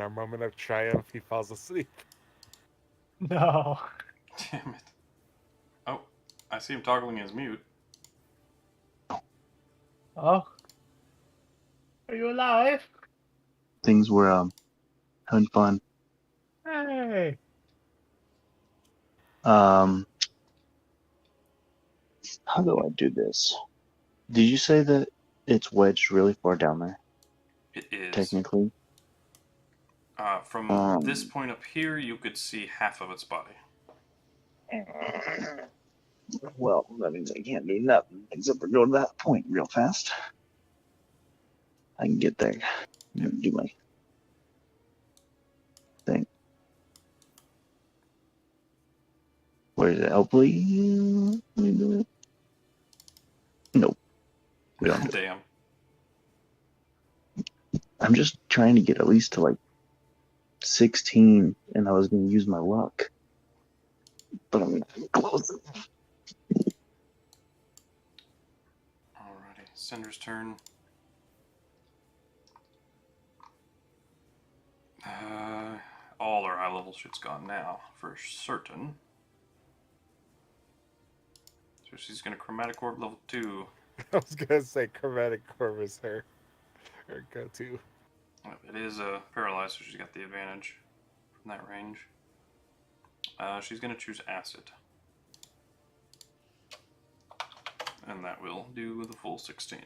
our moment of triumph, he falls asleep. no. Damn it. Oh, I see him toggling his mute. Oh. Are you alive? Things were having fun. Hey. How do I do this? Did you say that it's wedged really far down there? It is. Technically. From this point up here, you could see half of its body. Well, that means I can't do nothing except for go to that point real fast. I can get there. Do my thing. Where is it? Hopefully, we do it. Nope. We don't. Do it. Damn. I'm just trying to get at least to like 16, and I was going to use my luck. But I'm close. Alrighty. Cinder's turn. All our high level shit's gone now, for certain. So she's gonna chromatic orb level 2. I was gonna say chromatic orb is her go-to. It is paralyzed, so she's got the advantage from that range. She's gonna choose acid. And that will do the full 16.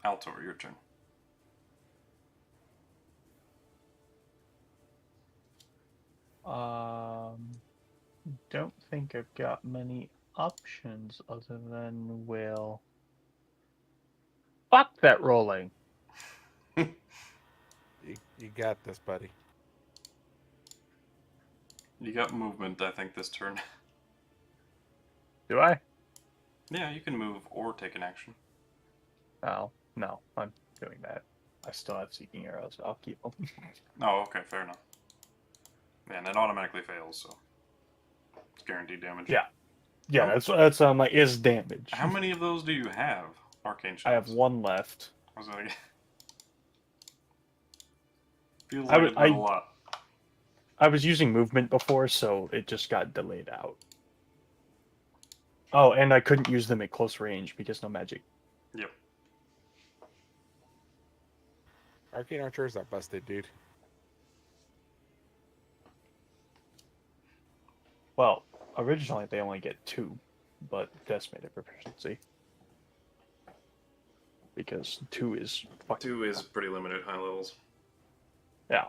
Altor, your turn. Don't think I've got many options other than, well, fuck that rolling. You got this, buddy. You got movement, I think, this turn. Do I? Yeah, you can move or take an action. Oh, no, I'm doing that. I still have Seeking Arrows. I'll keep them. Oh, okay, fair enough. Yeah, and it automatically fails, so it's guaranteed damage. Yeah. Yeah, that's like is damage. How many of those do you have? Arcane shots. I have one left. I was like, feels like it's been a lot. I was using movement before, so it just got delayed out. Oh, and I couldn't use them at close range because no magic. Yep. Arcane archers are busted, dude. Well, originally they only get 2, but decimated proficiency. Because 2 is fucking 2 is pretty limited high levels. yeah.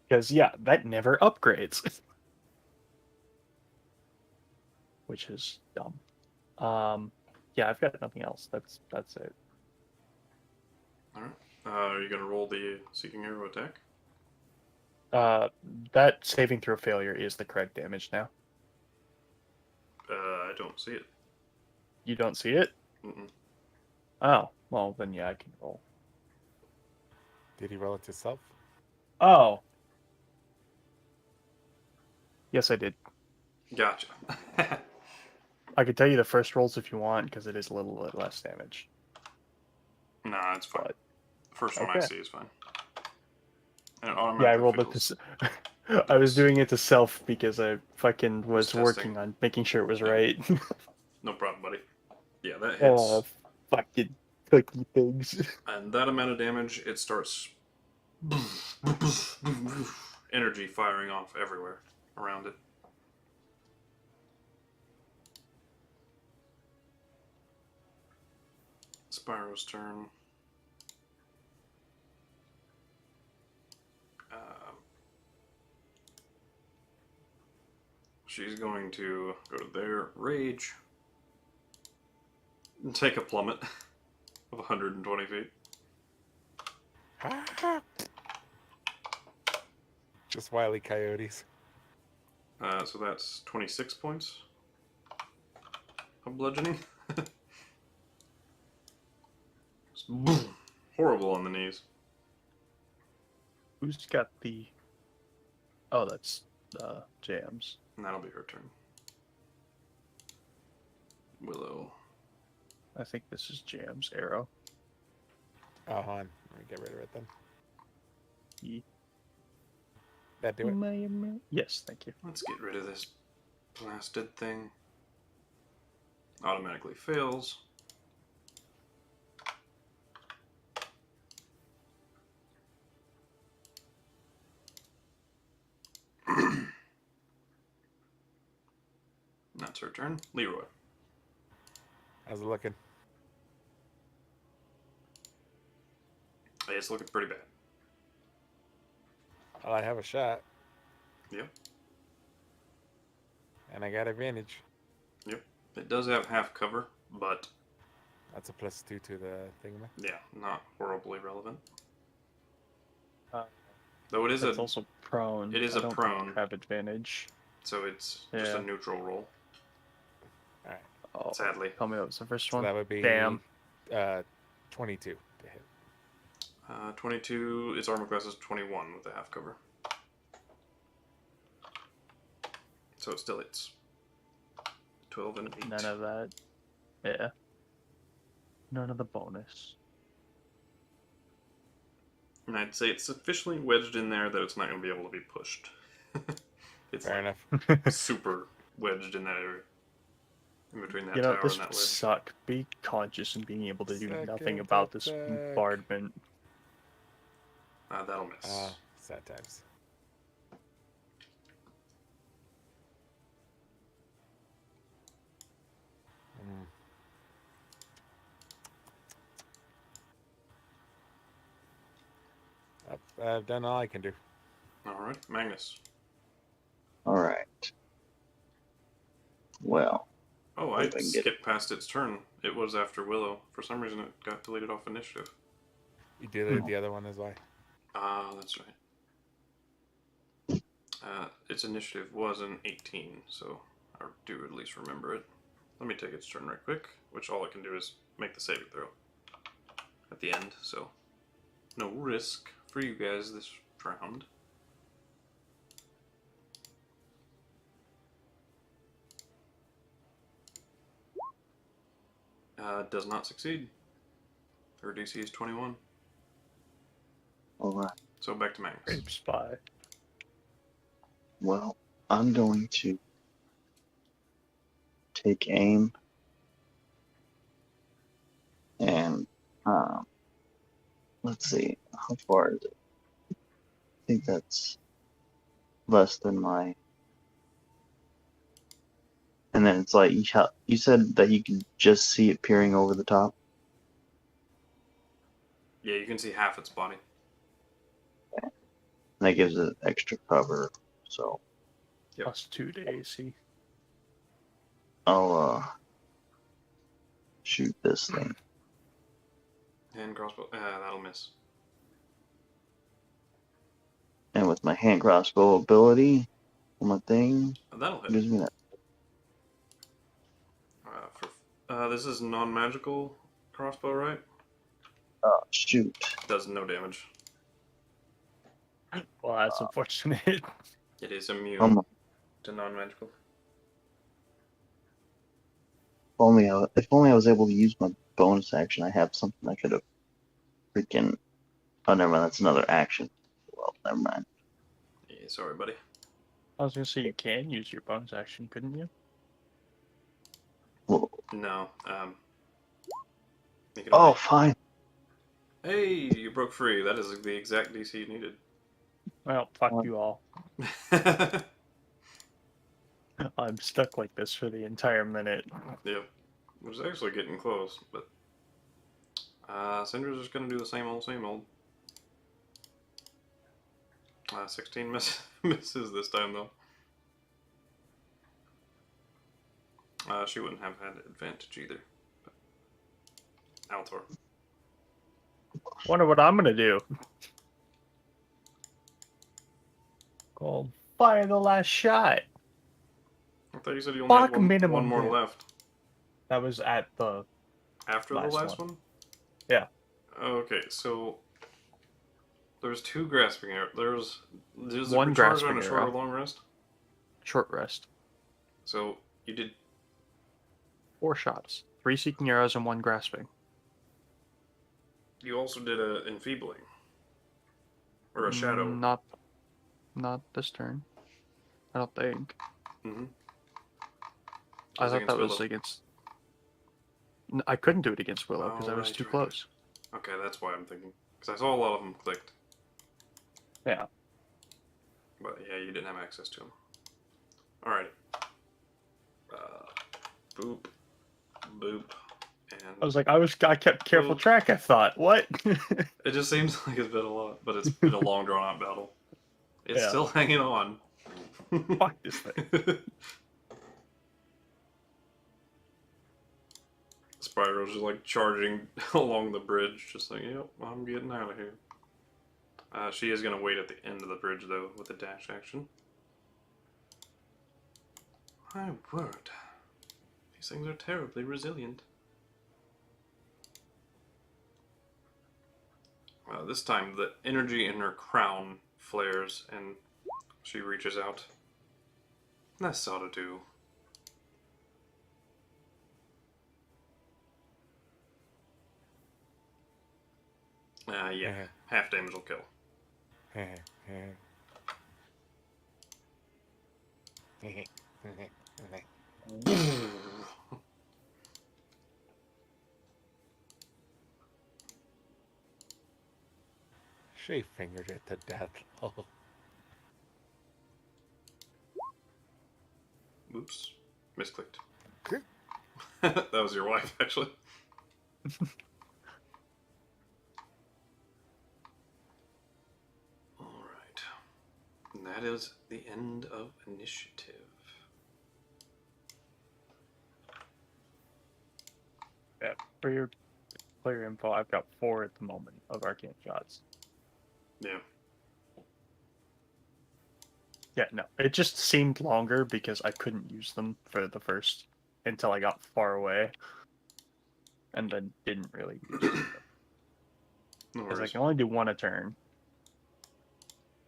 Because yeah, that never upgrades. Which is dumb. Yeah, I've got nothing else. That's it. Alright. Are you gonna roll the Seeking Arrow attack? That saving throw failure is the correct damage now. I don't see it. You don't see it? Mm-mm. Oh, well then yeah, I can roll. Did he roll it himself? Oh. Yes, I did. Gotcha. I could tell you the first rolls if you want, because it is a little bit less damage. Nah, it's fine. But, The first one I okay. see is fine. And it yeah, I automatically rolled it fails. to. I was doing it to self because I fucking was testing. working on making sure it was Yeah. right. No problem, buddy. Yeah, that hits. Oh, fucking cookie pigs. And that amount of damage, it starts energy firing off everywhere around it. Spyro's turn. She's going to go to their rage and take a plummet of 120 feet. Just wily coyotes. So that's 26 points of bludgeoning. Just boom, horrible on the knees. Who's got the? Oh, that's Jams. And that'll be her turn. Willow. I think this is Jams' arrow. Oh, hold on. Let me get rid of it then. Ye- That do it? Yes, thank you. Let's get rid of this blasted thing. Automatically fails. That's her turn. Leroy. How's it looking? Hey, it's looking pretty bad. Well, I have a shot. Yep. And I got advantage. Yep. It does have half cover, but That's a +2 to the thing. yeah, not horribly relevant. Uh, Though it is It's a, also prone. it is I a don't prone. have advantage. so it's just Yeah. a neutral roll. Alright. Oh, Sadly. tell me what was the first So one. that would be Damn. 22 to hit. 22. Its armor class is 21 with the half cover. So it still hits. 12 and 8. None of that. Yeah. None of the bonus. And I'd say it's sufficiently wedged in there that it's not going to be able to be pushed. It's Fair like enough. super wedged in that area. In between that You know, tower this and that would ledge. suck. Be conscious and being able to do nothing Second about this attack. bombardment. That'll miss. Sad times. Mm. I've done all I can do. Alright, Magnus. Alright. Well, Oh, I If I can get- skipped past its turn. It was after Willow. For some reason, it got deleted off initiative. You deleted the other one as well. That's right. Its initiative was an 18, so I do at least remember it. Let me take its turn right quick, which all it can do is make the saving throw at the end, so no risk for you guys this round. Does not succeed. Her DC is 21. alright. So back to Magnus. Grape spy. Well, I'm going to take aim and let's see, how far is it? I think that's less than my. And then it's like you said that you can just see it peering over the top. Yeah, you can see half its body. And that gives it extra cover. So Yep. +2 to AC. I'll shoot this thing. Hand crossbow. That'll miss. And with my hand crossbow ability on my thing, That'll hit. gives me that. This is non-magical crossbow, right? Shoot. Does no damage. Well, that's unfortunate. It is immune Um, to non-magical. if only I was able to use my bonus action, I have something I could have freaking. Oh, never mind. That's another action. Well, never mind. Yeah, sorry, buddy. I was gonna say you can use your bonus action, couldn't you? Well, No. You can oh, only- fine. Hey, you broke free. That is the exact DC you needed. Well, fuck What? you all. Yep. I'm stuck like this for the entire minute. It was actually getting close, but Syndra's just gonna do the same old, same old. 16 misses this time though. She wouldn't have had advantage either. But Altor. Wonder what I'm gonna do. Go fire the last shot. I thought you said you only Fuck had one minimum more hit. left. That was at the After Last the last one. one? Yeah. Okay, so there's 2 grasping arrows. There's One a charge on grasping a short or arrow. long rest. short rest. So you did 4 shots. 3 seeking arrows and 1 grasping. You also did a enfeebling. Or a shadow. Not this turn. I don't think. Mm-hmm. I thought that was against. I couldn't do it against Willow because I was right, too right. close. Okay, that's why I'm thinking. Because I saw a lot of them clicked. Yeah. But yeah, you didn't have access to them. Alrighty. Boop. Boop. And I was like, I kept careful Boop. track. I thought, what? It just seems like it's been a lot, but it's been a long drawn out battle. It's Yeah. still hanging on. Fuck this thing. Spyro's just like charging along the bridge, just like, yep, I'm getting out of here. She is going to wait at the end of the bridge, though, with a dash action. My word. These things are terribly resilient. This time, the energy in her crown flares, and she reaches out. This ought to do. Yeah, half damage will kill. She fingered it to death. Oh. Oops. Misclicked. That was your wife, actually. Alright. And that is the end of initiative. Yeah, for your player info, I've got 4 at the moment of arcane shots. Yeah. Yeah, no, it just seemed longer because I couldn't use them for the first until I got far away, and then didn't really use them. No Because I worries. can only do 1 a turn.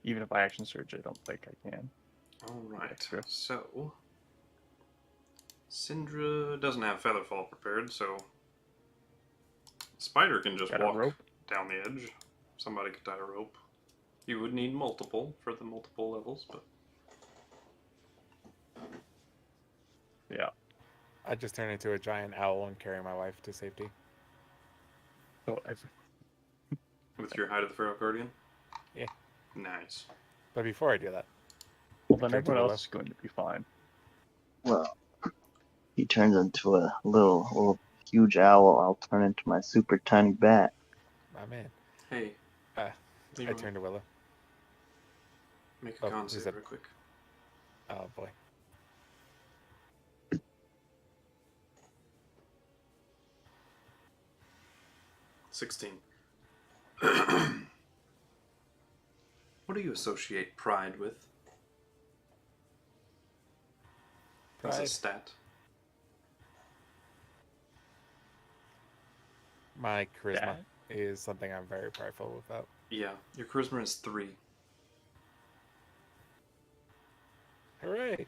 Even if I action surge, I don't think I can. Alright. True. So, Syndra doesn't have Featherfall prepared, so Spider can just Got a walk rope? down the edge. Somebody could tie a rope. You would need multiple for the multiple levels, but Yeah. I just turned into a giant owl and carry my wife to safety. So With your Hide of the Feral Guardian? Yeah. Nice. But before I do that, Well, then Turn to everyone the else left. is going to be fine. Well, he turns into a little huge owl. I'll turn into my super tiny bat. my man, Hey, I Leroy, turn to Willow. make a Oh, con who's save that? real quick. Oh boy. $16. What do you associate pride with? As a Pride. stat. My charisma Dad. is something I'm very prideful about. Yeah, your charisma is 3. Hooray!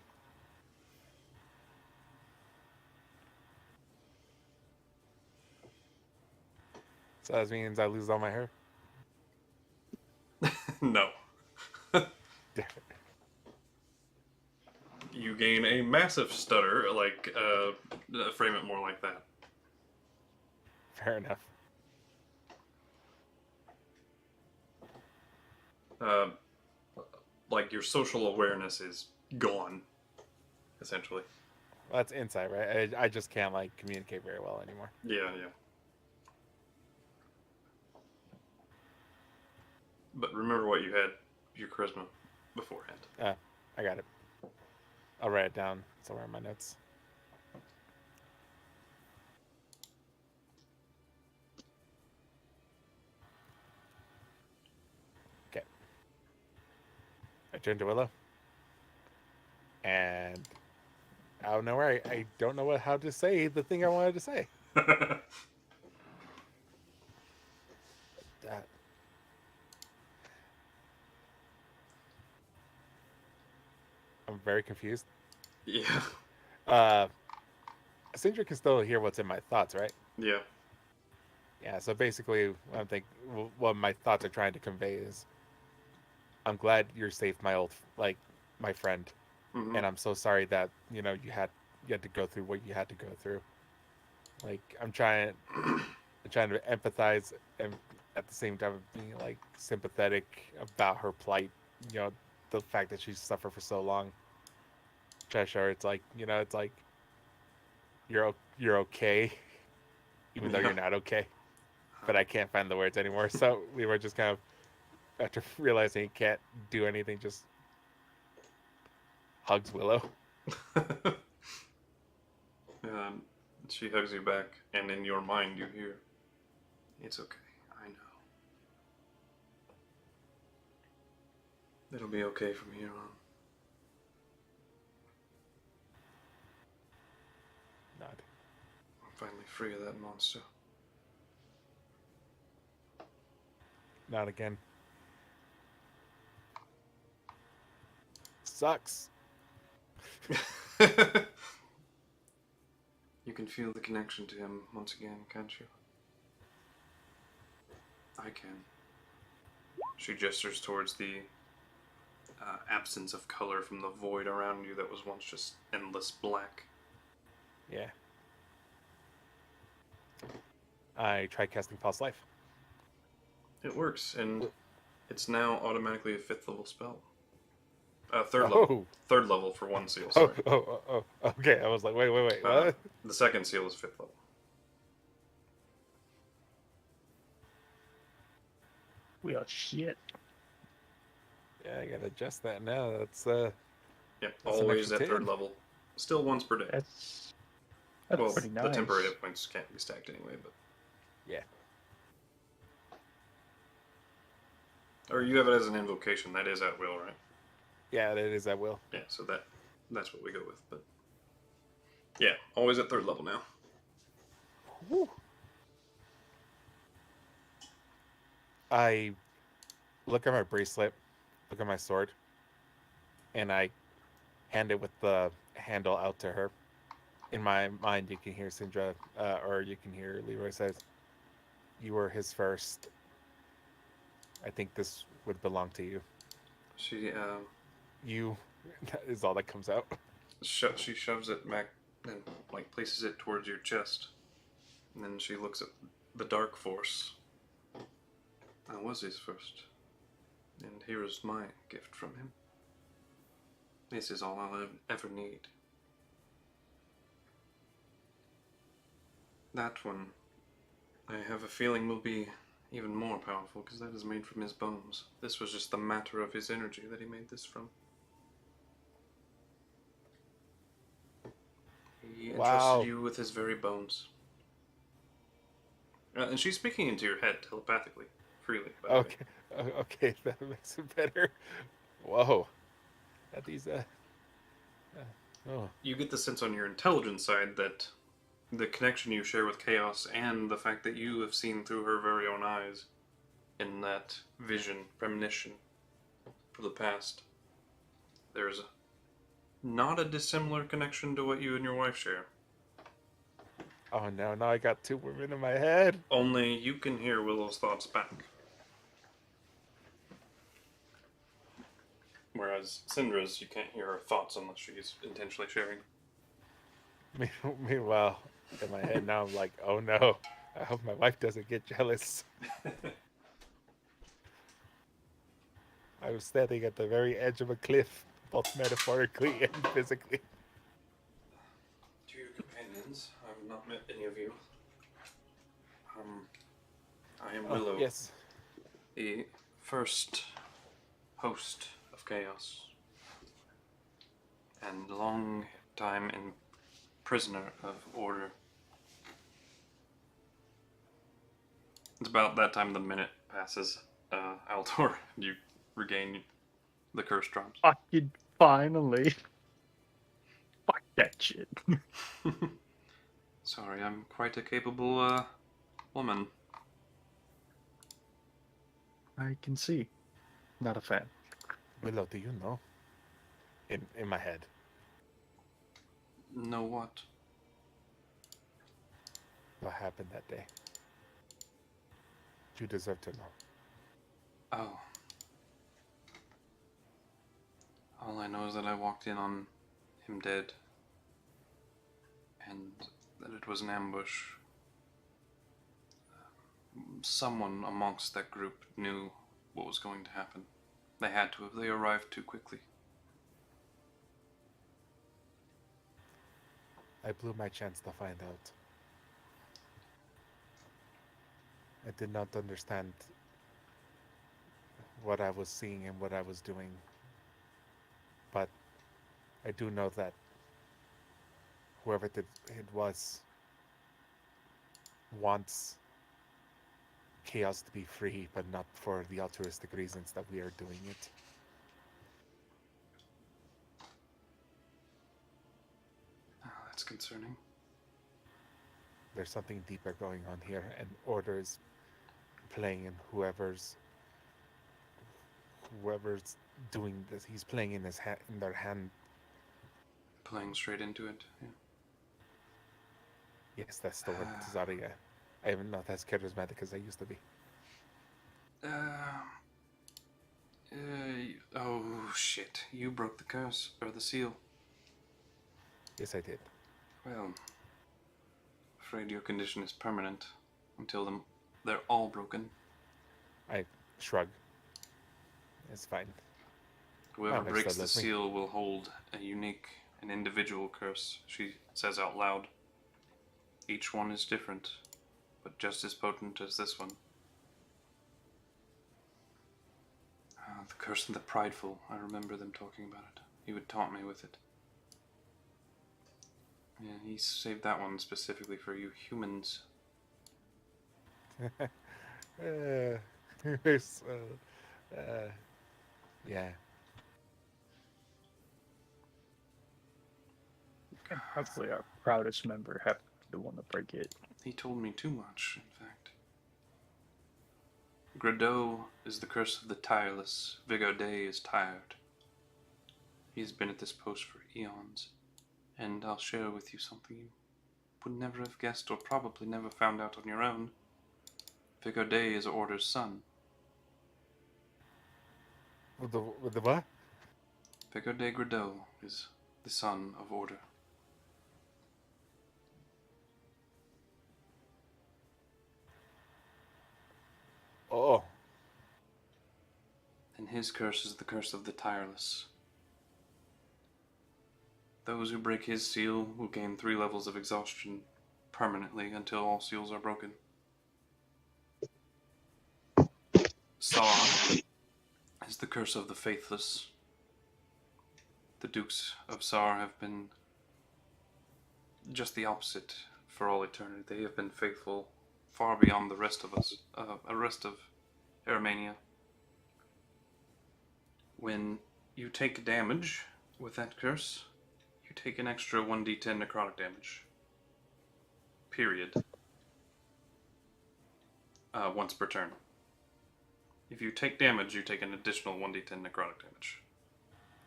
So that means I lose all my hair. No. Damn it. You gain a massive stutter, frame it more like that. Fair enough. Like your social awareness is gone, essentially. Well, that's insight, right? I just can't like communicate very well anymore. Yeah, yeah. But remember what you had, your charisma, beforehand. I got it. I'll write it down somewhere in my notes. Okay. I turn to Willow. And out of nowhere, I don't know how to say the thing I wanted to say. That. I'm very confused. Yeah. Sindra can still hear what's in my thoughts, right? Yeah. Yeah, so basically, what my thoughts are trying to convey is, I'm glad you're safe, my friend, Mhm. and I'm so sorry that you had to go through what you had to go through. Like, I'm trying to empathize, and at the same time being like sympathetic about her plight. You know, the fact that she's suffered for so long. Try to show her it's like you're okay, even though Yeah. you're not okay. But I can't find the words anymore. So we were just kind of, after realizing he can't do anything, just hugs Willow. She hugs you back, and in your mind you hear, "It's okay, I know. It'll be okay from here on." Nod. I'm finally free of that monster. Not again. Sucks. You can feel the connection to him once again, can't you? I can. She gestures towards the absence of color from the void around you that was once just endless black. Yeah. I tried casting False Life. It works, and it's now automatically a 5th level spell. Third level. Third level for one seal, sorry. Okay. I was like, wait, what? The second seal is 5th level. We are shit. Yeah, I gotta adjust that now. That's Yep, That's an always extra at 3rd 10. level. Still once per day. That's Well, pretty nice. the temporary hit points can't be stacked anyway, but... yeah. Or you have it as an invocation, that is at will, right? Yeah, that is at will. Yeah, so that's what we go with, but... Yeah, always at 3rd level now. Woo. I look at my bracelet, look at my sword, and I hand it with the handle out to her. In my mind, you can hear Sindra, or you can hear Leroy says, "You were his first. I think this would belong to you." She, You, that is all that comes out. she shoves it back and, places it towards your chest. And then she looks at the dark force. I was his first. And here is my gift from him. This is all I'll ever need. That one, I have a feeling, will be even more powerful, because that is made from his bones. This was just the matter of his energy that he made this from. He entrusted Wow. you with his very bones. And she's speaking into your head telepathically, freely, by the way. Okay. Okay, that makes it better. Whoa. That is oh. You get the sense on your intelligence side that the connection you share with Chaos and the fact that you have seen through her very own eyes in that vision, premonition for the past, there's not a dissimilar connection to what you and your wife share. Oh no, now I got two women in my head. Only you can hear Willow's thoughts back. Whereas Syndra's, you can't hear her thoughts unless she's intentionally sharing. Meanwhile, in my head now I'm like, oh no, I hope my wife doesn't get jealous. I was standing at the very edge of a cliff, both metaphorically and physically. To your companions, I've not met any of you. I am Willow, Yes. the first host of Chaos, and long time in prisoner of Order. It's about that time the minute passes. Altor, you regain the curse drops. Fucking finally. Fuck that shit. Sorry, I'm quite a capable woman. I can see. Not a fan. Willow, do you know? In my head. Know what? What happened that day? You deserve to know. Oh. All I know is that I walked in on him dead, and that it was an ambush. Someone amongst that group knew what was going to happen. They had to have. They arrived too quickly. I blew my chance to find out. I did not understand what I was seeing and what I was doing. But I do know that whoever it was wants chaos to be free, but not for the altruistic reasons that we are doing it. Oh, that's concerning. There's something deeper going on here, and Order is playing in whoever's doing this. He's playing in in their hand. Playing straight into it. Yeah. Yes, that's the word. Sorry, I am not as charismatic as I used to be. Oh shit! You broke the curse or the seal. Yes, I did. Well, afraid your condition is permanent until they're all broken. I shrug. It's fine. Whoever Magnus breaks still the loves me. seal will hold a unique and individual curse, she says out loud. Each one is different, but just as potent as this one. The curse of the prideful, I remember them talking about it. He would taunt me with it. Yeah, he saved that one specifically for you humans. It's, yeah. Hopefully our proudest member have the one to break it. He told me too much, in fact. Gradeau is the curse of the tireless. Vigaudet is tired. He's been at this post for eons, and I'll share with you something you would never have guessed or probably never found out on your own. Vigaudet is Order's son. With the what? Vigaudet Gradeau is the son of Order. Oh, And his curse is the curse of the tireless. Those who break his seal will gain 3 levels of exhaustion permanently until all seals are broken. Saw is the curse of the faithless. The Dukes of Sar have been just the opposite for all eternity. They have been faithful far beyond the rest of us, rest of Aramania. When you take damage with that curse, you take an extra 1d10 necrotic damage. Period. Once per turn. If you take damage, you take an additional 1d10 necrotic damage.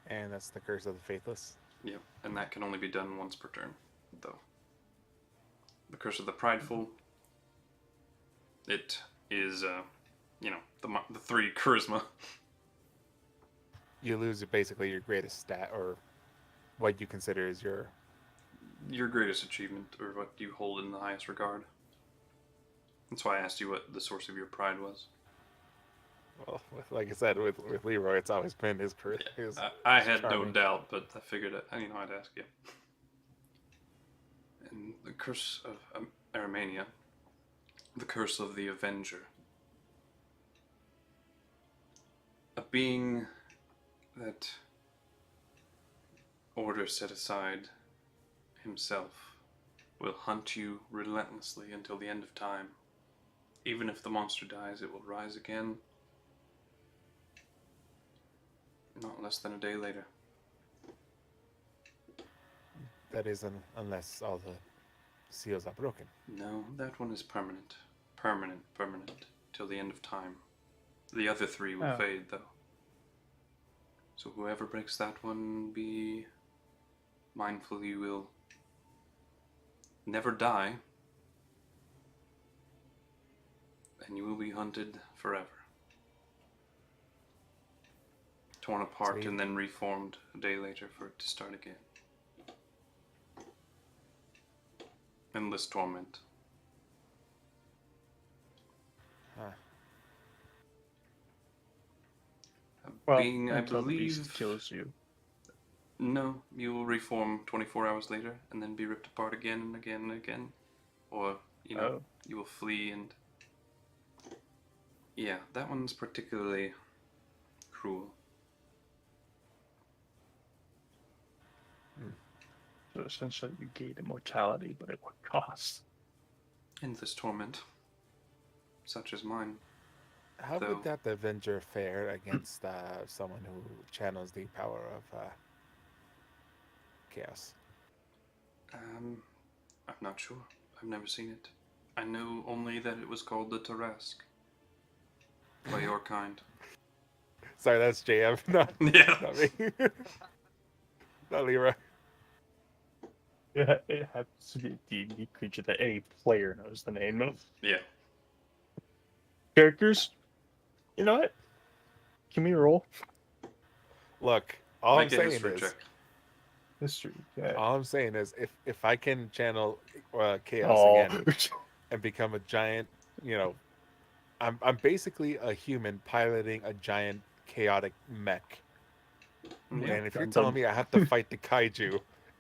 And that's the curse of the faithless. Yep, and that can only be done once per turn, though. The curse of the prideful. It is, the 3 charisma. You lose basically your greatest stat, or what you consider is your greatest achievement, or what you hold in the highest regard. That's why I asked you what the source of your pride was. well, like I said, with Leroy, it's always been his career. I had no charming. doubt, but I figured I'd ask you. And the curse of Aramania, the curse of the Avenger. A being that order set aside himself will hunt you relentlessly until the end of time. Even if the monster dies, it will rise again. Not less than a day later. That is unless all the seals are broken. No, that one is permanent. Permanent. Till the end of time. The other 3 will fade, though. So whoever breaks that one, be mindful you will never die. And you will be hunted forever. Torn apart Sweet. and then reformed a day later for it to start again. Endless torment. Huh. A being, I until the beast believe, kills you. No, you will reform 24 hours later and then be ripped apart again and again and again. Or, you will flee and... Yeah, that one's particularly cruel. So essentially, you gain immortality, but at what cost? Endless torment. Such as mine. How Though- would that Avenger fare against someone who channels the power of chaos? I'm not sure. I've never seen it. I know only that it was called the Tarask. By your kind. Sorry, that's JM, not Yeah. me. Not Leroy. Yeah, it happens to be a D&D creature that any player knows the name of. Yeah. Characters, you know what? Can we roll Look, all Make I'm a saying history is, check. history? Yeah. all I'm saying is, if I can channel chaos Oh, again and become a giant, I'm basically a human piloting a giant chaotic mech. Yeah. And if you're Gundam. telling me I have to fight the kaiju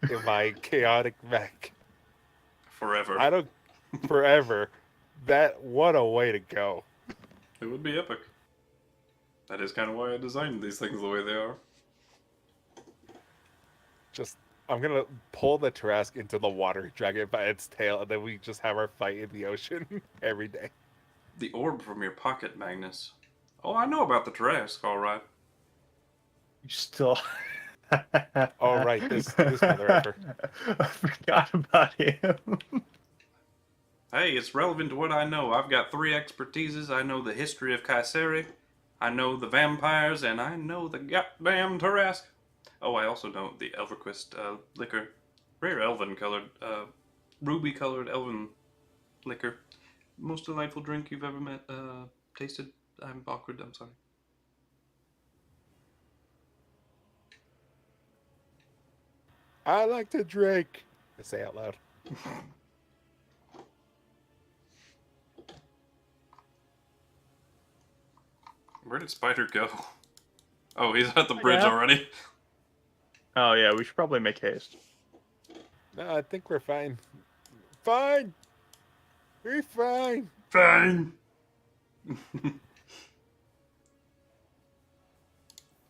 in my chaotic mech, Forever. I don't forever. What a way to go. It would be epic. That is kind of why I designed these things the way they are. Just I'm gonna pull the Tarask into the water, drag it by its tail, and then we just have our fight in the ocean every day. The orb from your pocket, Magnus. Oh, I know about the Tarask, alright. You still. Oh, right, this mother effer. I forgot about him. Hey, it's relevant to what I know. I've got 3 expertises. I know the history of Kayseri, I know the vampires, and I know the goddamn Tarask. Oh, I also know the Elverquist liquor. Rare elven colored, ruby colored elven liquor. Most delightful drink you've ever tasted. I'm awkward, I'm sorry. I like to drink. I say out loud. Where did Spider go? Oh, he's at the bridge Yeah. already. Oh yeah, we should probably make haste. No, I think we're fine. Fine. We're fine. Fine.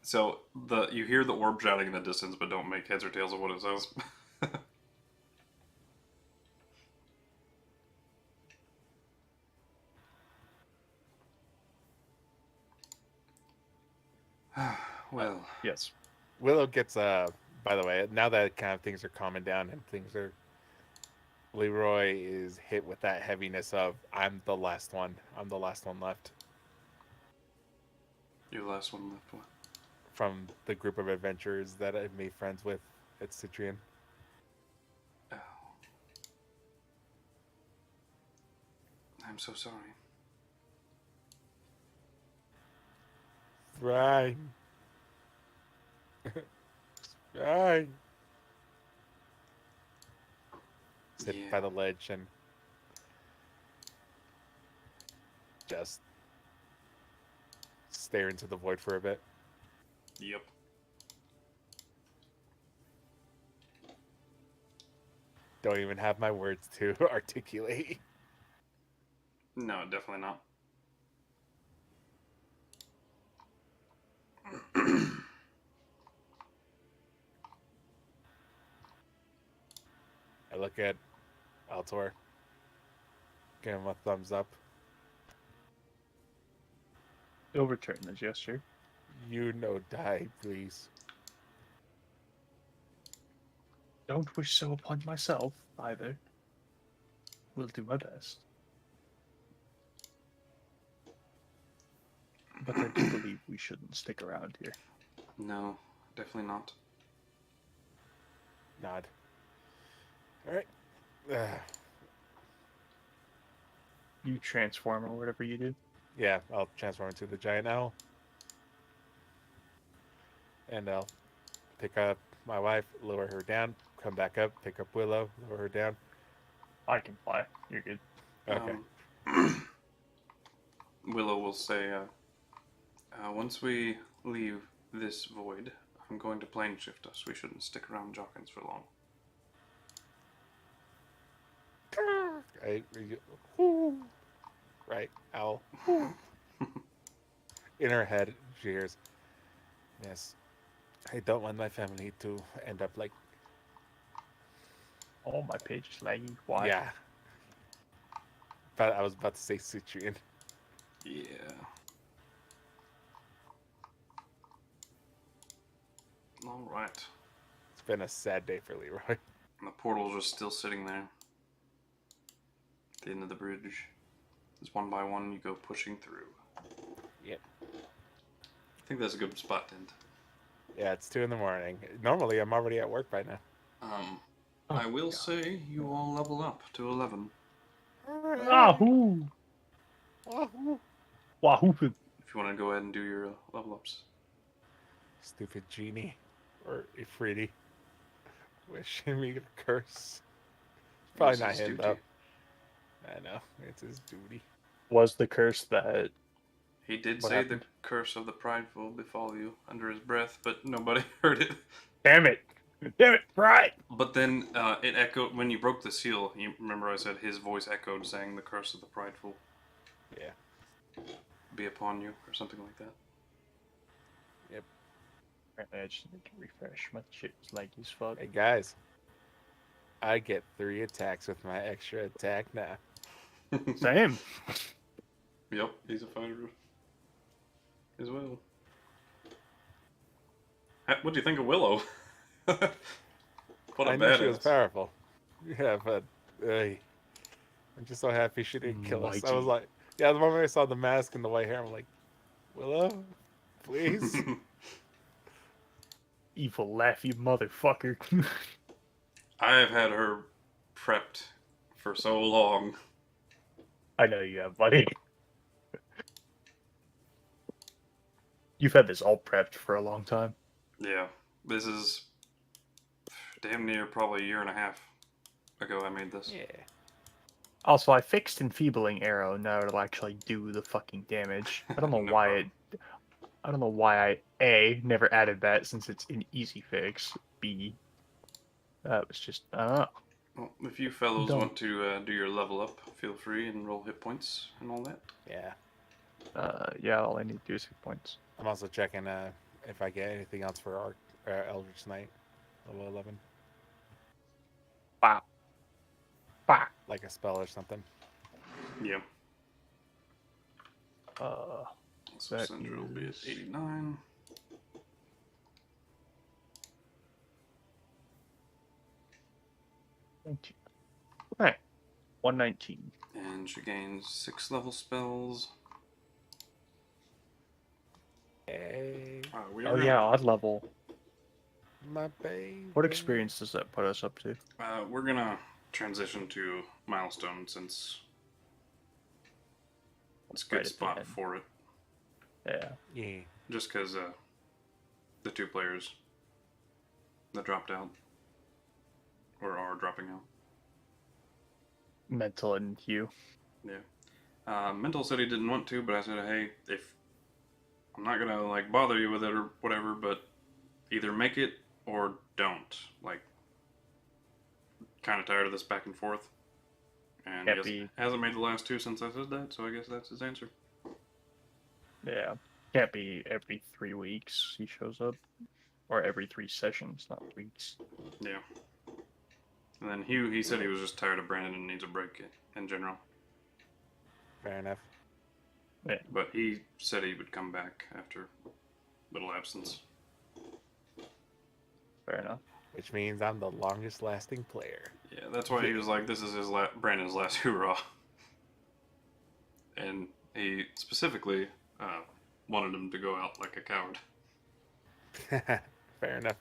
So you hear the orb shouting in the distance, but don't make heads or tails of what it says. Well, Yes. Willow gets by the way, now that kind of things are calming down and things are Leroy is hit with that heaviness of I'm the last one. I'm the last one left your last one left. One. from the group of adventurers that I've made friends with at Citrian. Oh. I'm so sorry. Fine. Fine. Sit by the ledge and just stare into the void for a bit. Yep. Don't even have my words to articulate. No, definitely not. I look at Altor. Give him a thumbs up. He'll return the gesture. You know, die, please. Don't wish so upon myself, either. Will do my best. But I do believe we shouldn't stick around here. No, definitely not. Nod. All right. You transform or whatever you do. Yeah, I'll transform into the giant owl. And I'll pick up my wife, lower her down, come back up, pick up Willow, lower her down. I can fly. You're good. Okay. Willow will say, once we leave this void, I'm going to plane shift us. We shouldn't stick around Jawkins for long. Right, owl. In her head, she hears, yes, I don't want my family to end up like, Oh, my page is laggy. Why? yeah. But I was about to say Citrian. Yeah. All right. It's been a sad day for Leroy. And the portals are still sitting there. At the end of the bridge. Just one by one, you go pushing through. Yep. I think that's a good spot to end. Yeah, it's 2 a.m. Normally, I'm already at work by now. I will say you all level up to 11. Wahoo! Wahoo! If you want to go ahead and do your level ups. Stupid genie. Or Ifriti. Wishing me a curse. Probably It's not his him, duty. though. I know. It's his duty. Was the curse that... He did What say happened? the curse of the prideful befall you under his breath, but nobody heard it. Damn it! Damn it! Right! But then it echoed when you broke the seal. You remember I said his voice echoed, saying the curse of the prideful Yeah. be upon you, or something like that. Apparently I just need to refresh. My shit was laggy as fuck. Hey, guys. I get 3 attacks with my extra attack now. Same. Yep, he's a fighter as well. What do you think of Willow? What a I knew she was badass. powerful. Yeah, but I'm just so happy she didn't kill us. I was like, yeah, the moment I saw the mask and the white hair, I'm like, Willow, please. Evil laugh, you motherfucker. I have had her prepped for so long. I know you have, buddy. You've had this all prepped for a long time. Yeah, this is damn near probably a year and a half ago I made this. Yeah. Also, I fixed Enfeebling Arrow. Now it'll actually do the fucking damage. I don't know No why problem. I don't know why I A never added that since it's an easy fix. B, that was just Well, if you fellows Dumb. want to do your level up, feel free and roll hit points and all that. Yeah. yeah. All I need to do is hit points. I'm also checking if I get anything else for Eldritch Knight, level 11, Wow. Wow. like a spell or something. Yeah. So That Sandra will be at is- 89. Okay. 119. And she gains 6 level spells. Hey, We Oh yeah, odd level. my baby. What experience does that put us up to? We're gonna transition to milestone since it's a good Right at the spot end. for it. Yeah. Yeah. Just because the 2 players that dropped out or are dropping out. Mental and Hugh. Yeah. Mental said he didn't want to, but I said, hey, if I'm not gonna like bother you with it or whatever, but either make it or don't. Like, kind of tired of this back and forth. And Can't he be- hasn't made the last 2 since I said that, so I guess that's his answer. Yeah. Can't be every 3 weeks he shows up. Or every 3 sessions, not weeks. Yeah. And then Hugh, he said he was just tired of Brandon and needs a break in general. Fair enough. But he said he would come back after a little absence. Fair enough. Which means I'm the longest lasting player. Yeah, that's why he was like, this is his Brandon's last hoorah. And he specifically wanted him to go out like a coward. Fair enough.